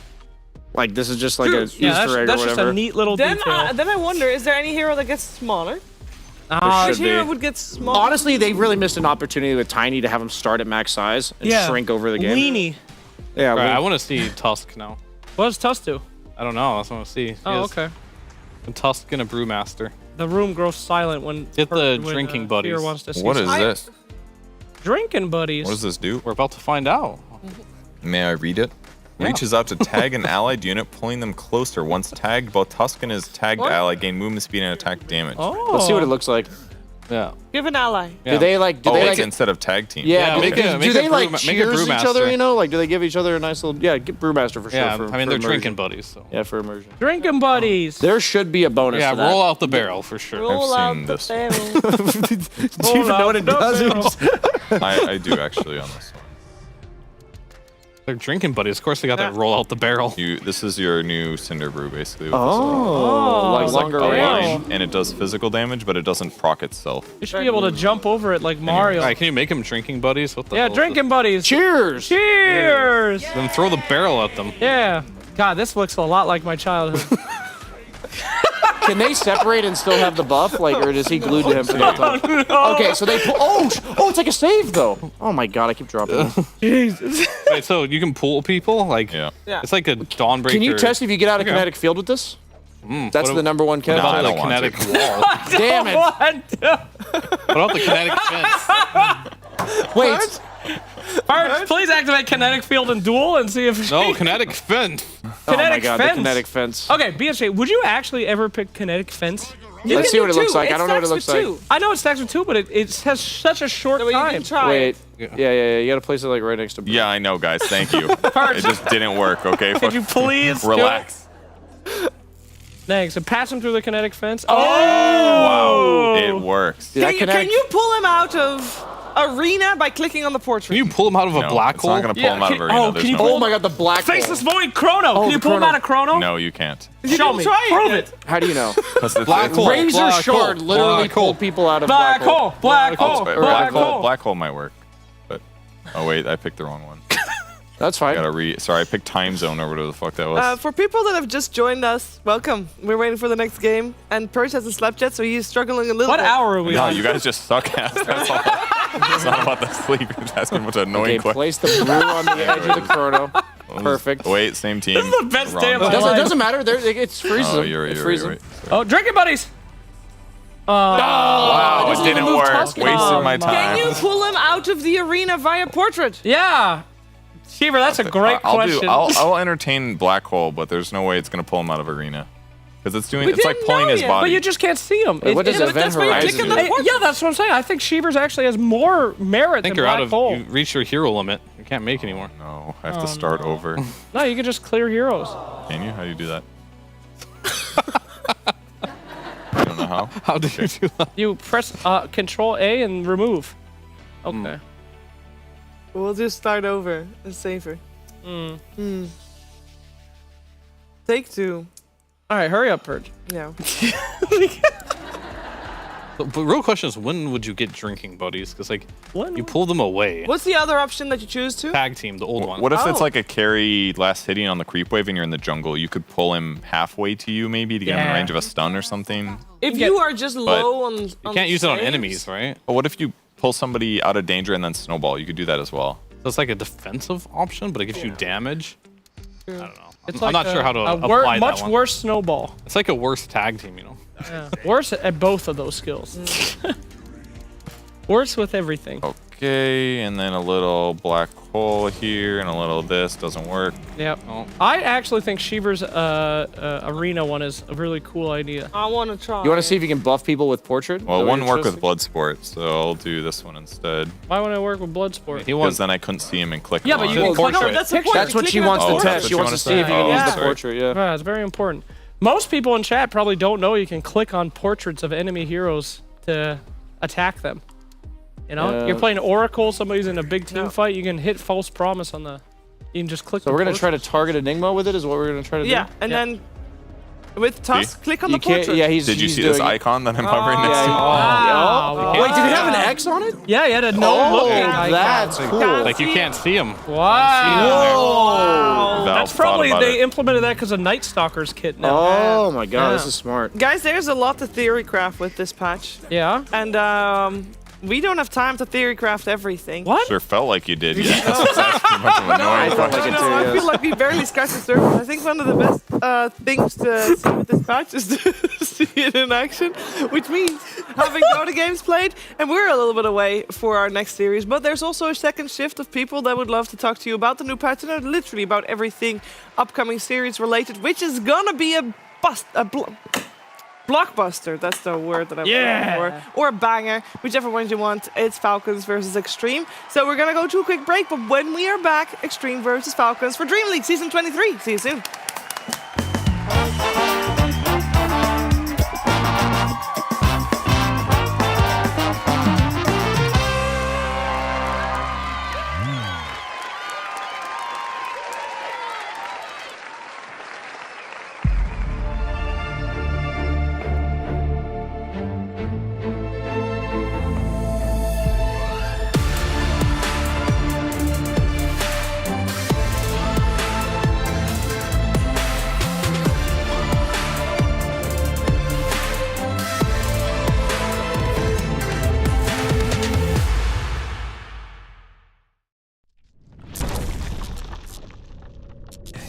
Like this is just like a Easter yeah, egg that's or just whatever. a neat little Then, detail. then I wonder, is there any hero that gets smaller? Ah, Which should hero be. would get smaller? Honestly, they really missed an opportunity with Tiny to have him start at max size and yeah. shrink over the game. Weenie. Yeah, Right, I well, want to see Tusk now. What does Tusk do? I don't know. That's what I want to see. Oh, okay. And Tusk and a Brewmaster. The room grows silent when Get the when, drinking Fear buddies. wants to see What is something. this? Drinking buddies. What does this do? We're about to find out. May I read it? Yeah. Reaches out to tag an allied unit, pulling them closer. Once tagged, both Tusk and his tagged ally gain movement speed and attack damage. Oh. let's see what it looks like. Yeah. Give an ally. Yeah. Do they like? Do Oh, they it's like? instead of tag team. Yeah, Yeah, do make they, a- do make a they brew- like make a cheers each other? brewmaster. You know, like do they give each other a nice little? Yeah, get Brewmaster for sure. Yeah, for, I mean, for they're immersion. drinking buddies, so. Yeah, for immersion. Drinking buddies. There should be a bonus. Yeah, for that. roll out the barrel for sure. Roll I've out seen the this. barrel. Do you even know what it does? I do actually on this one. They're drinking buddies. Of course, they got that roll out the barrel. This is your new Cinder Brew, basically. With Oh, like this, like, longer a range. line, and it does physical damage, but it doesn't proc itself. You should be able to jump over it like Mario. All right, can you make them drinking buddies? What the Yeah, hell is drinking buddies. Cheers! Cheers! this? Then throw the barrel at them. Yeah. God, this looks a lot like my childhood. Can they separate and still have the buff? Like, or is he glued to him for that time? Okay, so they pull. Oh, it's like a save though. Oh my god, I keep dropping. Jesus. Right, so you can pull people? Like, Yeah. it's like a Dawnbreaker. Can you test if you get out of Okay. kinetic field with this? That's what the number one catch. No, I about the don't want kinetic to. wall? Damn it! What about the kinetic fence? Wait. First, please activate kinetic field and duel and see if No, kinetic fence. Oh my Kinetic god, fence. the kinetic fence. Okay, BSJ, would you actually ever pick kinetic fence? Let's see what it looks like. I don't know what it looks like. I know it stacks with 2, but it has such a short time. Wait. Yeah. You gotta place it like right next to. Yeah, I know, guys. Thank you. It just didn't work. Okay. Could you please relax? Thanks. And pass him through the kinetic fence. Oh! Wow. It works. Can you pull him out of arena by clicking on the portrait? Can you pull him out of a black hole? It's not going to pull him out of arena. Can you oh my god, the black hole. Faceless Void Chrono. Can you pull him out of Chrono? No, you can't. Show me. Prove it. How do you know? Black hole. Razor Shard literally pulled people out of black hole. Black hole. Black hole might work. But oh wait, I picked the wrong one. That's fine. Sorry, I picked time zone or whatever the fuck that was. For people that have just joined us, welcome. We're waiting for the next game, and Purge hasn't slept yet, so he's struggling a little bit. What hour are we on? No, you guys just suck ass. That's all. It's not about the sleep. You're just asking a bunch of annoying questions. Place the blue on the edge of the chrono. Perfect. Wait, same team. This is the best day of my life. It doesn't matter. It's freezing. Oh, you're right. It's freezing. Oh, drinking buddies. Wow, it didn't work. Wasted my time. Can you pull him out of the arena via portrait? Yeah. Shiver, that's a great question. I'll entertain black hole, but there's no way it's gonna pull him out of arena because it's like pulling his body. But you just can't see him. Wait, what does Event Horizon do? Yeah, that's what I'm saying. I think Shivers actually has more merit than black hole. You reached your hero limit. You can't make anymore. No, I have to start over. No, you can just clear heroes. Can you? How do you do that? I don't know how. How do you do that? You press Control A and remove. Okay. We'll just start over. It's safer. Take 2. All right, hurry up, Purge. Yeah. But real question is, when would you get drinking buddies? Because like, you pull them away. What's the other option that you choose to? Tag team, the old one. What if it's like a carry last hitting on the creep wave and you're in the jungle? You could pull him halfway to you maybe to get him in range of a stun or something. If you are just low on you can't use it on enemies, right? But what if you pull somebody out of danger and then snowball? You could do that as well. So it's like a defensive option, but it gives you damage. I don't know. It's I'm like not sure how to apply that much one. worse snowball. It's like a worse tag team, you know. Yeah. Worse at both of those skills. Worse with everything. Okay, and then a little black hole here and a little this doesn't work. Yep. Oh. I actually think Shiver's arena one is a really cool idea. I want to try. You want to see if you can buff people with portrait? Well, it wouldn't work with Bloodsport, so I'll do this one instead. Why wouldn't it work with Bloodsport? Because then I couldn't see him and click Yeah, him but on you can click on that's what she wants to test. She wants to see if you can use the portrait. Yeah, it's very important. Most people in chat probably don't know you can click on portraits of enemy heroes to attack them. You know, you're playing Oracle, somebody's in a big team fight, you can hit false promise on the. You can just click. So we're gonna try to target Enigma with it. Is what we're gonna try to do. Yeah, and then with Tusk, click on the portrait. Yeah, Did you see this icon that I'm hovering next to? Wow. Wait, did it have an X on it? Yeah, it had a no-looking icon. That's cool. Like you can't see them. Wow. Valve That's probably thought about they implemented that because of Night Stalker's kit now. Oh my god, this is smart. Guys, there's a lot to theory craft with this patch. Yeah. And we don't have time to theory craft everything. What? Sure felt like you did. Yeah. That's asking a bunch of annoying questions. I feel like we barely scratched the surface. I think one of the best things to see with this patch is to see it in action, which means having Dota games played, and we're a little bit away for our next series, but there's also a second shift of people that would love to talk to you about the new patch and literally about everything upcoming series related, which is gonna be a blockbuster, that's the word that I'm looking for. Or a banger, whichever one you want. It's Falcons versus Extreme. So we're gonna go to a quick break, but when we are back, Extreme versus Falcons for Dreamleague Season 23. See you soon.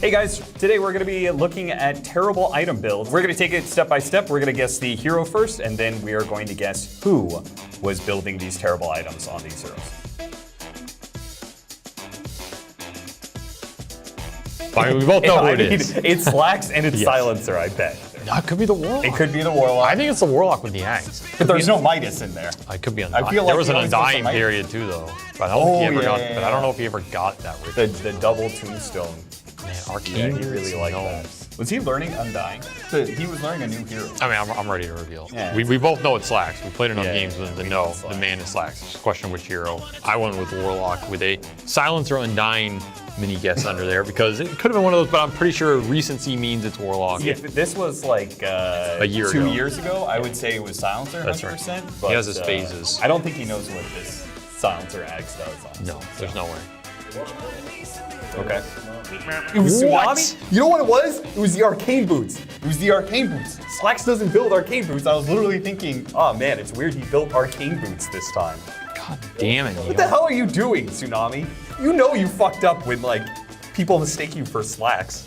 Hey guys, today we're going to be looking at terrible item builds. We're going to take it step by step. We're going to guess the hero first, and then we are going to guess who was building these terrible items on these heroes. Fine, we both know who it is. It's Lax and it's Silencer, I bet. That could be the Warlock. It could be the Warlock. I think it's the Warlock with the Axe. But there's no Midas in there. I could be I Undying. feel like There was he an always goes to Undying Midas. period too, though. But I don't think he ever got. But I don't know if he ever got that. The double tombstone. Man, Yeah, Arcane. he really liked that. Was he learning Undying? He was learning a new hero. I mean, I'm ready to reveal. Yeah. We both know it's Slacks. We played enough Yeah, games yeah, to know the man is Slacks. It's just a question of which hero. I went with Warlock with a Silencer Undying mini guess under there because it could have been one of those, but I'm pretty sure recency means it's Warlock. If this was like a year 2 ago. years ago, I would say it was Silencer 100%. That's right. But, He has his phases. I don't think he knows what this Silencer Axe does. No, there's no way. Okay. It was Tsunami? You know what it was? It was the Arcane Boots. It was the Arcane Boots. Slacks doesn't build Arcane Boots. I was literally thinking, oh man, it's weird he built Arcane Boots this time. God damn it. What the hell are you doing, Tsunami? You know you fucked up when like people mistake you for Slacks.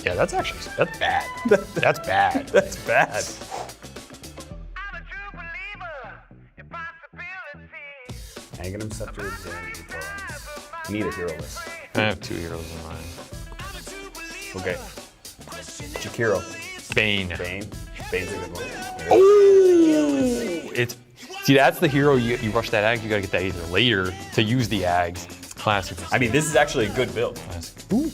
Yeah, that's bad. That's bad. That's bad. Aghanim Scepter, I need a hero list. I have 2 heroes in mind. Okay. Jakiro. Bane. Bane's a good one. Oh! See, that's the hero you rush that Ag, you gotta get that either later to use the Ags. Classic. I mean, this is actually a good build. Ooh,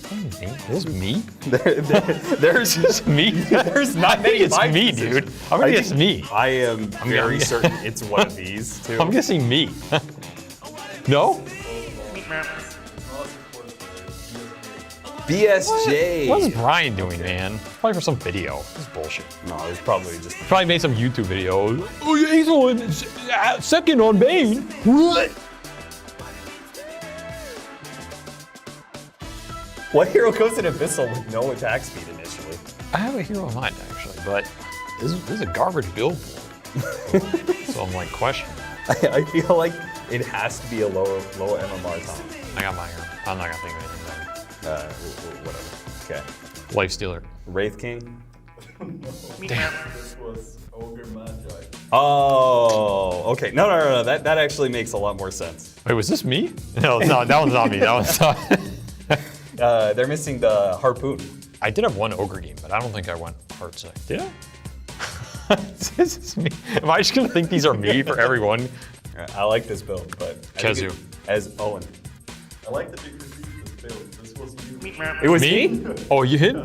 there's me? There's just me? There's not many. It's me, dude. I'm gonna guess me. I am very certain it's one of these two. I'm guessing me. No? BSJ. What is Brian doing, man? Probably for some video. This is bullshit. No, it's probably just. Probably made some YouTube video. Oh, yeah, he's on second on Bane. What? What hero goes in Abyssal with no attack speed initially? I have a hero in mind, actually, but this is a garbage build board. So I'm like questioning. I feel like it has to be a low MMR time. I got my hero. I'm not gonna think of anything better. Whatever. Okay. Life Stealer. Wraith King. Damn. This was Ogre Magi. Oh, okay. No. That actually makes a lot more sense. Wait, was this me? No, that one's not me. That one's not. They're missing the harpoon. I did have one ogre game, but I don't think I went hard side. Did I? This is me. Am I just gonna think these are me for everyone? I like this build, but Kezu. As Owen. I like that you critiqued this build. This was you. It was me? Oh, you hit?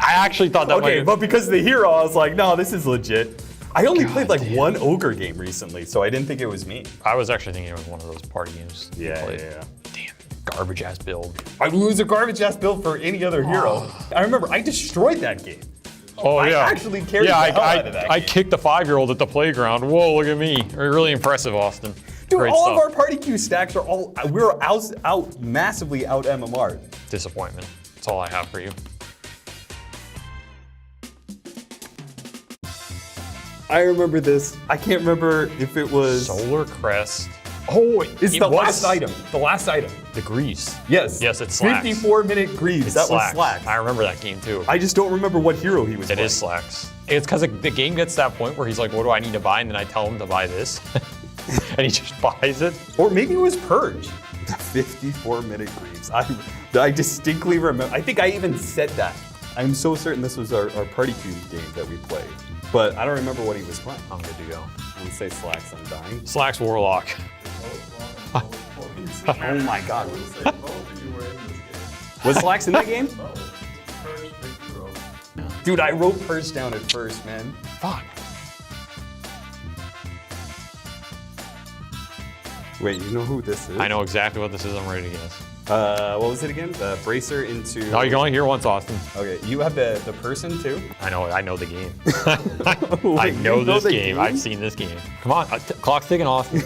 I actually thought that Okay, but because of the hero, I was like, no, this is legit. I only played like one ogre game recently, so I didn't think it was me. I was actually thinking it was one of those party games. Yeah. Damn, garbage ass build. I mean, it was a garbage ass build for any other hero. I remember I destroyed that game. Oh I yeah. actually carried the hell out of that I game. kicked the 5-year-old at the playground. Whoa, look at me. Really impressive, Austin. Dude, Great all stuff. of our party queue stacks are we're massively out MMR. Disappointment. That's all I have for you. I remember this. I can't remember if it was Solar Crest. Oh, it's the last item. The last item. The Grease. Yes. Yes, it's Slacks. 54-minute Greaves. It's That was Slacks. Slacks. I remember that game too. I just don't remember what hero he was It playing. is Slacks. It's because the game gets to that point where he's like, what do I need to buy? And then I tell him to buy this. And he just buys it. Or maybe it was Purge. The 54-minute Greaves. I distinctly remember. I think I even said that. I'm so certain this was our party queue game that we played. But I don't remember what he was playing. I'm good to go. I'm going to say Slacks Undying. Slacks Warlock. Oh my god. Was Slacks in that game? Dude, I wrote Purge down at first, man. Fuck. Wait, you know who this is? I know exactly what this is. I'm ready to guess. What was it again? The bracer into... No, you can only hear once, Austin. Okay, you have the person too? I know the game. I know this game. I've seen this game. Come on, clock's ticking, Austin.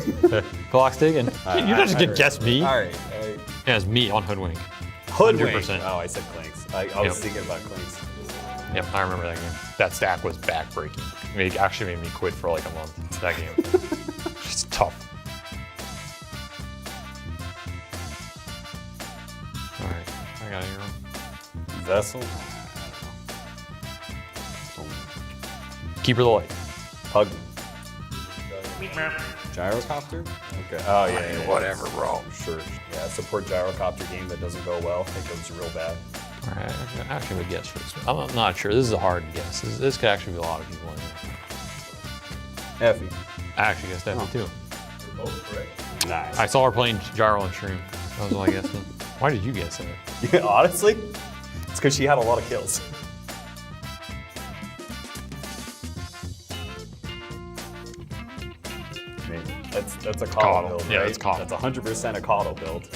Clock's ticking. You don't just guess me. All right. Yeah, it's me on Hoodwink. Hoodwink. 100%. Oh, I said Clanks. I was thinking about Clanks. Yep, I remember that game. That stack was backbreaking. It actually made me quit for like a month. That game. It's tough. All right, I got a hero. Vessel. Keeper of the Light. Hug. Gyrocopter? Okay. Oh, yeah. Whatever, bro. Sure. Yeah, support gyrocopter game that doesn't go well. It goes real bad. All right, actually, I'm gonna guess for this one. I'm not sure. This is a hard guess. This could actually be a lot of people in there. Effie. I actually guessed Effie too. You're both correct. Nice. I saw her playing Gyro on stream. That was all I guessed. Why did you guess that? Yeah, honestly, it's because she had a lot of kills. I mean, that's a Coddle build, right? Yeah, it's Coddle. That's 100% a Coddle build.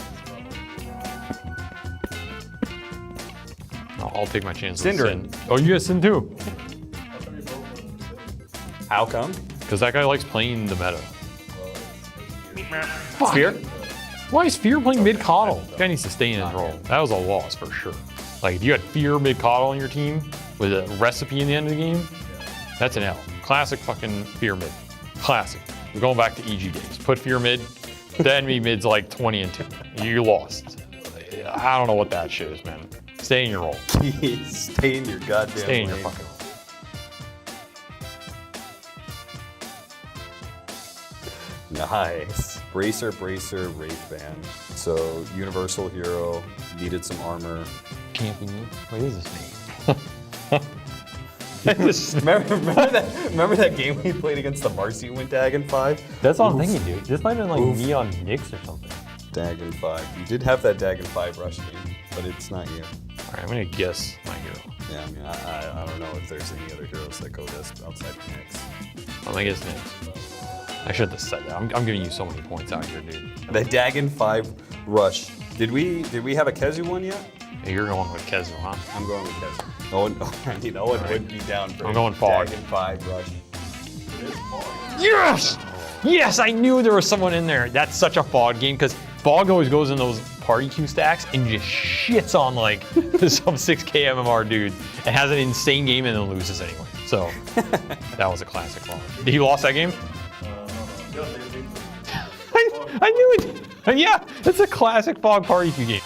I'll take my chances. Syndra. Oh, you guys Sin too? How come? Because that guy likes playing the meta. Sphere? Why is Fear playing mid Coddle? That guy needs to stay in his role. That was a loss for sure. Like if you had Fear mid Coddle on your team with a recipe in the end of the game, that's an L. Classic fucking Fear mid. Classic. We're going back to EG days. Put Fear mid, the enemy mid's like 20 and 2. You lost. I don't know what that shit is, man. Stay in your role. Stay in your goddamn Stay in your lane. fucking role. Nice. Bracer, Bracer, Wraith Band. So, Universal Hero, needed some armor. Camping me? What is this name? remember that game we played against the Marcy went Dagon 5? That's what I'm thinking, dude. This might have been like Neon Nyx or something. Dagon 5. You did have that Dagon 5 rush game, but it's not you. All right, I'm gonna guess my hero. Yeah, I mean, I don't know if there's any other heroes that go this outside of Nyx. I'm gonna guess Nyx. I should have said that. I'm giving you so many points out here, dude. The Dagon 5 rush. Did we have a Kezu one yet? Hey, you're going with Kezu, huh? I'm going with Kezu. Owen would be down for I'm going Fog. Dagon 5 rush. Yes! Yes, I knew there was someone in there. That's such a Fog game because Fog always goes in those party queue stacks and just shits on like some 6K MMR dude and has an insane game and then loses anyway. So that was a classic Fog. He lost that game? I knew it. Yeah, it's a classic Fog party queue game.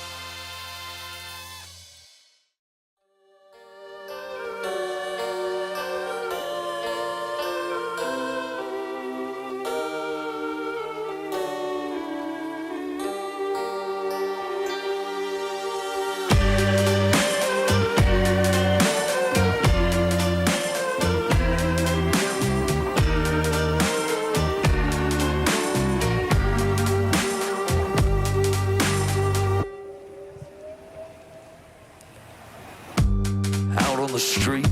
Out on the street,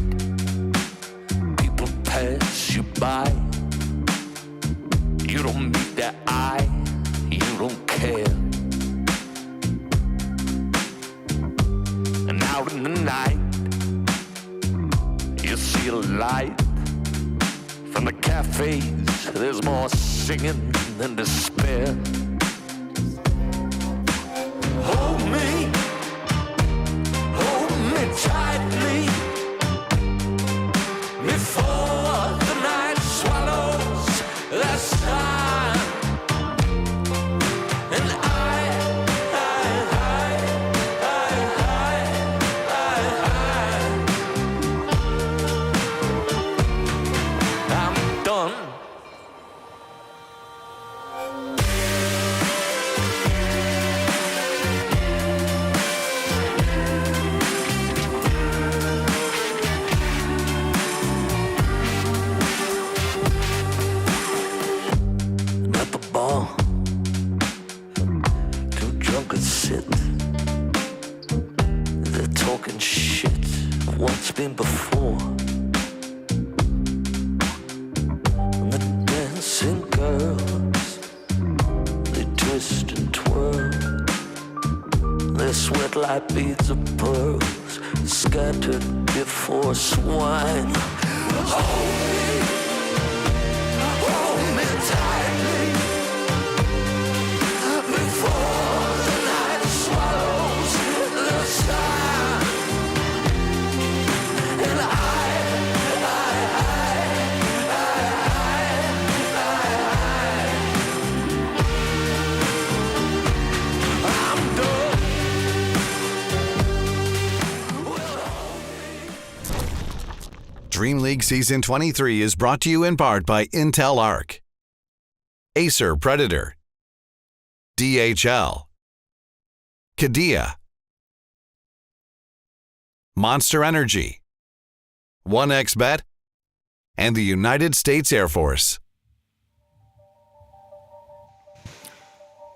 people pass you by. You don't meet their eye, you don't care. And out in the night, you see a light. From the cafes, there's more singing than despair. Hold me tightly before the night swallows the sun. And I'm done. At the bar, too drunk to sit. They're talking shit of what's been before. And the dancing girls, they twist and twirl. They sweat like beads of pearls, scattered before swine. Hold me tightly before the night swallows the sun. And I'm done. Dreamleague Season 23 is brought to you in part by Intel Arc, Acer Predator, DHL, Kadia, Monster Energy, 1xBet, and the United States Air Force.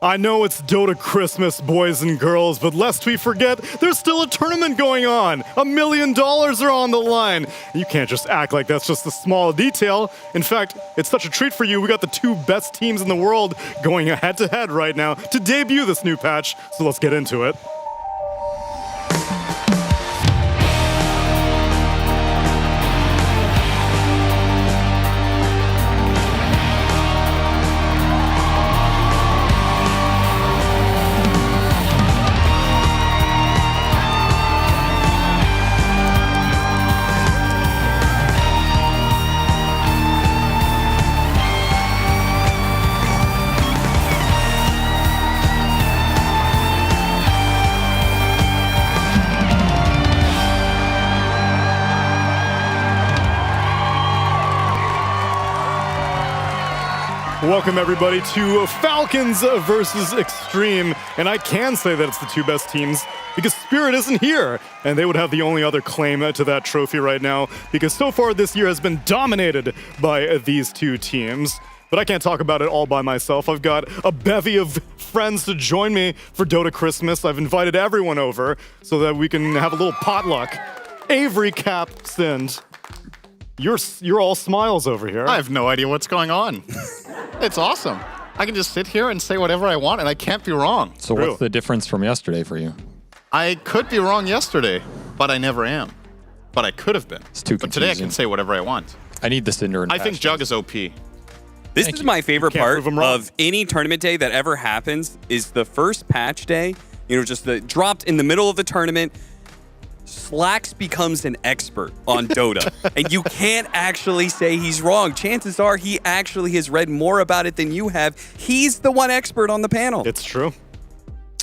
I know it's Dota Christmas, boys and girls, but lest we forget, there's still a tournament going on. $1 million are on the line. You can't just act like that's just a small detail. In fact, it's such a treat for you. We got the 2 best teams in the world going head-to-head right now to debut this new patch, so let's get into it. Welcome everybody to Falcons versus Extreme, and I can say that it's the 2 best teams because Spirit isn't here, and they would have the only other claim to that trophy right now because so far this year has been dominated by these 2 teams. But I can't talk about it all by myself. I've got a bevy of friends to join me for Dota Christmas. I've invited everyone over so that we can have a little potluck. Avery, Cap, Sind. You're all smiles over here. I have no idea what's going on. It's awesome. I can just sit here and say whatever I want, and I can't be wrong. So what's the difference from yesterday for you? I could be wrong yesterday, but I never am. But I could have been. It's too But today I confusing. can say whatever I want. I need the Cinder and I think Jug is OP. This is my favorite part of any tournament day that ever happens is the first patch day, just dropped in the middle of the tournament. Slacks becomes an expert on Dota, and you can't actually say he's wrong. Chances are he actually has read more about it than you have. He's the one expert on the panel. It's true.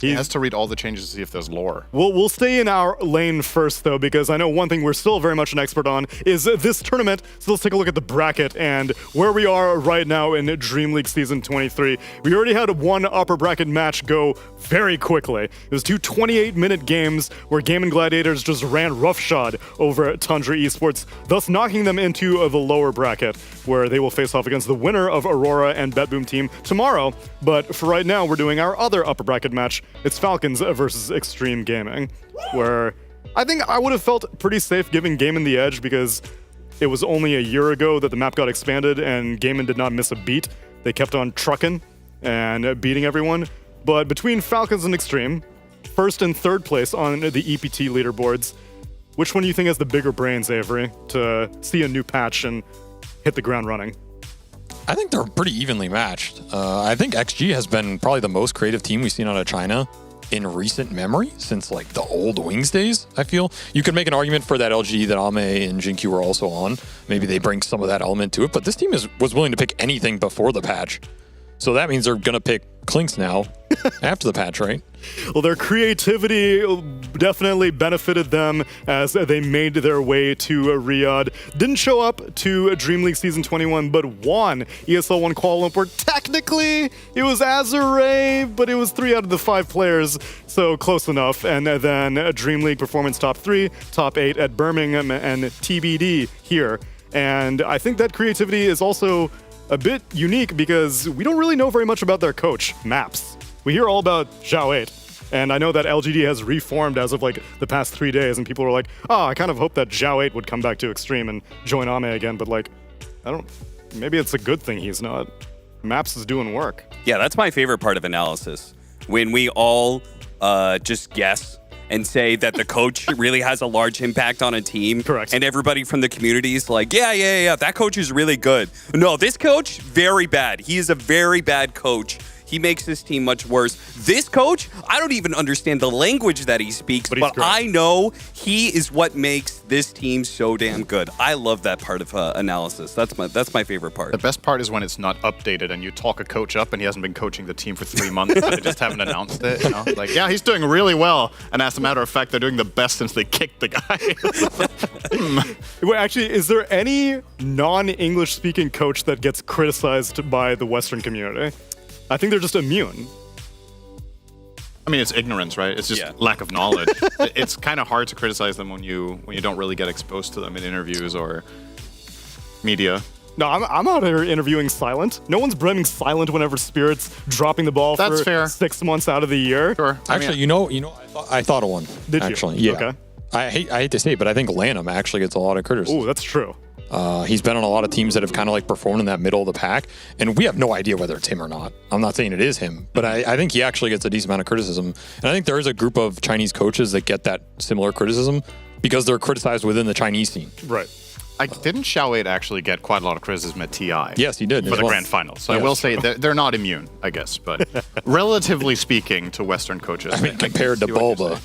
He has to read all the changes to see if there's lore. We'll stay in our lane first, though, because I know one thing we're still very much an expert on is this tournament. So let's take a look at the bracket and where we are right now in Dreamleague Season 23. We already had one upper bracket match go very quickly. It was 2 28-minute games where Gladiators just ran roughshod over Tundra Esports, thus knocking them into the lower bracket, where they will face off against the winner of Aurora and BetBoom team tomorrow. But for right now, we're doing our other upper bracket match. It's Falcons versus Extreme Gaming, where I think I would have felt pretty safe giving Gaimin the edge because it was only a year ago that the map got expanded and Gaimin did not miss a beat. They kept on trucking and beating everyone. But between Falcons and Extreme, first and third place on the EPT leaderboards, which one do you think has the bigger brains, Avery, to see a new patch and hit the ground running? I think they're pretty evenly matched. I think XG has been probably the most creative team we've seen out of China in recent memory since like the old Wings days, I feel. You could make an argument for that LG that Ame and Jinkyu were also on. Maybe they bring some of that element to it, but this team was willing to pick anything before the patch. So that means they're going to pick Clinks now after the patch, right? Well, their creativity definitely benefited them as they made their way to Riyadh. Didn't show up to Dreamleague Season 21, but won ESL 1 Kuala Lumpur. Technically, it was Azure, but it was 3 out of the 5 players, so close enough. And then Dreamleague Performance Top 3, Top 8 at Birmingham, and TBD here. And I think that creativity is also a bit unique because we don't really know very much about their coach, Maps. We hear all about Zhao 8, and I know that LGD has reformed as of like the past 3 days, and people were like, I kind of hope that Zhao 8 would come back to Extreme and join Ame again, but like, maybe it's a good thing he's not. Maps is doing work. Yeah, that's my favorite part of analysis. When we all just guess and say that the coach really has a large impact on a team. Correct. And everybody from the community is like, yeah, that coach is really good. No, this coach, very bad. He is a very bad coach. He makes this team much worse. This coach, I don't even understand the language that he speaks, but I know he is what makes this team so damn good. I love that part of analysis. That's my favorite part. The best part is when it's not updated and you talk a coach up and he hasn't been coaching the team for 3 months, but they just haven't announced it. You know? Like, yeah, he's doing really well. And as a matter of fact, they're doing the best since they kicked the guy. Wait, actually, is there any non-English speaking coach that gets criticized by the Western community? I think they're just immune. I mean, it's ignorance, right? It's just lack of knowledge. It's kind of hard to criticize them when you don't really get exposed to them in interviews or media. No, I'm out here interviewing Silent. No one's blaming Silent whenever Spirit's dropping the ball That's for fair. 6 months out of the year. Sure. Actually, I thought of one. Did you? Actually, yeah. Okay. I hate to say it, but I think Lanham actually gets a lot of criticism. Oh, that's true. He's been on a lot of teams that have kind of like performed in that middle of the pack, and we have no idea whether it's him or not. I'm not saying it is him, but I think he actually gets a decent amount of criticism. And I think there is a group of Chinese coaches that get that similar criticism because they're criticized within the Chinese scene. Right. Didn't Xiao Wei actually get quite a lot of criticism at TI? Yes, he did. For the grand finals. So I will say that they're not immune, I guess, but relatively speaking to Western coaches. I mean, compared to Bulba.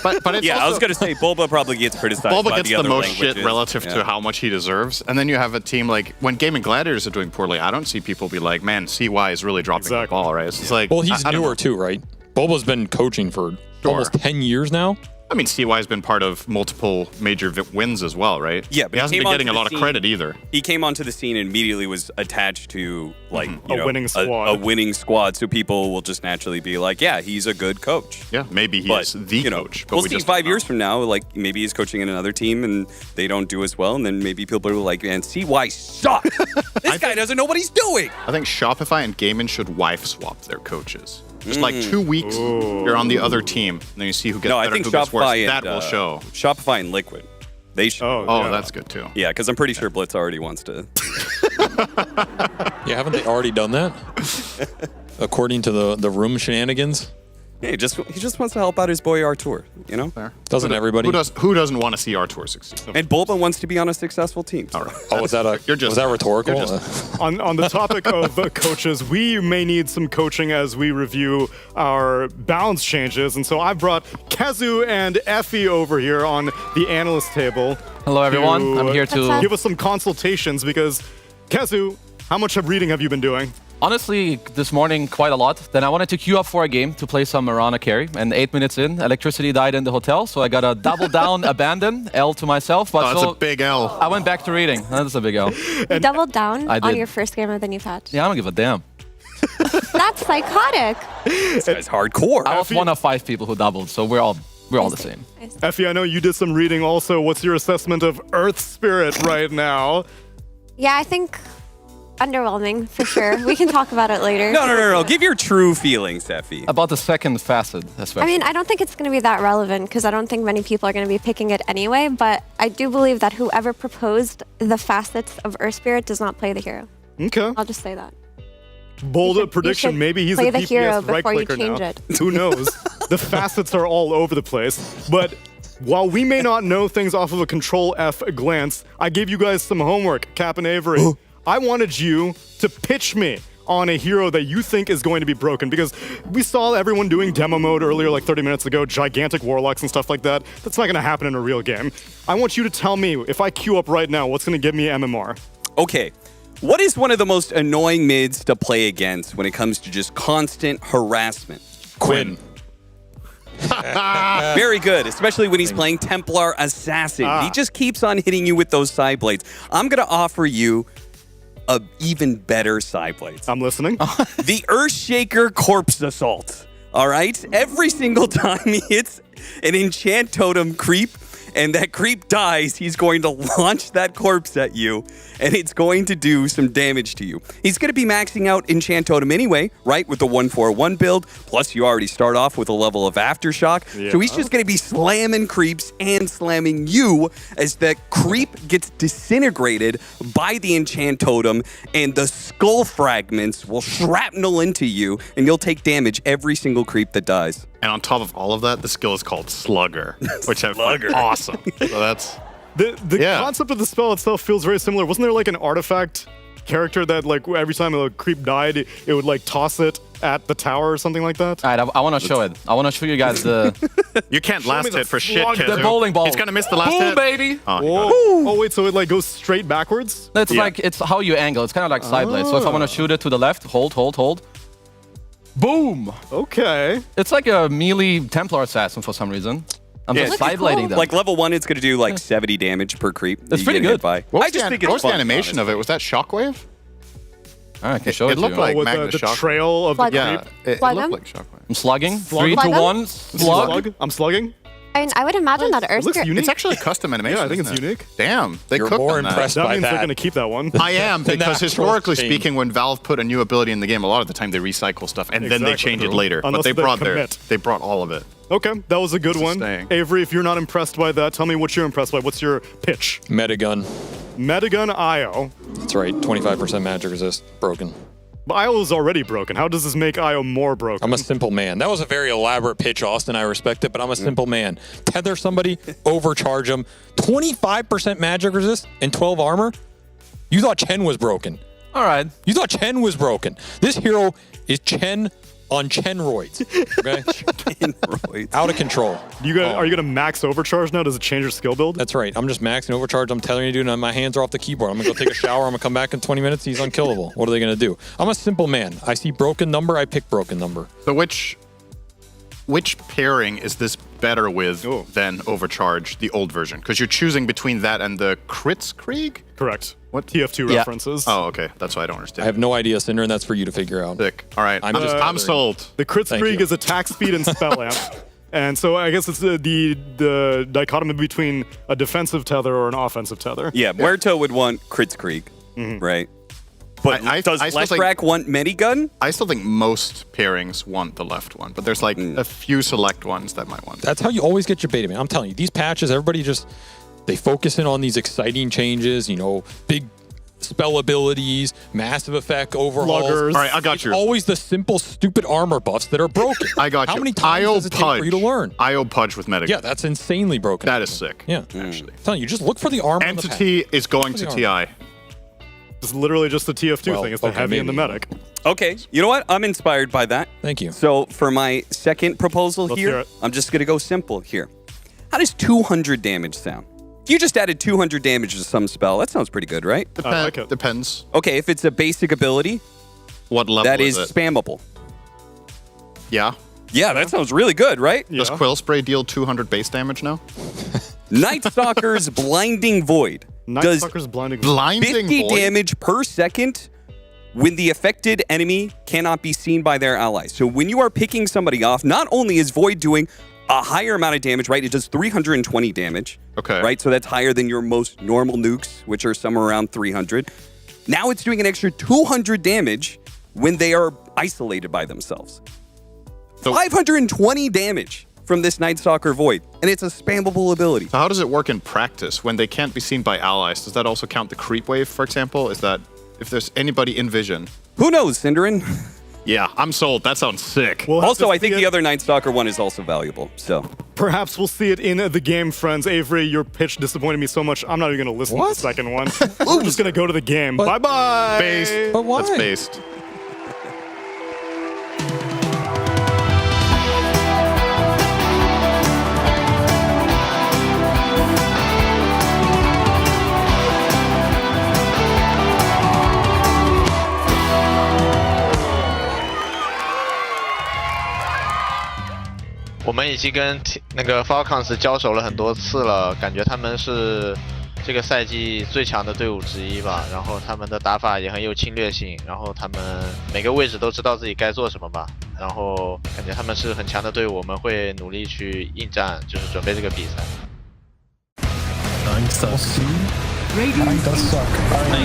But it's I was going to say Bulba probably gets criticized Bulba by gets the the other most languages. shit relative to how much he deserves. And then you have a team like, when Gaming Gladiators are doing poorly, I don't see people be like, man, CY is really dropping the ball, right? It's just like, Well, he's I don't newer know. too, right? Bulba's been coaching for almost 10 years now. I mean, CY has been part of multiple major wins as well, right? Yeah, but he hasn't came been getting a onto the lot of scene- credit either. He came onto the scene and immediately was attached to like you know, winning squad. A winning squad, so people will just naturally be like, "Yeah, he's a good coach." Yeah, maybe he is the coach. But We'll we see just 5 years from now, like maybe he's coaching in another team and they don't do as well, and then maybe people are like, "Man, CY sucks. This guy doesn't know what he's doing." I think Shopify and Gaiman should wife swap their coaches. Just like 2 weeks, you're on the other team, and then you see who gets No, better, I think who gets worse. Shopify That and will show. Shopify and Liquid. They should. Oh, that's good too. Yeah, because I'm pretty sure Blitz already wants to. Yeah, haven't they already done that? According to the room shenanigans. Yeah, he just wants to help out his boy Artur, you know? Doesn't everybody? Who doesn't want to see Artur succeed? And Bulba wants to be on a successful team. All right. Oh, was that rhetorical? On the topic of coaches, we may need some coaching as we review our balance changes. And so I've brought Kazu and Effie over here on the analyst table. Hello, everyone. I'm here to give us some consultations because, Kazu, how much of reading have you been doing? Honestly, this morning, quite a lot. Then I wanted to queue up for a game to play some Mirana carry. And 8 minutes in, electricity died in the hotel. So I got a double down, abandon, L to myself. But that's a big L. I went back to reading. That's a big L. You doubled down I on did. your first game of the new patch. Yeah, I don't give a damn. That's psychotic. This guy's hardcore. I was one of 5 people who doubled, so we're all the same. Effie, I know you did some reading also. What's your assessment of Earth Spirit right now? Yeah, I think underwhelming for sure. We can talk about it later. No. Give your true feelings, Effie. About the second facet, especially. I mean, I don't think it's going to be that relevant because I don't think many people are going to be picking it anyway, but I do believe that whoever proposed the facets of Earth Spirit does not play the hero. Okay. I'll just say that. Bold prediction. should Maybe he's play a the hero DPS right before you clicker change now. it. Who knows? The facets are all over the place. But while we may not know things off of a Control F glance, I gave you guys some homework, Cap and Avery. I wanted you to pitch me on a hero that you think is going to be broken because we saw everyone doing demo mode earlier, like 30 minutes ago, gigantic warlocks and stuff like that. That's not going to happen in a real game. I want you to tell me, if I queue up right now, what's going to give me MMR? Okay. What is one of the most annoying mids to play against when it comes to just constant harassment? Quinn. Very good, especially when he's playing Templar Assassin. He just keeps on hitting you with those side blades. I'm going to offer you a even better side blades. I'm listening. The Earthshaker Corpse Assault. All right? Every single time he hits an enchant totem creep and that creep dies, he's going to launch that corpse at you, and it's going to do some damage to you. He's going to be maxing out Enchant Totem anyway, right, with the 1/4/1 build, plus you already start off with a level of Aftershock, so he's just going to be slamming creeps and slamming you as that creep gets disintegrated by the Enchant Totem, and the skull fragments will shrapnel into you, and you'll take damage every single creep that dies. And on top of all of that, the skill is called Slugger, which I find awesome. So that's the concept of the spell itself feels very similar. Wasn't there like an artifact character that like every time a creep died, it would like toss it at the tower or something like that? All right, I want to show it. I want to show you guys the... You can't last hit for shit, The Kazu. bowling ball. He's going to miss the last Boom, hit. baby. Oh, wait, so it like goes straight backwards? It's like, it's how you angle. It's kind of like side blade. So if I want to shoot it to the left, hold. Boom! Okay. It's like a melee Templar Assassin for some reason. I'm just side blading them. Like level 1, it's going to do like 70 damage per creep. That's pretty good. By. What I was just the, think what it's was the fun, animation of it? Was that Shockwave? I can show it, It looked to you. like with Magna the Shockwave. trail of the Slug Yeah, him. it Slug looked him. like Shockwave. I'm slugging. Slug? 3, 2, Slug him? 1. Slug. I'm slugging. I mean, I would imagine that Earth It looks Spirit. unique. It's actually a custom animation. Yeah, I think it's isn't it? unique. Damn, they You're cooked more on that. impressed That by means they're that. going to keep that one. I am, Than because the historically actual speaking, when Valve put a new ability in the game, a lot of the time they recycle stuff and then they Exactly. change it later. Unless but they they brought commit. they brought all of it. Okay, that was a good one. staying. Avery, if you're not impressed by that, tell me what you're impressed by. What's your pitch? Metagun. Metagun IO. That's right. 25% magic resist. Broken. But IO is already broken. How does this make IO more broken? I'm a simple man. That was a very elaborate pitch, Austin. I respect it, but I'm a simple man. Tether somebody, overcharge them. 25% magic resist and 12 armor? You thought Chen was broken. All right. You thought Chen was broken. This hero is Chen on Chenroids. Okay? Out of control. Are you gonna max overcharge now? Does it change your skill build? That's right. I'm just maxing overcharge. I'm telling you, dude, my hands are off the keyboard. I'm gonna go take a shower. I'm gonna come back in 20 minutes. He's unkillable. What are they gonna do? I'm a simple man. I see broken number. I pick broken number. So which pairing is this better with than Overcharge, the old version? Because you're choosing between that and the Kritzkrieg? Correct. What? TF2 references. Oh, okay. That's why I don't understand. I have no idea, Cinder, and that's for you to figure out. Sick. All right. I'm sold. The Kritzkrieg is attack speed and spell amp. And so I guess it's the dichotomy between a defensive tether or an offensive tether. Yeah, Muerto would want Kritzkrieg, right? But does Leshrac want Medigun? I still think most pairings want the left one, but there's like a few select ones that might want that. That's how you always get your beta, man. I'm telling you, these patches, everybody they focus in on these exciting changes, big spell abilities, massive effect overhauls. Sluggers. All right, I got you. It's always the simple, stupid armor buffs that are broken. I got you. How many times does it take for you to learn? IO Pudge with Medigun. Yeah, that's insanely broken. That is sick. Yeah. Actually. I'm telling you, just look for the armor. Entity is going to TI. It's literally just the TF2 thing. It's the heavy and the medic. Okay, you know what? I'm inspired by that. Thank you. So for my second proposal Let's hear here, it. I'm just gonna go simple here. How does 200 damage sound? If you just added 200 damage to some spell, that sounds pretty good, right? Depends. Okay, if it's a basic ability, what level that is is it? spammable. Yeah. Yeah, that sounds really good, right? Does Quill Spray deal 200 base damage now? Night Stalker's Blinding Void does Stalker's Blinding 50 Void? damage per second when the affected enemy cannot be seen by their allies. So when you are picking somebody off, not only is Void doing a higher amount of damage, right? It does 320 damage. Okay. Right? So that's higher than your most normal nukes, which are somewhere around 300. Now it's doing an extra 200 damage when they are isolated by themselves. 520 damage from this Night Stalker Void, and it's a spammable ability. So how does it work in practice when they can't be seen by allies? Does that also count the creep wave, for example? Is that if there's anybody in vision? Who knows, Cinderin? Yeah, I'm sold. That sounds sick. Also, I think the other Night Stalker one is also valuable. So Perhaps we'll see it in the game, friends. Avery, your pitch disappointed me so much. I'm not even going to listen to the second one. I'm just going to go to the game. Bye-bye. Based. But why? That's based.我们已经跟那个 Falcons 交手了很多次了，感觉他们是这个赛季最强的队伍之一吧。然后他们的打法也很有侵略性，然后他们每个位置都知道自己该做什么吧。然后感觉他们是很强的队伍，我们会努力去应战，就是准备这个比赛。Radiant does suck.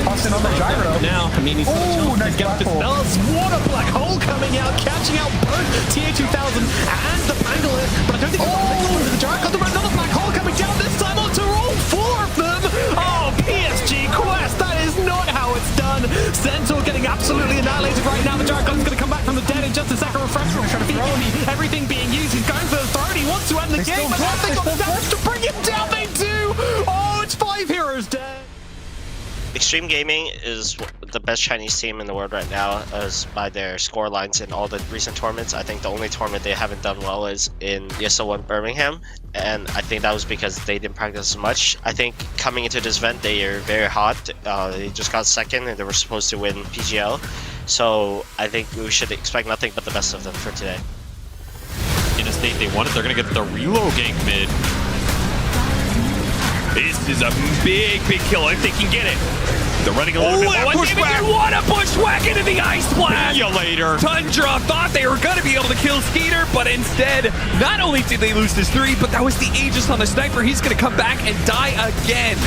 Tossing on the gyro. Now, I mean, he's nice get black the hole. spells. What a black hole coming out, catching out both TA2000 and the Pangolin. But I don't think it's the gyro. Another black hole coming down this time onto all four of them. Oh, PSG Quest, that is not how it's done. Centaur getting absolutely annihilated right now. The gyro is going to come back from the dead in just a second. Refresher will try to beat everything being used. He's going for the throw. He wants to end the game, but now they got the damage to bring him down. They do. Oh, it's 5 heroes dead. Extreme Gaming is the best Chinese team in the world right now as by their score lines in all the recent tournaments. I think the only tournament they haven't done well is in ESL1 Birmingham, and I think that was because they didn't practice as much. I think coming into this event they are very hot. They just got second and they were supposed to win PGL, so I think we should expect nothing but the best of them for today. In a state they want it, they're going to get the reload gank mid. This is a big kill if they can get it. They're running a little bit more. Pushback. What a bushwhack into the ice blast. See you later. Tundra thought they were going to be able to kill Skeeter, but instead, not only did they lose this 3, but that was the Aegis on the sniper. He's going to come back and die again.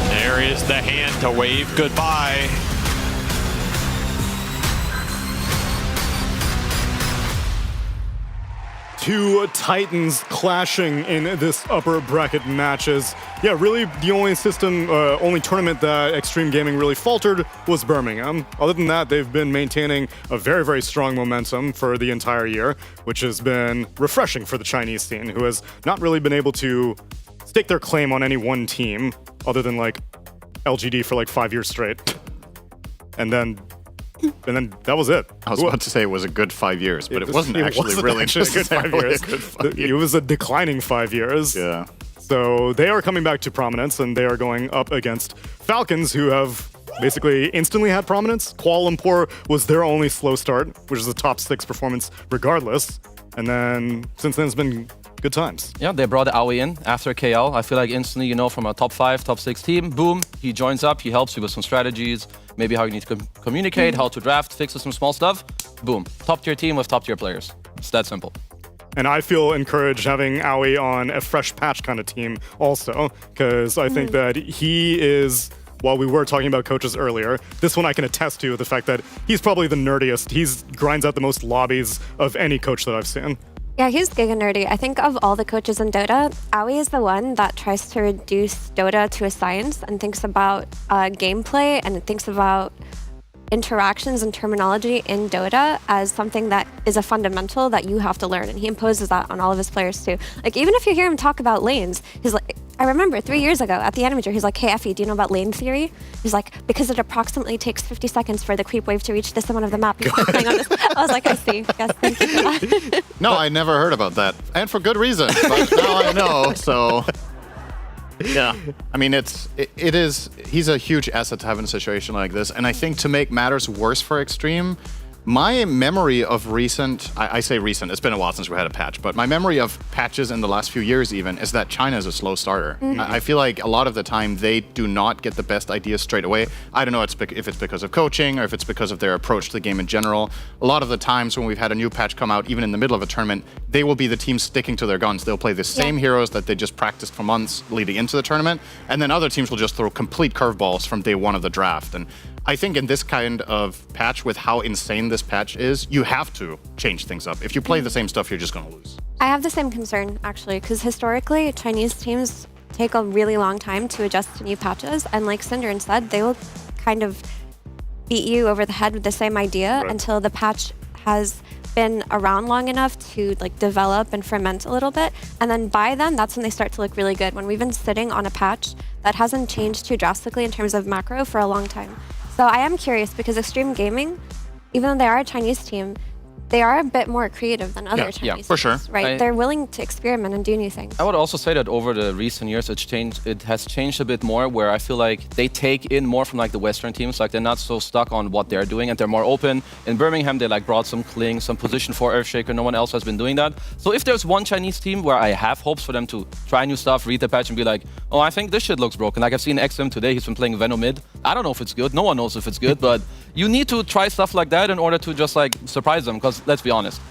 There is the hand to wave goodbye. Two Titans clashing in this upper bracket matches. Yeah, really the only tournament that Extreme Gaming really faltered was Birmingham. Other than that, they've been maintaining a very, very strong momentum for the entire year, which has been refreshing for the Chinese scene, who has not really been able to stake their claim on any one team, other than like LGD for like 5 years straight. And then that was it. I was about to say it was a good 5 years, but it wasn't actually really a good 5 years. It was a declining 5 years. Yeah. So they are coming back to prominence, and they are going up against Falcons, who have basically instantly had prominence. Kuala Lumpur was their only slow start, which is a top 6 performance regardless. And then since then, it's been good times. Yeah, they brought Aoi in after KL. I feel like instantly, from a top 5, top 6 team, boom, he joins up, he helps you with some strategies, maybe how you need to communicate, how to draft, fixes some small stuff. Boom, top tier team with top tier players. It's that simple. And I feel encouraged having Aoi on a fresh patch kind of team also, because I think that he is, while we were talking about coaches earlier, this one I can attest to the fact that he's probably the nerdiest. He grinds out the most lobbies of any coach that I've seen. Yeah, he's giga nerdy. I think of all the coaches in Dota, Aoi is the one that tries to reduce Dota to a science and thinks about gameplay and thinks about interactions and terminology in Dota as something that is a fundamental that you have to learn, and he imposes that on all of his players too. Like, even if you hear him talk about lanes, he's like, I remember 3 years ago at the Animator, he's like, hey Effie, do you know about lane theory? He's like, because it approximately takes 50 seconds for the creep wave to reach this amount of the map. Playing on this. I was like, I see. Yes, thank you for that. No, I never heard about that, and for good reason. But now I know, so yeah. I mean, he's a huge asset to have in a situation like this, and I think to make matters worse for Extreme, my memory of recent, I say recent, it's been a while since we had a patch, but my memory of patches in the last few years even is that China is a slow starter. I feel like a lot of the time they do not get the best ideas straight away. I don't know if it's because of coaching or if it's because of their approach to the game in general. A lot of the times when we've had a new patch come out, even in the middle of a tournament, they will be the team sticking to their guns. They'll play the same heroes that they just practiced for months leading into the tournament, and then other teams will just throw complete curveballs from day one of the draft. And I think in this kind of patch, with how insane this patch is, you have to change things up. If you play the same stuff, you're just going to lose. I have the same concern, actually, because historically, Chinese teams take a really long time to adjust to new patches, and like Synderen said, they will kind of beat you over the head with the same idea until the patch has been around long enough to like develop and ferment a little bit, and then by then, that's when they start to look really good. When we've been sitting on a patch that hasn't changed too drastically in terms of macro for a long time. So I am curious because Extreme Gaming, even though they are a Chinese team, they are a bit more creative than other Chinese for teams, right? They're willing to experiment and do new things. I would also say that over the recent years, it has changed a bit more, where I feel like they take in more from like the Western teams. Like, they're not so stuck on what they're doing, and they're more open. In Birmingham, they like brought some Kling, some position for Earthshaker. No one else has been doing that. So if there's one Chinese team where I have hopes for them to try new stuff, read the patch, and be like, oh, I think this shit looks broken. Like, I've seen XM today, he's been playing Venom mid. I don't know if it's good. No one knows if it's good, but you need to try stuff like that in order to just like surprise them. Because let's be honest,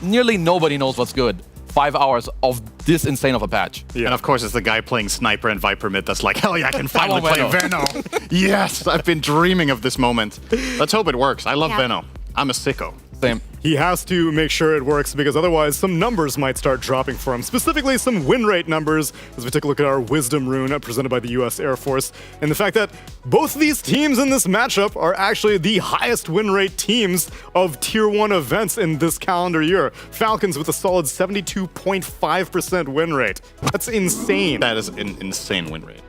nearly nobody knows what's good 5 hours of this insane of a patch. Yeah. And of course, it's the guy playing Sniper and Viper mid that's like, hell yeah, I can finally play Veno. Yes, I've been dreaming of this moment. Let's hope it works. I love Veno. I'm a sicko. Same. He has to make sure it works, because otherwise some numbers might start dropping for him, specifically some win rate numbers, as we take a look at our Wisdom Rune presented by the US Air Force, and the fact that both these teams in this matchup are actually the highest win rate teams of Tier 1 events in this calendar year. Falcons with a solid 72.5% win rate. That's insane. That is an insane win rate.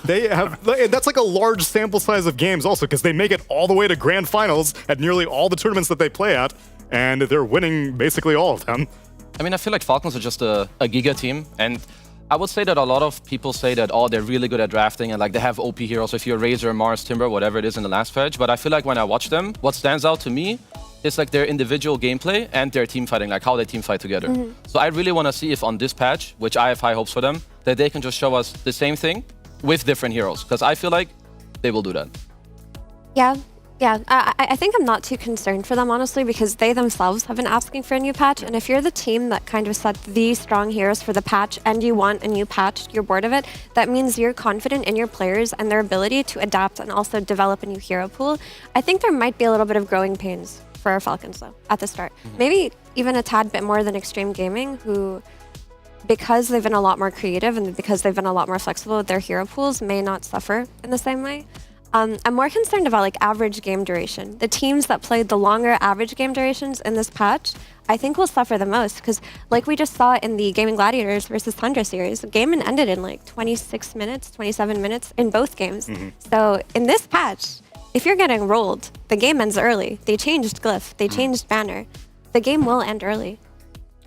They have, that's like a large sample size of games also, because they make it all the way to grand finals at nearly all the tournaments that they play at, and they're winning basically all of them. I mean, I feel like Falcons are just a giga team, and I would say that a lot of people say that, oh, they're really good at drafting, and like they have OP heroes. So if you're Razor, Mars, Timber, whatever it is in the last patch, but I feel like when I watch them, what stands out to me is like their individual gameplay and their team fighting, like how they team fight together. So I really want to see if on this patch, which I have high hopes for them, that they can just show us the same thing with different heroes. Because I feel like they will do that. Yeah, I think I'm not too concerned for them, honestly, because they themselves have been asking for a new patch. And if you're the team that kind of set the strong heroes for the patch and you want a new patch, you're bored of it, that means you're confident in your players and their ability to adapt and also develop a new hero pool. I think there might be a little bit of growing pains for our Falcons, though, at the start. Maybe even a tad bit more than Extreme Gaming, who, because they've been a lot more creative and because they've been a lot more flexible with their hero pools, may not suffer in the same way. I'm more concerned about like average game duration. The teams that played the longer average game durations in this patch, I think will suffer the most, because like we just saw in the Gaming Gladiators versus Tundra series, the game ended in like 26 minutes, 27 minutes in both games. So in this patch, if you're getting rolled, the game ends early. They changed glyph, they changed banner. The game will end early.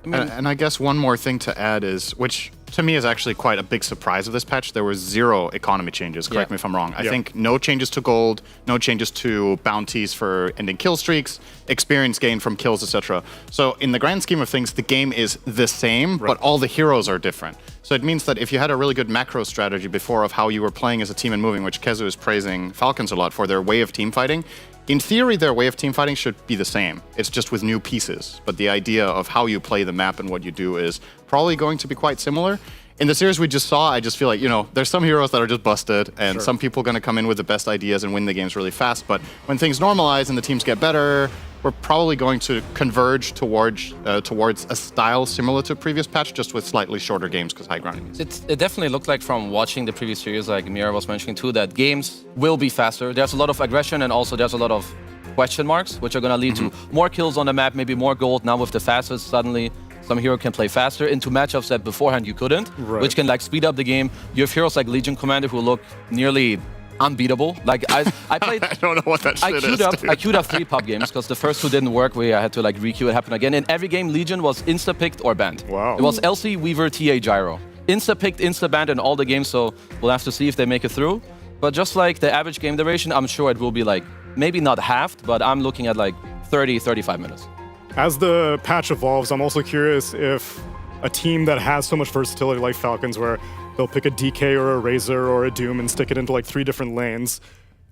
And I guess one more thing to add is, which to me is actually quite a big surprise of this patch, there were 0 economy changes. Correct me if I'm wrong. I think no changes to gold, no changes to bounties for ending kill streaks, experience gain from kills, etc. So in the grand scheme of things, the game is the same, but all the heroes are different. So it means that if you had a really good macro strategy before of how you were playing as a team and moving, which Kezu is praising Falcons a lot for their way of team fighting, in theory, their way of team fighting should be the same. It's just with new pieces. But the idea of how you play the map and what you do is probably going to be quite similar. In the series we just saw, I just feel like, there's some heroes that are just busted, and some people going to come in with the best ideas and win the games really fast. But when things normalize and the teams get better, we're probably going to converge towards a style similar to a previous patch, just with slightly shorter games because high grounding. It definitely looked like, from watching the previous series, like Mira was mentioning too, that games will be faster. There's a lot of aggression, and also there's a lot of question marks, which are going to lead to more kills on the map, maybe more gold. Now with the facets, suddenly some hero can play faster into matchups that beforehand you couldn't, which can like speed up the game. You have heroes like Legion Commander who look nearly unbeatable. Like I played. I don't know what that shit is. I queued up 3 pub games because the first 2 didn't work. I had to like requeue. It happened again. In every game, Legion was insta picked or banned. Wow. It was LC, Weaver, TA, Gyro. Insta picked, insta banned in all the games. So we'll have to see if they make it through. But just like the average game duration, I'm sure it will be like maybe not halved, but I'm looking at like 30, 35 minutes. As the patch evolves, I'm also curious if a team that has so much versatility like Falcons, where they'll pick a DK or a Razor or a Doom and stick it into like 3 different lanes,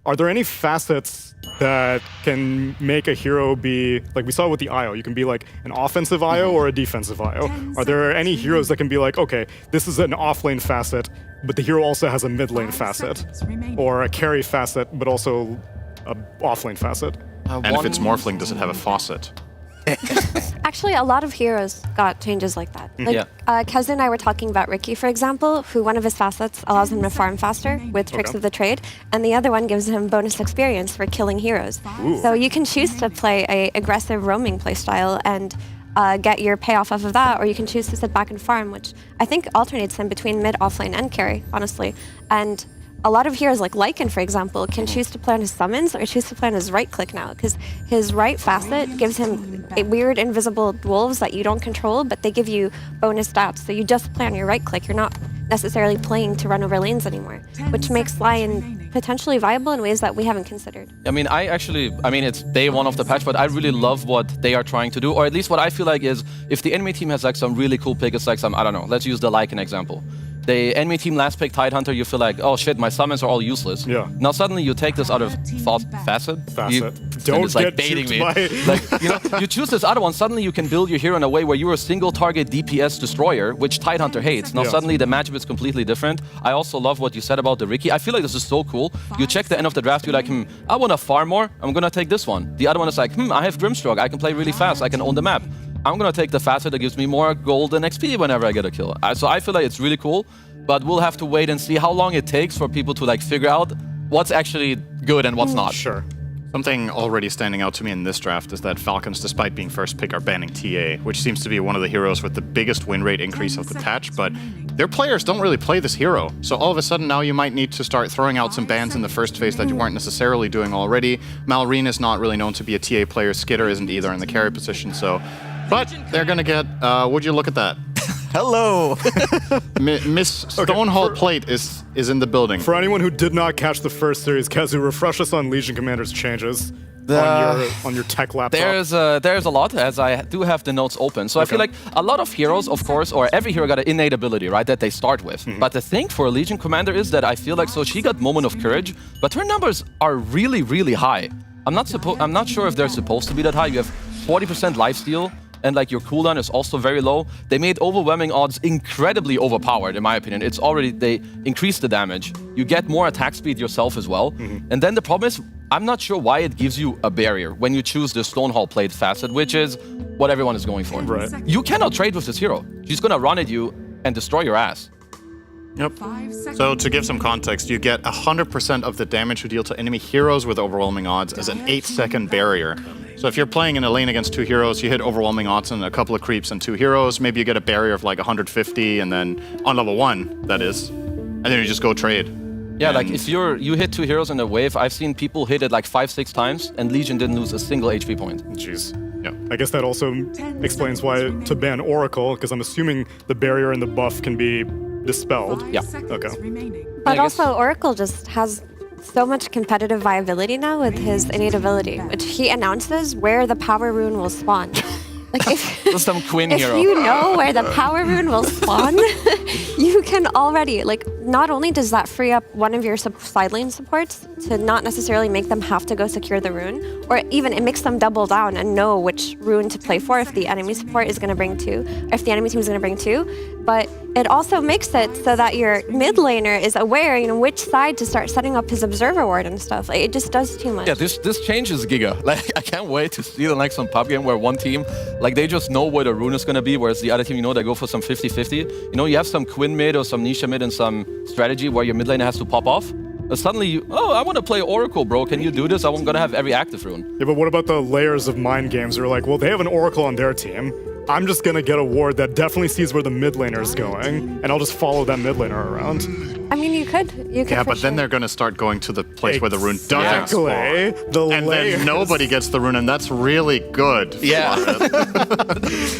are there any facets that can make a hero be, like we saw with the IO, you can be like an offensive IO or a defensive IO. Are there any heroes that can be like, okay, this is an off-lane facet, but the hero also has a mid-lane facet, or a carry facet, but also a off-lane facet? And if it's Morphling, does it have a faucet? Actually, a lot of heroes got changes like that. Like, Kezu and I were talking about Ricky, for example, who one of his facets allows him to farm faster with Tricks of the Trade, and the other one gives him bonus experience for killing heroes. So you can choose to play a aggressive roaming playstyle and get your payoff off of that, or you can choose to sit back and farm, which I think alternates him between mid, offlane, and carry, honestly. And a lot of heroes like Lycan, for example, can choose to play on his summons or choose to play on his right click now, because his right facet gives him weird invisible wolves that you don't control, but they give you bonus stats. So you just play on your right click. You're not necessarily playing to run over lanes anymore, which makes Lion potentially viable in ways that we haven't considered. I mean, it's day 1 of the patch, but I really love what they are trying to do, or at least what I feel like is, if the enemy team has like some really cool pick, it's like some, I don't know, let's use the Lycan example. The enemy team last pick Tidehunter, you feel like, oh shit, my summons are all useless. Yeah. Now suddenly you take this other facet. Don't like get baiting me. By You choose this other one. Suddenly you can build your hero in a way where you're a single target DPS destroyer, which Tidehunter hates. Now suddenly the matchup is completely different. I also love what you said about the Ricky. I feel like this is so cool. You check the end of the draft, you're like, I want to farm more. I'm gonna take this one. The other one is like, I have Grimstroke. I can play really fast. I can own the map. I'm gonna take the facet that gives me more gold and XP whenever I get a kill. So I feel like it's really cool. But we'll have to wait and see how long it takes for people to like figure out what's actually good and what's not. Sure. Something already standing out to me in this draft is that Falcons, despite being first pick, are banning TA, which seems to be one of the heroes with the biggest win rate increase of the patch, but their players don't really play this hero. So all of a sudden now you might need to start throwing out some bans in the first phase that you weren't necessarily doing already. Malrine is not really known to be a TA player, Skitter isn't either in the carry position, so... But they're gonna get, would you look at that? Hello! Miss Stonehall Plate is in the building. For anyone who did not catch the first series, Kezu, refresh us on Legion Commander's changes. on your tech laptop? There's a lot, as I do have the notes open. So I feel like a lot of heroes, of course, or every hero got an innate ability, right, that they start with. But the thing for a Legion Commander is that I feel like, so she got Moment of Courage, but her numbers are really, really high. I'm not sure if they're supposed to be that high. You have 40% lifesteal, and like your cooldown is also very low. They made overwhelming odds incredibly overpowered, in my opinion. It's already, they increased the damage. You get more attack speed yourself as well. And then the problem is, I'm not sure why it gives you a barrier when you choose the Stonehall Plate facet, which is what everyone is going for. Right. You cannot trade with this hero. She's gonna run at you and destroy your ass. Yep. So to give some context, you get 100% of the damage you deal to enemy heroes with overwhelming odds as an 8-second barrier. So if you're playing in a lane against 2 heroes, you hit overwhelming odds on a couple of creeps and 2 heroes, maybe you get a barrier of like 150, and then on level 1, that is, and then you just go trade. Yeah, like if you hit 2 heroes in a wave, I've seen people hit it like 5-6 times, and Legion didn't lose a single HP point. Jeez. Yeah. I guess that also explains why to ban Oracle, because I'm assuming the barrier and the buff can be dispelled. Yeah. Okay. But also, Oracle just has so much competitive viability now with his innate ability, which he announces where the power rune will spawn. Like if, some Quinn if hero. you know where the power rune will spawn, you can already, like, not only does that free up one of your side lane supports to not necessarily make them have to go secure the rune, or even it makes them double down and know which rune to play for if the enemy support is going to bring 2, or if the enemy team is going to bring 2, but it also makes it so that your mid laner is aware, you know, which side to start setting up his observer ward and stuff. Like, it just does too much. Yeah, this changes Giga. Like, I can't wait to see the next some pub game where one team, like, they just know where the rune is going to be, whereas the other team, you know, they go for some 50-50. You know, you have some Quinn mid or some Nisha mid and some strategy where your mid laner has to pop off. But suddenly, I want to play Oracle, bro. Can you do this? I'm going to have every active rune. Yeah, but what about the layers of mind games where like, well, they have an Oracle on their team. I'm just going to get a ward that definitely sees where the mid laner is going, and I'll just follow that mid laner around. I mean, you could. Yeah, but then they're going to start going to the place where the rune doesn't spawn. And then nobody gets the rune, and that's really good. Yeah.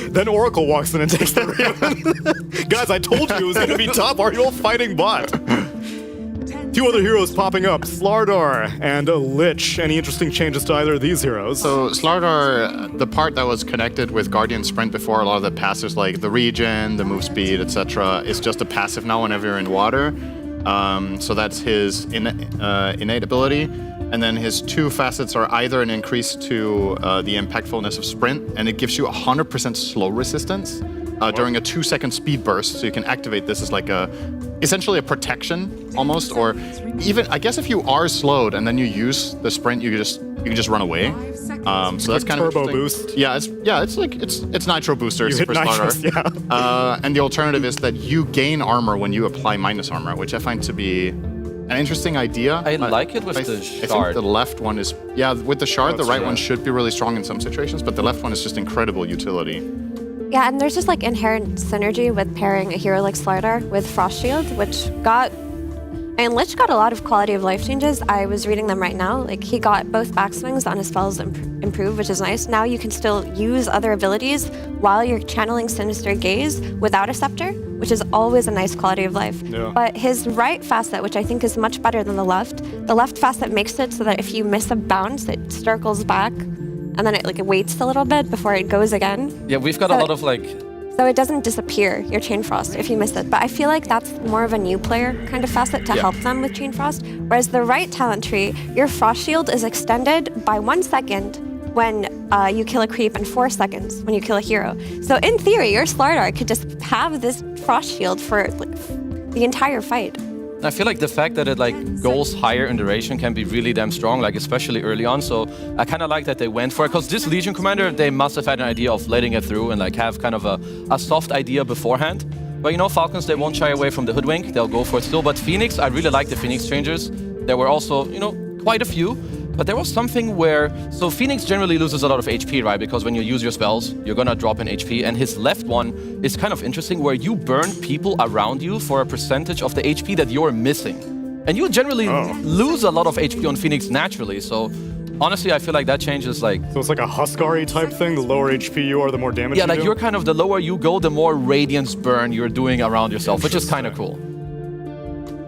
Then Oracle walks in and takes the rune. Guys, I told you it was going to be tough. Why are you all fighting bot? 2 other heroes popping up, Slardar and Lich. Any interesting changes to either of these heroes? So Slardar, the part that was connected with Guardian Sprint before, a lot of the passives like the regen, the move speed, etc., is just a passive now whenever you're in water. So that's his innate ability. And then his 2 facets are either an increase to the impactfulness of sprint, and it gives you 100% slow resistance during a 2-second speed burst. So you can activate this as like essentially a protection almost, or even, I guess if you are slowed and then you use the sprint, you can just run away. So that's kind of turbo boost. Yeah, it's nitro boosters for nitrous, Slardar. And the alternative is that you gain armor when you apply minus armor, which I find to be an interesting idea. I like it with the shard. I think the left one is, with the shard, the right one should be really strong in some situations, but the left one is just incredible utility. Yeah, and there's just like inherent synergy with pairing a hero like Slardar with Frost Shield, which got, and Lich got a lot of quality of life changes. I was reading them right now. Like, he got both backswings on his spells improved, which is nice. Now you can still use other abilities while you're channeling Sinister Gaze without a scepter, which is always a nice quality of life. Yeah. But his right facet, which I think is much better than the left facet makes it so that if you miss a bounce, it circles back, and then it waits a little bit before it goes again. Yeah, we've got a lot of So it doesn't disappear, your Chain Frost, if you miss it. But I feel like that's more of a new player kind of facet to help them with Chain Frost. Whereas the right talent tree, your Frost Shield is extended by 1 second when you kill a creep and 4 seconds when you kill a hero. So in theory, your Slardar could just have this Frost Shield for the entire fight. I feel like the fact that it goes higher in duration can be really damn strong, especially early on. So I kind of like that they went for it, because this Legion Commander, they must have had an idea of letting it through and have kind of a soft idea beforehand. But Falcons, they won't shy away from the hoodwink. They'll go for it still. But Phoenix, I really like the Phoenix changes. There were also, quite a few. But there was something where, so Phoenix generally loses a lot of HP, right? Because when you use your spells, you're gonna drop in HP. And his left one is kind of interesting, where you burn people around you for a percentage of the HP that you're missing. And you generally lose a lot of HP on Phoenix naturally. So honestly, I feel like that change is So it's like a Huskari type thing? The lower HP you are, the more damage you do? Yeah, you're kind of, the lower you go, the more radiance burn you're doing around yourself, which is kind of cool.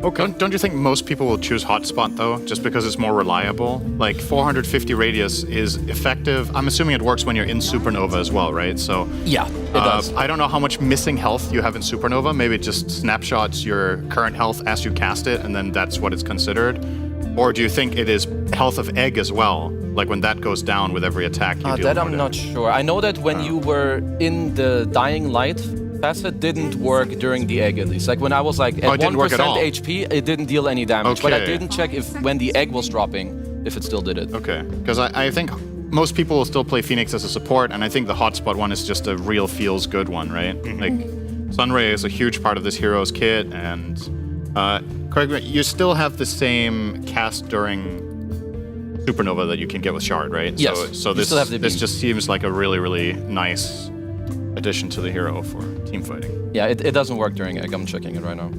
Okay. Don't you think most people will choose hotspot though, just because it's more reliable? Like 450 radius is effective. I'm assuming it works when you're in Supernova as well, right? So yeah, it does. I don't know how much missing health you have in Supernova. Maybe it just snapshots your current health as you cast it, and then that's what it's considered. Or do you think it is health of egg as well? Like when that goes down with every attack, you deal that more I'm damage? not sure. I know that when you were in the Dying Light facet, didn't work during the egg at least. Like when I was like at 1% HP, it didn't deal any damage. But I didn't check if when the egg was dropping, if it still did it. Okay, because I think most people will still play Phoenix as a support, and I think the hotspot one is just a real feels good one, right? Like Sunray is a huge part of this hero's kit, and correct me, you still have the same cast during Supernova that you can get with Shard, right? Yes. So this just seems like a really, really nice addition to the hero for team fighting. Yeah, it doesn't work during egg. I'm checking it right now.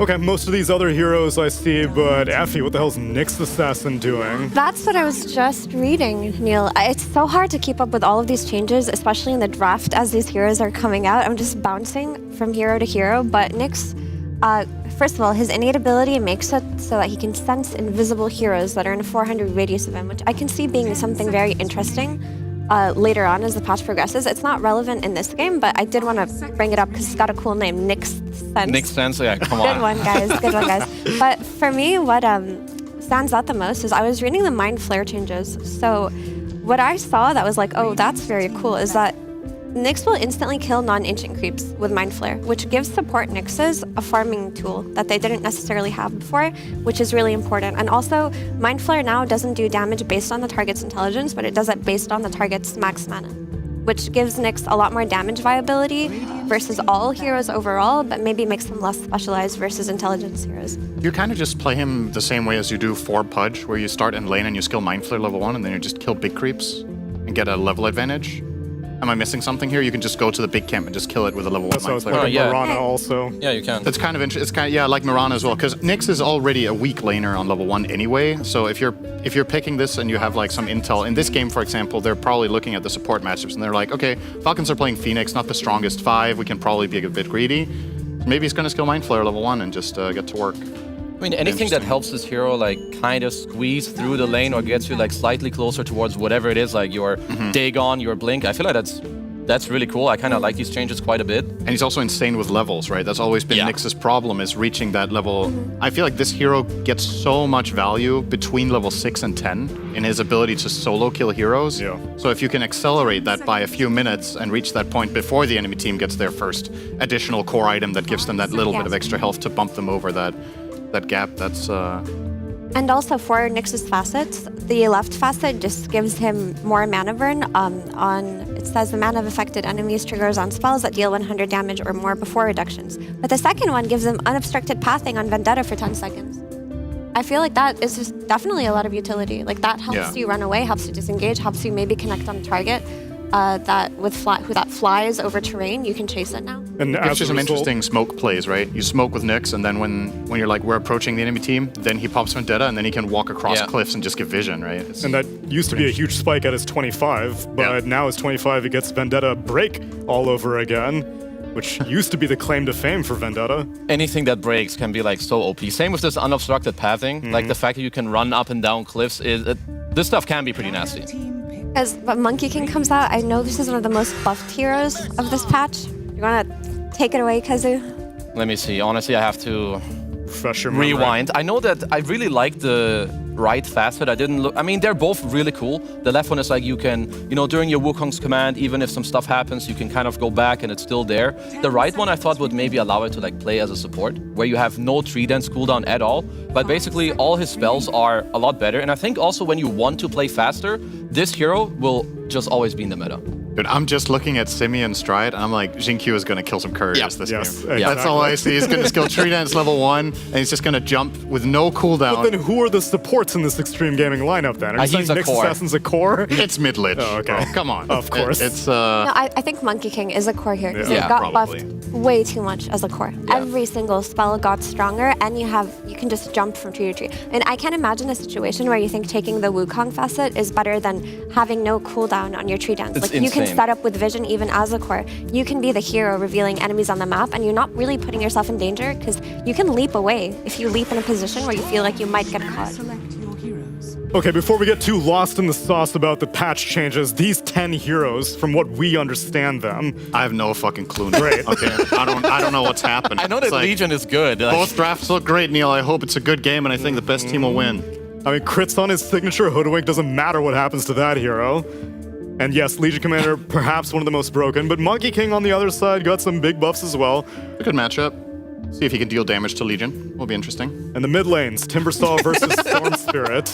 Okay, most of these other heroes I see, but Effie, what the hell's Nyx Assassin doing? That's what I was just reading, Neil. It's so hard to keep up with all of these changes, especially in the draft as these heroes are coming out. I'm just bouncing from hero to hero, but Nyx, first of all, his innate ability makes it so that he can sense invisible heroes that are in a 400 radius of him, which I can see being something very interesting later on as the patch progresses. It's not relevant in this game, but I did want to bring it up because it's got a cool name, Nyx Sense. Nyx Sense, yeah, come on. Good one, guys. Good one, guys. But for me, what stands out the most is I was reading the Mind Flare changes. So what I saw that was like, oh, that's very cool, is that Nyx will instantly kill non-ancient creeps with Mind Flare, which gives support Nyxes a farming tool that they didn't necessarily have before, which is really important. And also, Mind Flare now doesn't do damage based on the target's intelligence, but it does it based on the target's max mana, which gives Nyx a lot more damage viability versus all heroes overall, but maybe makes them less specialized versus intelligence heroes. You kind of just play him the same way as you do for Pudge, where you start in lane and you skill Mind Flare level 1, and then you just kill big creeps and get a level advantage. Am I missing something here? You can just go to the big camp and just kill it with a level 1 Mind Flare. Mirana also. Yeah, you can. It's kind of interesting. It's kind of, yeah, like Mirana as well, because Nyx is already a weak laner on level 1 anyway. So if you're picking this and you have like some intel in this game, for example, they're probably looking at the support matchups and they're like, okay, Falcons are playing Phoenix, not the strongest 5. We can probably be a bit greedy. Maybe he's going to skill Mind Flare level 1 and just get to work. I mean, anything that helps this hero like kind of squeeze through the lane or gets you like slightly closer towards whatever it is, like your Dagon, your Blink. I feel like that's really cool. I kind of like these changes quite a bit. And he's also insane with levels, right? That's always been Nyx's problem, is reaching that level. I feel like this hero gets so much value between level 6 and 10 in his ability to solo kill heroes. Yeah. So if you can accelerate that by a few minutes and reach that point before the enemy team gets their first additional core item that gives them that little bit of extra health to bump them over that gap, that's... And also for Nyx's facets, the left facet just gives him more mana burn. It says the mana of affected enemies triggers on spells that deal 100 damage or more before reductions. But the second one gives him unobstructed pathing on Vendetta for 10 seconds. I feel like that is just definitely a lot of utility. Like that helps you run away, helps you disengage, helps you maybe connect on target. That flies over terrain, you can chase it now. And it's just some interesting smoke plays, right? You smoke with Nyx, and then when you're like, we're approaching the enemy team, then he pops Vendetta, and then he can walk across cliffs and just give vision, right? And that used to be a huge spike at his 25, but now his 25, he gets Vendetta break all over again, which used to be the claim to fame for Vendetta. Anything that breaks can be like so OP. Same with this unobstructed pathing. Like the fact that you can run up and down cliffs, this stuff can be pretty nasty. As Monkey King comes out, I know this is one of the most buffed heroes of this patch. You want to take it away, Kazu? Let me see. Honestly, I have to refresh your rewind. I know that I really like the right facet. I didn't look. I mean, they're both really cool. The left one is like you can, during your Wukong's command, even if some stuff happens, you can kind of go back and it's still there. The right one I thought would maybe allow it to like play as a support, where you have no 3 dance cooldown at all. But basically, all his spells are a lot better. And I think also when you want to play faster, this hero will just always be in the meta. Dude, I'm just looking at Simi and Stride, and I'm like, Jinkyu is going to kill some couriers this game. Exactly. That's all I see. He's going to skill Tree Dance level 1, and he's just going to jump with no cooldown. But then who are the supports in this Extreme Gaming lineup then? Are you saying Nyx Assassin's a core? It's mid-lich. Oh, okay. Oh, come on. Of course. No, I think Monkey King is a core here, because it got buffed way too much as a core. Every single spell got stronger, and you can just jump from tree to tree. And I can't imagine a situation where you think taking the Wukong facet is better than having no cooldown cooldown on your tree dance. It's Like you can insane. set up with vision even as a core. You can be the hero revealing enemies on the map, and you're not really putting yourself in danger because you can leap away if you leap in a position where you feel like you might get caught. Okay, before we get too lost in the sauce about the patch changes, these 10 heroes, from what we understand them, I have no fucking clue. Great. Okay, I don't know what's happened. I know that It's like, Legion is good. both drafts look great, Neil. I hope it's a good game, and I think the best team will win. I mean, crits on his signature Hoodwink doesn't matter what happens to that hero. And yes, Legion Commander, perhaps one of the most broken, but Monkey King on the other side got some big buffs as well. A good matchup. See if he can deal damage to Legion. Will be interesting. And the mid lanes, Timbersaw versus Storm Spirit.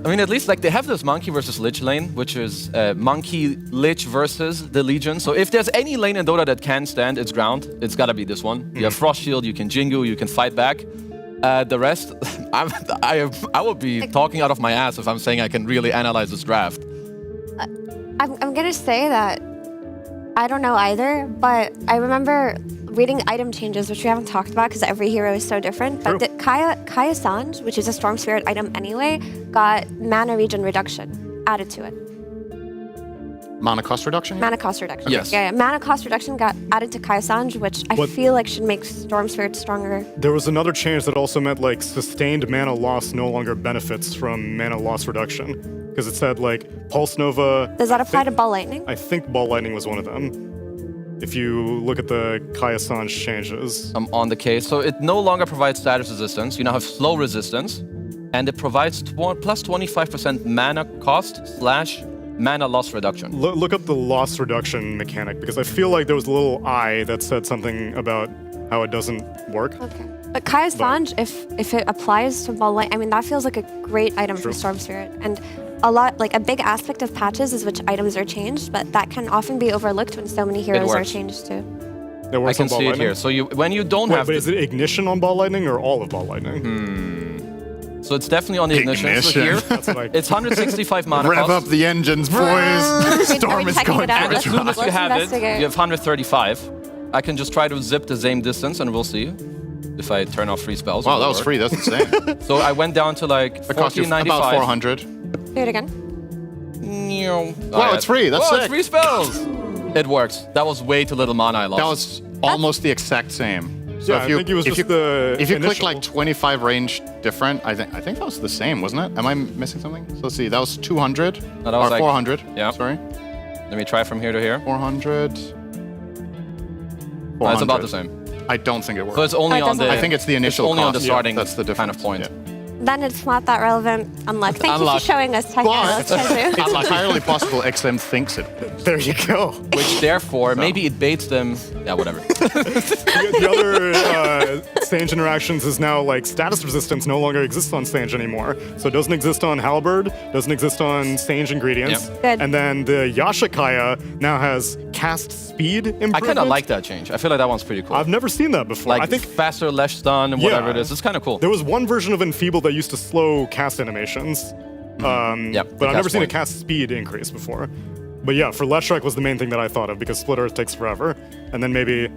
I mean, at least like they have this Monkey versus Lich lane, which is Monkey Lich versus the Legion. So if there's any lane in Dota that can stand its ground, it's gotta be this one. You have Frost Shield, you can Jingu, you can fight back. The rest, I would be talking out of my ass if I'm saying I can really analyze this draft. I'm gonna say that I don't know either, but I remember reading item changes, which we haven't talked about because every hero is so different. But Kaya Sanj, which is a Storm Spirit item anyway, got mana regen reduction added to it. Mana cost reduction? Mana cost reduction. Yes. Yeah, mana cost reduction got added to Kaya Sanj, which I feel like should make Storm Spirit stronger. There was another change that also meant like sustained mana loss no longer benefits from mana loss reduction. Because it said like Pulse Nova. Does that apply to Ball Lightning? I think Ball Lightning was one of them. If you look at the Kaya Sanj changes. I'm on the case. So it no longer provides status resistance. You now have slow resistance. And it provides plus 25% mana cost / mana loss reduction. Look up the loss reduction mechanic, because I feel like there was a little I that said something about how it doesn't work. Okay. But Kaya Sanj, if it applies to Ball Light, I mean, that feels like a great item for Storm Spirit. And a big aspect of patches is which items are changed, but that can often be overlooked when so many heroes are changed too. I can see it here. So when you don't have... But is it Ignition on Ball Lightning or all of Ball Lightning? So it's definitely on the Ignition. So here, it's 165 mana Rev cost. up the engines, boys. Storm is going And as for soon as you have it, investigate. you have 135. I can just try to zip the same distance and we'll see if I turn off free spells. Wow, that was free. That's insane. So I went down to like That cost you 1495. about 400. Do it again. Wow, it's free. That's Whoa, sick. it's free spells. It works. That was way too little mana I lost. That was almost the exact same. So Yeah, I think it was just the if you click initial. like 25 range different, I think that was the same, wasn't it? Am I missing something? So let's see. That was 200 No, that was or like- 400. Yeah. Sorry. Let me try from here to here. 400. No, it's about the 400. same. I don't think it works. So it's only Oh, it on the. doesn't I think it's the initial only on cost. the starting that's the kind of difference. point. Then it's not that relevant. Unluck. Thank you for showing us. Tech But Analyst. it's entirely possible XM thinks it. There you go. Which therefore, maybe it baits them. Yeah, whatever. The other Sage interactions is now like status resistance no longer exists on Sage anymore. So it doesn't exist on Halberd, doesn't exist on Sage ingredients. Yep. Good. And then the Yashikaya now has cast speed improvement. I kind of like that change. I feel like that one's pretty cool. I've never seen that before. Like I think faster lash stun and whatever it is. It's kind of cool. there was one version of Enfeebled that used to slow cast animations. Yep, But I've never seen a point. cast speed increase before. But yeah, for Leshrac was the main thing that I thought of because Split Earth takes forever. And then maybe,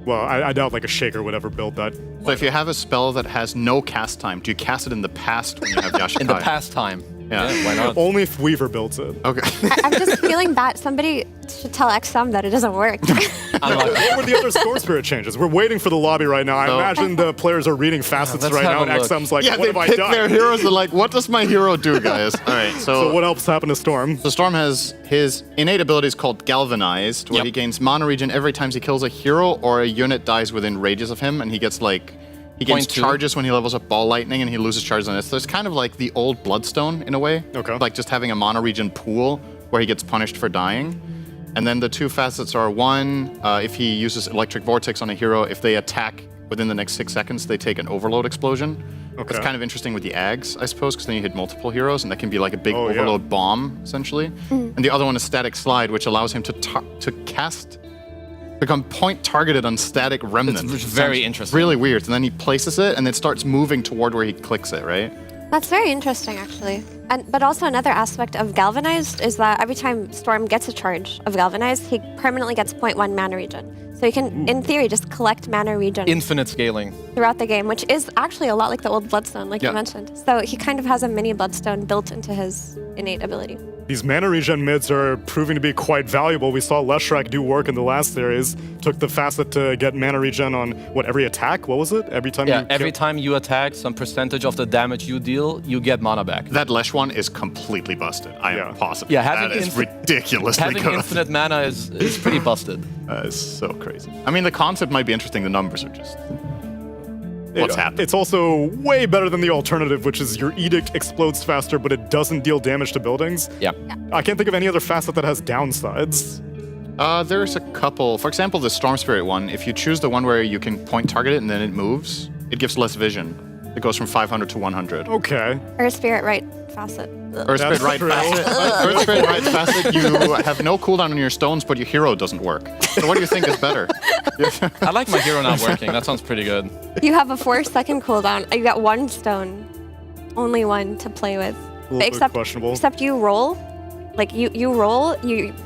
well, I doubt like a Shaker would ever build that. So if you have a spell that has no cast time, do you cast it in the past when you have Yashikaya? In the past time. Yeah. Why not? Only if Weaver builds it. Okay. I'm just feeling bad. Somebody should tell XM that it doesn't work. What were the other Storm Spirit changes? We're waiting for the lobby right now. I So- imagine the players are reading facets let's right have now, a and look. XM's like, Yeah, what they have I pick done? their heroes. They're like, what does my hero do, guys? All right, So what else happened to Storm? So Storm has his innate abilities called Galvanized, where Yep. he gains mana regen every time he kills a hero or a unit dies within radius of him, and he gets like he gains 0.2. charges when he levels up Ball Lightning, and he loses charges on it. So it's kind of like the old Bloodstone in a way. Okay. Like just having a mana regen pool where he gets punished for dying. And then the two facets are one, if he uses Electric Vortex on a hero, if they attack within the next 6 seconds, they take an Overload explosion. Okay. It's kind of interesting with the Ags, I suppose, because then you hit multiple heroes, and that can be like a big Oh, yeah. Overload bomb, essentially. And the other one is Static Slide, which allows him to become point targeted on static remnant. It's very Sounds interesting. Really weird. And then he places it, and it starts moving toward where he clicks it, right? That's very interesting, actually. But also another aspect of Galvanized is that every time Storm gets a charge of Galvanized, he permanently gets 0.1 mana regen. So he can, in theory, just collect mana regen Infinite scaling. throughout the game, which is actually a lot like the old Bloodstone, like Yeah. you mentioned. So he kind of has a mini Bloodstone built into his innate ability. these mana regen mids are proving to be quite valuable. We saw Leshrac do work in the last series. Took the facet to get mana regen on, what, every attack? What was it? Every time you every time you attack, some percentage of the damage you deal, you get mana back. That Lesh one is completely busted. I am positive. Yeah, having that is ridiculously having good. infinite mana is pretty busted. That is so crazy. I mean, the concept might be interesting. The numbers are just... What's happening? It's also way better than the alternative, which is your Edict explodes faster, but it doesn't deal damage to buildings. Yeah. I can't think of any other facet that has downsides. There's a couple. For example, the Storm Spirit one, if you choose the one where you can point target it and then it moves, it gives less vision. It goes from 500 to 100. Okay. Earth Spirit right facet. Earth Spirit right facet. Earth Spirit right facet, you have no cooldown on your stones, but your hero doesn't work. So what do you think is better? I like my hero not working. That sounds pretty good. You have a 4-second cooldown. You got one stone. Only one to play with. Except, questionable. Except you roll. Like you roll,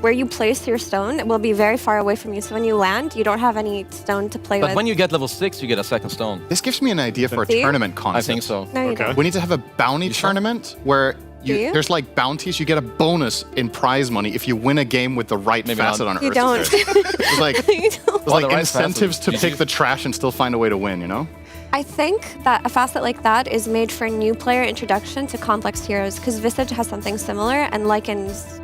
where you place your stone, it will be very far away from you. So when you land, you don't have any stone to play with. But when you get level 6, you get a second stone. This gives me an idea for a See? tournament concept. I think so. No, you don't. We need to have a bounty tournament where there's like bounties. You get a bonus in prize money if you win a game with the right facet on Earth. You don't. There's like, there's like right incentives to facet. pick the trash and still find a way to win, you know? I think that a facet like that is made for new player introduction to complex heroes, because Visage has something similar, and Lycan's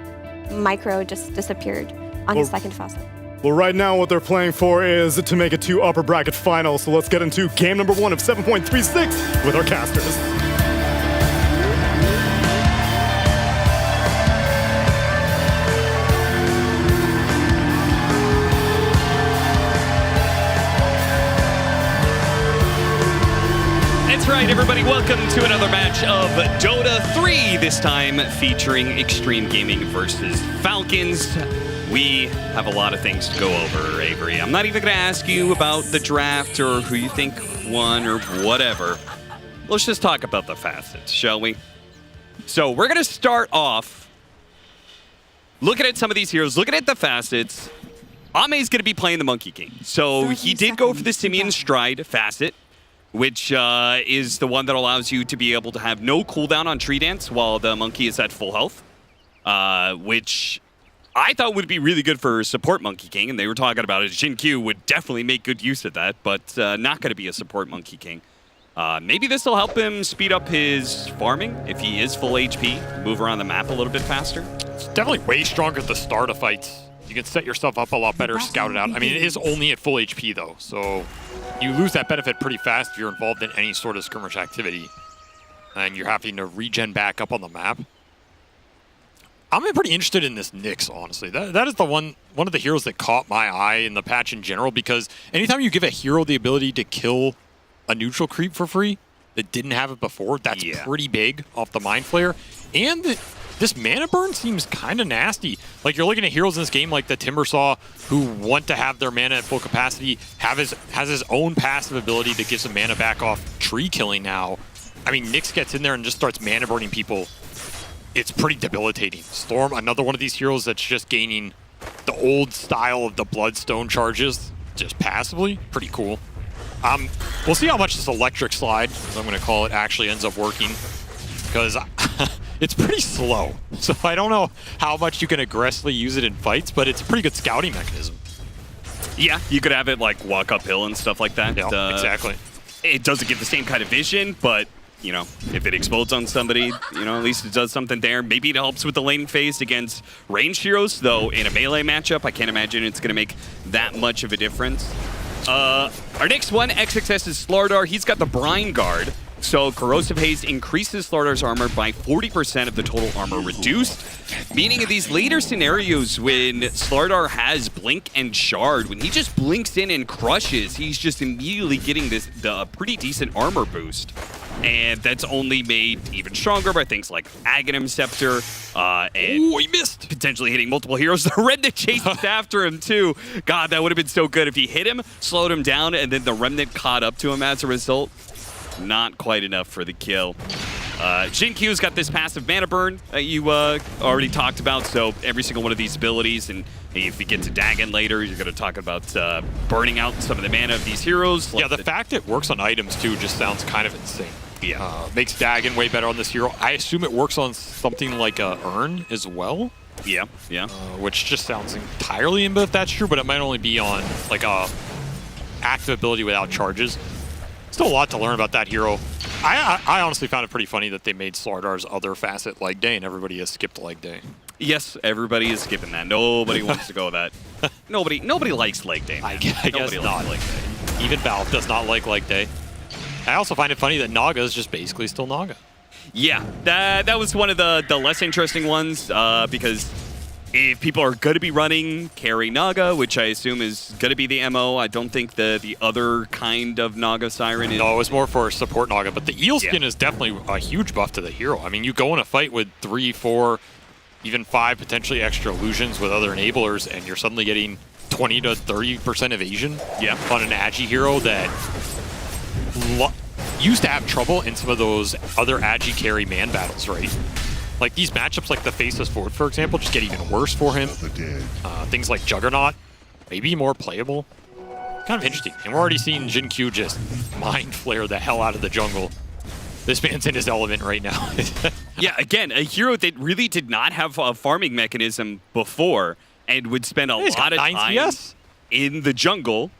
micro just disappeared on his second facet. Well, right now what they're playing for is to make it to upper bracket finals. So let's get into game number 1 of 7.36 with our casters. That's right, everybody. Welcome to another match of Dota 3, this time featuring Extreme Gaming versus Falcons. We have a lot of things to go over, Avery. I'm not even going to ask you about the draft or who you think won or whatever. Let's just talk about the facets, shall we? So we're going to start off looking at some of these heroes, looking at the facets. Ame's going to be playing the Monkey King. So he did go for the Simian Stride facet, which is the one that allows you to be able to have no cooldown on Tree Dance while the monkey is at full health, which I thought would be really good for support Monkey King, and they were talking about it. Jin Q would definitely make good use of that, but not going to be a support Monkey King. Maybe this will help him speed up his farming if he is full HP, move around the map a little bit faster. It's definitely way stronger at the start of fights. You can set yourself up a lot better, scout it out. I mean, it is only at full HP, though, so you lose that benefit pretty fast if you're involved in any sort of skirmish activity, and you're having to regen back up on the map. I'm pretty interested in this Nyx, honestly. That is the one of the heroes that caught my eye in the patch in general, because anytime you give a hero the ability to kill a neutral creep for free that didn't have it before, that's pretty big off the Mind Flayer. And this mana burn seems kind of nasty. Like, you're looking at heroes in this game like the Timbersaw, who want to have their mana at full capacity, has his own passive ability that gives him mana back off tree killing now. I mean, Nyx gets in there and just starts mana burning people. It's pretty debilitating. Storm, another one of these heroes that's just gaining the old style of the Bloodstone charges, just passively. Pretty cool. We'll see how much this electric slide, as I'm going to call it, actually ends up working, because it's pretty slow. So I don't know how much you can aggressively use it in fights, but it's a pretty good scouting mechanism. Yeah, you could have it like walk uphill and stuff like that. Yeah, exactly. It doesn't give the same kind of vision, but you know, if it explodes on somebody, you know, at least it does something there. Maybe it helps with the laning phase against ranged heroes, though in a melee matchup, I can't imagine it's going to make that much of a difference. Our next one, XXS, is Slardar. He's got the Brine Guard. So Corrosive Haze increases Slardar's armor by 40% of the total armor reduced, meaning in these later scenarios when Slardar has Blink and Shard, when he just blinks in and crushes, he's just immediately getting the pretty decent armor boost. And that's only made even stronger by things like Aghanim Scepter, and he missed! Potentially hitting multiple heroes. The Remnant chases after him too. God, that would have been so good if he hit him, slowed him down, and then the Remnant caught up to him as a result. Not quite enough for the kill. Jin Q's got this passive mana burn you already talked about, so every single one of these abilities, and if you get to Dagon later, you're going to talk about burning out some of the mana of these heroes. Yeah, the fact it works on items too just sounds kind of insane. Makes Dagon way better on this hero. I assume it works on something like a Urn as well. Yeah. Which just sounds entirely in, but if that's true, but it might only be on like a active ability without charges. Still a lot to learn about that hero. I honestly found it pretty funny that they made Slardar's other facet Leg Day, and everybody has skipped Leg Day. Yes, everybody is skipping that. Nobody wants to go that. Nobody likes Leg Day. I guess not. Leg Day. Even Valve does not like Leg Day. I also find it funny that Naga is just basically still Naga. Yeah, that was one of the less interesting ones because if people are going to be running carry Naga, which I assume is going to be the MO, I don't think the other kind of Naga Siren is. No, it was more for support Naga, but the eel skin is definitely a huge buff to the hero. I mean, you go in a fight with 3, 4, even 5 potentially extra illusions with other enablers, and you're suddenly getting 20 to 30% evasion on an Agi hero that used to have trouble in some of those other Agi carry man battles, right? Like these matchups like the Faceless Forward, for example, just get even worse for him. Things like Juggernaut, maybe more playable. Kind of interesting. And we're already seeing Jin Q just mind flare the hell out of the jungle. This man's in his element right now. Yeah, again, a hero that really did not have a farming mechanism before and would spend a lot of time in the jungle.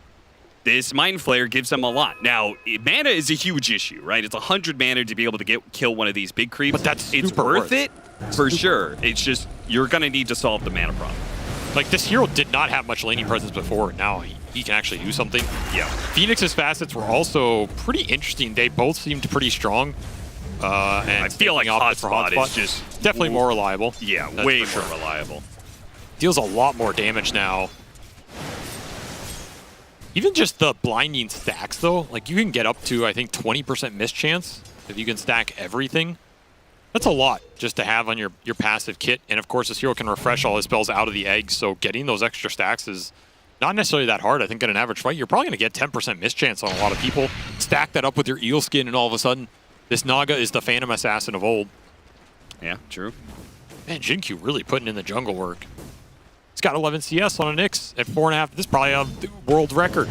This Mind Flare gives them a lot. Now, mana is a huge issue, right? It's 100 mana to be able to kill one of these big creeps. But that's it's worth it for sure. It's just you're going to need to solve the mana problem. Like, this hero did not have much laning presence before, and now he can actually do something. Yeah. Phoenix's facets were also pretty interesting. They both seemed pretty strong. And I feel like Hotspot is just definitely more reliable. Yeah, way more reliable. Deals a lot more damage now. Even just the blinding stacks, though, like you can get up to, I think, 20% miss chance if you can stack everything. That's a lot just to have on your passive kit. And of course, this hero can refresh all his spells out of the eggs, so getting those extra stacks is not necessarily that hard. I think in an average fight, you're probably going to get 10% miss chance on a lot of people. Stack that up with your eel skin, and all of a sudden, this Naga is the Phantom Assassin of old. Yeah, true. Man, Jinkyu really putting in the jungle work. He's got 11 CS on a Nyx at 4.5. This is probably a world record.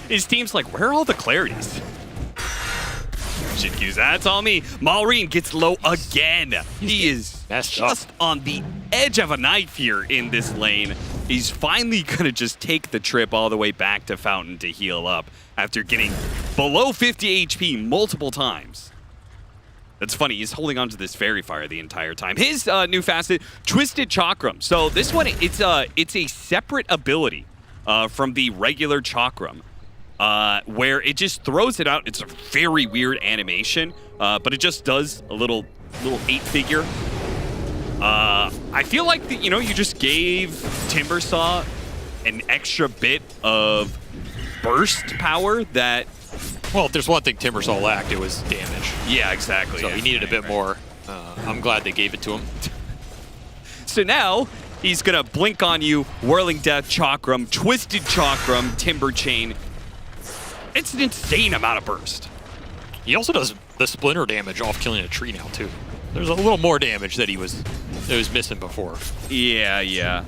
His team's like, where are all the clarities? Jinkyu, that's all me. Malrine gets low again. He is just on the edge of a knife here in this lane. He's finally going to just take the trip all the way back to Fountain to heal up after getting below 50 HP multiple times. That's funny, he's holding on to this Fairy Fire the entire time. His new facet, Twisted Chakram. So this one, it's a separate ability from the regular Chakram, where it just throws it out. It's a very weird animation, but it just does a little 8-figure. I feel like, you just gave Timbersaw an extra bit of burst power that... Well, if there's one thing Timbersaw lacked, it was damage. Yeah, exactly. So he needed a bit more. I'm glad they gave it to him. So now, he's going to blink on you, Whirling Death, Chakram, Twisted Chakram, Timber Chain. It's an insane amount of burst. He also does the splinter damage off killing a tree now, too. There's a little more damage that he was missing before. Yeah.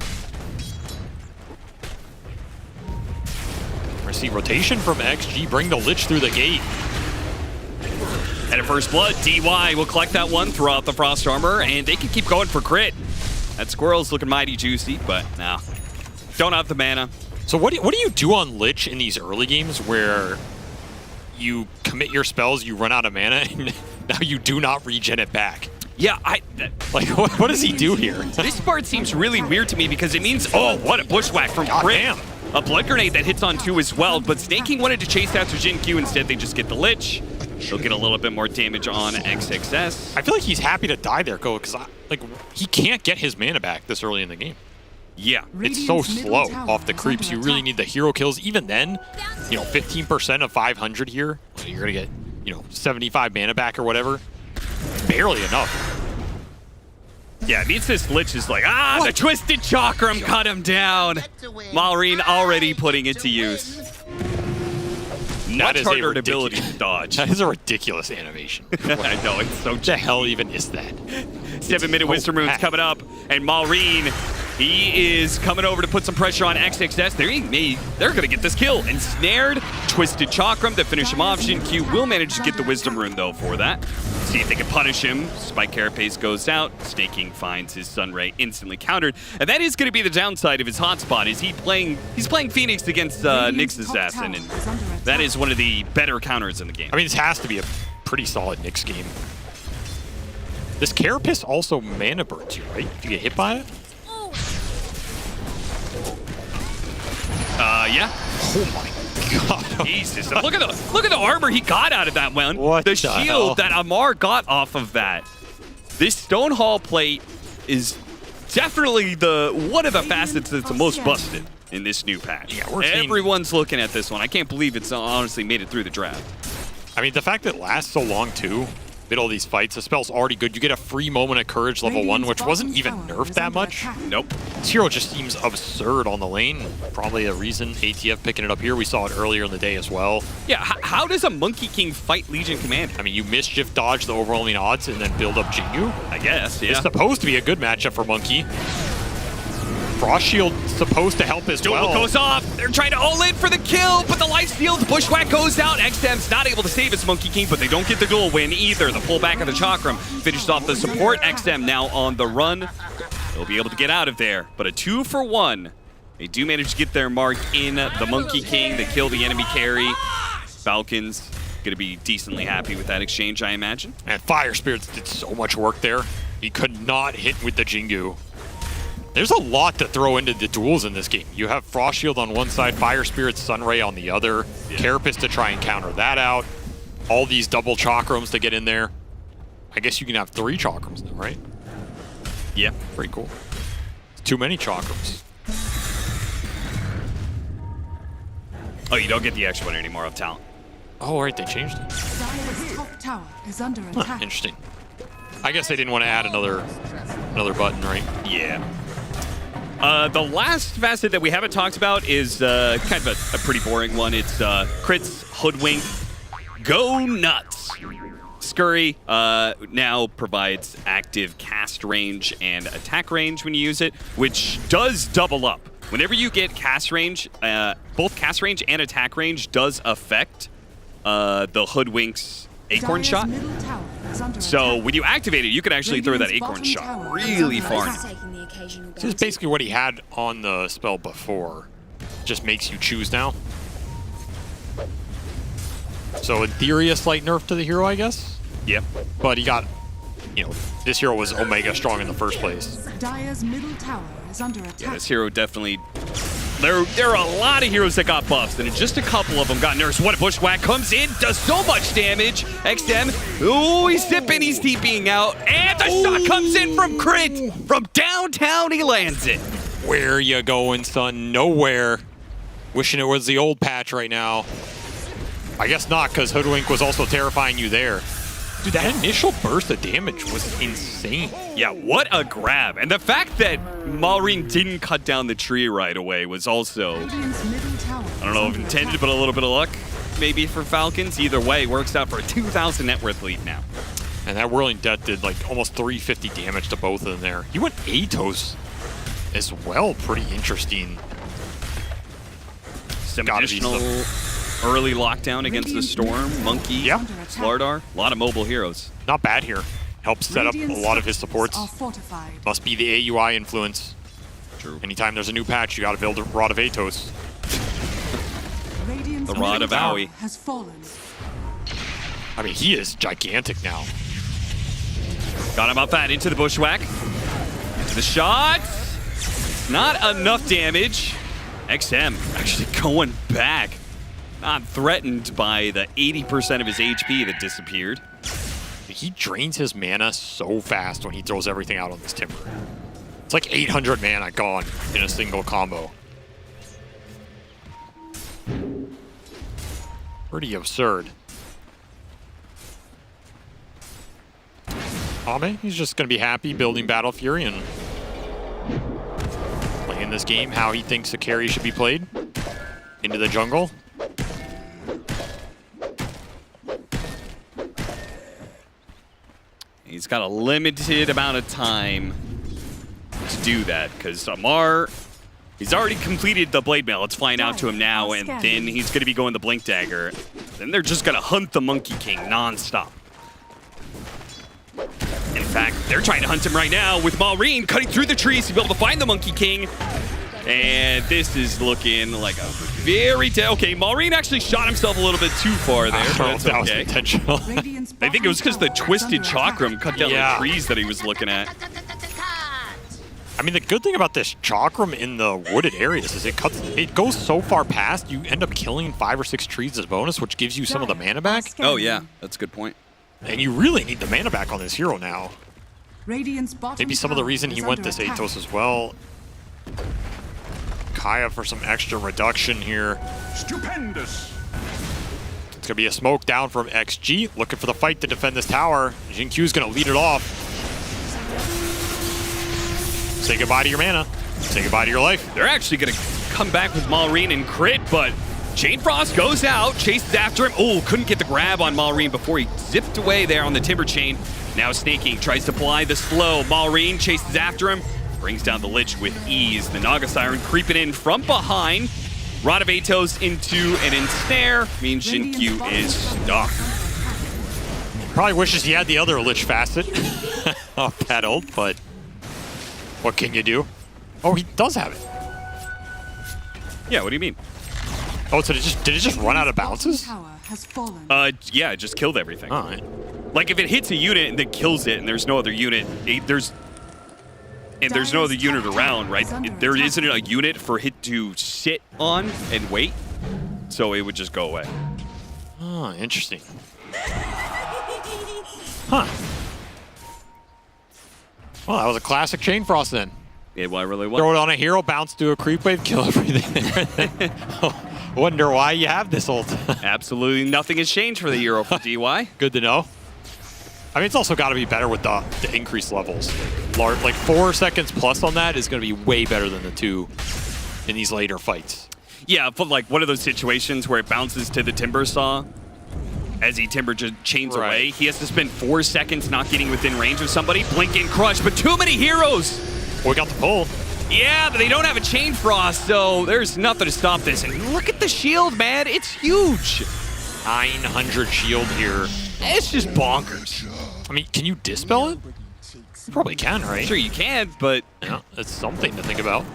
We're see rotation from XG, bring the Lich through the gate. And at first blood, DY will collect that one throughout the Frost Armor, and they can keep going for crit. That Squirrel's looking mighty juicy, but no. Don't have the mana. So what do you do on Lich in these early games where you commit your spells, you run out of mana, and now you do not regen it back? Yeah, like what does he do here? This part seems really weird to me because it means, oh, what a bushwhack from Crit. A Blood Grenade that hits on 2 as well, but Snaking wanted to chase after Jin Q. Instead, they just get the Lich. They'll get a little bit more damage on XXS. I feel like he's happy to die there, Go, because he can't get his mana back this early in the game. Yeah. It's so slow off the creeps. You really need the hero kills. Even then, 15% of 500 here, you're going to get, 75 mana back or whatever. Barely enough. Yeah, it means this Lich is like, the Twisted Chakram cut him down. Malrine already putting it to use. Much harder ability to dodge. That is a ridiculous animation. I know, it's so What the hell even is that? 7-minute Wisdom Rune's coming up, and Malrine, He is coming over to put some pressure on XXS. They're going to get this kill. Ensnared, Twisted Chakram to finish him off. Q will manage to get the Wisdom Rune, though, for that. See if they can punish him. Spike Carapace goes out. Staking finds his Sunray instantly countered. And that is going to be the downside of his hotspot. Is he's playing Phoenix against Nyx Assassin, and that is one of the better counters in the game. I mean, this has to be a pretty solid Nyx game. This Carapace also mana burns you, right? If you get hit by it? Yeah. Oh my god. Jesus. Look at the armor he got out of that one. What the the shield hell? that Amar got off of that. This Stone Hall plate is definitely one of the facets that's the most busted in this new patch. Yeah, we're seeing... Everyone's looking at this one. I can't believe it's honestly made it through the draft. I mean, the fact that it lasts so long, too, middle of these fights, the spell's already good. You get a free moment of courage level 1, which wasn't even nerfed that much. Nope. This hero just seems absurd on the lane. Probably a reason ATF picking it up here. We saw it earlier in the day as well. Yeah, how does a Monkey King fight Legion Commander? I mean, you mischief dodge the overwhelming odds and then build up Jingu. I guess, yeah. It's supposed to be a good matchup for Monkey. Frost Shield supposed to help as well. Duel goes off. They're trying to all in for the kill, but the lifesteal, the Bushwhack goes out. XM's not able to save his Monkey King, but they don't get the duel win either. The pullback of the Chakram finishes off the support. XM now on the run. They'll be able to get out of there, but a 2-for-1. They do manage to get their mark in the Monkey King. They kill the enemy carry. Falcons gonna be decently happy with that exchange, I imagine. And Fire Spirits did so much work there. He could not hit with the Jingu. There's a lot to throw into the duels in this game. You have Frost Shield on one side, Fire Spirit, Sunray on the other, Carapace to try and counter that out, all these double Chakrams to get in there. I guess you can have 3 Chakrams now, right? Yeah. Pretty cool. Too many Chakrams. Oh, you don't get the extra one anymore of talent. Oh, right, they changed it. Dire's top tower is under attack. Interesting. I guess they didn't want to add another button, right? Yeah. The last facet that we haven't talked about is kind of a pretty boring one. It's crits, hoodwink, go nuts. Scurry now provides active cast range and attack range when you use it, which does double up. Whenever you get cast range, both cast range and attack range does affect the hoodwink's acorn shot. So when you activate it, you can actually throw that acorn shot really far. This is basically what he had on the spell before. Just makes you choose now. So in theory, a slight nerf to the hero, I guess? Yep. But he got, this hero was Omega strong in the first place. Dire's middle tower is under attack. Yeah, this hero definitely... There are a lot of heroes that got buffs, and just a couple of them got nerfs. What a Bushwhack comes in, does so much damage. XM, ooh, he's zipping, he's TPing out, and the shot comes in from Crit. From downtown, he lands it. Where you going, son? Nowhere. Wishing it was the old patch right now. I guess not, because Hoodwink was also terrifying you there. Dude, that initial burst of damage was insane. Yeah, what a grab. And the fact that Malrine didn't cut down the tree right away was also, I don't know if intended, but a little bit of luck maybe for Falcons. Either way, works out for a 2,000 net worth lead now. And that Whirling Death did like almost 350 damage to both of them there. He went Atos as well. Pretty interesting. Some additional early lockdown against the Storm, Monkey, Slardar. A lot of mobile heroes. Not bad here. Helps set up a lot of his supports. Must be the AUI influence. True. Anytime there's a new patch, you gotta build a Rod of Atos. The Rod of Aoi. Has fallen. I mean, he is gigantic now. Got him up that into the Bushwhack. Into the shot. Not enough damage. XM actually going back. Not threatened by the 80% of his HP that disappeared. He drains his mana so fast when he throws everything out on this Timber. It's like 800 mana gone in a single combo. Pretty absurd. Ame, he's just going to be happy building Battle Fury and playing this game how he thinks a carry should be played. Into the jungle. He's got a limited amount of time to do that because Amar, he's already completed the Blade Mail. It's flying out to him now, and then he's going to be going the Blink Dagger. Then they're just going to hunt the Monkey King nonstop. In fact, they're trying to hunt him right now with Maureen cutting through the trees to be able to find the Monkey King. And this is looking like a very... Okay, Maureen actually shot himself a little bit too far there, but that's that was okay. intentional. I think it was because the twisted chakram cut down the trees that he was looking at. I mean, the good thing about this chakram in the wooded areas is it goes so far past, you end up killing 5 or 6 trees as bonus, which gives you some of the mana back. Oh, yeah. That's a good point. And you really need the mana back on this hero now. Radiant's bottom Maybe some of the reason he went this Atos as well. Kaya for some extra reduction here. Stupendous. It's going to be a smoke down from XG, looking for the fight to defend this tower. Jinkyu's going to lead it off. Say goodbye to your mana. Say goodbye to your life. They're actually going to come back with Maureen and crit, but Chain Frost goes out, chases after him. Oh, couldn't get the grab on Maureen before he zipped away there on the Timber Chain. Now snaking, tries to apply the slow. Maureen chases after him, brings down the Lich with ease. The Naga Siren creeping in from behind. Rod of Atos into an ensnare means Jinkyu is stuck. Probably wishes he had the other Lich facet off that ult, but what can you do? Oh, he does have it. Yeah, what do you mean? Oh, so did it just run out of bounces? Yeah, it just killed everything. All right. Like if it hits a unit and then kills it, and there's no other unit, there's no other unit around, right? There isn't a unit for it to sit on and wait, so it would just go away. Oh, interesting. Huh. Well, that was a classic Chain Frost then. It really was. Throw it on a hero, bounce, do a creep wave, kill everything. Wonder why you have this ult. Absolutely nothing has changed for the hero for DY. Good to know. I mean, it's also got to be better with the increased levels. Like 4 seconds plus on that is going to be way better than the 2 in these later fights. Yeah, but like one of those situations where it bounces to the Timber Saw as he Timber just chains away. He has to spend 4 seconds not getting within range of somebody. Blink and crush, but too many heroes. We got the pull. Yeah, but they don't have a Chain Frost, so there's nothing to stop this. And look at the shield, man. It's huge. 900 shield here. It's just bonkers. I mean, can you dispel it? You probably can, right? Sure you can, but... Yeah, that's something to think about.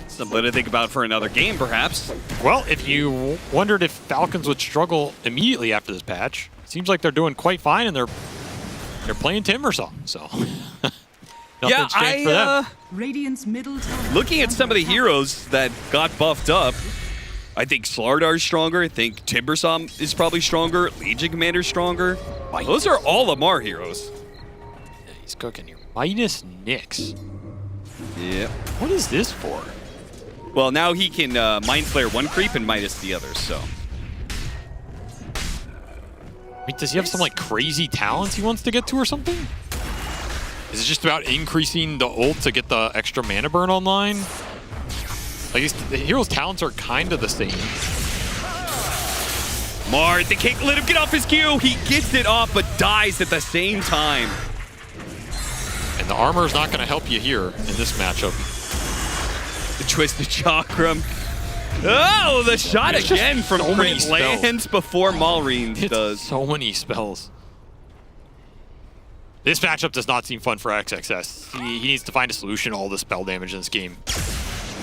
Something to think about for another game, perhaps. Well, if you wondered if Falcons would struggle immediately after this patch, it seems like they're doing quite fine, and they're playing Timbersaw, so... Nothing's changed for them. Radiant's middle tower. Looking at some of the heroes that got buffed up, I think Slardar's stronger. I think Timbersaw is probably stronger. Legion Commander's stronger. Those are all Amar heroes. Yeah, he's cooking here. Minus Nyx. Yeah. What is this for? Well, now he can Mind Flayer one creep and minus the others, so. Wait, does he have some like crazy talents he wants to get to or something? Is it just about increasing the ult to get the extra mana burn online? Like, the hero's talents are kind of the same. Mart, they can't let him get off his Q. He gets it off, but dies at the same time. And the armor is not going to help you here in this matchup. The Twisted Chakram. Oh, the shot again from so many Crit lands before Maureen does. So many spells. This matchup does not seem fun for XXS. He needs to find a solution to all the spell damage in this game.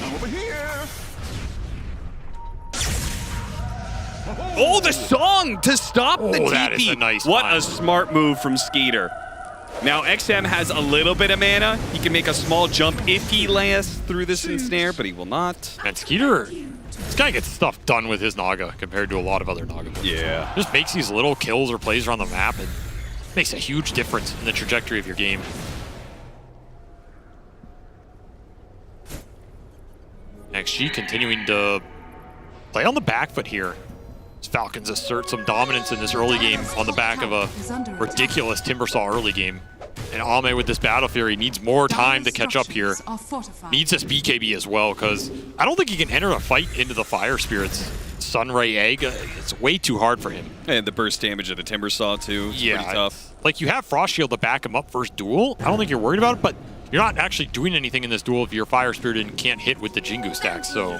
Over here. Oh, the song to stop the TP. That is a nice What pile. a smart move from Skeeter. Now, XM has a little bit of mana. He can make a small jump if he lasts through this ensnare, but he will not. And Skeeter, this guy gets stuff done with his Naga compared to a lot of other Naga players. Yeah. Just makes these little kills or plays around the map and makes a huge difference in the trajectory of your game. XG continuing to play on the back foot here. As Falcons assert some dominance in this early game on the back of a ridiculous Timbersaw early game. And Ame with this Battle Fury needs more time to catch up here. Needs this BKB as well, because I don't think he can enter a fight into the Fire Spirit's Sunray Egg. It's way too hard for him. And the burst damage of the Timbersaw too. It's pretty tough. Like, you have Frost Shield to back him up first duel. I don't think you're worried about it, but you're not actually doing anything in this duel if you're Fire Spirited and can't hit with the Jingu stack. So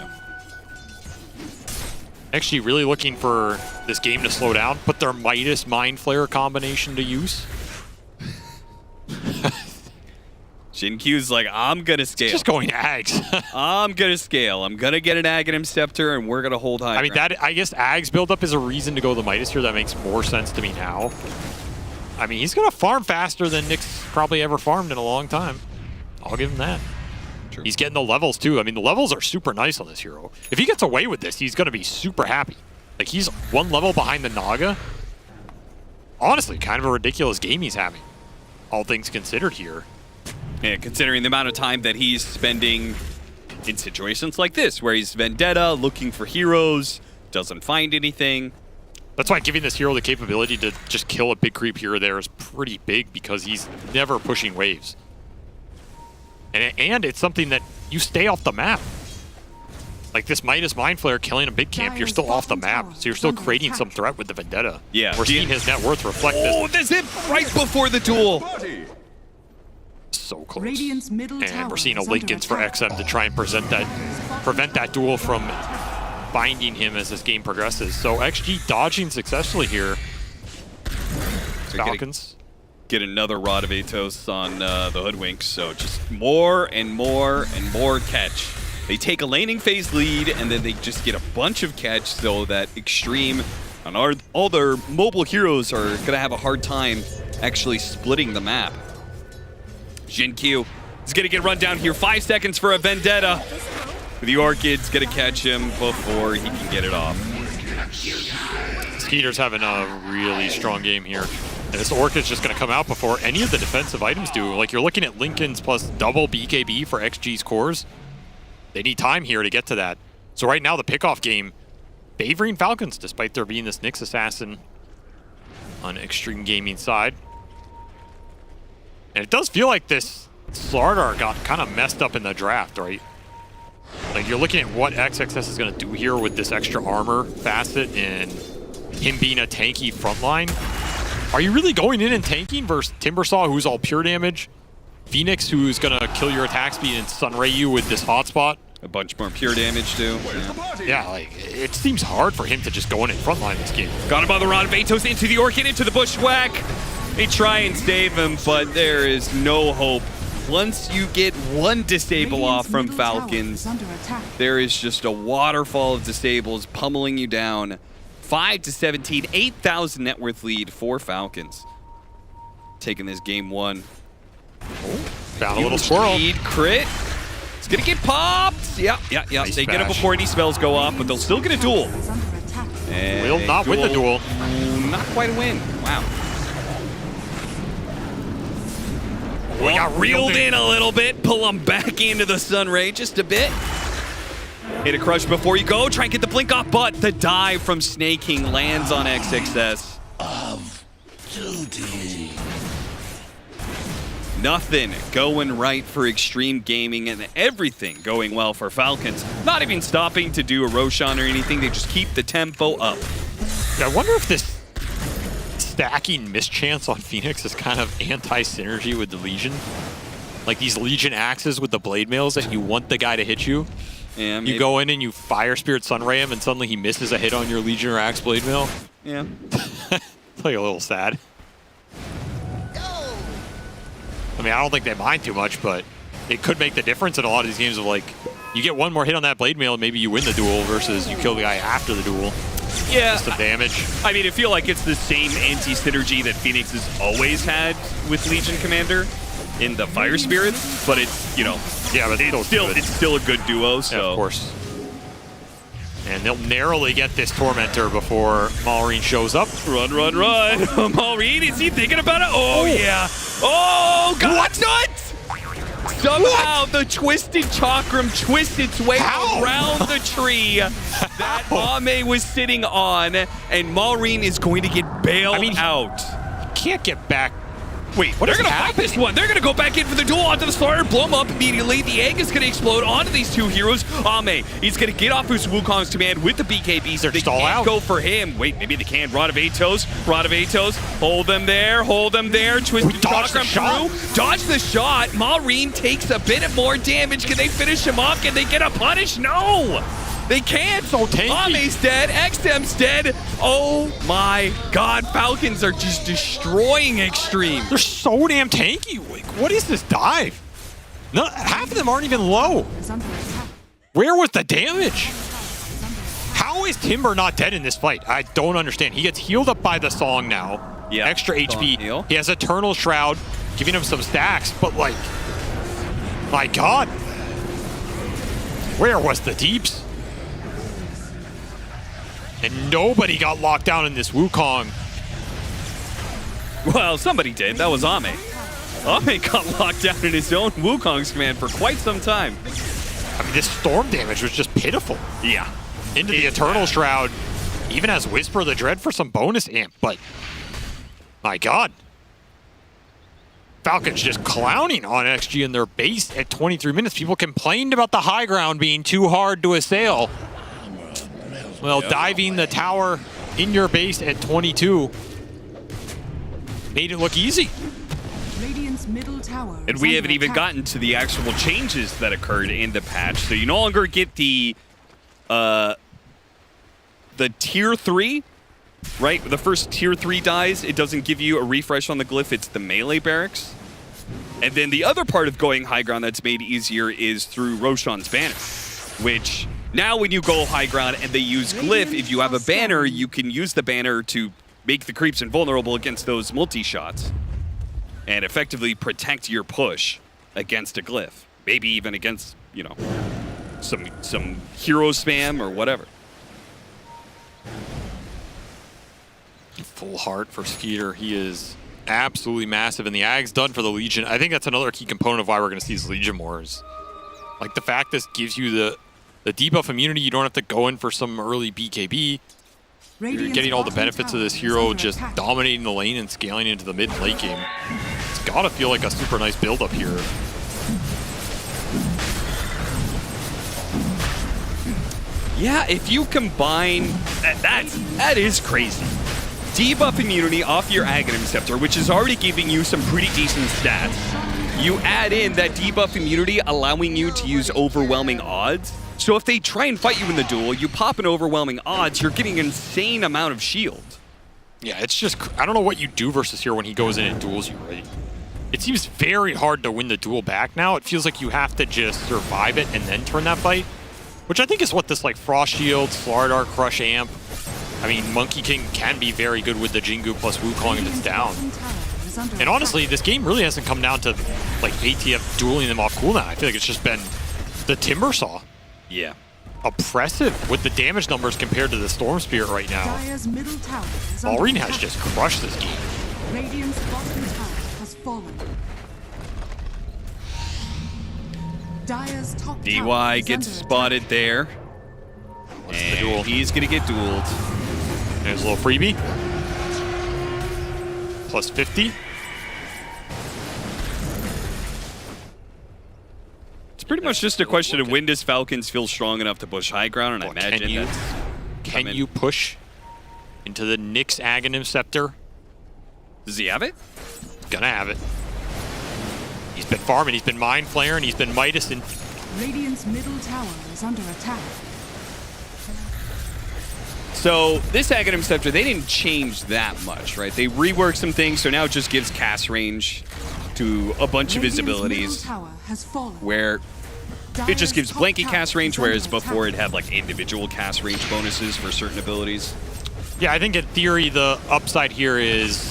actually really looking for this game to slow down, put their Midas Mind Flayer combination to use. Jinkyu's like, I'm gonna scale. Just going Ags. I'm gonna scale. I'm gonna get an Aghanim Scepter, and we're gonna hold high. I mean, I guess Ags buildup is a reason to go the Midas here. That makes more sense to me now. I mean, he's gonna farm faster than Nick's probably ever farmed in a long time. I'll give him that. True. He's getting the levels too. I mean, the levels are super nice on this hero. If he gets away with this, he's gonna be super happy. Like, he's one level behind the Naga. Honestly, kind of a ridiculous game he's having, all things considered here. Yeah, considering the amount of time that he's spending in situations like this, where he's Vendetta, looking for heroes, doesn't find anything. That's why giving this hero the capability to just kill a big creep here or there is pretty big, because he's never pushing waves. And it's something that you stay off the map. Like this Midas Mind Flayer killing a big camp, you're still off the map, so you're still creating some threat with the Vendetta. Yeah. We're seeing his net worth reflect this. Oh, that's it right before the duel. So close. And we're seeing a Linken's for XM to try and prevent that duel from binding him as this game progresses. So XG dodging successfully here. Falcons. Get another Rod of Atos on the Hoodwinks, so just more and more and more catch. They take a laning phase lead, and then they just get a bunch of catch, so that Extreme and all their mobile heroes are going to have a hard time actually splitting the map. Jinkyu is going to get run down here. 5 seconds for a Vendetta. The Orchid's going to catch him before he can get it off. Skeeter's having a really strong game here. And this Orchid's just going to come out before any of the defensive items do. Like, you're looking at Linken's plus double BKB for XG's cores. They need time here to get to that. So right now, the pickoff game favoring Falcons, despite there being this Nyx Assassin on Extreme Gaming side. And it does feel like this Slardar got kind of messed up in the draft, right? Like, you're looking at what XXS is going to do here with this extra armor facet and him being a tanky frontline. Are you really going in and tanking versus Timbersaw, who's all pure damage? Phoenix, who's going to kill your attack speed and Sunray you with this hotspot? A bunch more pure damage, too. Yeah, like, it seems hard for him to just go in and frontline this game. Got him by the Rod of Atos into the Orchid, into the Bushwhack. They try and save him, but there is no hope. Once you get one disable off from Falcons, there is just a waterfall of disables pummeling you down. 5-17, 8,000 net worth lead for Falcons. Taking this game one. Found a little squirrel. Speed crit. It's gonna get popped. Yeah. Nice they bash. get it before any spells go off, but they'll still get a duel. And will not win the duel. Not quite a win. Wow. We got reeled in a little bit. Pull him back into the Sunray just a bit. Hit a crush before you go. Try and get the blink off, but the dive from Snake King lands on XXS. Of duty. Nothing going right for Extreme Gaming and everything going well for Falcons. Not even stopping to do a Roshan or anything. They just keep the tempo up. Yeah, I wonder if this stacking mischance on Phoenix is kind of anti-synergy with the Legion. Like these Legion axes with the blade mails that you want the guy to hit you. Yeah, you go in and you Fire Spirit Sunray him and suddenly he misses a hit on your Legion or Axe blade mail. Yeah. It's like a little sad. I mean, I don't think they mind too much, but it could make the difference in a lot of these games of like, you get one more hit on that blade mail and maybe you win the duel versus you kill the guy after the duel. Yeah. Just the damage. I mean, I feel like it's the same anti-synergy that Phoenix has always had with Legion Commander in the Fire Spirit, but it's, you know, yeah, but it's still a good duo, so. Yeah, of course. And they'll narrowly get this Tormentor before Malrine shows up. Run. Malrine, is he thinking about it? Oh, yeah. Oh, God. What? Nuts! Somehow the Twisted Chakram twists its way around the tree that Ame was sitting on, and Malrine is going to get bailed out. You can't get back Wait, they're going to fight this one. They're going to go back in for the duel onto the starter, blow him up immediately. The egg is going to explode onto these two heroes. Ame, he's going to get off his Wukong's command with the BKBs. They can't go for him. Wait, maybe they can. Rod of Atos. Hold them there. Twisted chakram through. Dodge the shot. Malrine takes a bit of more damage. Can they finish him off? Can they get a punish? No! They can't. So Ame's dead. XM's dead. Oh my God. Falcons are just destroying Extreme. They're so damn tanky. Like, what is this dive? No, half of them aren't even low. Where was the damage? How is Timber not dead in this fight? I don't understand. He gets healed up by the song now. Yeah. Extra HP. He has Eternal Shroud, giving him some stacks, but like, my God. Where was the deeps? And nobody got locked down in this Wukong. Well, somebody did. That was Ame. Ame got locked down in his own Wukong's command for quite some time. I mean, this storm damage was just pitiful. Yeah. Into the Eternal Shroud. Even has Whisper of the Dread for some bonus amp, but my God. Falcons just clowning on XG in their base at 23 minutes. People complained about the high ground being too hard to assail. Well, diving the tower in your base at 22 made it look easy. Radiant's middle tower. And we haven't even gotten to the actual changes that occurred in the patch. So you no longer get the tier 3, right? The first tier 3 dies, it doesn't give you a refresh on the glyph, it's the melee barracks. And then the other part of going high ground that's made easier is through Roshan's banner, which now when you go high ground and they use glyph, if you have a banner, you can use the banner to make the creeps invulnerable against those multi-shots and effectively protect your push against a glyph. Maybe even against, you know, some hero spam or whatever. Full heart for Skeeter. He is absolutely massive, and the Ag's done for the Legion. I think that's another key component of why we're going to see these Legion wars. Like the fact this gives you the debuff immunity, you don't have to go in for some early BKB. You're getting all the benefits of this hero just dominating the lane and scaling into the mid and late game. It's got to feel like a super nice build up here. Yeah, if you combine that is crazy. Debuff immunity off your Aghanim Scepter, which is already giving you some pretty decent stats. You add in that debuff immunity allowing you to use overwhelming odds. So if they try and fight you in the duel, you pop an overwhelming odds, you're getting an insane amount of shield. Yeah, it's just, I don't know what you do versus here when he goes in and duels you, right? It seems very hard to win the duel back now. It feels like you have to just survive it and then turn that fight, which I think is what this like Frost Shield, Florida Crush Amp. I mean, Monkey King can be very good with the Jingu plus Wukong if it's down. And honestly, this game really hasn't come down to like ATF dueling them off cooldown. I feel like it's just been the Timber Saw. Yeah. Oppressive with the damage numbers compared to the Storm Spirit right now. Malrine has just crushed this game. Radiant's bottom tower has fallen. Dire's top DY gets spotted there. And he's going to get dueled. There's a little freebie. Plus 50. It's pretty much just a question of when does Falcons feel strong enough to push high ground, and I imagine can you push into the Nyx Aghanim Scepter? Does he have it? Gonna have it. He's been farming, he's been Mind Flaring, he's been Midasing. Radiant's middle tower is under attack. So this Aghanim Scepter, they didn't change that much, right? They reworked some things, so now it just gives cast range to a bunch of his abilities, where it just gives blanket cast range, whereas before it had like individual cast range bonuses for certain abilities. Yeah, I think in theory the upside here is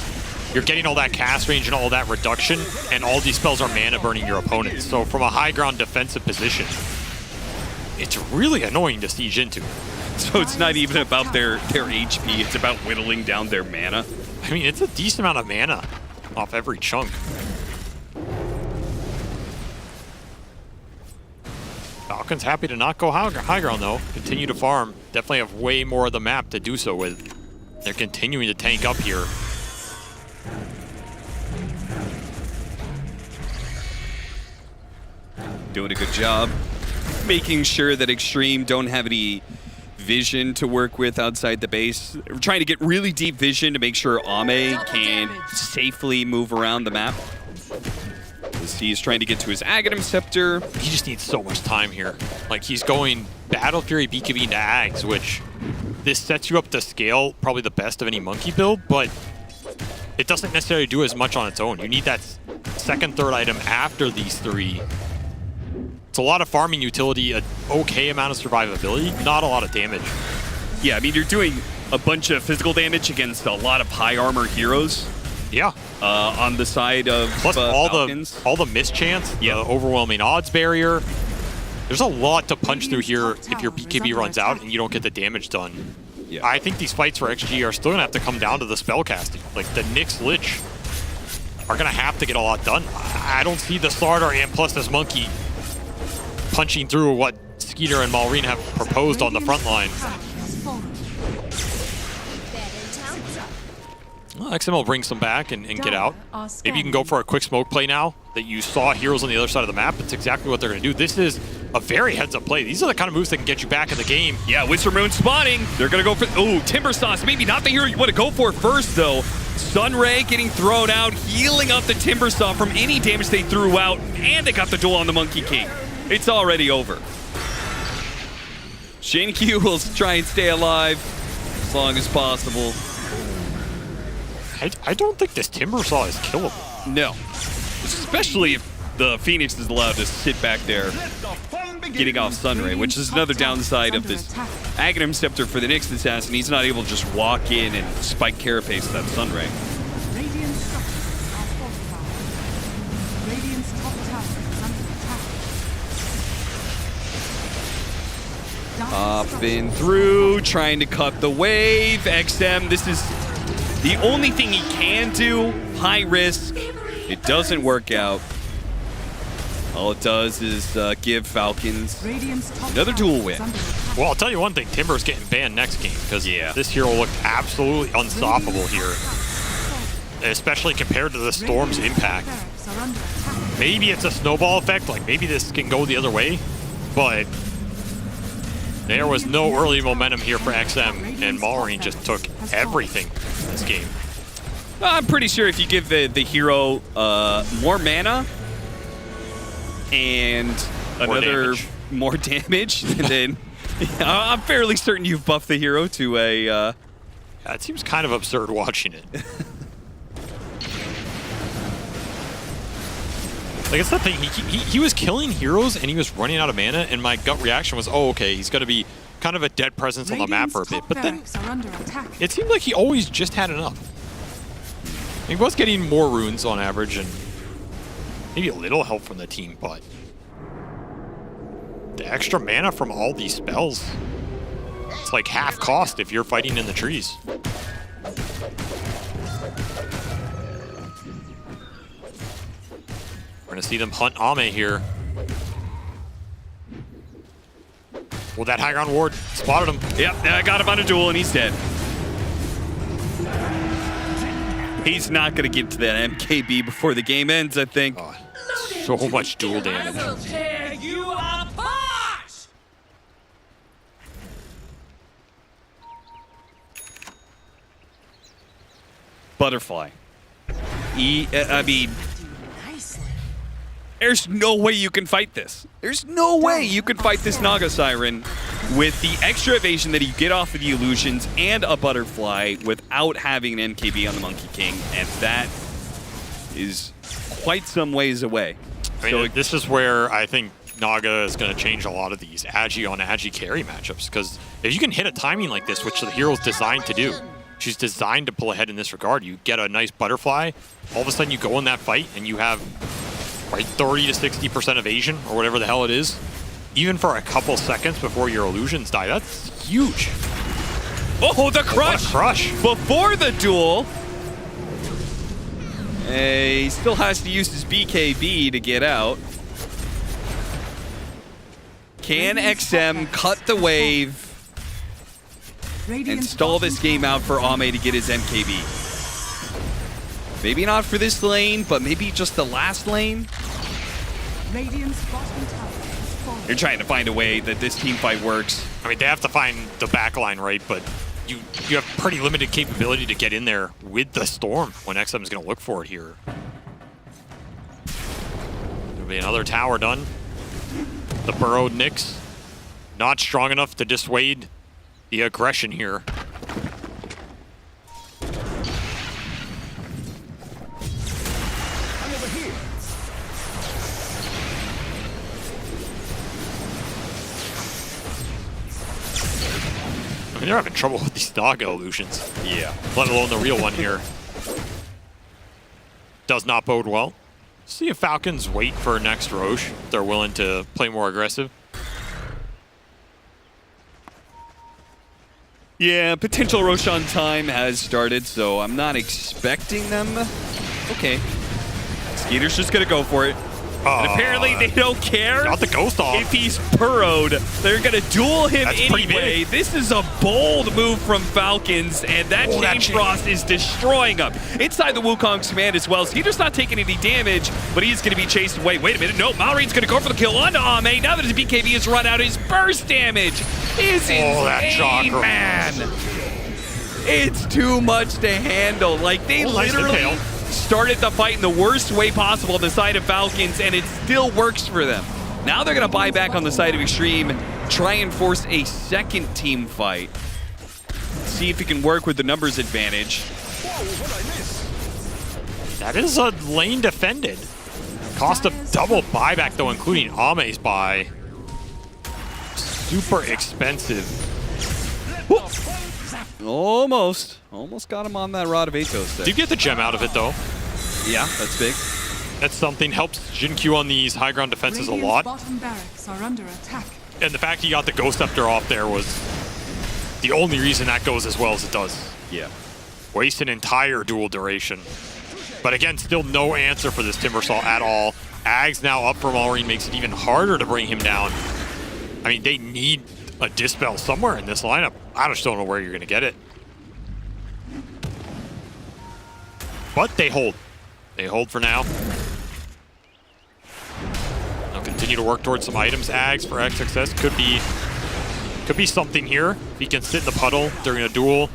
you're getting all that cast range and all that reduction, and all these spells are mana burning your opponents. So from a high ground defensive position, it's really annoying to siege into. So it's not even about their HP, it's about whittling down their mana. I mean, it's a decent amount of mana off every chunk. Falcons happy to not go high ground though. Continue to farm. Definitely have way more of the map to do so with. They're continuing to tank up here. doing a good job making sure that Extreme don't have any vision to work with outside the base. We're trying to get really deep vision to make sure Ame can safely move around the map. As he's trying to get to his Aghanim Scepter. He just needs so much time here. Like, he's going Battle Fury, BKB into Ags, which this sets you up to scale probably the best of any monkey build, but it doesn't necessarily do as much on its own. You need that second, third item after these three. It's a lot of farming utility, an okay amount of survivability, not a lot of damage. Yeah, I mean, you're doing a bunch of physical damage against a lot of high armor heroes. Yeah. On the side of Plus all Falcons. the mischance, the overwhelming odds barrier. There's a lot to punch through here if your BKB runs out and you don't get the damage done. Yeah. I think these fights for XG are still going to have to come down to the spellcasting. Like, the Nyx Lich are going to have to get a lot done. I don't see the starter and plus this monkey punching through what Skeeter and Malrine have proposed on the front line. Well, XM will bring some back and get out. Maybe you can go for a quick smoke play now that you saw heroes on the other side of the map. It's exactly what they're going to do. This is a very heads-up play. These are the kind of moves that can get you back in the game. Yeah, Whisper Moon spawning. They're going to go for... Oh, Timber Sauce. Maybe not the hero you want to go for first, though. Sunray getting thrown out, healing up the Timber Saw from any damage they threw out, and they got the duel on the Monkey King. It's already over. Shinkyu will try and stay alive as long as possible. I don't think this Timber Saw is killable. No. Especially if the Phoenix is allowed to sit back there getting off Sunray, which is another downside of this Aghanim Scepter for the Nyx Assassin. He's not able to just walk in and spike Carapace that Sunray. Up and through, trying to cut the wave. XM, this is the only thing he can do. High risk. It doesn't work out. All it does is give Falcons another duel win. Well, I'll tell you one thing. Timber's getting banned next game because this hero looked absolutely unstoppable here, especially compared to the Storm's impact. Maybe it's a snowball effect. Like, maybe this can go the other way, but there was no early momentum here for XM, and Malrine just took everything in this game. I'm pretty sure if you give the hero more mana and more damage, then I'm fairly certain you've buffed the hero to a... That seems kind of absurd watching it. Like, it's the thing, he was killing heroes and he was running out of mana, and my gut reaction was, oh, okay, he's going to be kind of a dead presence on the map for a bit. But then it seemed like he always just had enough. He was getting more runes on average and maybe a little help from the team, but the extra mana from all these spells, it's like half cost if you're fighting in the trees. We're going to see them hunt Ame here. Well, that high ground ward spotted him. Yep, I got him on a duel and he's dead. He's not going to get to that MKB before the game ends, I think. Oh, so much duel damage. Butterfly. I mean, there's no way you can fight this. There's no way you can fight this Naga Siren with the extra evasion that you get off of the illusions and a butterfly without having an MKB on the Monkey King, and that is quite some ways away. I mean, this is where I think Naga is going to change a lot of these Agi on Agi carry matchups, because if you can hit a timing like this, which the hero's designed to do, she's designed to pull ahead in this regard. You get a nice butterfly, all of a sudden you go in that fight and you have 30 to 60% evasion or whatever the hell it is, even for a couple seconds before your illusions die. That's huge. Oh, the crush! What a crush. Before the duel. He still has to use his BKB to get out. Can XM cut the wave and stall this game out for Ame to get his MKB? Maybe not for this lane, but maybe just the last lane. You're trying to find a way that this team fight works. I mean, they have to find the back line, right? But you have pretty limited capability to get in there with the Storm when XM is going to look for it here. There'll be another tower done. The burrowed Nyx, not strong enough to dissuade the aggression here. I mean, they're having trouble with these Naga illusions. Yeah. Let alone the real one here. Does not bode well. See if Falcons wait for next Roche. If they're willing to play more aggressive. Yeah, potential Roshan time has started, so I'm not expecting them. Okay. Skeeter's just gonna go for it. And apparently they don't care got the ghost off. if he's burrowed. They're going to duel him anyway. This is a bold move from Falcons, and that Chain Frost is destroying him. Inside the Wukong's command as well. Skeeter's not taking any damage, but he's going to be chased away. Wait a minute. No, Malreen's going to go for the kill onto Ame. Now that his BKB has run out, his burst damage is insane, man. It's too much to handle. Like, they literally started the fight in the worst way possible on the side of Falcons, and it still works for them. Now they're going to buy back on the side of Extreme, try and force a second team fight. See if it can work with the numbers advantage. That is a lane defended. Cost of double buyback, though, including Ame's buy. Super expensive. Almost got him on that Rod of Atos there. Did get the gem out of it, though. Yeah, that's big. That's something. Helps Jin-Q on these high ground defenses a lot. Bottom barracks are under attack. And the fact he got the Ghost Scepter off there was the only reason that goes as well as it does. Yeah. Waste an entire dual duration. But again, still no answer for this Timbersaw at all. Ags now up for Malreen makes it even harder to bring him down. I mean, they need a Dispel somewhere in this lineup. I just don't know where you're going to get it. But they hold. They hold for now. They'll continue to work towards some items. Ags for XXS could be something here. If he can sit in the puddle during a duel.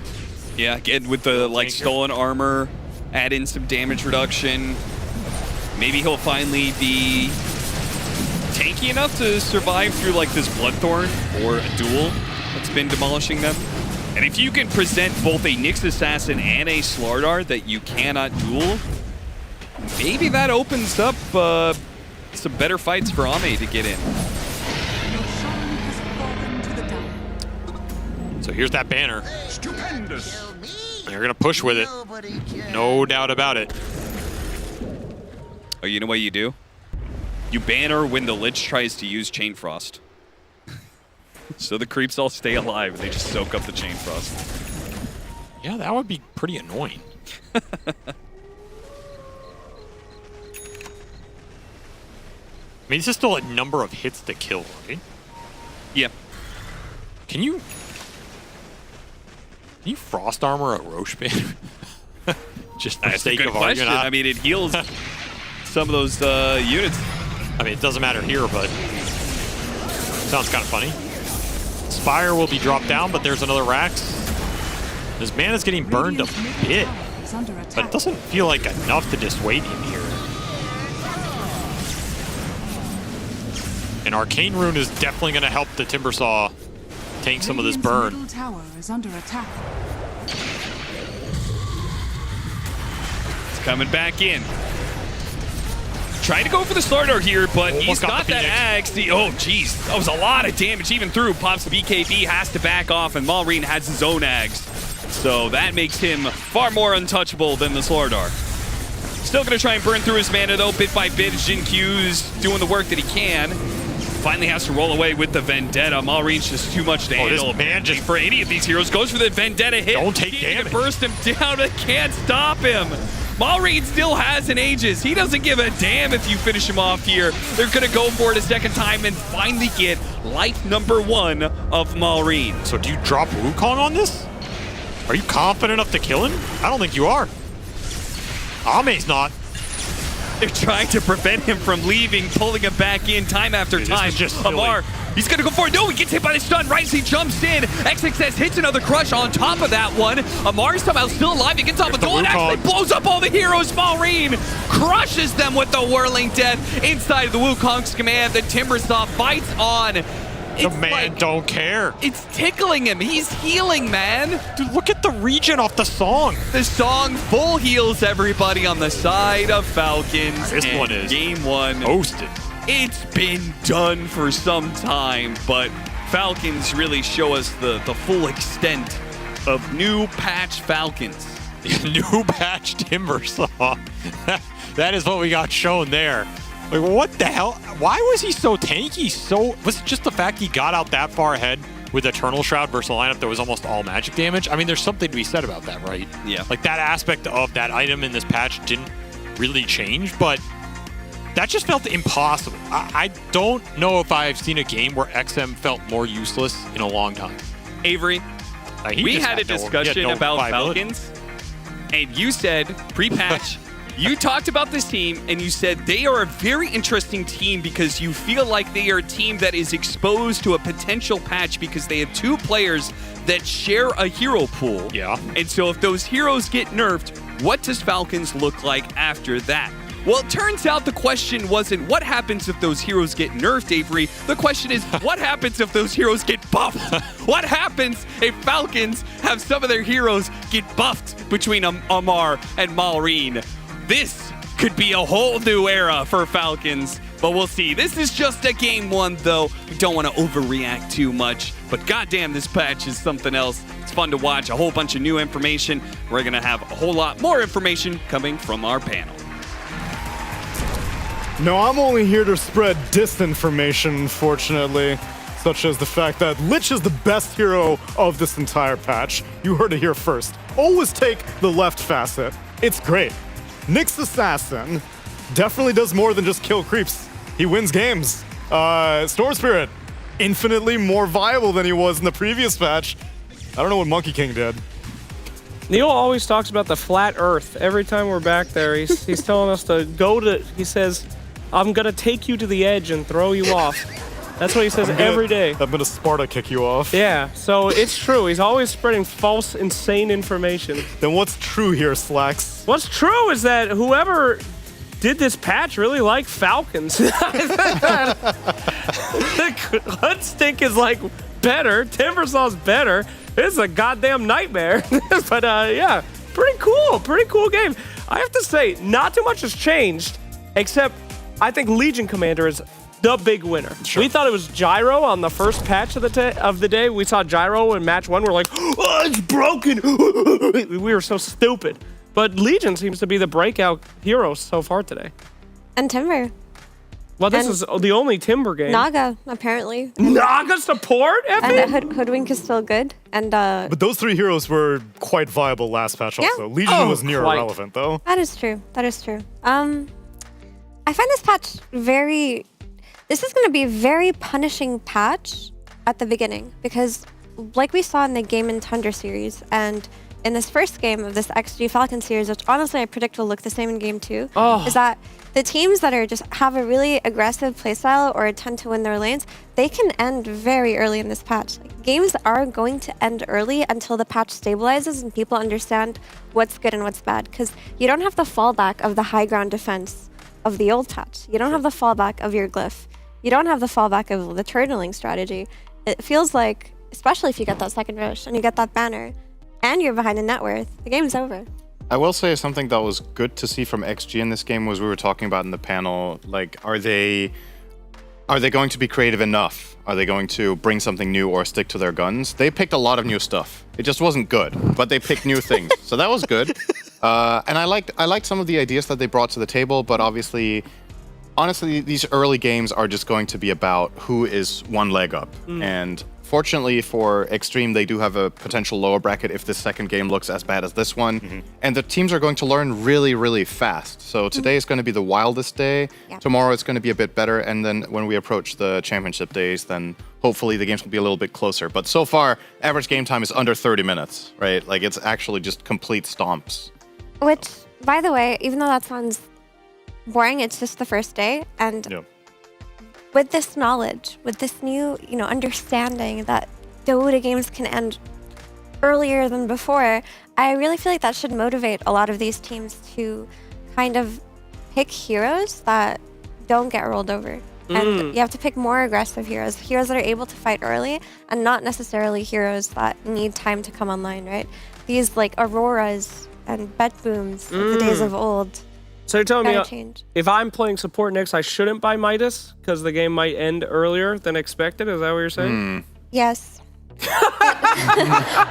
Yeah, again with the stolen armor, add in some damage reduction. Maybe he'll finally be tanky enough to survive through like this Bloodthorn or a duel that's been demolishing them. And if you can present both a Nyx Assassin and a Slardar that you cannot duel, maybe that opens up some better fights for Ame to get in. So here's that banner. Stupendous. They're gonna push with it. No doubt about it. Oh, you know what you do? You banner when the Lich tries to use Chain Frost. So the creeps all stay alive and they just soak up the Chain Frost. Yeah, that would be pretty annoying. I mean, this is still a number of hits to kill, right? Yeah. Can you Frost Armor a Roche banner? Just for the sake of arguing. I mean, it heals some of those units. I mean, it doesn't matter here, but sounds kind of funny. Spire will be dropped down, but there's another Rax. His mana's getting burned a bit, but it doesn't feel like enough to dissuade him here. An Arcane Rune is definitely going to help the Timbersaw tank some of this burn. Middle tower is under attack. It's coming back in. Trying to go for the Slardar here, but he's got that Axe. Oh, jeez. That was a lot of damage even through. Pops the BKB, has to back off, and Malreen has his own Axe. So that makes him far more untouchable than the Slardar. Still going to try and burn through his mana, though, bit by bit. Jin-Q's doing the work that he can. Finally has to roll away with the Vendetta. Malreen's just too much to handle. This man just for any of these heroes goes for the Vendetta hit. Don't take damage. Burst him down, but can't stop him. Malreen still has an Aegis. He doesn't give a damn if you finish him off here. They're going to go for it a second time and finally get life number 1 of Malreen. So do you drop Wukong on this? Are you confident enough to kill him? I don't think you are. Ame's not. They're trying to prevent him from leaving, pulling him back in time after time. Amar, he's going to go for it. No, he gets hit by the stun right as he jumps in. XXS hits another crush on top of that one. Amar is somehow still alive. He gets off with the one, actually blows up all the heroes. Maureen crushes them with the whirling death inside of the Wukong's command. The Timbersaw fights on. The man don't care. It's tickling him. He's healing, man. Dude, look at the regen off the song. The song full heals everybody on the side of Falcons. This one is game one. Toasted. It's been done for some time, but Falcons really show us the full extent of new patch Falcons. New patch Timbersaw. That is what we got shown there. Like, what the hell? Why was he so tanky? Was it just the fact he got out that far ahead with Eternal Shroud versus a lineup that was almost all magic damage? I mean, there's something to be said about that, right? Yeah. Like, that aspect of that item in this patch didn't really change, but that just felt impossible. I don't know if I've seen a game where XM felt more useless in a long time. Avery, we had a discussion about Falcons, and you said pre-patch, you talked about this team, and you said they are a very interesting team because you feel like they are a team that is exposed to a potential patch because they have two players that share a hero pool. Yeah. And so if those heroes get nerfed, what does Falcons look like after that? Well, it turns out the question wasn't what happens if those heroes get nerfed, Avery. The question is what happens if those heroes get buffed? What happens if Falcons have some of their heroes get buffed between Amar and Maureen? This could be a whole new era for Falcons, but we'll see. This is just a game one, though. We don't want to overreact too much, but goddamn, this patch is something else. It's fun to watch, a whole bunch of new information. We're going to have a whole lot more information coming from our panel. No, I'm only here to spread disinformation, unfortunately, such as the fact that Lich is the best hero of this entire patch. You heard it here first. Always take the left facet. It's great. Nyx Assassin definitely does more than just kill creeps. He wins games. Storm Spirit, infinitely more viable than he was in the previous patch. I don't know what Monkey King did. Neil always talks about the flat earth. Every time we're back there, he's telling us to go to, he says, I'm going to take you to the edge and throw you off. That's what he says every day. I'm going to Sparta kick you off. Yeah, so it's true. He's always spreading false, insane information. Then what's true here, Slacks? What's true is that whoever did this patch really liked Falcons. Gunstink is like better. Timbersaw's better. It's a goddamn nightmare. But yeah, pretty cool game. I have to say, not too much has changed, except I think Legion Commander is the big winner. Sure. We thought it was Gyro on the first patch of the day. We saw Gyro in match one. We're like, oh, it's broken. We were so stupid. But Legion seems to be the breakout hero so far today. And Timber. Well, this is the only Timber game. Naga, apparently. Naga support? And Hoodwink is still good. And But those three heroes were quite viable last patch also. Legion was near irrelevant, though. That is true. I find this patch very... This is going to be a very punishing patch at the beginning because like we saw in the Game in Tundra series and in this first game of this XG Falcon series, which honestly I predict will look the same in game 2, is that the teams that are just have a really aggressive playstyle or tend to win their lanes, they can end very early in this patch. Like, games are going to end early until the patch stabilizes and people understand what's good and what's bad because you don't have the fallback of the high ground defense of the old patch. You don't have the fallback of your glyph. You don't have the fallback of the turtling strategy. It feels like, especially if you get that second rush and you get that banner and you're behind a net worth, the game's over. I will say something that was good to see from XG in this game was we were talking about in the panel, like, are they going to be creative enough? Are they going to bring something new or stick to their guns? They picked a lot of new stuff. It just wasn't good, but they picked new things. So that was good. And I liked some of the ideas that they brought to the table, but honestly, these early games are just going to be about who is one leg up. And fortunately for Extreme, they do have a potential lower bracket if this second game looks as bad as this one. And the teams are going to learn really, really fast. So today is going to be the wildest day. Yeah. Tomorrow it's going to be a bit better. And then when we approach the championship days, then hopefully the games will be a little bit closer. But so far, average game time is under 30 minutes, right? Like, it's actually just complete stomps. Which, by the way, even though that sounds boring. It's just the first day. And with this knowledge, with this new, understanding that Dota games can end earlier than before, I really feel like that should motivate a lot of these teams to kind of pick heroes that don't get rolled over. And you have to pick more aggressive heroes that are able to fight early and not necessarily heroes that need time to come online, right? These like Auroras and Bet Booms of the days of old. So you're telling me change. if I'm playing support next, I shouldn't buy Midas because the game might end earlier than expected? Is that what you're saying? Yes.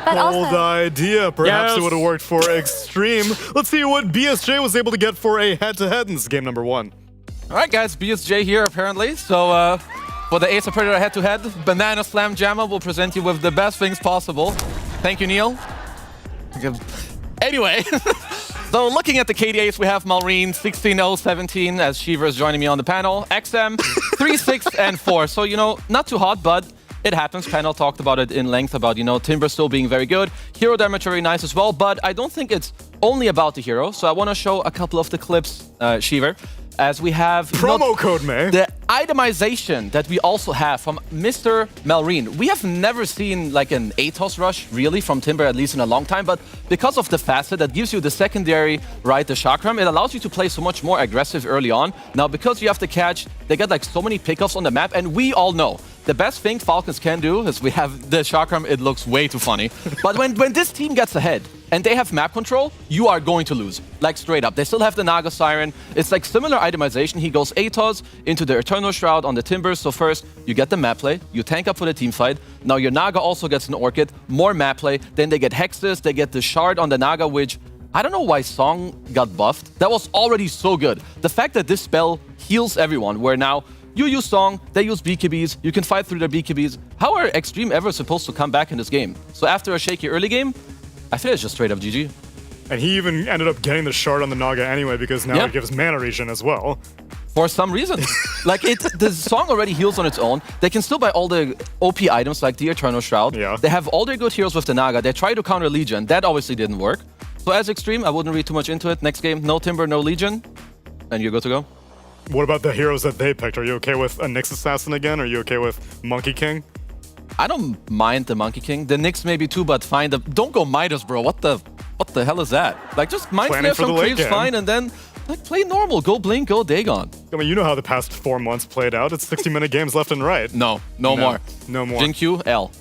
Bold idea. Perhaps it would have worked for Extreme. Let's see what BSJ was able to get for a head-to-head in this game number 1. All right, guys, BSJ here, apparently. So, for the Ace of Predator head-to-head, Banana Slam Jammer will present you with the best things possible. Thank you, Neil. Anyway, so looking at the KDAs, we have Malrine 16-0-17 as Shiva is joining me on the panel. XM 3-6 and 4. So, not too hot, but it happens. Panel talked about it in length about, Timber still being very good. Hero damage very nice as well, but I don't think it's only about the hero. So I want to show a couple of the clips, Shiva, as we have promo code, man. The itemization that we also have from Mr. Malrine. We have never seen like an Atos rush really from Timber, at least in a long time, but because of the facet that gives you the secondary, right, the chakram, it allows you to play so much more aggressive early on. Now, because you have to catch, they get like so many pickups on the map, and we all know the best thing Falcons can do is we have the chakram. It looks way too funny. But when this team gets ahead and they have map control, you are going to lose. Like straight up. They still have the Naga Siren. It's like similar itemization. He goes Atos into the Eternal Shroud on the Timbers. So first, you get the map play. You tank up for the team fight. Now your Naga also gets an Orchid. More map play. Then they get Hexes. They get the Shard on the Naga, which I don't know why Song got buffed. That was already so good. The fact that this spell heals everyone, where now you use Song, they use BKBs, you can fight through their BKBs. How are Extreme ever supposed to come back in this game? So after a shaky early game, I think it's just straight up GG. And he even ended up getting the shard on the Naga anyway because now it gives mana regen as well. For some reason. Like, the Song already heals on its own. They can still buy all the OP items like the Eternal Shroud. Yeah. They have all their good heroes with the Naga. They tried to counter Legion. That obviously didn't work. So as Extreme, I wouldn't read too much into it. Next game, no Timber, no Legion. And you're good to go. What about the heroes that they picked? Are you okay with a Nyx Assassin again? Are you okay with Monkey King? I don't mind the Monkey King. The Nyx maybe too, but fine. Don't go Midas, bro. What the hell is that? Like, just Mind Flare from creeps fine, and then like play normal. Go Blink, go Dagon. I mean, you know how the past 4 months played out. It's 60-minute games left and right. No more. No more. Jin Q, L.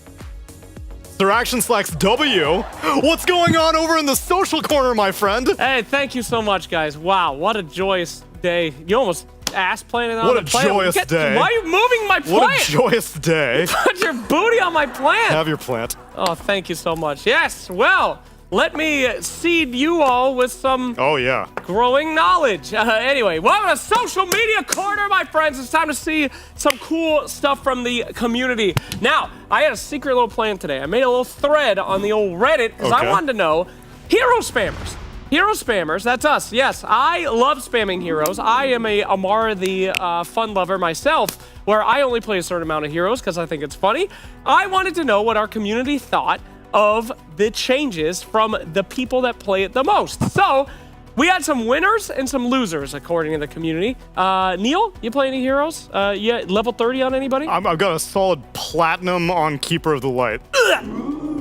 Thraction / W. What's going on over in the social corner, my friend? Hey, thank you so much, guys. Wow, what a joyous day. You almost ass planted on the plant. What a joyous day. Why are you moving my plant? What a joyous day. Put your booty on my plant. Have your plant. Oh, thank you so much. Yes, well, let me seed you all with some growing knowledge. Anyway, welcome to Social Media Corner, my friends. It's time to see some cool stuff from the community. Now, I had a secret little plan today. I made a little thread on the old Reddit because I wanted to know hero spammers. Hero spammers, that's us. Yes, I love spamming heroes. I am a Amara the fun lover myself, where I only play a certain amount of heroes because I think it's funny. I wanted to know what our community thought of the changes from the people that play it the most. So we had some winners and some losers according to the community. Neil, you play any heroes? Yeah, level 30 on anybody? I've got a solid platinum on Keeper of the Light.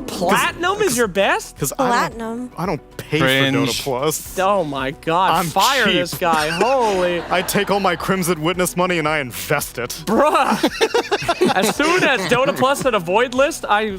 Platinum is your best? Because Platinum. I don't pay for Dota Plus. Oh my God! I'm Fire cheap. this guy! Holy! I take all my Crimson Witness money and I invest it. Bruh! As soon as Dota Plus had a void list, I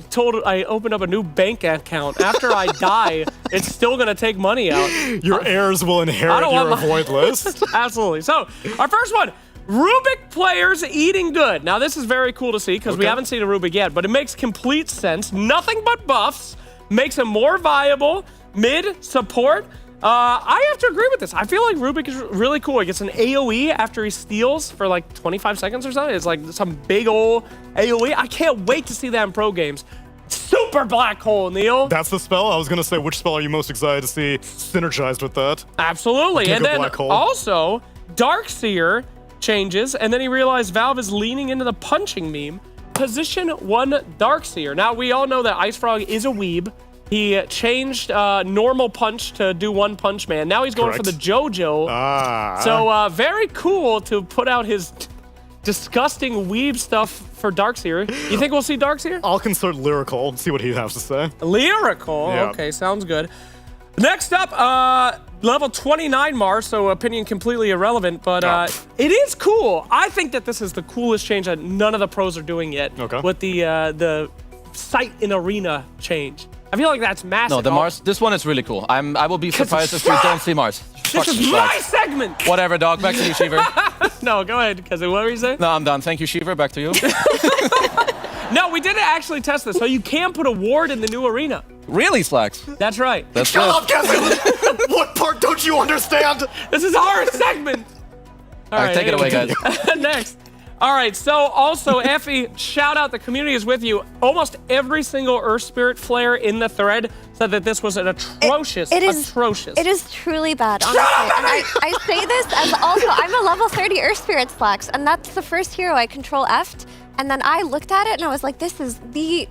opened up a new bank account. After I die, it's still gonna take money out. Your heirs will inherit your void list. Absolutely. So, our first one. Rubik players eating good. Now, this is very cool to see because we haven't seen a Rubik yet, but it makes complete sense. Nothing but buffs. Makes him more viable. Mid, support. I have to agree with this. I feel like Rubik is really cool. He gets an AoE after he steals for like 25 seconds or something. It's like some big old AoE. I can't wait to see that in pro games. Super black hole, Neil. That's the spell? I was going to say, which spell are you most excited to see synergized with that? Absolutely. Giga And then black hole. also, Darkseer changes, and then he realized Valve is leaning into the punching meme. Position 1 Darkseer. Now, we all know that Ice Frog is a weeb. He changed normal punch to do One Punch Man. Now he's going for the JoJo. So very cool to put out his disgusting weeb stuff for Darkseer. You think we'll see Darkseer? I'll consult Lyrical, see what he has to say. Lyrical? Yeah. Okay, sounds good. Next up, level 29 Mars, so opinion completely irrelevant, but it is cool. I think that this is the coolest change that none of the pros are doing yet with the sight in arena change. I feel like that's massive. No, the Mars, this one is really cool. I will be surprised if we don't see Mars. This is my segment! Whatever, dog. Back to you, Shiver. No, go ahead, because what were you saying? No, I'm done. Thank you, Shiver. Back to you. No, we didn't actually test this, so you can put a ward in the new arena. Really, Slacks? That's right. That's Shut up, Kevin! What part don't you understand? This is our segment! All right, take it away, guys. Next. All right, so also, Effie, shout out, the community is with you. Almost every single Earth Spirit player in the thread said that this was an atrocious, atrocious. It is truly bad, honestly. And I say this as also, I'm a level 30 Earth Spirit Slacks, and that's the first hero I control F'd. And then I looked at it and I was like, this is the...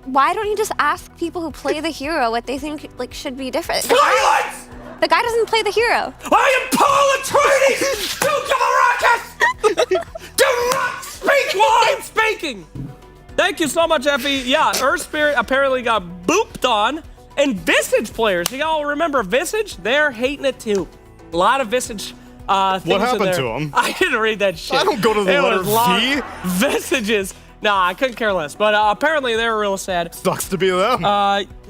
Why don't you just ask people who play the hero what they think should be different? Silence! The guy doesn't play the hero. I am Paul Atreides! Do not speak while I'm speaking! Thank you so much, Effie. Yeah, Earth Spirit apparently got booped on. And Visage players, you all remember Visage? They're hating it too. A lot of Visage things What happened in there. to him? I didn't read that shit. I don't go to the letter V. Visages. Nah, I couldn't care less. But apparently they were real sad. Sucks to be them.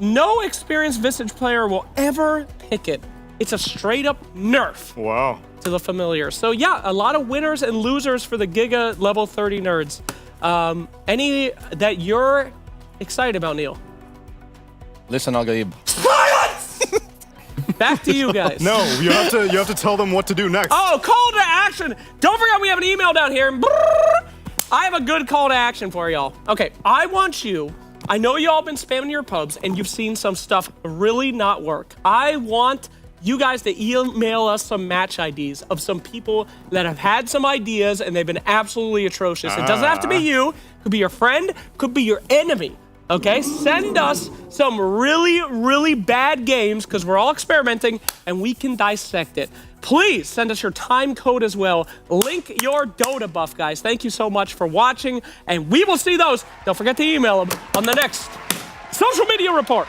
No experienced Visage player will ever pick it. It's a straight up nerf. Wow. To the familiar. So yeah, a lot of winners and losers for the Giga level 30 nerds. Any that you're excited about, Neil? Listen, Al-Gaib. Silence! Back to you guys. No, you have to tell them what to do next. Oh, call to action. Don't forget we have an email down here. I have a good call to action for y'all. Okay, I know y'all been spamming your pubs and you've seen some stuff really not work. I want you guys to email us some match IDs of some people that have had some ideas and they've been absolutely atrocious. It doesn't have to be you. It could be your friend. Could be your enemy. Okay? Send us some really, really bad games because we're all experimenting and we can dissect it. Please send us your time code as well. Link your Dota buff, guys. Thank you so much for watching and we will see those. Don't forget to email them on the next social media report.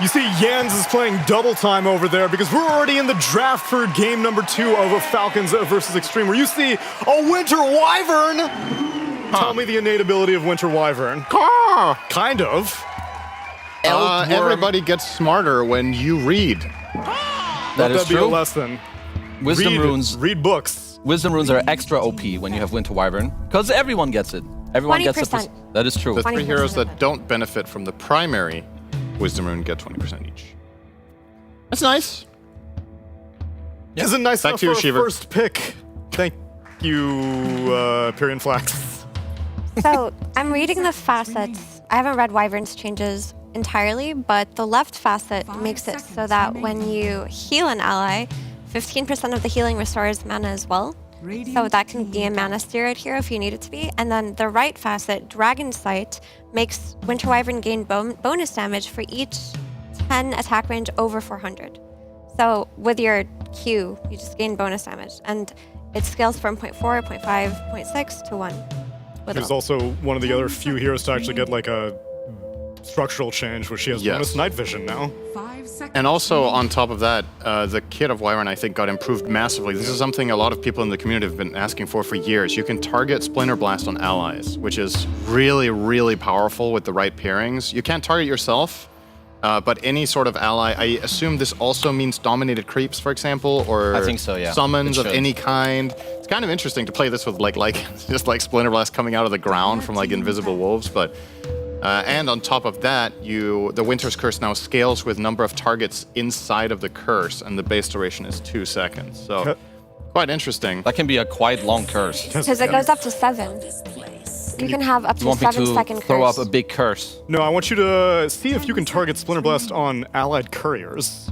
You see Jans is playing double time over there because we're already in the draft for game number 2 of Falcons versus Extreme, where you see a Winter Wyvern. Tell me the innate ability of Winter Wyvern. Kind of. Everybody gets smarter when you read. That is be a true. lesson. Wisdom runes. Read books. Wisdom runes are extra OP when you have Winter Wyvern, because everyone gets it. Everyone gets it. That is true. The 3 heroes that don't benefit from the primary Wisdom rune get 20% each. That's nice. Isn't nice Back enough to you, for a Shiver. first pick. Thank you, Pyrian Flax. So I'm reading the facets. I haven't read Wyvern's changes entirely, but the left facet makes it so that when you heal an ally, 15% of the healing restores mana as well. So that can be a mana steroid hero if you need it to be. And then the right facet, Dragon Sight, makes Winter Wyvern gain bonus damage for each 10 attack range over 400. So with your Q, you just gain bonus damage. And it scales from 0.4, 0.5, 0.6 to 1. There's also one of the other few heroes to actually get like a structural change, where she has bonus night vision now. And also, on top of that, the kit of Wyvern, I think, got improved massively. This is something a lot of people in the community have been asking for years. You can target Splinter Blast on allies, which is really, really powerful with the right pairings. You can't target yourself, but any sort of ally. I assume this also means dominated creeps, for example, or I think so, yeah. summons It of should. any kind. It's kind of interesting to play this with like just like Splinter Blast coming out of the ground from like invisible wolves, but. And on top of that, the Winter's Curse now scales with number of targets inside of the curse, and the base duration is 2 seconds. So, quite interesting. That can be a quite long curse. Because it goes up to 7. You can have up You to want me 7-second to throw curse. up a big curse? No, I want you to see if you can target Splinter Blast on allied couriers.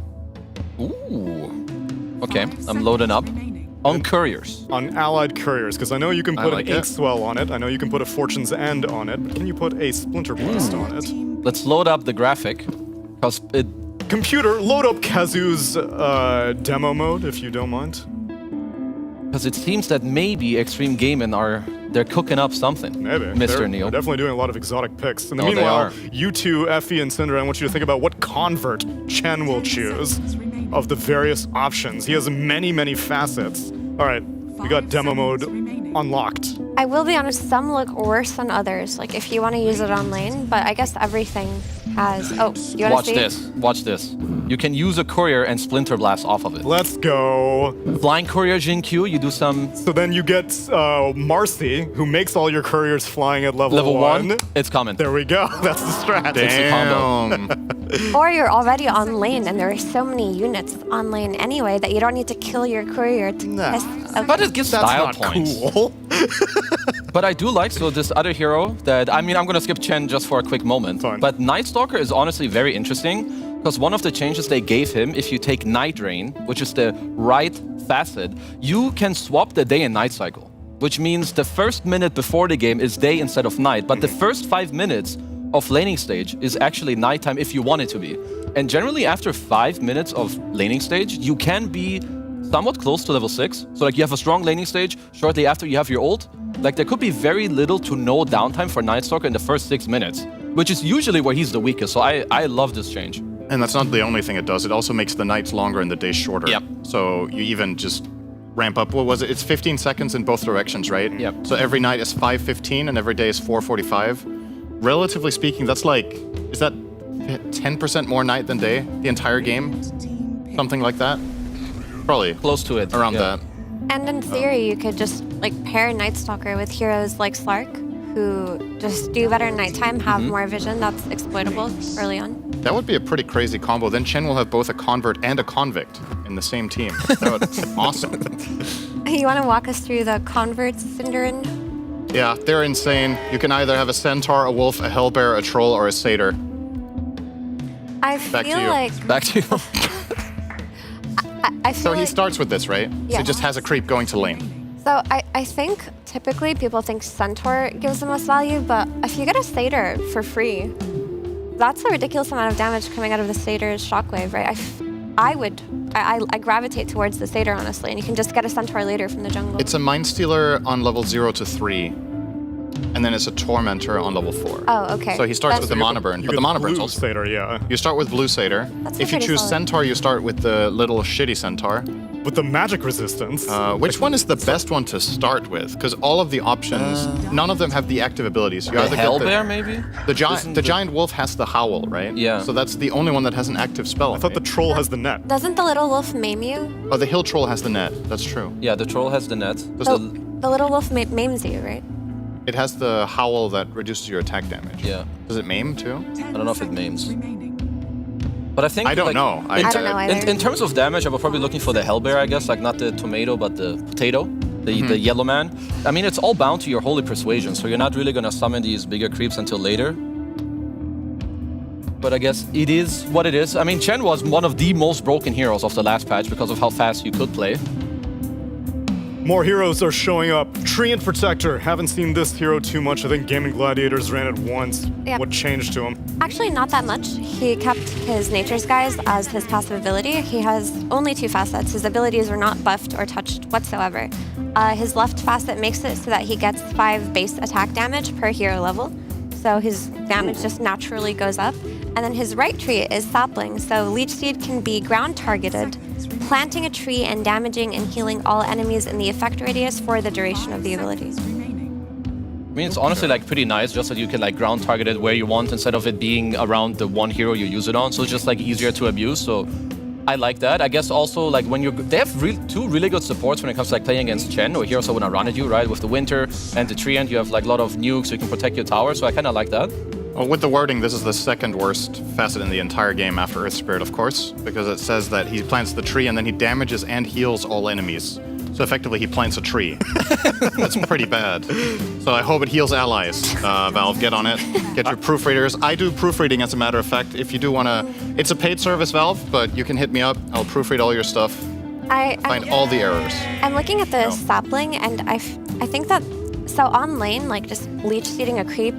Ooh. Okay, I'm loading up. On couriers. On allied couriers, because I know you can put like an it. Inkswell on it. I know you can put a Fortune's End on it, but can you put a Splinter Blast on it? Let's load up the graphic, because it... Computer, load up Kazu's demo mode, if you don't mind. Because it seems that maybe Extreme Gaming they're cooking up something. Maybe. Mr. They're Neo. definitely doing a lot of exotic picks. In the Oh, they meanwhile, are. you two, Effie and Cinder, I want you to think about what convert Chen will choose of the various options. He has many, many facets. All right, we got demo mode unlocked. I will be honest, some look worse than others, like if you want to use it on lane, but I guess everything has... Oh, you want Watch to see? this. Watch this. You can use a courier and Splinter Blast off of it. Let's go. Flying courier Jin Q, you do some... So then you get Marcy, who makes all your couriers flying at level 1. It's coming. There we go. That's the strat. It's the combo. Or you're already on lane, and there are so many units on lane anyway that you don't need to kill your courier to piss. But it gives style not points. cool. But I do like, so this other hero that, I mean, I'm going to skip Chen just for a quick moment. But Night Stalker is honestly very interesting, because one of the changes they gave him, if you take Night Rain, which is the right facet, you can swap the day and night cycle, which means the first minute before the game is day instead of night, but the first 5 minutes of laning stage is actually nighttime if you want it to be. And generally after 5 minutes of laning stage, you can be somewhat close to level 6. So like you have a strong laning stage, shortly after you have your ult. Like there could be very little to no downtime for Night Stalker in the first 6 minutes, which is usually where he's the weakest. So I love this change. And that's not the only thing it does. It also makes the nights longer and the days shorter. Yep. So you even just ramp up. What was it? It's 15 seconds in both directions, right? Yep. So every night is 5:15 and every day is 4:45. Relatively speaking, that's like, is that 10% more night than day? The entire game? Something like that? Probably. Close to it. Around that. And in theory, you could just like pair Night Stalker with heroes like Slark, who just do better in nighttime, have more vision that's exploitable early on. That would be a pretty crazy combo. Then Chen will have both a convert and a convict in the same team. That would be awesome. You want to walk us through the converts, Cinderin? Yeah, they're insane. You can either have a centaur, a wolf, a hellbear, a troll, or a satyr. I Back to feel you. like Back to you. I feel So he like, starts with this, right? So Yeah. he just has a creep going to lane. So I think typically people think Centaur gives the most value, but if you get a Satyr for free, that's a ridiculous amount of damage coming out of the Satyr's shockwave, right? I gravitate towards the Satyr, honestly, and you can just get a Centaur later from the jungle. It's a Mind Stealer on level 0 to 3. and then it's a Tormentor on level 4. Oh, okay. So he starts That's- with the Monoburn, but the Monoburn's also... Satyr, yeah. You start with Blue Satyr. That's If you pretty choose solid. Centaur, you start with the little shitty Centaur. With the magic resistance. Which one is the best one to start with? Because all of the options, none of them have the active abilities. You The either get Hellbear, maybe? The giant wolf has the howl, right? Yeah. So that's the only one that has an active spell. I thought the troll has the net. Doesn't the little wolf maim you? Oh, the hill troll has the net. That's true. Yeah, the troll has the net. The little wolf maims you, right? It has the howl that reduces your attack damage. Yeah. Does it maim too? I don't know if it maims. But I think I don't know. I don't know either. In terms of damage, I was probably looking for the Hellbear, I guess, like not the tomato, but the potato, the yellow man. I mean, it's all bound to your Holy Persuasion, so you're not really gonna summon these bigger creeps until later. But I guess it is what it is. I mean, Chen was one of the most broken heroes of the last patch because of how fast you could play. More heroes are showing up. Treant Protector. Haven't seen this hero too much. I think Gaming Gladiators ran it once. Yeah. What changed to him? Actually, not that much. He kept his Nature's Guise as his passive ability. He has only 2 facets. His abilities are not buffed or touched whatsoever. His left facet makes it so that he gets 5 base attack damage per hero level. So his damage just naturally goes up. And then his right tree is Sapling. So Leech Seed can be ground targeted, planting a tree and damaging and healing all enemies in the effect radius for the duration of the ability. I mean, it's honestly like pretty nice just that you can like ground target it where you want instead of it being around the one hero you use it on. So it's just like easier to abuse. So I like that. I guess also like when they have 2 really good supports when it comes to like playing against Chen or heroes that want to run at you, right? With the Winter and the Treant, you have like a lot of nukes, so you can protect your tower. So I kind of like that. Well, with the wording, this is the second worst facet in the entire game after Earth Spirit, of course, because it says that he plants the tree and then he damages and heals all enemies. So effectively, he plants a tree. That's pretty bad. So I hope it heals allies. Valve, get on it. Get your proofreaders. I do proofreading, as a matter of fact. If you do want to... It's a paid service, Valve, but you can hit me up. I'll proofread all your stuff. Find all the errors. I'm looking at the Sapling, and I think that... So on lane, like just Leech Seeding a creep,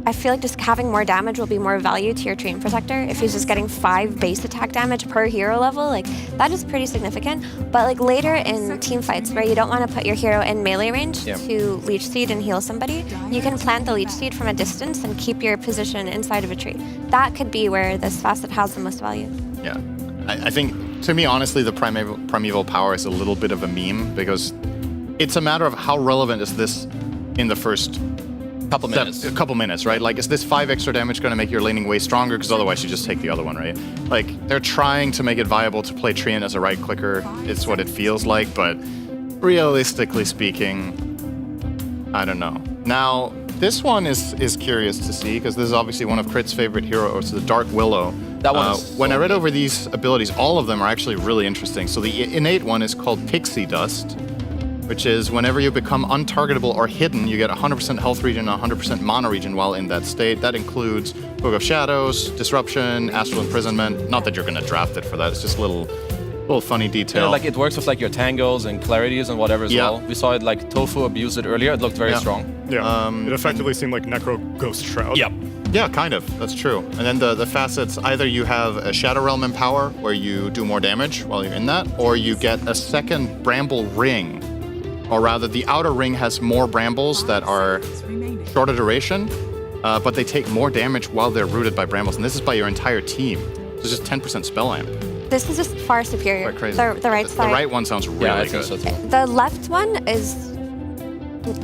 I feel like just having more damage will be more value to your Treant Protector. If he's just getting 5 base attack damage per hero level, like that is pretty significant. But like later in team fights where you don't want to put your hero in melee range to Leech Seed and heal somebody, you can plant the Leech Seed from a distance and keep your position inside of a tree. That could be where this facet has the most value. Yeah. I think, to me, honestly, the primeval power is a little bit of a meme because it's a matter of how relevant is this in the first a couple minutes, right? Like, is this 5 extra damage going to make your laning way stronger? Because otherwise, you just take the other one, right? Like, they're trying to make it viable to play Treant as a right clicker. It's what it feels like, but realistically speaking, I don't know. Now, this one is curious to see because this is obviously one of Crit's favorite heroes, the Dark Willow. That one is when I read over these abilities, all of them are actually really interesting. So the innate one is called Pixie Dust, which is whenever you become untargetable or hidden, you get 100% health regen and 100% mana regen while in that state. That includes Book of Shadows, Disruption, Astral Imprisonment. Not that you're going to draft it for that. It's just a little funny detail. Yeah, like it works with like your tangles and clarities and whatever as well. We saw it like Tofu abused it earlier. It looked very strong. Yeah, it effectively seemed like Necro Ghost Shroud. Yep. Yeah, kind of. That's true. And then the facets, either you have a Shadow Realm Empower, where you do more damage while you're in that, or you get a second Bramble Ring. Or rather, the outer ring has more brambles that are shorter duration, but they take more damage while they're rooted by brambles. And this is by your entire team. So it's just 10% spell amp. This is just far superior. Quite crazy. The right side. The right one sounds really good. The left one is...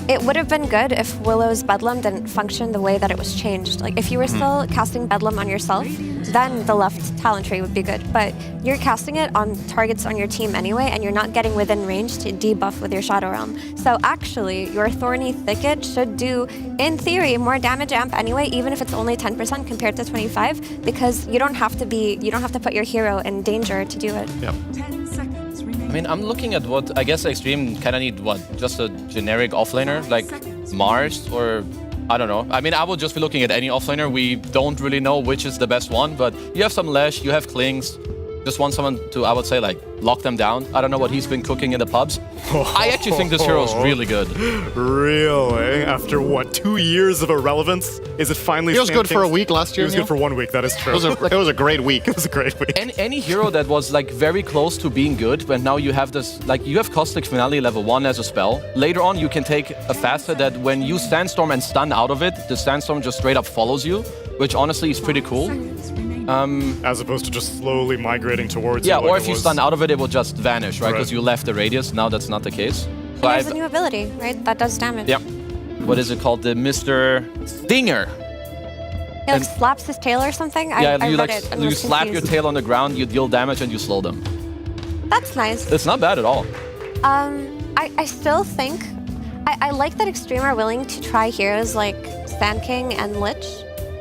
It would have been good if Willow's Bedlam didn't function the way that it was changed. Like, if you were still casting Bedlam on yourself, then the left talent tree would be good. But you're casting it on targets on your team anyway, and you're not getting within range to debuff with your Shadow Realm. So actually, your Thorny Thicket should do, in theory, more damage amp anyway, even if it's only 10% compared to 25, because you don't have to put your hero in danger to do it. Yep. I mean, I'm looking at what, I guess Extreme kind of need, just a generic offlaner, like Mars or, I don't know. I mean, I would just be looking at any offlaner. We don't really know which is the best one, but you have some Lesh, you have Klings. just want someone to, I would say, like, lock them down. I don't know what he's been cooking in the pubs. I actually think this hero is really good. Really? After what, 2 years of irrelevance? Is it finally? He was good for a week last year. He was good for 1 week. That is true. It was a great week. It was a great week. Any hero that was like very close to being good, but now you have this, like, you have Caustic Finale level 1 as a spell. Later on, you can take a facet that when you Sandstorm and stun out of it, the Sandstorm just straight up follows you, which honestly is pretty cool. As opposed to just slowly migrating towards yeah, you. Yeah, or if you stun out of it, it will just vanish, right? Because you left the radius. Now that's not the case. And there's a new ability, right? That does damage. Yeah. What is it called? The Mr. Stinger. He like slaps his tail or something. Yeah, I you read like it and you was slap your confused. tail on the ground, you deal damage, and you slow them. That's nice. It's not bad at all. I still think I like that Extreme are willing to try heroes like Sand King and Lich.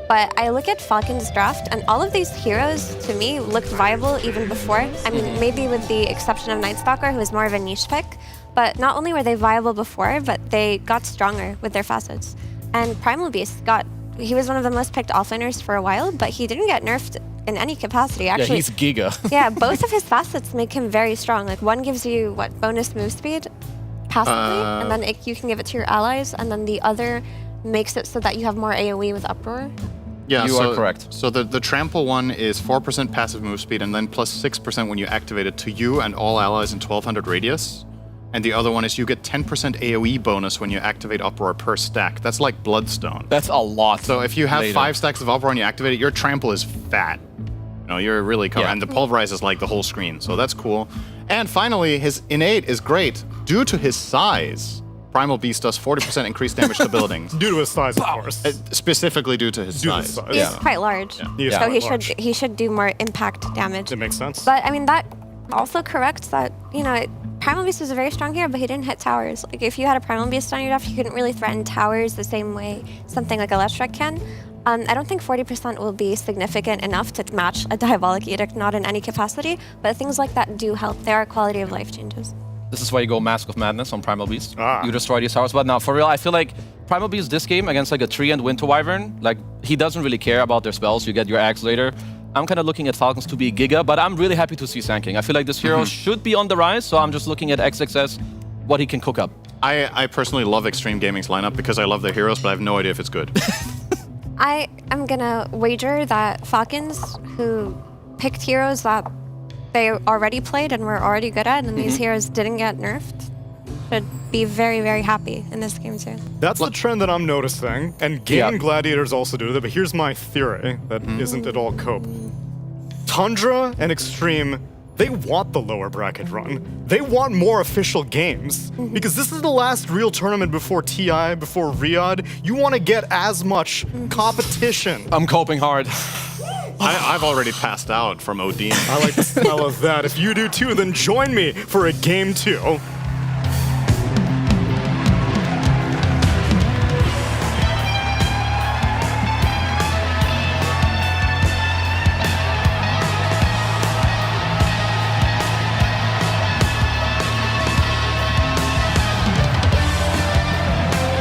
But I look at Falcons draft, and all of these heroes, to me, looked viable even before. I mean, maybe with the exception of Nightstalker, who was more of a niche pick. But not only were they viable before, but they got stronger with their facets. And Primal Beast he was one of the most picked offlaners for a while, but he didn't get nerfed in any capacity. Actually, yeah, he's Giga. yeah, both of his facets make him very strong. Like, one gives you, what, bonus move speed? Passively? And then you can give it to your allies, and then the other makes it so that you have more AoE with Uproar. Yeah, you are correct. So the trample one is 4% passive move speed and then plus 6% when you activate it to you and all allies in 1200 radius. And the other one is you get 10% AoE bonus when you activate Uproar per stack. That's like Bloodstone. That's a lot. So if you have later. 5 stacks of Uproar and you activate it, your trample is fat. No, you're really covered. Yeah. And the pulverize is like the whole screen. So that's cool. And finally, his innate is great due to his size. Primal Beast does 40% increased damage to buildings. Due to his size, of course. Specifically due to his size. He's quite large. Yeah. So he should do more impact damage. It makes sense. But I mean, that also corrects that, Primal Beast is a very strong hero, but he didn't hit towers. Like, if you had a Primal Beast on your deck, you couldn't really threaten towers the same way something like a Leshrac can. I don't think 40% will be significant enough to match a Diabolic Edict, not in any capacity, but things like that do help. There are quality of life changes. This is why you go Mask of Madness on Primal Beast. You destroy these towers. But now, for real, I feel like Primal Beast this game against like a Tree and Winter Wyvern, like, he doesn't really care about their spells. You get your axe later. I'm kind of looking at Falcons to be Giga, but I'm really happy to see Sand King. I feel like this hero should be on the rise, so I'm just looking at XXS, what he can cook up. I personally love Extreme Gaming's lineup because I love their heroes, but I have no idea if it's good. I am gonna wager that Falcons, who picked heroes that they already played and were already good at, and these heroes didn't get nerfed, should be very, very happy in this game too. That's the trend that I'm noticing, and Game Gladiators also do that, but here's my theory that isn't at all cope. Tundra and Extreme, they want the lower bracket run. They want more official games, because this is the last real tournament before TI, before Riyadh. You want to get as much competition. I'm coping hard. I've already passed out from Odin. I like the smell of that. If you do too, then join me for a game 2.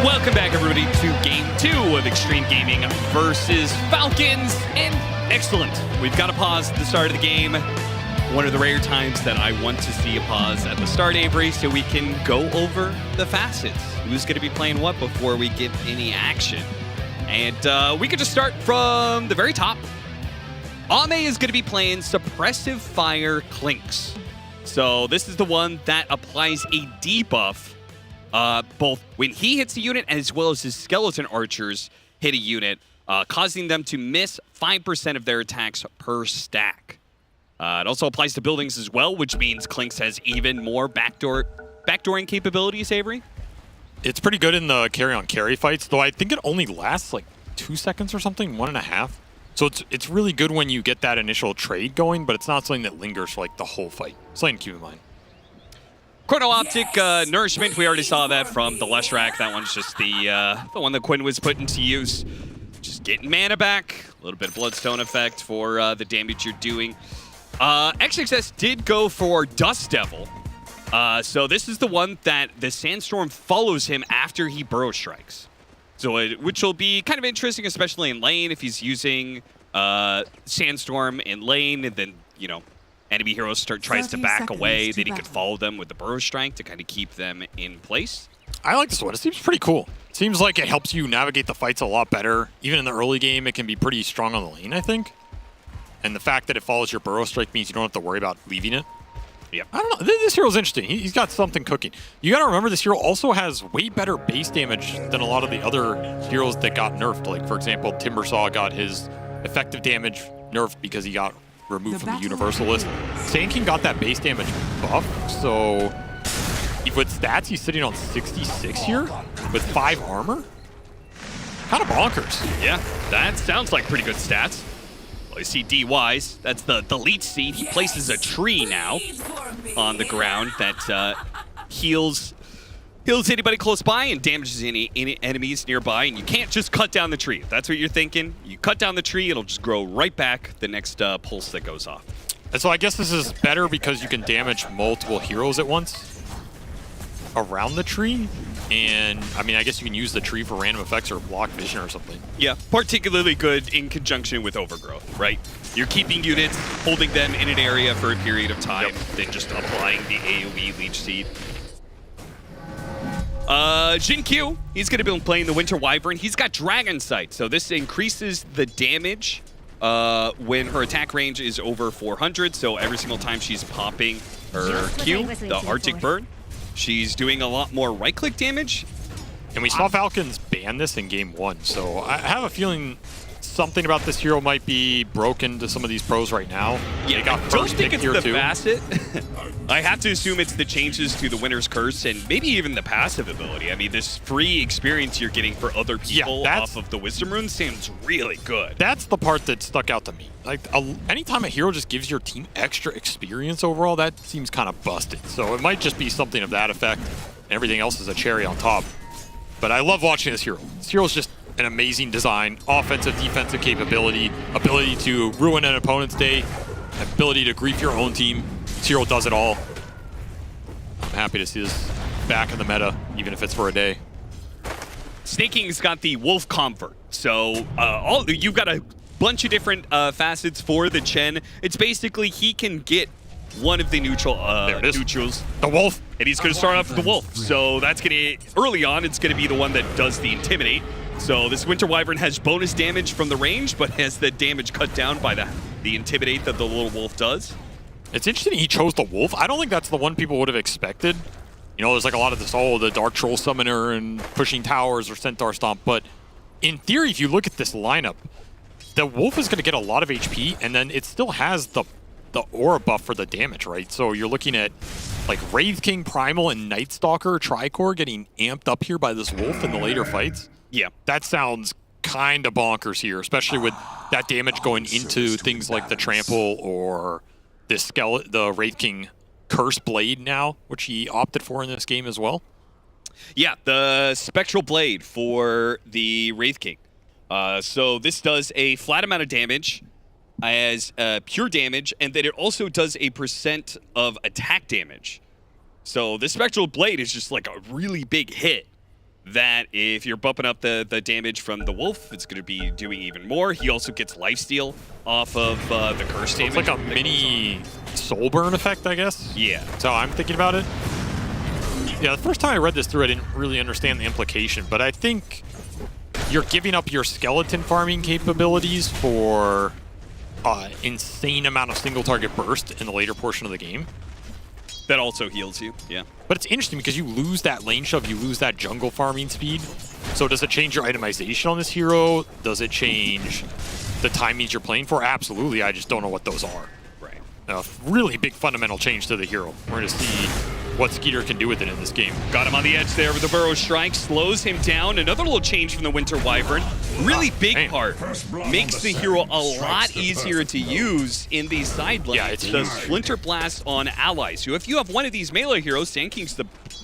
Welcome back, everybody, to Game 2 of Extreme Gaming versus Falcons. And excellent. We've got a pause at the start of the game. One of the rare times that I want to see a pause at the start, Avery, so we can go over the facets. Who's going to be playing what before we get any action? And we could just start from the very top. Ame is going to be playing Suppressive Fire Clinks. So this is the one that applies a debuff both when he hits a unit as well as his skeleton archers hit a unit, causing them to miss 5% of their attacks per stack. It also applies to buildings as well, which means Clinks has even more backdooring capabilities, Avery. It's pretty good in the carry-on-carry fights, though I think it only lasts like 2 seconds or something, 1.5. So it's really good when you get that initial trade going, but it's not something that lingers for like the whole fight. Something to keep in mind. Chrono-Optic Nourishment, we already saw that from the Leshrac. That one's just the one that Quinn was putting to use. Just getting mana back, a little bit of Bloodstone effect for the damage you're doing. XXS did go for Dust Devil. So this is the one that the Sandstorm follows him after he Burrow Strikes. So which will be kind of interesting, especially in lane, if he's using Sandstorm in lane, and then, enemy hero tries to back away, then he could follow them with the Burrow Strike to kind of keep them in place. I like this one. It seems pretty cool. It seems like it helps you navigate the fights a lot better. Even in the early game, it can be pretty strong on the lane, I think. And the fact that it follows your Burrow Strike means you don't have to worry about leaving it. Yep. I don't know. This hero's interesting. He's got something cooking. You got to remember this hero also has way better base damage than a lot of the other heroes that got nerfed. Like, for example, Timbersaw got his effective damage nerfed because he got removed from the Universal list. Sand King got that base damage buff, so with stats, he's sitting on 66 here with 5 armor. Kind of bonkers. Yeah, that sounds like pretty good stats. Well, you see D-Wise, that's the leech seed. He places a tree now on the ground that heals anybody close by and damages any enemies nearby. And you can't just cut down the tree. If that's what you're thinking, you cut down the tree, it'll just grow right back the next pulse that goes off. And so I guess this is better because you can damage multiple heroes at once around the tree. And, I mean, I guess you can use the tree for random effects or block vision or something. Yeah, particularly good in conjunction with Overgrowth, right? You're keeping units, holding them in an area for a period of time, then just applying the AoE Leech Seed. Jin Q, he's going to be playing the Winter Wyvern. He's got Dragon Sight, so this increases the damage when her attack range is over 400, so every single time she's popping her Q, the Arctic Burn, she's doing a lot more right-click damage. And we saw Falcons ban this in game 1, so I have a feeling something about this hero might be broken to some of these pros right now. Yeah, I don't think it's the facet. I have to assume it's the changes to the Winter's Curse and maybe even the passive ability. I mean, this free experience you're getting for other people off of the Wisdom Rune seems really good. That's the part that stuck out to me. Like, anytime a hero just gives your team extra experience overall, that seems kind of busted. So it might just be something of that effect, and everything else is a cherry on top. But I love watching this hero. This hero's just an amazing design, offensive, defensive capability, ability to ruin an opponent's day, ability to grief your own team. This hero does it all. I'm happy to see this back in the meta, even if it's for a day. Snake King's got the Wolf Convert, so you've got a bunch of different facets for the Chen. It's basically he can get one of the neutrals, the Wolf, and he's going to start off with the Wolf. So that's going to, early on, it's going to be the one that does the Intimidate. So this Winter Wyvern has bonus damage from the range, but has the damage cut down by the Intimidate that the little Wolf does. It's interesting he chose the Wolf. I don't think that's the one people would have expected. You know, there's like a lot of this, the Dark Troll Summoner and pushing towers or Centaur Stomp. But in theory, if you look at this lineup, the Wolf is going to get a lot of HP, and then it still has the aura buff for the damage, right? So you're looking at like Wraith King, Primal, and Night Stalker, Tricor getting amped up here by this Wolf in the later fights. Yeah. That sounds kind of bonkers here, especially with that damage going into things like the Trample or the Wraith King Curse Blade now, which he opted for in this game as well. Yeah, the Spectral Blade for the Wraith King. So this does a flat amount of damage as pure damage, and then it also does a % of attack damage. So the Spectral Blade is just like a really big hit that if you're bumping up the damage from the Wolf, it's going to be doing even more. He also gets lifesteal off of the curse damage. It's like a mini soul burn effect, I guess? Yeah. That's how I'm thinking about it. Yeah, the first time I read this through, I didn't really understand the implication, but I think you're giving up your skeleton farming capabilities for insane amount of single target burst in the later portion of the game. That also heals you, yeah. But it's interesting because you lose that lane shove, you lose that jungle farming speed. So does it change your itemization on this hero? Does it change the timings you're playing for? Absolutely, I just don't know what those are. Right. A really big fundamental change to the hero. We're going to see what Skeeter can do with it in this game. Got him on the edge there with the Burrow Strike, slows him down. Another little change from the Winter Wyvern. Really big part. Makes the hero a lot easier to use in these side lanes. Yeah, it's the huge. Splinter Blast on allies. So if you have one of these melee heroes, Sand King's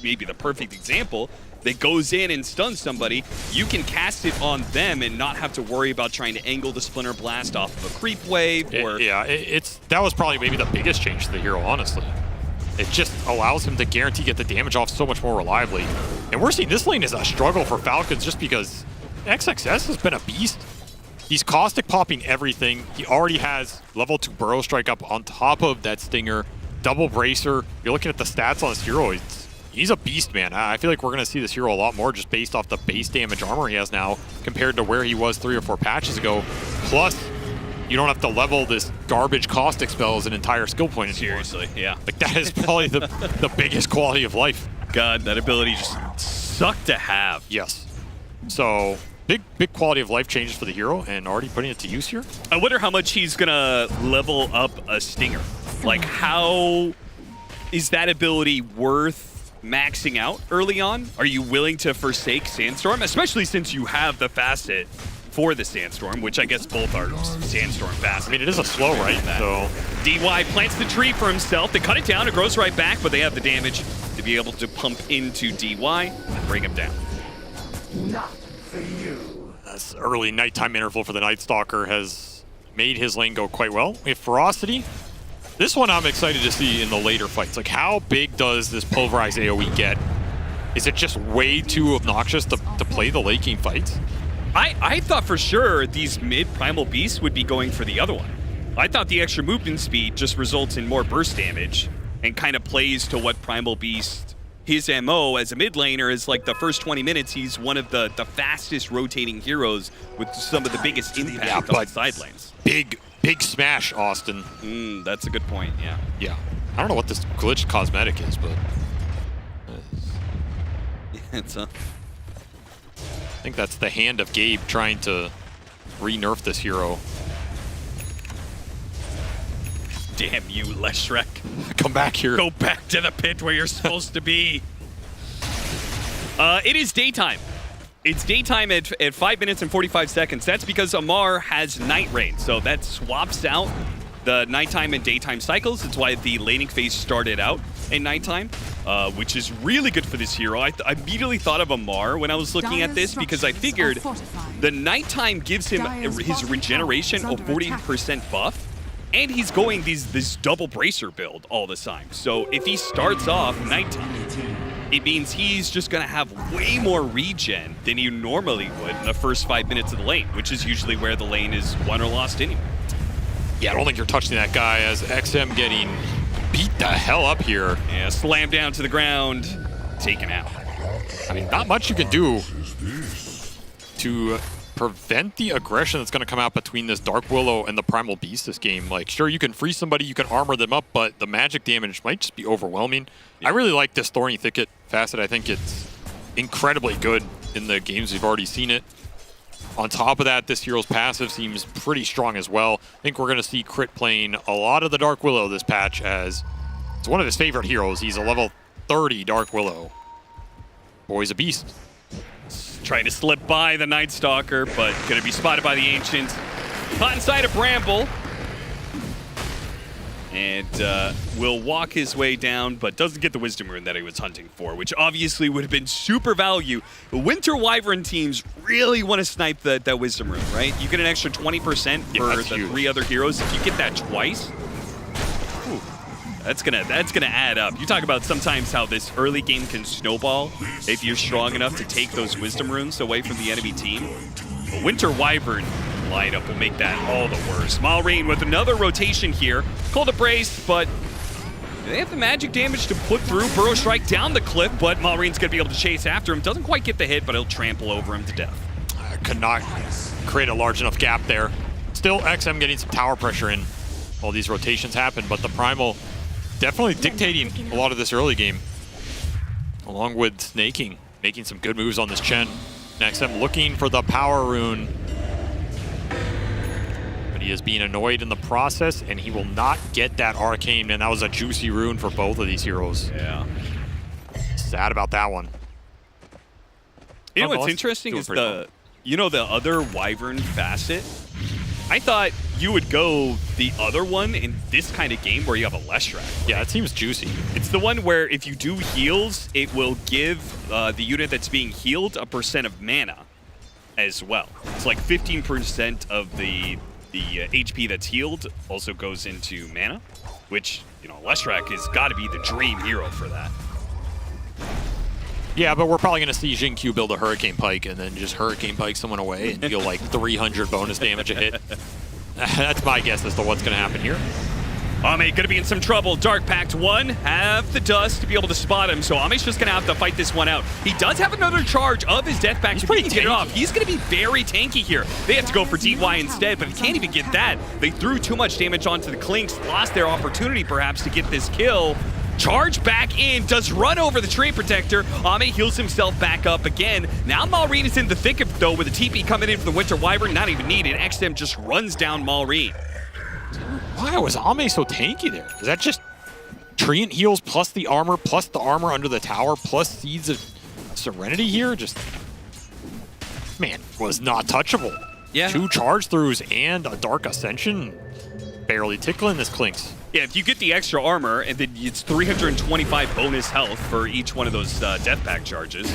maybe the perfect example, that goes in and stuns somebody, you can cast it on them and not have to worry about trying to angle the Splinter Blast off of a creep wave. Or that was probably maybe the biggest change to the hero, honestly. It just allows him to guarantee get the damage off so much more reliably. And we're seeing this lane is a struggle for Falcons just because XXS has been a beast. He's caustic popping everything. He already has level 2 Burrow Strike up on top of that Stinger. Double Bracer. You're looking at the stats on this hero. He's a beast, man. I feel like we're going to see this hero a lot more just based off the base damage armor he has now compared to where he was 3 or 4 patches ago. Plus, you don't have to level this garbage caustic spell as an entire skill point anymore. Seriously, yeah. Like, that is probably the biggest quality of life. God, that ability just sucked to have. Yes. So, big quality of life changes for the hero, and already putting it to use here. I wonder how much he's gonna level up a Stinger. Like, how is that ability worth maxing out early on? Are you willing to forsake Sandstorm, especially since you have the facet for the Sandstorm, which I guess both are Sandstorm facets. I mean, it is a slow, right? So DY plants the tree for himself. They cut it down. It grows right back, but they have the damage to be able to pump into DY and bring him down. Not for you. This early nighttime interval for the Night Stalker has made his lane go quite well. We have Ferocity. This one I'm excited to see in the later fights. Like, how big does this pulverized AoE get? Is it just way too obnoxious to play the late game fights? I thought for sure these mid Primal Beasts would be going for the other one. I thought the extra movement speed just results in more burst damage and kind of plays to what Primal Beast, his MO as a mid laner is like the first 20 minutes, he's one of the fastest rotating heroes with some of the biggest impact on side lanes. Big smash, Austin. That's a good point, yeah. Yeah. I don't know what this glitch cosmetic is, but... it's a... I think that's the hand of Gabe trying to re-nerf this hero. Damn you, Leshrek. Come back here. Go back to the pit where you're supposed to be. It is daytime. It's daytime at 5 minutes and 45 seconds. That's because Amar has Night Rain, so that swaps out the nighttime and daytime cycles. That's why the laning phase started out in nighttime, which is really good for this hero. I immediately thought of Amar when I was looking at this because I figured the nighttime gives him his regeneration of 40% buff, and he's going this double bracer build all the time. So if he starts off nighttime, it means he's just going to have way more regen than you normally would in the first 5 minutes of the lane, which is usually where the lane is won or lost anyway. Yeah, I don't think you're touching that guy as XM getting beat the hell up here. Yeah, slam down to the ground, taken out. I mean, not much you can do to prevent the aggression that's going to come out between this Dark Willow and the Primal Beast this game. Like, sure, you can freeze somebody, you can armor them up, but the magic damage might just be overwhelming. Yeah. I really like this Thorny Thicket facet. I think it's incredibly good in the games we've already seen it. On top of that, this hero's passive seems pretty strong as well. I think we're going to see Crit playing a lot of the Dark Willow this patch as it's one of his favorite heroes. He's a level 30 Dark Willow. Boy's a beast. Trying to slip by the Night Stalker, but going to be spotted by the Ancient. Caught inside a bramble. And will walk his way down, but doesn't get the Wisdom Rune that he was hunting for, which obviously would have been super value. The Winter Wyvern teams really want to snipe that Wisdom Rune, right? You get an extra 20% for the huge. 3 other heroes. If you get that twice, whew, that's gonna add up. You talk about sometimes how this early game can snowball if you're strong enough to take those Wisdom Runes away from the enemy team. The Winter Wyvern lineup will make that all the worse. Malrine with another rotation here. Called a brace, but they have the magic damage to put through. Burrow Strike down the cliff, but Malrine's going to be able to chase after him. Doesn't quite get the hit, but he'll trample over him to death. Could not create a large enough gap there. Still, XM getting some tower pressure in while these rotations happen, but the Primal definitely dictating a lot of this early game, along with snaking, making some good moves on this Chen. And XM looking for the power rune. He is being annoyed in the process, and he will not get that arcane, and that was a juicy rune for both of these heroes. Yeah. Sad about that one. You know what's interesting is the other Wyvern facet. I thought you would go the other one in this kind of game where you have a Leshrek. Right? Yeah, it seems juicy. It's the one where if you do heals, it will give the unit that's being healed a % of mana as well. It's like 15% of the HP that's healed also goes into mana, which, Leshrek has got to be the dream hero for that. Yeah, but we're probably going to see Jin Q build a Hurricane Pike and then just Hurricane Pike someone away and deal like 300 bonus damage a hit. That's my guess as to what's going to happen here. Ame gonna be in some trouble. Dark Pact 1 have the dust to be able to spot him, so Ame's just gonna have to fight this one out. He does have another charge of his Death Pact to get it off. He's gonna be very tanky here. They have to go for DY instead, but he can't even get that. They threw too much damage onto the Clinks, lost their opportunity perhaps to get this kill. Charge back in, does run over the Tree Protector. Ame heals himself back up again. Now Malrine is in the thick of it though, with the TP coming in for the Winter Wyvern, not even needed. XM just runs down Malrine. Why was Ame so tanky there? Is that just Treant heals plus the armor under the tower plus Seeds of Serenity here? Just, man, was not touchable. Yeah. 2 charge throughs and a Dark Ascension. Barely tickling this Clinks. Yeah, if you get the extra armor, and then it's 325 bonus health for each one of those Death Pact charges.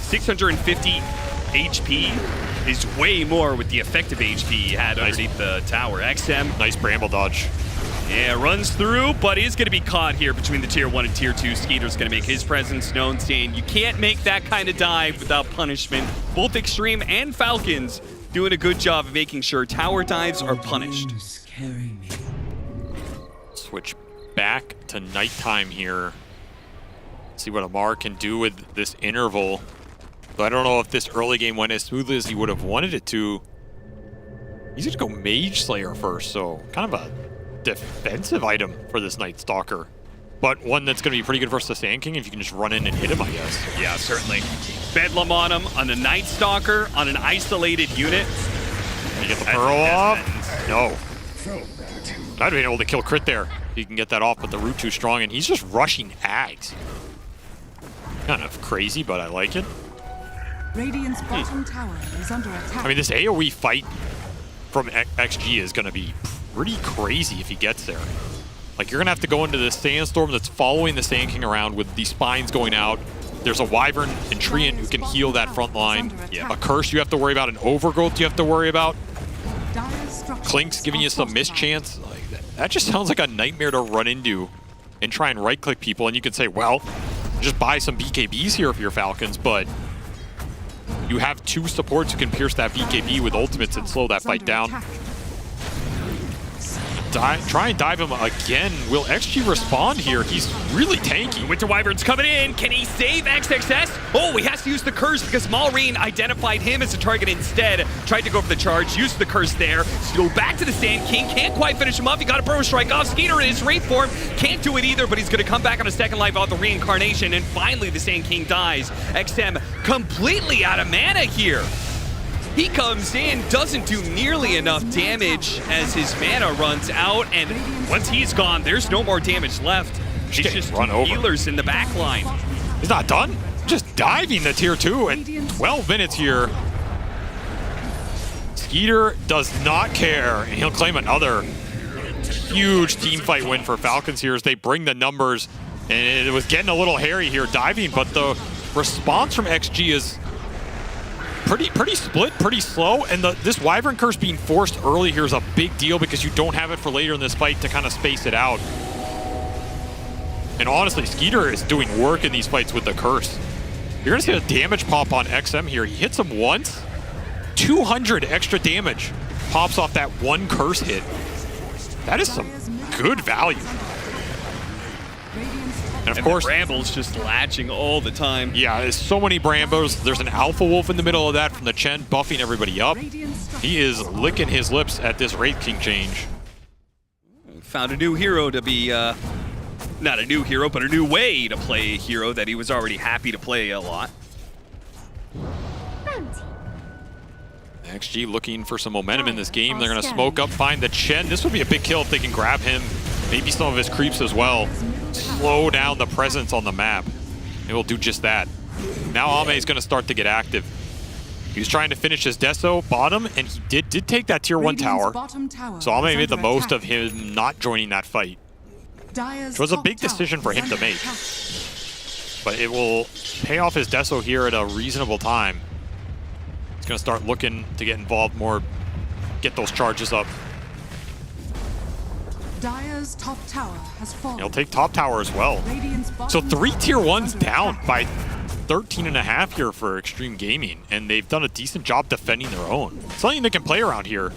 650 HP is way more with the effective HP he had underneath the tower. XM. Nice bramble dodge. Yeah, runs through, but is going to be caught here between the Tier 1 and Tier 2. Skeeter's going to make his presence known, saying you can't make that kind of dive without punishment. Both Extreme and Falcons doing a good job of making sure tower dives are punished. Switch back to nighttime here. See what Amar can do with this interval. But I don't know if this early game went as smoothly as he would have wanted it to. He's going to go Mage Slayer first, so kind of a defensive item for this Night Stalker. But one that's going to be pretty good versus the Sand King if you can just run in and hit him, I guess. Yeah, certainly. Bedlam on him, on the Night Stalker, on an isolated unit. Can you get the Pearl off? No. I'd have been able to kill crit there. He can get that off, but the root too strong, and he's just rushing Ags. Kind of crazy, but I like it. Radiant's bottom tower is under attack. I mean, this AoE fight from XG is going to be pretty crazy if he gets there. Like, you're going to have to go into this Sandstorm that's following the Sand King around with these spines going out. There's a Wyvern and Treant who can heal that front line. Yeah. A Curse you have to worry about, an Overgrowth you have to worry about. Clinks giving you some mischance. Like, that just sounds like a nightmare to run into and try and right-click people. And you can say, well, just buy some BKBs here if you're Falcons, but you have 2 supports who can pierce that BKB with ultimates and slow that fight down. Try and dive him again. Will XG respond here? He's really tanky. Winter Wyvern's coming in. Can he save XXS? Oh, he has to use the Curse because Malrine identified him as a target instead. Tried to go for the charge, used the Curse there. Go back to the Sand King. Can't quite finish him up. He got a Burrow Strike off. Skeeter in his Wraith form. Can't do it either, but he's going to come back on a second life off the Reincarnation. And finally, the Sand King dies. XM completely out of mana here. He comes in, doesn't do nearly enough damage as his mana runs out, and once he's gone, there's no more damage left. He's just run over. Healers in the back line. He's not done. Just diving the Tier 2 at 12 minutes here. Skeeter does not care, and he'll claim another huge team fight win for Falcons here as they bring the numbers, and it was getting a little hairy here diving, but the response from XG is pretty split, pretty slow, and this Wyvern Curse being forced early here is a big deal because you don't have it for later in this fight to kind of space it out. And honestly, Skeeter is doing work in these fights with the Curse. You're gonna see a damage pop on XM here. He hits him once, 200 extra damage pops off that 1 Curse hit. That is some good value. And of course, the Bramble's just latching all the time. Yeah, there's so many Brambos. There's an Alpha Wolf in the middle of that from the Chen, buffing everybody up. He is licking his lips at this Wraith King change. Found a new hero to be, not a new hero, but a new way to play a hero that he was already happy to play a lot. XG looking for some momentum in this game. They're going to smoke up, find the Chen. This would be a big kill if they can grab him. Maybe some of his creeps as well. Slow down the presence on the map. It will do just that. Now Ame is going to start to get active. He was trying to finish his Deso bottom, and he did take that Tier 1 tower. So Ame made the most of him not joining that fight. Which was a big decision for him to make. But it will pay off his Deso here at a reasonable time. He's going to start looking to get involved more, get those charges up. Dire's top tower has fallen. He'll take top tower as well. So 3 Tier 1s down by 13.5 here for Extreme Gaming, and they've done a decent job defending their own. Something they can play around here,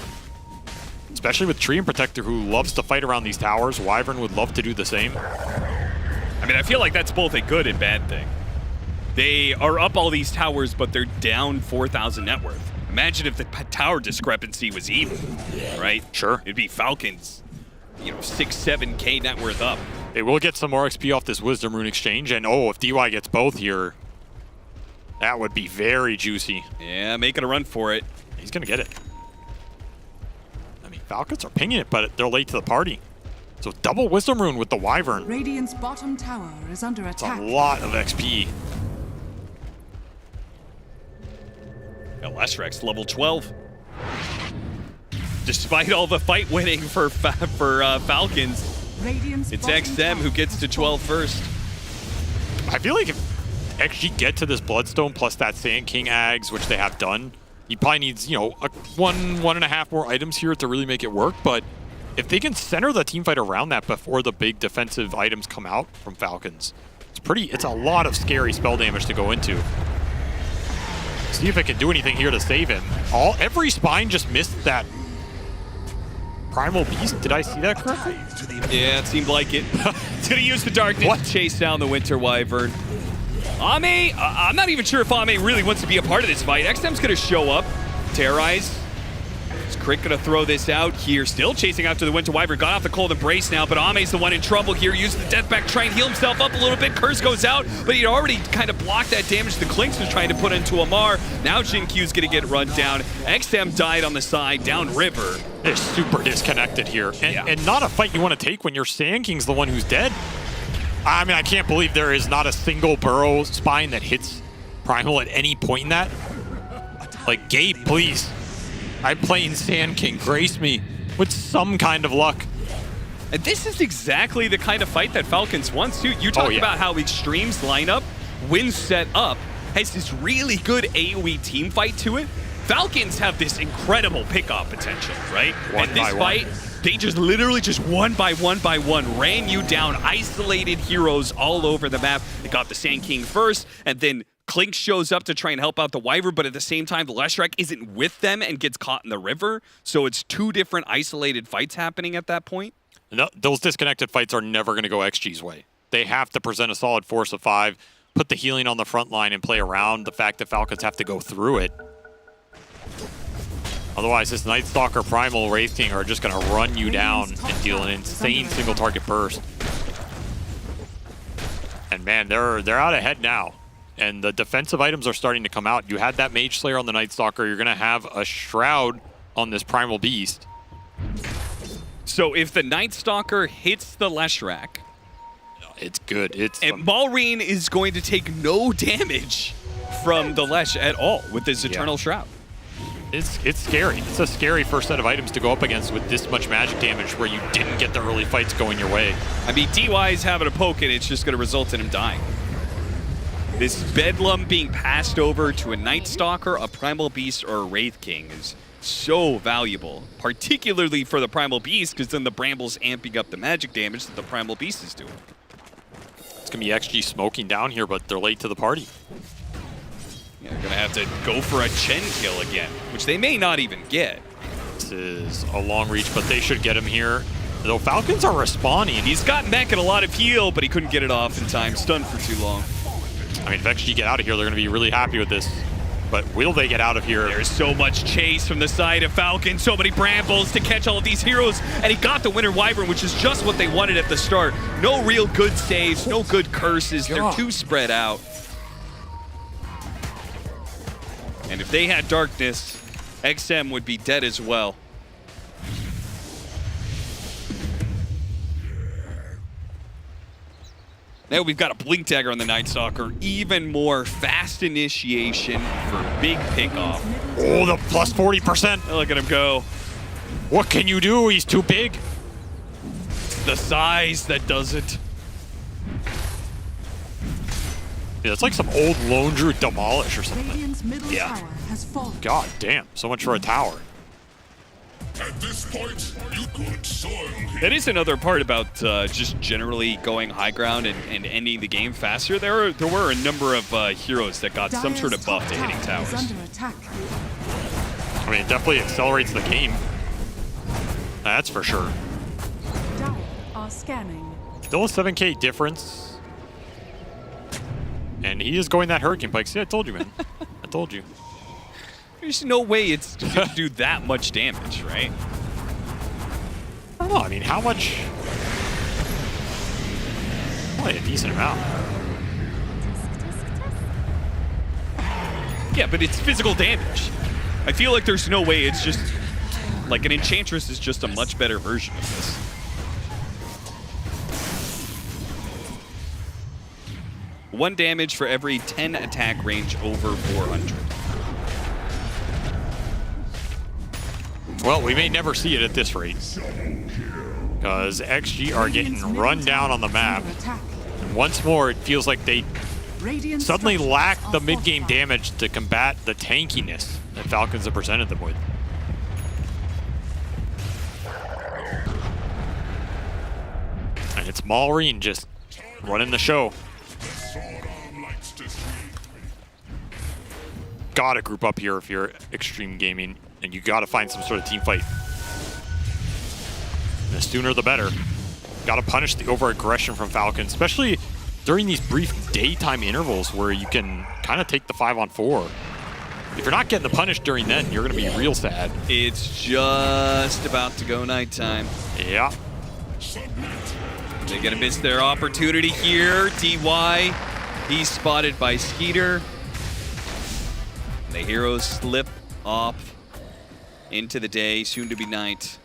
especially with Tree and Protector, who loves to fight around these towers. Wyvern would love to do the same. I mean, I feel like that's both a good and bad thing. They are up all these towers, but they're down 4,000 net worth. Imagine if the tower discrepancy was even, right? Sure. It'd be Falcons, 6, 7K net worth up. They will get some more XP off this Wisdom Rune exchange, and if DY gets both here, that would be very juicy. Yeah, making a run for it. He's gonna get it. I mean, Falcons are pinging it, but they're late to the party. So double Wisdom Rune with the Wyvern. Radiant's bottom tower is under attack. It's a lot of XP. Leshrek's level 12. Despite all the fight winning for Falcons, it's XM who gets to 12 first. I feel like if XG get to this Bloodstone plus that Sand King Ags, which they have done, he probably needs, one and a half more items here to really make it work. But if they can center the team fight around that before the big defensive items come out from Falcons, it's a lot of scary spell damage to go into. See if it can do anything here to save him. Every spine just missed that Primal Beast. Did I see that correctly? Yeah, it seemed like it. It's gonna use the darkness to chase down the Winter Wyvern. Ame, I'm not even sure if Ame really wants to be a part of this fight. XM's gonna show up, terrorize. Is Crit gonna throw this out here? Still chasing after the Winter Wyvern. Got off the Cold Embrace now, but Ame's the one in trouble here. Uses the Death Back, try and heal himself up a little bit. Curse goes out, but he'd already kind of blocked that damage the Clinks was trying to put into Amar. Now Jin Q's gonna get run down. XM died on the side, down river. They're super disconnected here. And not a fight you want to take when your Sand King's the one who's dead. I mean, I can't believe there is not a single Burrow spine that hits Primal at any point in that. Like, Gabe, please. I'm playing Sand King. Grace me with some kind of luck. And this is exactly the kind of fight that Falcons wants to. You talk about how Extreme's lineup, when set up, has this really good AoE team fight to it. Falcons have this incredible pickoff potential, right? And this fight, they just literally just one by one ran you down, isolated heroes all over the map. They got the Sand King first, and then Clink shows up to try and help out the Wyvern, but at the same time, the Leshrek isn't with them and gets caught in the river. So it's two different isolated fights happening at that point. No, those disconnected fights are never going to go XG's way. They have to present a solid force of 5, put the healing on the front line, and play around the fact that Falcons have to go through it. Otherwise, this Night Stalker Primal Wraith King are just going to run you down and deal an insane single target burst. And man, they're out ahead now. And the defensive items are starting to come out. You had that Mage Slayer on the Night Stalker. You're going to have a Shroud on this Primal Beast. So if the Night Stalker hits the Leshrac, it's good. And Malrine is going to take no damage from the Lesh at all with this Eternal Shroud. It's scary. It's a scary first set of items to go up against with this much magic damage where you didn't get the early fights going your way. I mean, DY is having a poke and it's just going to result in him dying. This Bedlam being passed over to a Night Stalker, a Primal Beast, or a Wraith King is so valuable, particularly for the Primal Beast, because then the Bramble's amping up the magic damage that the Primal Beast is doing. It's going to be XG smoking down here, but they're late to the party. Yeah, they're going to have to go for a Chen kill again, which they may not even get. This is a long reach, but they should get him here. Though Falcons are respawning. He's got mech and a lot of heal, but he couldn't get it off in time. Stunned for too long. I mean, if XG get out of here, they're going to be really happy with this. But will they get out of here? There's so much chase from the side of Falcon, so many Brambles to catch all of these heroes, and he got the Winter Wyvern, which is just what they wanted at the start. No real good saves, no good curses. They're too spread out. And if they had Darkness, XM would be dead as well. Now we've got a Blink Dagger on the Night Stalker. Even more fast initiation for big pickoff. Oh, the plus 40%. Look at him go. What can you do? He's too big. The size that does it. Yeah, it's like some old Lone Druid Demolish or something. Radiant's middle tower has fallen. God damn, so much for a tower. That is another part about just generally going high ground and ending the game faster. There were a number of heroes that got some sort of buff to hitting towers. I mean, it definitely accelerates the game. That's for sure. Dire are scanning. Still a 7K difference. And he is going that Hurricane Pike. See, I told you, man. I told you. There's no way it's going to do that much damage, right? I don't know. I mean, how much? Probably a decent amount. Yeah, but it's physical damage. I feel like there's no way it's just... Like, an Enchantress is just a much better version of this. One damage for every 10 attack range over 400. Well, we may never see it at this rate. Because XG are getting run down on the map. And once more, it feels like they suddenly lack the mid-game damage to combat the tankiness that Falcons have presented them with. And it's Maureen just running the show. Gotta group up here if you're Extreme Gaming, and you gotta find some sort of team fight. And the sooner the better. Gotta punish the over-aggression from Falcons, especially during these brief daytime intervals where you can kind of take the 5-on-4. If you're not getting the punish during then, you're gonna be real sad. It's just about to go nighttime. Yeah. They're gonna miss their opportunity here. DY, he's spotted by Skeeter. The heroes slip off into the day, soon to be night.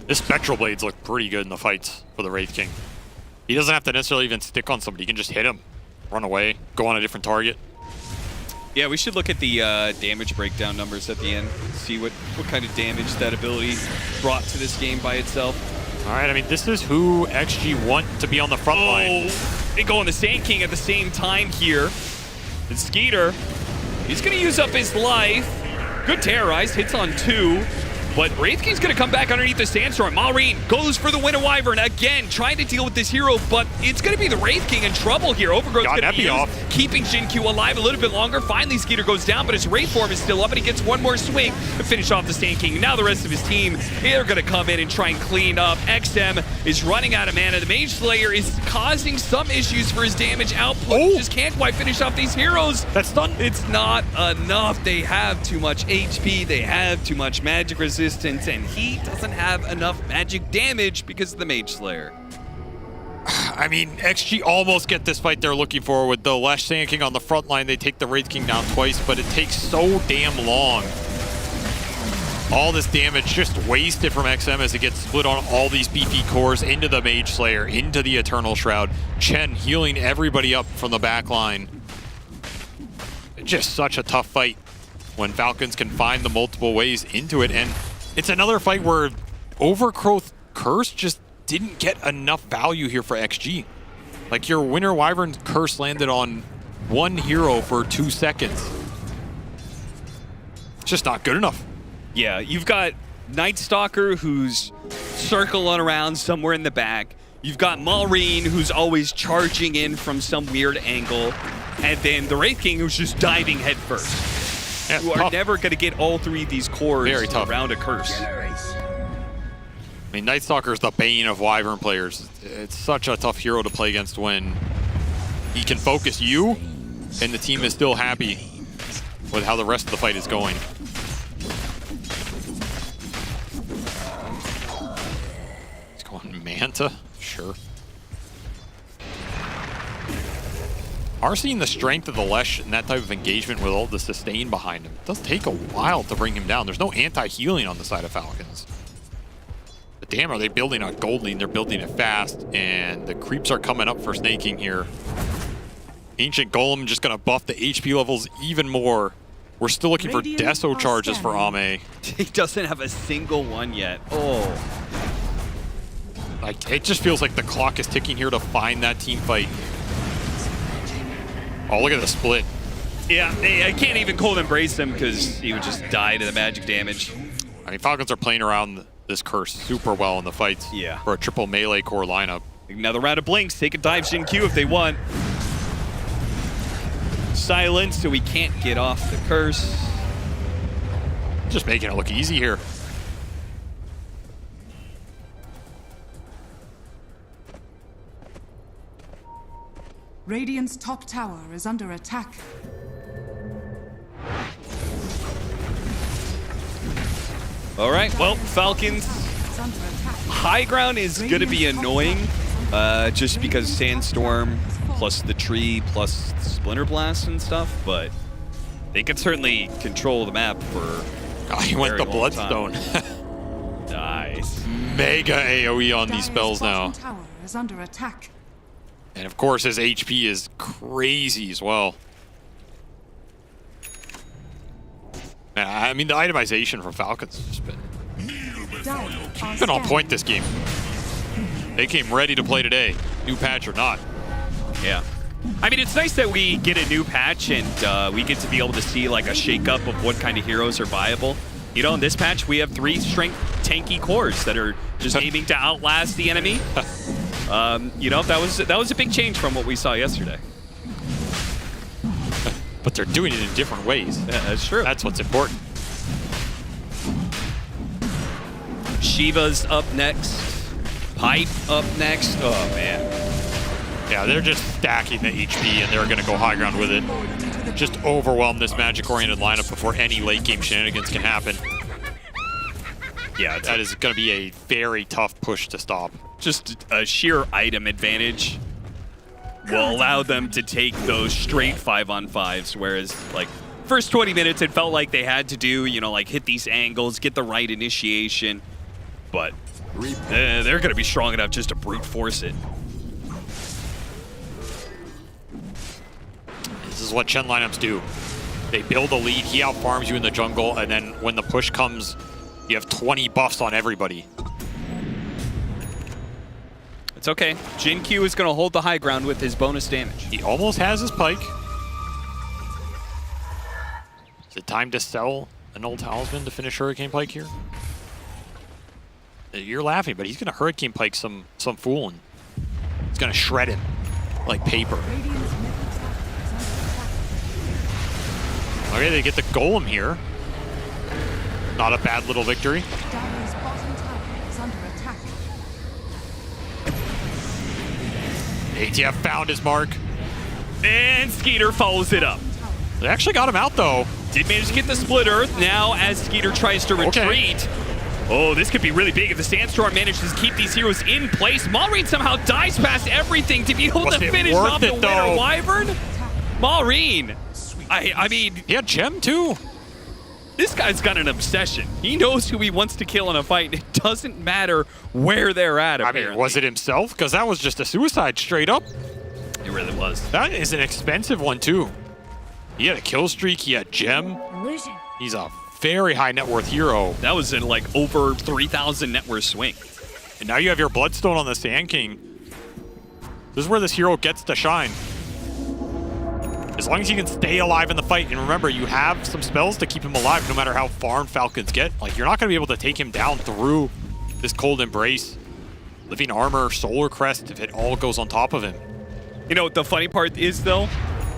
This Spectral Blades look pretty good in the fights for the Wraith King. He doesn't have to necessarily even stick on somebody. He can just hit him, run away, go on a different target. Yeah, we should look at the damage breakdown numbers at the end, see what kind of damage that ability brought to this game by itself. All right, I mean, this is who XG want to be on the front line. They go on the Sand King at the same time here. And Skeeter, he's going to use up his life. Good terrorize, hits on 2. But Wraith King's going to come back underneath the Sandstorm. Maureen goes for the Winter Wyvern again, trying to deal with this hero, but it's going to be the Wraith King in trouble here. Overgrowth's going to be used, keeping Jin-Q alive a little bit longer. Finally, Skeeter goes down, but his Wraith form is still up, and he gets one more swing to finish off the Sand King. Now the rest of his team, they're going to come in and try and clean up. XM is running out of mana. The Mage Slayer is causing some issues for his damage output. He just can't quite finish off these heroes. That's done. It's not enough. They have too much HP. They have too much magic resistance, and he doesn't have enough magic damage because of the Mage Slayer. I mean, XG almost get this fight they're looking for with the Lesh Sand King on the front line. They take the Wraith King down twice, but it takes so damn long. All this damage just wasted from XM as it gets split on all these beefy cores into the Mage Slayer, into the Eternal Shroud. Chen healing everybody up from the back line. Just such a tough fight when Falcons can find the multiple ways into it. And it's another fight where Overgrowth Curse just didn't get enough value here for XG. Like, your Winter Wyvern Curse landed on one hero for 2 seconds. It's just not good enough. Yeah, you've got Night Stalker who's circling around somewhere in the back. You've got Maureen who's always charging in from some weird angle. And then the Wraith King who's just diving headfirst. Yeah, you are never going to get all 3 of these cores around a curse. I mean, Night Stalker is the bane of Wyvern players. It's such a tough hero to play against when he can focus you, and the team is still happy with how the rest of the fight is going. He's going Manta? Sure. Are seeing the strength of the Lesh in that type of engagement with all the sustain behind him. It does take a while to bring him down. There's no anti-healing on the side of Falcons. But damn, are they building a gold lead? They're building it fast, and the creeps are coming up for snaking here. Ancient Golem just gonna buff the HP levels even more. We're still looking for Deso charges for Ame. He doesn't have a single one yet. Oh. Like, it just feels like the clock is ticking here to find that team fight. Oh, look at the split. Yeah, I can't even cold embrace him because he would just die to the magic damage. I mean, Falcons are playing around this curse super well in the fights. Yeah. For a triple melee core lineup. Another round of blinks. Take a dive Jin Q if they want. Silence so we can't get off the curse. Just making it look easy here. Radiant's top tower is under attack. All right, well, Falcons. High ground is going to be annoying just because Sandstorm plus the tree plus Splinter Blast and stuff, but they can certainly control the map for he went the Bloodstone. Nice. Mega AoE on these spells now. Tower is under attack. And of course, his HP is crazy as well. I mean, the itemization from Falcons has just been on point this game. They came ready to play today, new patch or not. Yeah. I mean, it's nice that we get a new patch and we get to be able to see like a shakeup of what kind of heroes are viable. You know, in this patch, we have 3 strength tanky cores that are just aiming to outlast the enemy. You know, that was a big change from what we saw yesterday. But they're doing it in different ways. Yeah, that's true. That's what's important. Shiva's up next. Pipe up next. Oh, man. Yeah, they're just stacking the HP, and they're going to go high ground with it. Just overwhelm this magic-oriented lineup before any late-game shenanigans can happen. Yeah, that is going to be a very tough push to stop. Just a sheer item advantage will allow them to take those straight 5-on-5s, whereas, like, first 20 minutes, it felt like they had to do, you know, like, hit these angles, get the right initiation, but they're going to be strong enough just to brute force it. This is what Chen lineups do. They build a lead, he outfarms you in the jungle, and then when the push comes, you have 20 buffs on everybody. It's okay. Jin Q is going to hold the high ground with his bonus damage. He almost has his pike. Is it time to sell an old talisman to finish Hurricane Pike here? You're laughing, but he's going to Hurricane Pike some fool, and he's going to shred him like paper. Okay, they get the golem here. Not a bad little victory. Dire's bottom tower is under attack. ATF found his mark. And Skeeter follows it up. They actually got him out, though. Did manage to get the split earth. Now, as Skeeter tries to retreat. Oh, this could be really big if the Sandstorm manages to keep these heroes in place. Malrine somehow dies past everything to be able to finish off the winner Wyvern. Malrine. I mean... He had Gem, too. This guy's got an obsession. He knows who he wants to kill in a fight. It doesn't matter where they're at, apparently. I mean, was it himself? Because that was just a suicide straight up. It really was. That is an expensive one, too. He had a kill streak. He had Gem. Illusion. He's a very high net worth hero. That was in like over 3,000 net worth swing. And now you have your Bloodstone on the Sand King. This is where this hero gets to shine. As long as he can stay alive in the fight, and remember, you have some spells to keep him alive no matter how far Falcons get. Like, you're not going to be able to take him down through this Cold Embrace, Living Armor, Solar Crest, if it all goes on top of him. You know what the funny part is, though?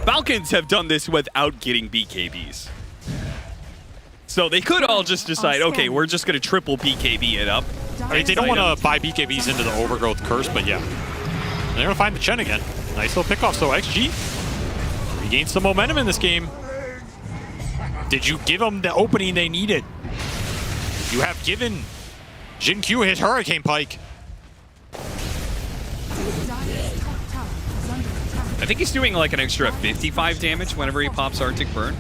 Falcons have done this without getting BKBs. So they could all just decide, okay, we're just going to triple BKB it up. I mean, they don't want to buy BKBs into the Overgrowth Curse, but yeah. They're going to find the Chen again. Nice little pickoff. So XG regained some momentum in this game. Did you give them the opening they needed? You have given Jin Q his Hurricane Pike. I think he's doing like an extra 55 damage whenever he pops Arctic Burn.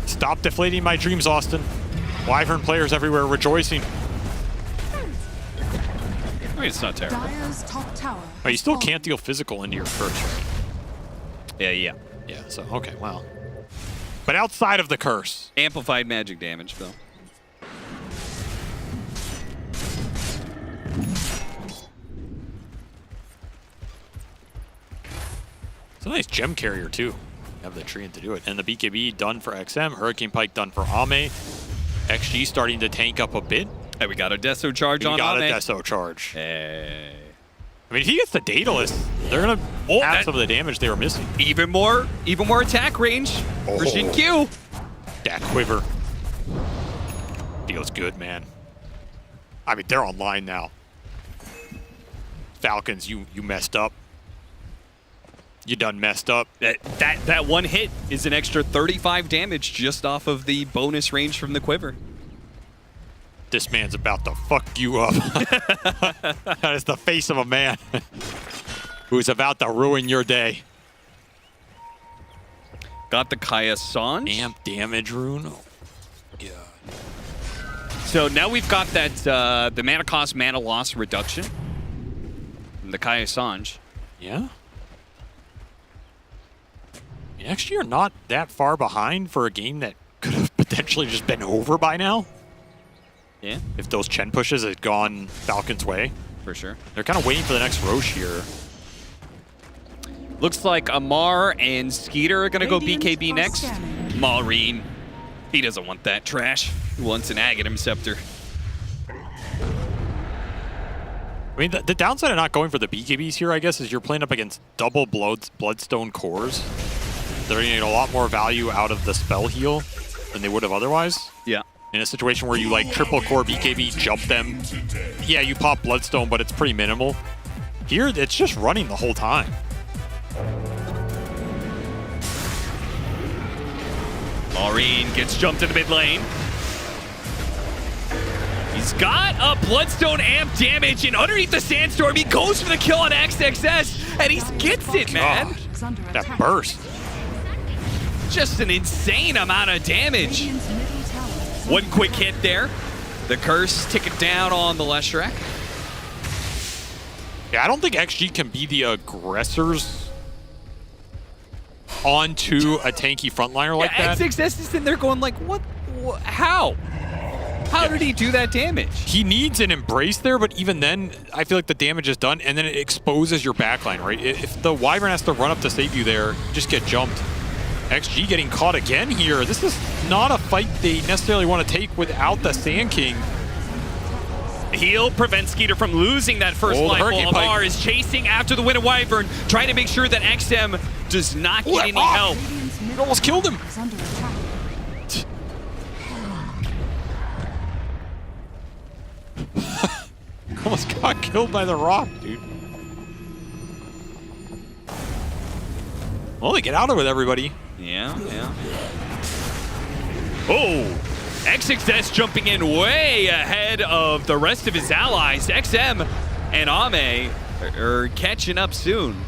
Stop deflating my dreams, Austin. Wyvern players everywhere rejoicing. I mean, it's not terrible. Dire's top tower. Oh, you still can't deal physical into your curse, right? Yeah. Yeah, so, okay, well. But outside of the curse. Amplified magic damage, though. It's a nice gem carrier, too. You have the Treant to do it. And the BKB done for XM. Hurricane Pike done for Ame. XG starting to tank up a bit. Hey, we got a Deso charge on Ame. We got a Deso charge. Hey. I mean, if he gets the Daedalus, they're going to have some of the damage they were missing. Even more attack range for Shin Q. That quiver. Feels good, man. I mean, they're online now. Falcons, you messed up. You done messed up. That one hit is an extra 35 damage just off of the bonus range from the quiver. This man's about to fuck you up. That is the face of a man who's about to ruin your day. Got the Kaya Sanj. Amp damage rune. Oh, yeah. So now we've got that the mana cost, mana loss reduction from the Kaya Sanj. Yeah. You actually are not that far behind for a game that could have potentially just been over by now. Yeah. If those Chen pushes had gone Falcon's way. For sure. They're kind of waiting for the next Roche here. Looks like Amar and Skeeter are going to go BKB next. Maureen, he doesn't want that trash. He wants an Aghanim Scepter. I mean, the downside of not going for the BKBs here, I guess, is you're playing up against double Bloodstone cores. They're going to get a lot more value out of the spell heal than they would have otherwise. Yeah. In a situation where you like triple core BKB, jump them. Yeah, you pop Bloodstone, but it's pretty minimal. Here, it's just running the whole time. Maureen gets jumped in the mid lane. He's got a Bloodstone amp damage, and underneath the Sandstorm, he goes for the kill on XXS, and he gets it, man. That burst. Just an insane amount of damage. One quick hit there. The curse ticking down on the Leshrac. Yeah, I don't think XG can be the aggressors onto a tanky frontliner like that. XXS is in there going like, what? How? How did he do that damage? He needs an embrace there, but even then, I feel like the damage is done, and then it exposes your backline, right? If the Wyvern has to run up to save you there, just get jumped. XG getting caught again here. This is not a fight they necessarily want to take without the Sand King. Heal prevents Skeeter from losing that first life while Amar is chasing after the Wind of Wyvern, trying to make sure that XM does not get any help. It almost killed him. Almost got killed by the rock, dude. Well, they get out of it with everybody. Yeah. Oh, XXS jumping in way ahead of the rest of his allies. XM and Ame are catching up soon.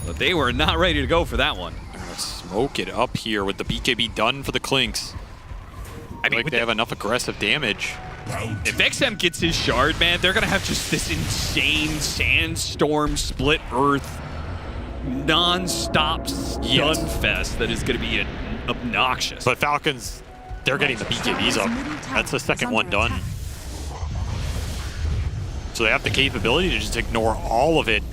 But they were not ready to go for that one. Smoke it up here with the BKB done for the Clinks. I mean, they have enough aggressive damage. If XM gets his shard, man, they're going to have just this insane Sandstorm, Split Earth, non-stop stun fest that is going to be obnoxious. But Falcons, they're getting the BKBs up. That's the second one done. So they have the capability to just ignore all of it.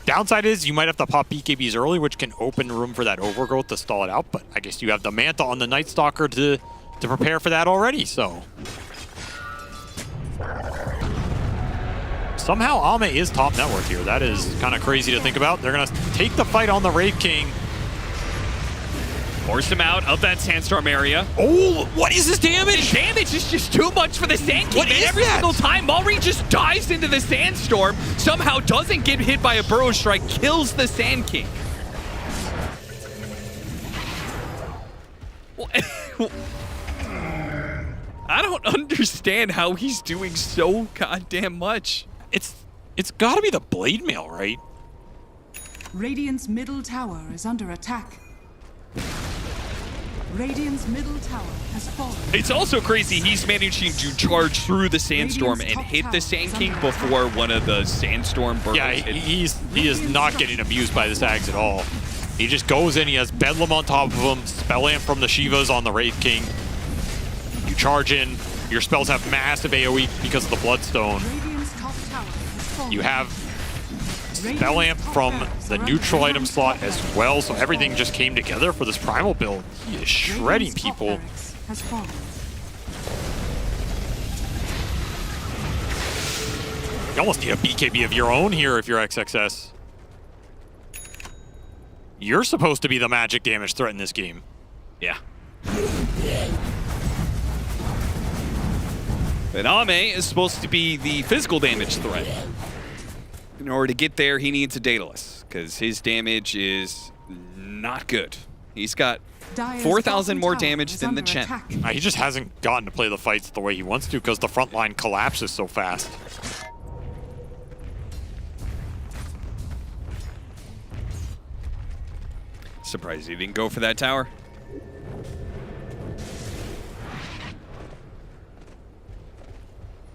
Downside is you might have to pop BKBs early, which can open room for that overgrowth to stall it out, but I guess you have the Manta on the Night Stalker to prepare for that already, so. Somehow Ame is top net worth here. That is kind of crazy to think about. They're gonna take the fight on the Wraith King. Force him out of that Sandstorm area. Oh, what is this damage? The damage is just too much for the Sand King. Every single time, Maureen just dives into the Sandstorm, somehow doesn't get hit by a Burrow Strike, kills the Sand King. I don't understand how he's doing so goddamn much. It's gotta be the Blade Mail, right? Radiant's middle tower is under attack. Radiant's middle tower has fallen. It's also crazy he's managing to charge through the Sandstorm and hit the Sand King before one of the Sandstorm burrows. Yeah, he is not getting abused by the Sags at all. He just goes in, he has Bedlam on top of him, Spell Amp from the Shivas on the Wraith King. You charge in, your spells have massive AoE because of the Bloodstone. You have Spell Amp from the neutral item slot as well, so everything just came together for this Primal build. He is shredding people. You almost need a BKB of your own here if you're XXS. You're supposed to be the magic damage threat in this game. Yeah. But Ame is supposed to be the physical damage threat. In order to get there, he needs a Daedalus, because his damage is not good. He's got 4,000 more damage than the Chen. He just hasn't gotten to play the fights the way he wants to because the front line collapses so fast. Surprised he didn't go for that tower.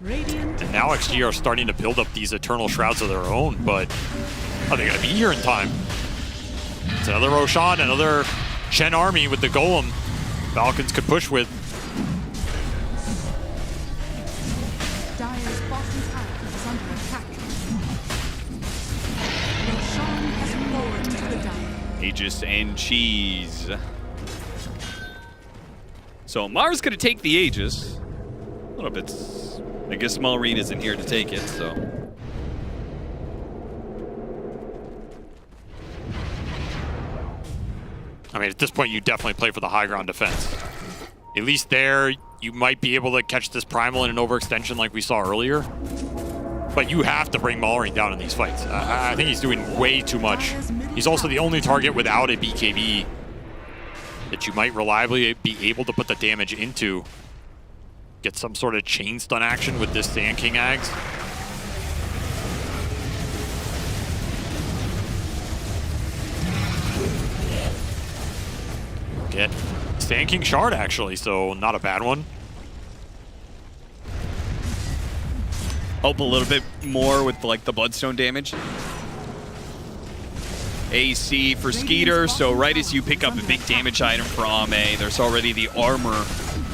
And now XG are starting to build up these Eternal Shrouds of their own, but are they going to be here in time? It's another Roshan, another Chen army with the Golem Falcons could push with. Dire's bottom tower is under attack. Roshan has fallen to the Dire. Aegis and Cheese. So Mars going to take the Aegis. A little bit. I guess Malrine isn't here to take it, so. I mean, at this point, you definitely play for the high ground defense. At least there, you might be able to catch this Primal in an overextension like we saw earlier. But you have to bring Malrine down in these fights. I think he's doing way too much. He's also the only target without a BKB that you might reliably be able to put the damage into. Get some sort of chain stun action with this Sand King Ags. Get Sand King Shard actually, so not a bad one. Help a little bit more with like the Bloodstone damage. AC for Skeeter, so right as you pick up a big damage item for Ame, there's already the armor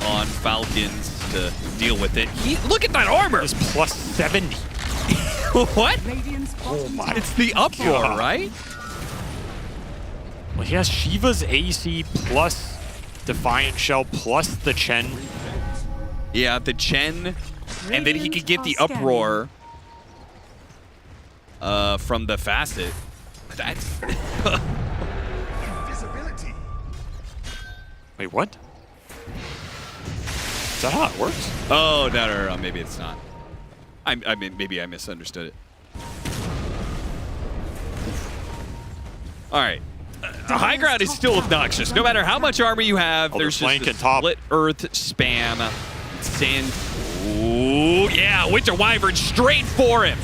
on Falcons to deal with it. Look at that armor! It's plus 70. What? Oh my It's the uproar, God. right? Well, he has Shiva's AC plus Defiant Shell plus the Chen. Yeah, the Chen, and then he could get the uproar from the facet. That's Wait, what? Is that how it works? Oh, no, maybe it's not. I mean, maybe I misunderstood it. All right. High ground is still obnoxious. No matter how much armor you have, there's just a split earth spam. Sand. Ooh, yeah, Winter Wyvern straight for him.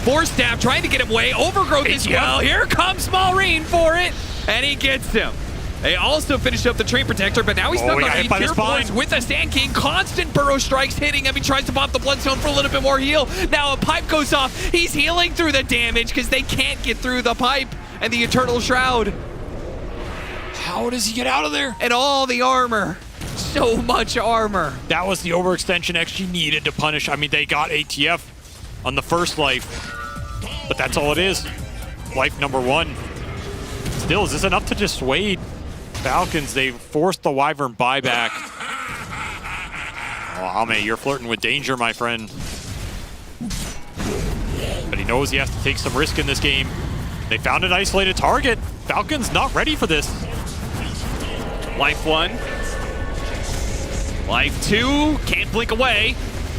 Force Staff trying to get him away. Overgrowth as well. Here comes Malrine for it, and he gets him. They also finished up the Tree Protector, but now he's stuck on the Pure Force with the Sand King. Constant burrow strikes hitting him. He tries to pop the Bloodstone for a little bit more heal. Now a pipe goes off. He's healing through the damage because they can't get through the pipe and the Eternal Shroud. How does he get out of there? And all the armor. So much armor. That was the overextension XG needed to punish. I mean, they got ATF on the first life, but that's all it is. Life number one. Still, is this enough to dissuade Falcons? They forced the Wyvern buyback. Oh, Ame, you're flirting with danger, my friend. But he knows he has to take some risk in this game. They found an isolated target. Falcons not ready for this. Life 1. Life 2. Can't blink away.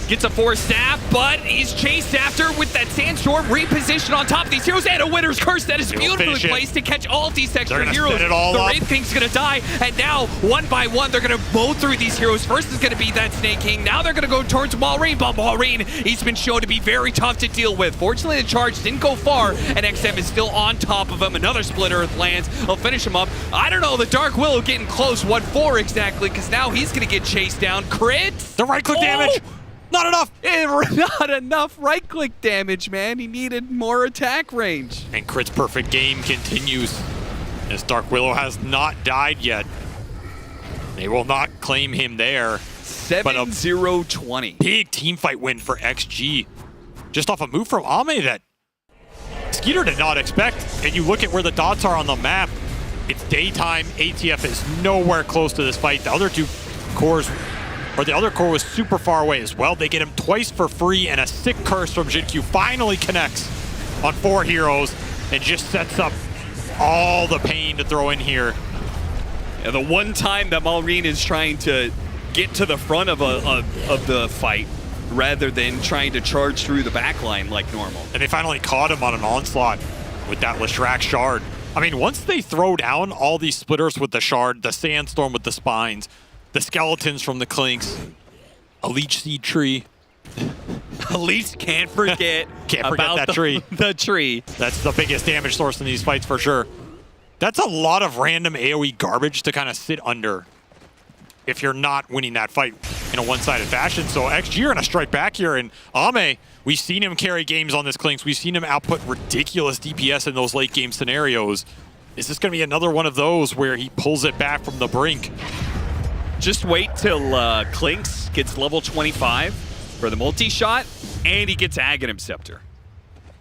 Gets a Force Staff, but he's chased after with that Sandstorm reposition on top of these heroes and a Winter's Curse that is beautifully placed to catch all of these extra heroes. The Wraith King's gonna die, and now one by one they're gonna mow through these heroes. First is gonna be that Snake King. Now they're gonna go towards Malrine, but Malrine, he's been shown to be very tough to deal with. Fortunately, the charge didn't go far, and XM is still on top of him. Another Split Earth lands. He'll finish him up. I don't know, the Dark Willow getting close. What for exactly? Because now he's gonna get chased down. Crit. The right-click damage. Not enough! Not enough right-click damage, man. He needed more attack range. And Crit's perfect game continues as Dark Willow has not died yet. They will not claim him there. 7-0-20. Big team fight win for XG. Just off a move from Ame that Skeeter did not expect. And you look at where the dots are on the map, it's daytime. ATF is nowhere close to this fight. The other two cores, or the other core was super far away as well. They get him twice for free, and a sick curse from Jin-Q finally connects on 4 heroes and just sets up all the pain to throw in here. Yeah, the one time that Malrine is trying to get to the front of the fight rather than trying to charge through the back line like normal. And they finally caught him on an onslaught with that Leshrac shard. I mean, once they throw down all these splitters with the shard, the sandstorm with the spines, the skeletons from the clinks, a leech seed tree. Elise can't forget about that tree. The tree. That's the biggest damage source in these fights for sure. That's a lot of random AoE garbage to kind of sit under if you're not winning that fight in a one-sided fashion. So XG are going to strike back here, and Ame, we've seen him carry games on this Clinks. We've seen him output ridiculous DPS in those late-game scenarios. Is this going to be another one of those where he pulls it back from the brink? Just wait till Clinks gets level 25 for the multi-shot, and he gets Aghanim Scepter.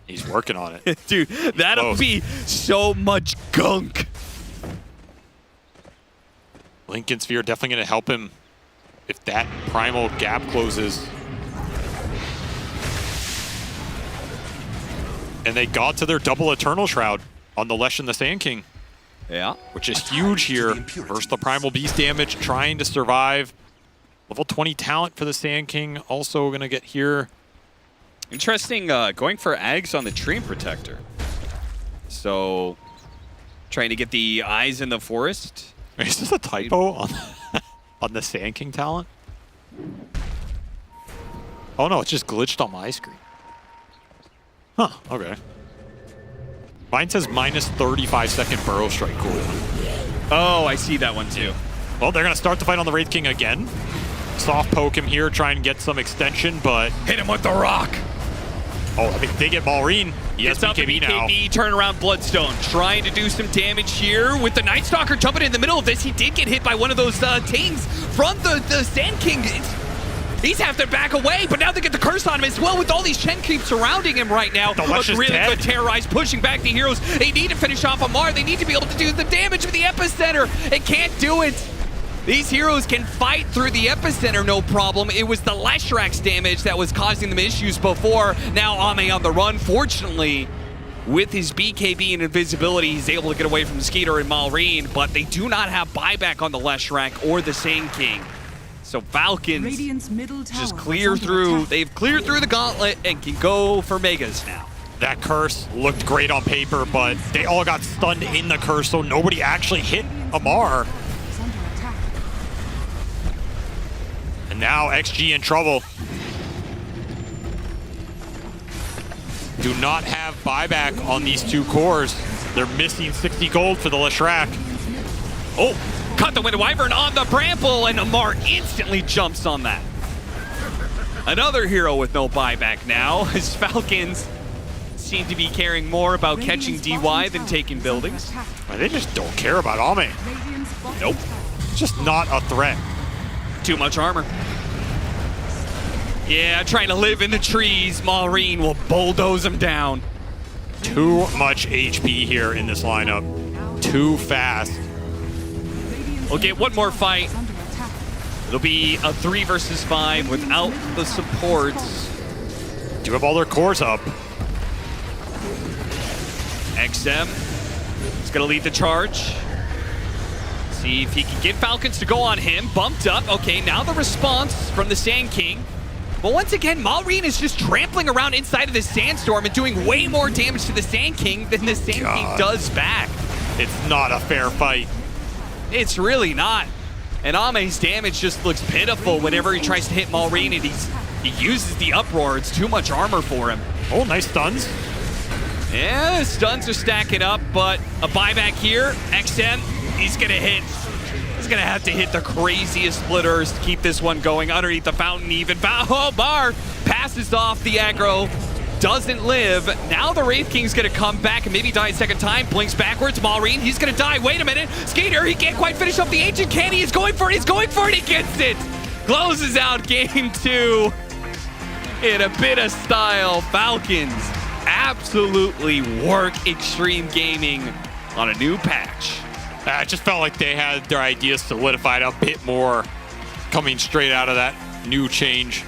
He's working on it. Dude, that'll be so much gunk. Lincoln Sphere definitely going to help him if that primal gap closes. And they got to their double Eternal Shroud on the Lesh and the Sand King. Yeah. Which is huge here versus the Primal Beast damage, trying to survive. Level 20 talent for the Sand King, also going to get here. Interesting, going for Ags on the Dream Protector. So, trying to get the eyes in the forest. Is this a typo on the Sand King talent? Oh no, it's just glitched on my screen. Huh, okay. Mine says minus 35-second Burrow Strike cooldown. Oh, I see that one too. Well, they're going to start the fight on the Wraith King again. Soft poke him here, try and get some extension, but... Hit him with the rock! Oh, I mean, they get Malrine. He has BKB now. Turn around Bloodstone, trying to do some damage here with the Night Stalker jumping in the middle of this. He did get hit by one of those tings from the Sand King. He's have to back away, but now they get the curse on him as well with all these Chen creeps surrounding him right now. Really good terrorize, pushing back the heroes. They need to finish off Amar. They need to be able to do the damage with the epicenter. It can't do it. These heroes can fight through the epicenter, no problem. It was the Leshrac's damage that was causing them issues before. Now Ame on the run. Fortunately, with his BKB and invisibility, he's able to get away from Skeeter and Malrine, but they do not have buyback on the Leshrac or the Sand King. So Falcons just clear through. They've cleared through the gauntlet and can go for Megas now. That curse looked great on paper, but they all got stunned in the curse, so nobody actually hit Amar. And now XG in trouble. Do not have buyback on these two cores. They're missing 60 gold for the Leshrac. Oh, cut the Wind Wyvern on the Bramble, and Amar instantly jumps on that. Another hero with no buyback now, as Falcons seem to be caring more about catching DY than taking buildings. They just don't care about Ame. Nope. It's just not a threat. Too much armor. Yeah, trying to live in the trees. Malrine will bulldoze him down. Too much HP here in this lineup. Too fast. We'll get one more fight. It'll be a 3 versus 5 without the supports. Do have all their cores up. XM is going to lead the charge. See if he can get Falcons to go on him. Bumped up. Okay, now the response from the Sand King. But once again, Malrine is just trampling around inside of this Sandstorm and doing way more damage to the Sand King than the Sand King does back. It's not a fair fight. It's really not. And Ame's damage just looks pitiful whenever he tries to hit Malrine, and he uses the Uproar. It's too much armor for him. Oh, nice stuns. Yeah, stuns are stacking up, but a buyback here. XM, he's going to hit. He's going to have to hit the craziest splitters to keep this one going underneath the fountain even. Oh, Bar passes off the aggro. Doesn't live. Now the Wraith King's going to come back and maybe die a second time. Blinks backwards. Malrine, he's going to die. Wait a minute. Skeeter, he can't quite finish off the Ancient Candy. He's going for it. He's going for it. He gets it. Closes out game 2 in a bit of style. Falcons absolutely work Extreme Gaming on a new patch. It just felt like they had their ideas solidified a bit more coming straight out of that new change.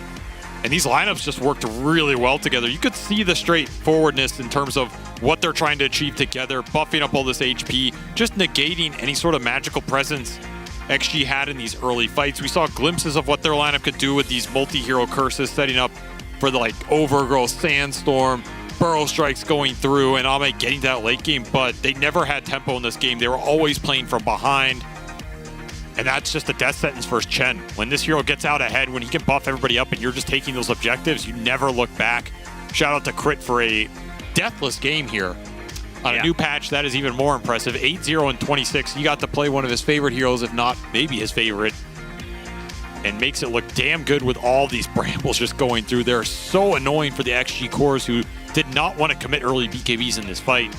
And these lineups just worked really well together. You could see the straightforwardness in terms of what they're trying to achieve together, buffing up all this HP, just negating any sort of magical presence XG had in these early fights. We saw glimpses of what their lineup could do with these multi-hero curses, setting up for the Overgrowth, Sandstorm, Burrow Strikes going through, and Ame getting to that late game, but they never had tempo in this game. They were always playing from behind. And that's just a death sentence for Chen. When this hero gets out ahead, when he can buff everybody up and you're just taking those objectives, you never look back. Shout out to Crit for a deathless game here. On a new patch, that is even more impressive. 8-0 and 26. He got to play one of his favorite heroes, if not maybe his favorite. And makes it look damn good with all these brambles just going through. They're so annoying for the XG cores who did not want to commit early BKBs in this fight.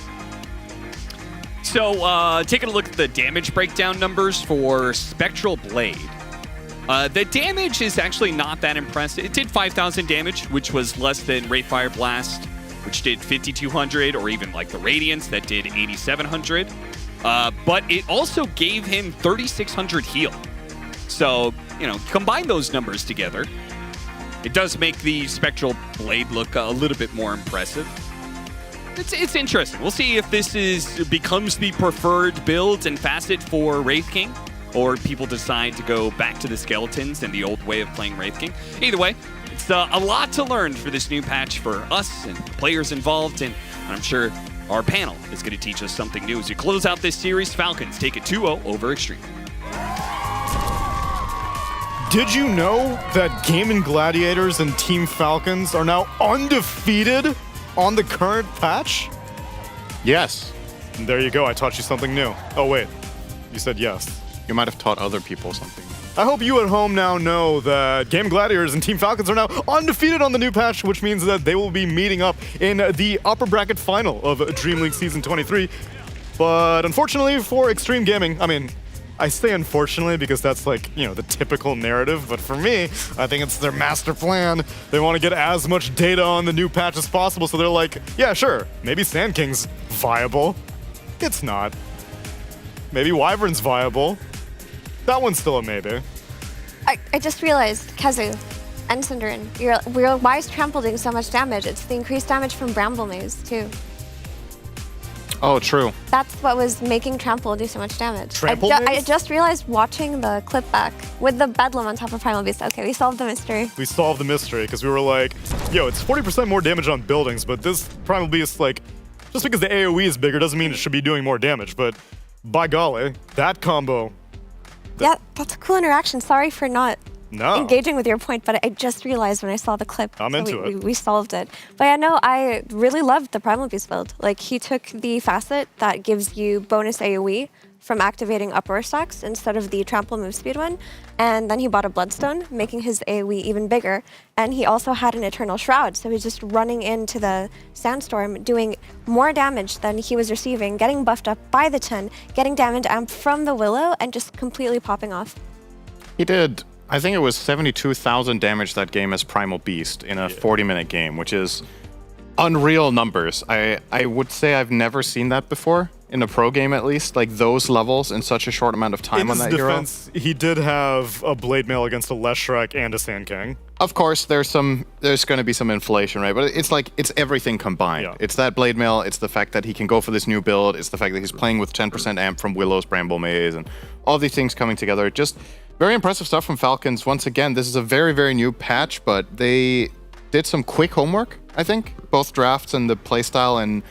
So, taking a look at the damage breakdown numbers for Spectral Blade. The damage is actually not that impressive. It did 5,000 damage, which was less than Wraithfire Blast, which did 5,200, or even like the Radiance that did 8,700. But it also gave him 3,600 heal. So, combine those numbers together. It does make the Spectral Blade look a little bit more impressive. It's interesting. We'll see if this becomes the preferred build and facet for Wraith King, or people decide to go back to the skeletons and the old way of playing Wraith King. Either way, it's a lot to learn for this new patch for us and players involved, and I'm sure our panel is going to teach us something new as we close out this series. Falcons take it 2-0 over Extreme. Did you know that Gaming Gladiators and Team Falcons are now undefeated on the current patch? Yes. And there you go, I taught you something new. Oh wait, you said yes. You might have taught other people something. I hope you at home now know that Game Gladiators and Team Falcons are now undefeated on the new patch, which means that they will be meeting up in the upper bracket final of Dreamleague Season 23. But unfortunately for Extreme Gaming, I say unfortunately because that's the typical narrative, but for me, I think it's their master plan. They want to get as much data on the new patch as possible, so they're like, yeah, sure, maybe Sand King's viable. It's not. Maybe Wyvern's viable. That one's still a maybe. I just realized, Kazu and Cinderin, why is Trample doing so much damage? It's the increased damage from Bramble Maze, too. Oh, true. That's what was making Trample do so much damage. I just realized watching the clip back with the Bedlam on top of Primal Beast. Okay, we solved the mystery. We solved the mystery because we were like, yo, it's 40% more damage on buildings, but this Primal Beast, just because the AoE is bigger doesn't mean it should be doing more damage, but by golly, that combo. Yeah, that's a cool interaction. Sorry for not No. engaging with your point, but I just realized when I saw the clip. I'm into it. We solved it. But yeah, no, I really loved the Primal Beast build. He took the facet that gives you bonus AoE from activating upper stacks instead of the trample move speed one, and then he bought a Bloodstone, making his AoE even bigger, and he also had an Eternal Shroud, so he's just running into the Sandstorm, doing more damage than he was receiving, getting buffed up by the 10, getting damage amp from the Willow, and just completely popping off. He did, I think it was 72,000 damage that game as Primal Beast in a 40-minute game, which is unreal numbers. I would say I've never seen that before. In a pro game, at least, those levels in such a short amount of time on that hero. In his defense, he did have a Blade Mail against a Leshrac and a Sand King. Of course, there's going to be some inflation, right? But it's everything combined. Yeah. It's that Blade Mail, it's the fact that he can go for this new build, it's the fact that he's playing with 10% amp from Willow's Bramble Maze, and all these things coming together. Just very impressive stuff from Falcons. Once again, this is a very, very new patch, but they did some quick homework, I think. Both drafts and the playstyle, and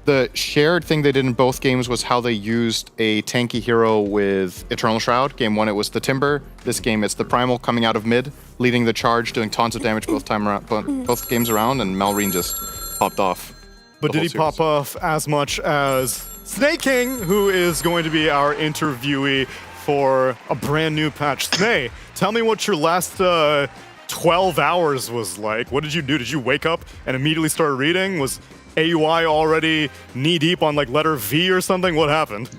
the shared thing they did in both games was how they used a tanky hero with Eternal Shroud. Game one, it was the Timber. This game, it's the Primal coming out of mid, leading the charge, doing tons of damage both games around, and Malrine just popped off. But did he pop off as much as Snake King, who is going to be our interviewee for a brand new patch? Snake, tell me what your last 12 hours was like. What did you do? Did you wake up and immediately start reading? Was AUI already knee-deep on letter V or something? What happened?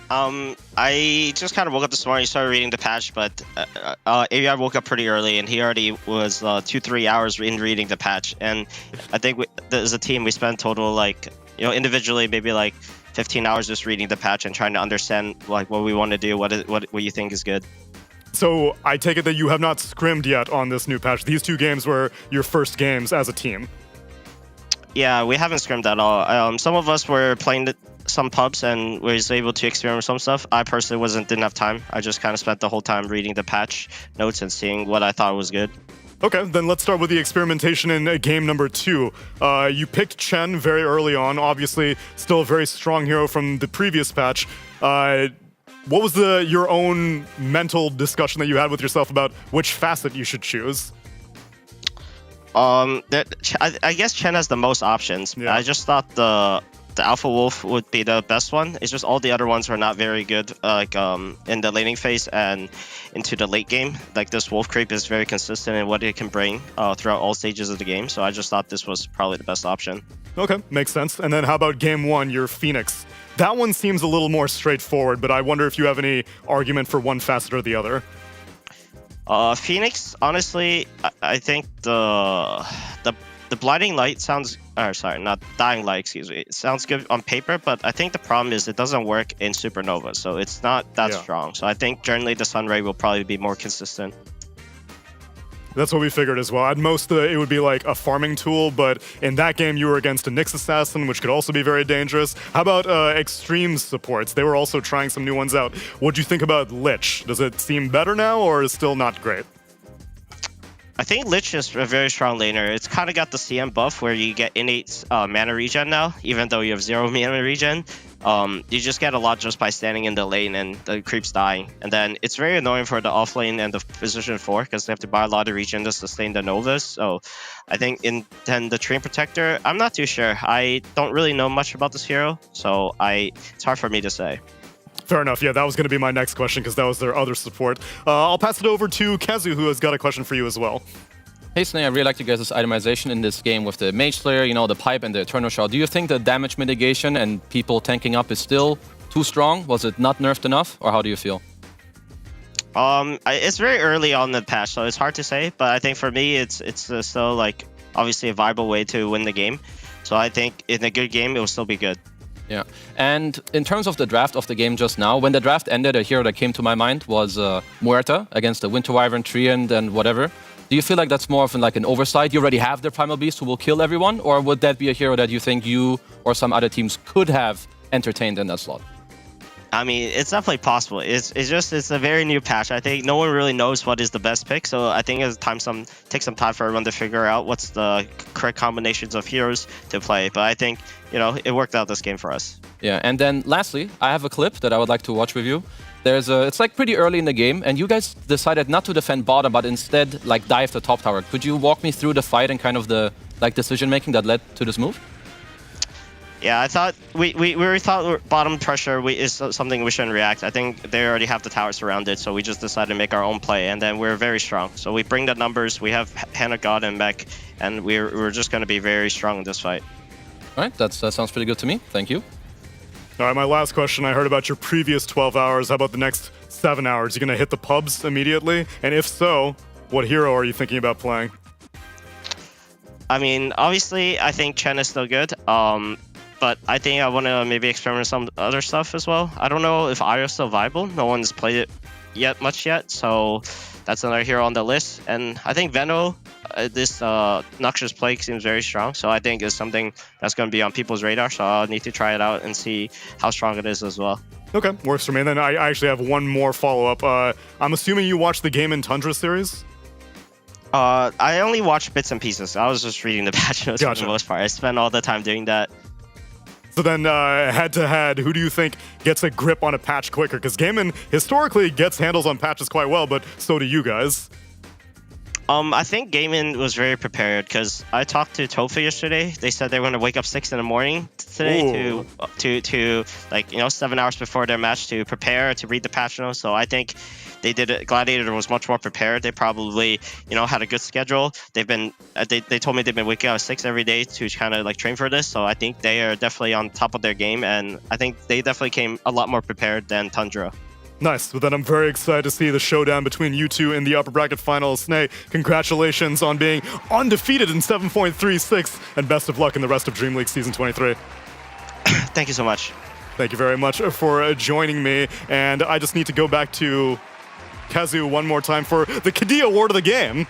I just kind of woke up this morning, started reading the patch, but AVI woke up pretty early, and he already was 2-3 hours in reading the patch. And I think as a team, we spent total, like, individually, maybe like 15 hours just reading the patch and trying to understand like what we want to do, what you think is good. So I take it that you have not scrimmed yet on this new patch. These 2 games were your first games as a team. Yeah, we haven't scrimmed at all. Some of us were playing some pubs and was able to experiment with some stuff. I personally didn't have time. I just kind of spent the whole time reading the patch notes and seeing what I thought was good. Okay, then let's start with the experimentation in game number 2. You picked Chen very early on, obviously still a very strong hero from the previous patch. What was your own mental discussion that you had with yourself about which facet you should choose? I guess Chen has the most options. Yeah. I just thought the Alpha Wolf would be the best one. It's just all the other ones are not very good, in the laning phase and into the late game. Like this Wolf Creep is very consistent in what it can bring throughout all stages of the game. So I just thought this was probably the best option. Okay, makes sense. And then how about game 1, your Phoenix? That one seems a little more straightforward, but I wonder if you have any argument for one facet or the other. Phoenix, honestly, I think the Blinding Light sounds... sorry, not Dying Light, excuse me. It sounds good on paper, but I think the problem is it doesn't work in Supernova, so it's not that strong. So I think generally the Sunray will probably be more consistent. That's what we figured as well. At most, it would be like a farming tool, but in that game, you were against a Nyx Assassin, which could also be very dangerous. How about extreme supports? They were also trying some new ones out. What do you think about Lich? Does it seem better now, or is still not great? I think Lich is a very strong laner. It's kind of got the CM buff where you get innate mana regen now, even though you have 0 mana regen. You just get a lot just by standing in the lane and the creeps dying. And then it's very annoying for the off lane and the position 4 because they have to buy a lot of regen to sustain the Novas. So I think then the Treant Protector, I'm not too sure. I don't really know much about this hero, so it's hard for me to say. Fair enough. Yeah, that was going to be my next question because that was their other support. I'll pass it over to Kazu, who has got a question for you as well. Hey, Snake, I really like you guys' itemization in this game with the Mage Slayer, the pipe and the Eternal Shroud. Do you think the damage mitigation and people tanking up is still too strong? Was it not nerfed enough, or how do you feel? It's very early on in the patch, so it's hard to say. But I think for me, it's still like obviously a viable way to win the game. So I think in a good game, it will still be good. Yeah, and in terms of the draft of the game just now, when the draft ended, a hero that came to my mind was Muerta against the Winter Wyvern, Treant, and whatever. Do you feel like that's more of an oversight? You already have the Primal Beast who will kill everyone, or would that be a hero that you think you or some other teams could have entertained in that slot? I mean, it's definitely possible. It's a very new patch. I think no one really knows what is the best pick, so I think it's take some time for everyone to figure out what's the correct combinations of heroes to play. But I think, it worked out this game for us. Yeah, and then lastly, I have a clip that I would like to watch with you. It's pretty early in the game, and you guys decided not to defend bottom, but instead dive the top tower. Could you walk me through the fight and kind of the decision making that led to this move? Yeah, I thought we thought bottom pressure is something we shouldn't react. I think they already have the tower surrounded, so we just decided to make our own play, and then we're very strong. So we bring the numbers, we have Hand of God and Mech, and we're just going to be very strong in this fight. All right, that sounds pretty good to me. Thank you. All right, my last question. I heard about your previous 12 hours. How about the next 7 hours? You going to hit the pubs immediately? And if so, what hero are you thinking about playing? I mean, obviously, I think Chen is still good. But I think I want to maybe experiment with some other stuff as well. I don't know if Io is still viable. No one's played it much yet, so that's another hero on the list. And I think Veno, this Noxious Plague seems very strong, so I think it's something that's going to be on people's radar, so I'll need to try it out and see how strong it is as well. Okay, works for me. And then I actually have one more follow-up. I'm assuming you watched the Game in Tundra series? I only watched bits and pieces. I was just reading the patch notes for the most part. I spent all the time doing that. So then, head-to-head, who do you think gets a grip on a patch quicker? Because Gaimin historically gets handles on patches quite well, but so do you guys. I think Gaiman was very prepared because I talked to Tofa yesterday. They said they were going to wake up 6 in the morning today to like 7 hours before their match to prepare to read the patch notes. So I think they did it. Gladiator was much more prepared. They probably had a good schedule. They've been they told me they've been waking up at 6 every day to kind of like train for this. So I think they are definitely on top of their game, and I think they definitely came a lot more prepared than Tundra. Nice. Well, then I'm very excited to see the showdown between you two in the upper bracket finals. Snay, congratulations on being undefeated in 7.36, and best of luck in the rest of Dreamleague Season 23. Thank you so much. Thank you very much for joining me, and I just need to go back to Kazu one more time for the Kadee Award of the game.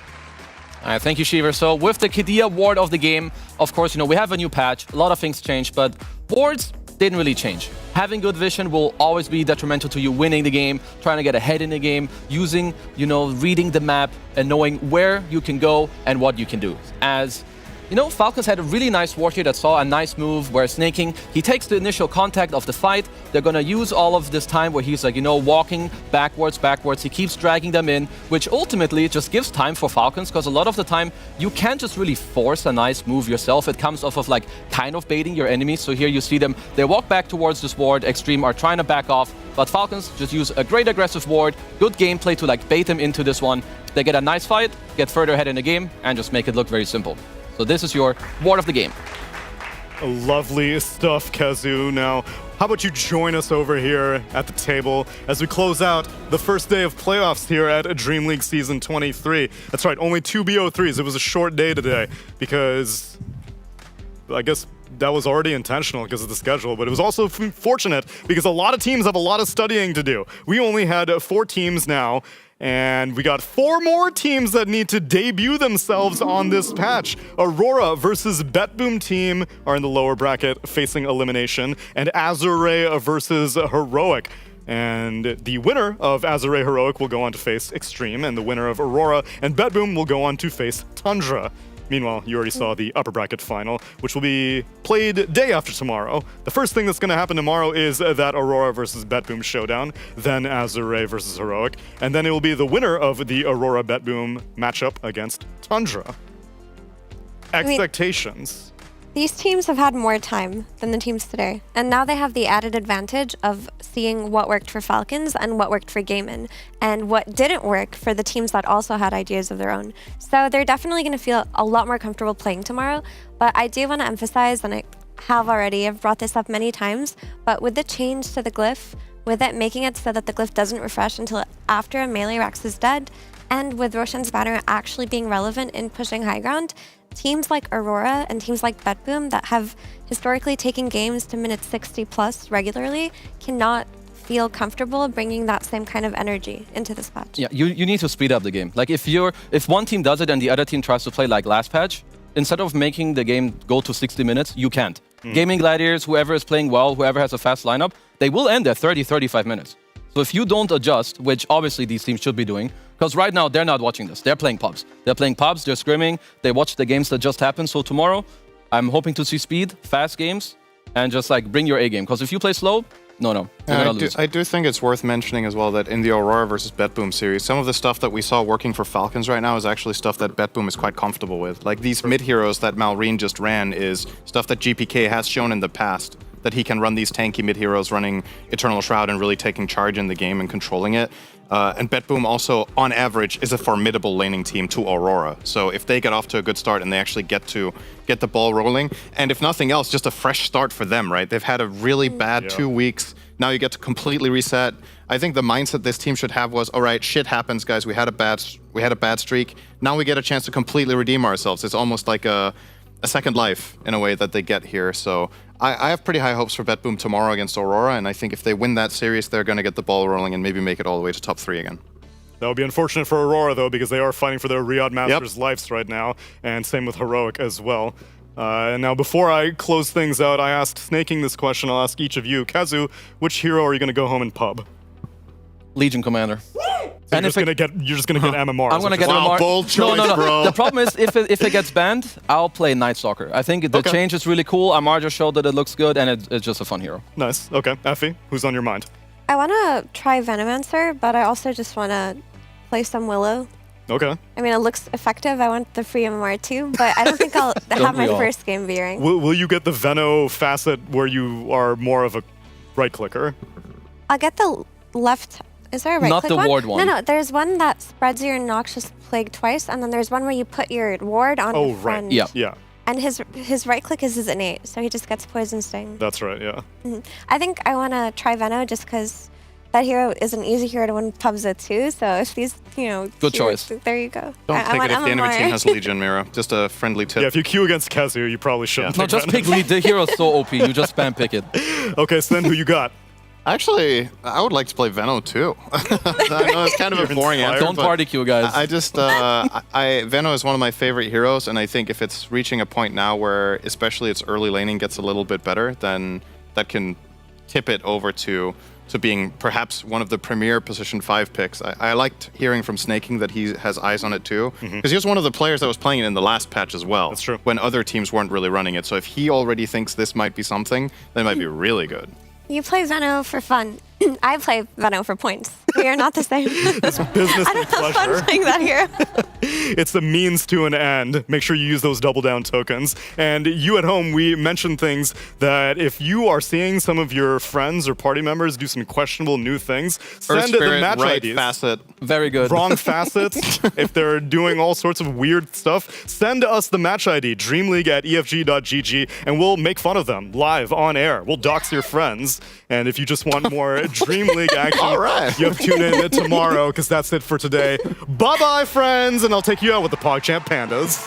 Thank you, Shiver. So with the Kadee Award of the game, of course, we have a new patch. A lot of things changed, but boards didn't really change. Having good vision will always be detrimental to you winning the game, trying to get ahead in the game, using, reading the map and knowing where you can go and what you can do. As Falcons had a really nice ward here that saw a nice move where Snaking, he takes the initial contact of the fight. They're going to use all of this time where he's walking backwards. He keeps dragging them in, which ultimately just gives time for Falcons, because a lot of the time you can't just really force a nice move yourself. It comes off of kind of baiting your enemies. So here you see them, they walk back towards this ward. Extreme are trying to back off, but Falcons just use a great aggressive ward, good gameplay to bait them into this one. They get a nice fight, get further ahead in the game, and just make it look very simple. So this is your ward of the game. Lovely stuff, Kazu. Now, how about you join us over here at the table as we close out the first day of playoffs here at Dreamleague Season 23. That's right, only 2 BO3s. It was a short day today because I guess that was already intentional because of the schedule, but it was also fortunate because a lot of teams have a lot of studying to do. We only had 4 teams now, and we got 4 more teams that need to debut themselves on this patch. Aurora versus BetBoom team are in the lower bracket facing elimination, and Azure versus Heroic. And the winner of Azure Heroic will go on to face Extreme, and the winner of Aurora and BetBoom will go on to face Tundra. Meanwhile, you already saw the upper bracket final, which will be played day after tomorrow. The first thing that's going to happen tomorrow is that Aurora versus BetBoom showdown, then Azure versus Heroic, and then it will be the winner of the Aurora BetBoom matchup against Tundra. Expectations. These teams have had more time than the teams today, and now they have the added advantage of seeing what worked for Falcons and what worked for Gaiman, and what didn't work for the teams that also had ideas of their own. So they're definitely going to feel a lot more comfortable playing tomorrow, but I do want to emphasize, and I have already, I've brought this up many times, but with the change to the glyph, with it making it so that the glyph doesn't refresh until after a melee Rex is dead, and with Roshan's banner actually being relevant in pushing high ground, teams like Aurora and teams like BetBoom that have historically taken games to minute 60 plus regularly cannot feel comfortable bringing that same kind of energy into this patch. Yeah, you need to speed up the game. If one team does it and the other team tries to play like last patch, instead of making the game go to 60 minutes, you can't. Gaming Gladiators, whoever is playing well, whoever has a fast lineup, they will end at 30, 35 minutes. So if you don't adjust, which obviously these teams should be doing, because right now they're not watching this. They're playing pubs. They're playing pubs, they're scrimming, they watch the games that just happened. So tomorrow, I'm hoping to see speed, fast games, and just bring your A game. Because if you play slow, no, you're gonna lose. I do think it's worth mentioning as well that in the Aurora versus BetBoom series, some of the stuff that we saw working for Falcons right now is actually stuff that BetBoom is quite comfortable with. Like these mid-heroes that Malrine just ran is stuff that GPK has shown in the past, that he can run these tanky mid-heroes running Eternal Shroud and really taking charge in the game and controlling it. And BetBoom also, on average, is a formidable laning team to Aurora. So if they get off to a good start and they actually get the ball rolling, and if nothing else, just a fresh start for them, right? They've had a really bad 2 weeks. Now you get to completely reset. I think the mindset this team should have was, all right, shit happens, guys. We had a bad streak. Now we get a chance to completely redeem ourselves. It's almost like a second life in a way that they get here. So I have pretty high hopes for BetBoom tomorrow against Aurora, and I think if they win that series, they're going to get the ball rolling and maybe make it all the way to top 3 again. That would be unfortunate for Aurora, though, because they are fighting for their Riyadh Masters lives right now, and same with Heroic as well. And now, before I close things out, I asked Snaking this question. I'll ask each of you. Kazu, which hero are you going to go home and pub? Legion Commander. So you're just gonna get MMR. I'm gonna get MMR. Bold choice, no. bro. The problem is if it gets banned, I'll play Night Stalker. I think the change is really cool. Amar just showed that it looks good, and it's just a fun hero. Nice. Okay, Effie, who's on your mind? I want to try Venomancer, but I also just want to play some Willow Okay. I mean, it looks effective. I want the free MMR too, but I don't think I'll have my first game be ranked. Will you get the Veno facet where you are more of a right clicker? I'll get the left. Is there a right Not click the one? ward one. No, there's one that spreads your Noxious Plague twice, and then there's one where you put your ward on your friend. Yeah. And his right click is his innate, so he just gets Poison Sting. That's right, yeah. I think I want to try Veno just because that hero is an easy hero to win PUBG too. So if these, Good choice. There you go. Don't take it if the enemy team has MMR. Legion, Mira. Just a friendly tip. Yeah, if you queue against Kazu, you probably shouldn't. No, pick just Veno. pick lead. The hero's so OP. You just spam pick it. Okay, so then who you got? Actually, I would like to play Veno too. I know it's kind of a boring answer. Don't party queue, guys. I just, Veno is one of my favorite heroes, and I think if it's reaching a point now where, especially its early laning gets a little bit better, then that can tip it over to being perhaps one of the premier position 5 picks. I liked hearing from Snaking that he has eyes on it too, because he was one of the players that was playing it in the last patch as well. That's true. When other teams weren't really running it. So if he already thinks this might be something, that might be really good. You play Veno for fun. I play Veno for points. We are not the same. It's business I don't have fun playing that hero. It's the means to an end. Make sure you use those double down tokens. And you at home, we mentioned things that if you are seeing some of your friends or party members do some questionable new things, send the match right IDs. facet. Very good. Wrong facets. If they're doing all sorts of weird stuff, send us the match ID, dreamleague@efg.gg, and we'll make fun of them live on air. We'll dox your friends. And if you just want more Dream League action, All right. you have to tune in tomorrow, because that's it for today. Bye-bye, friends, and I'll take you out with the PogChamp Pandas.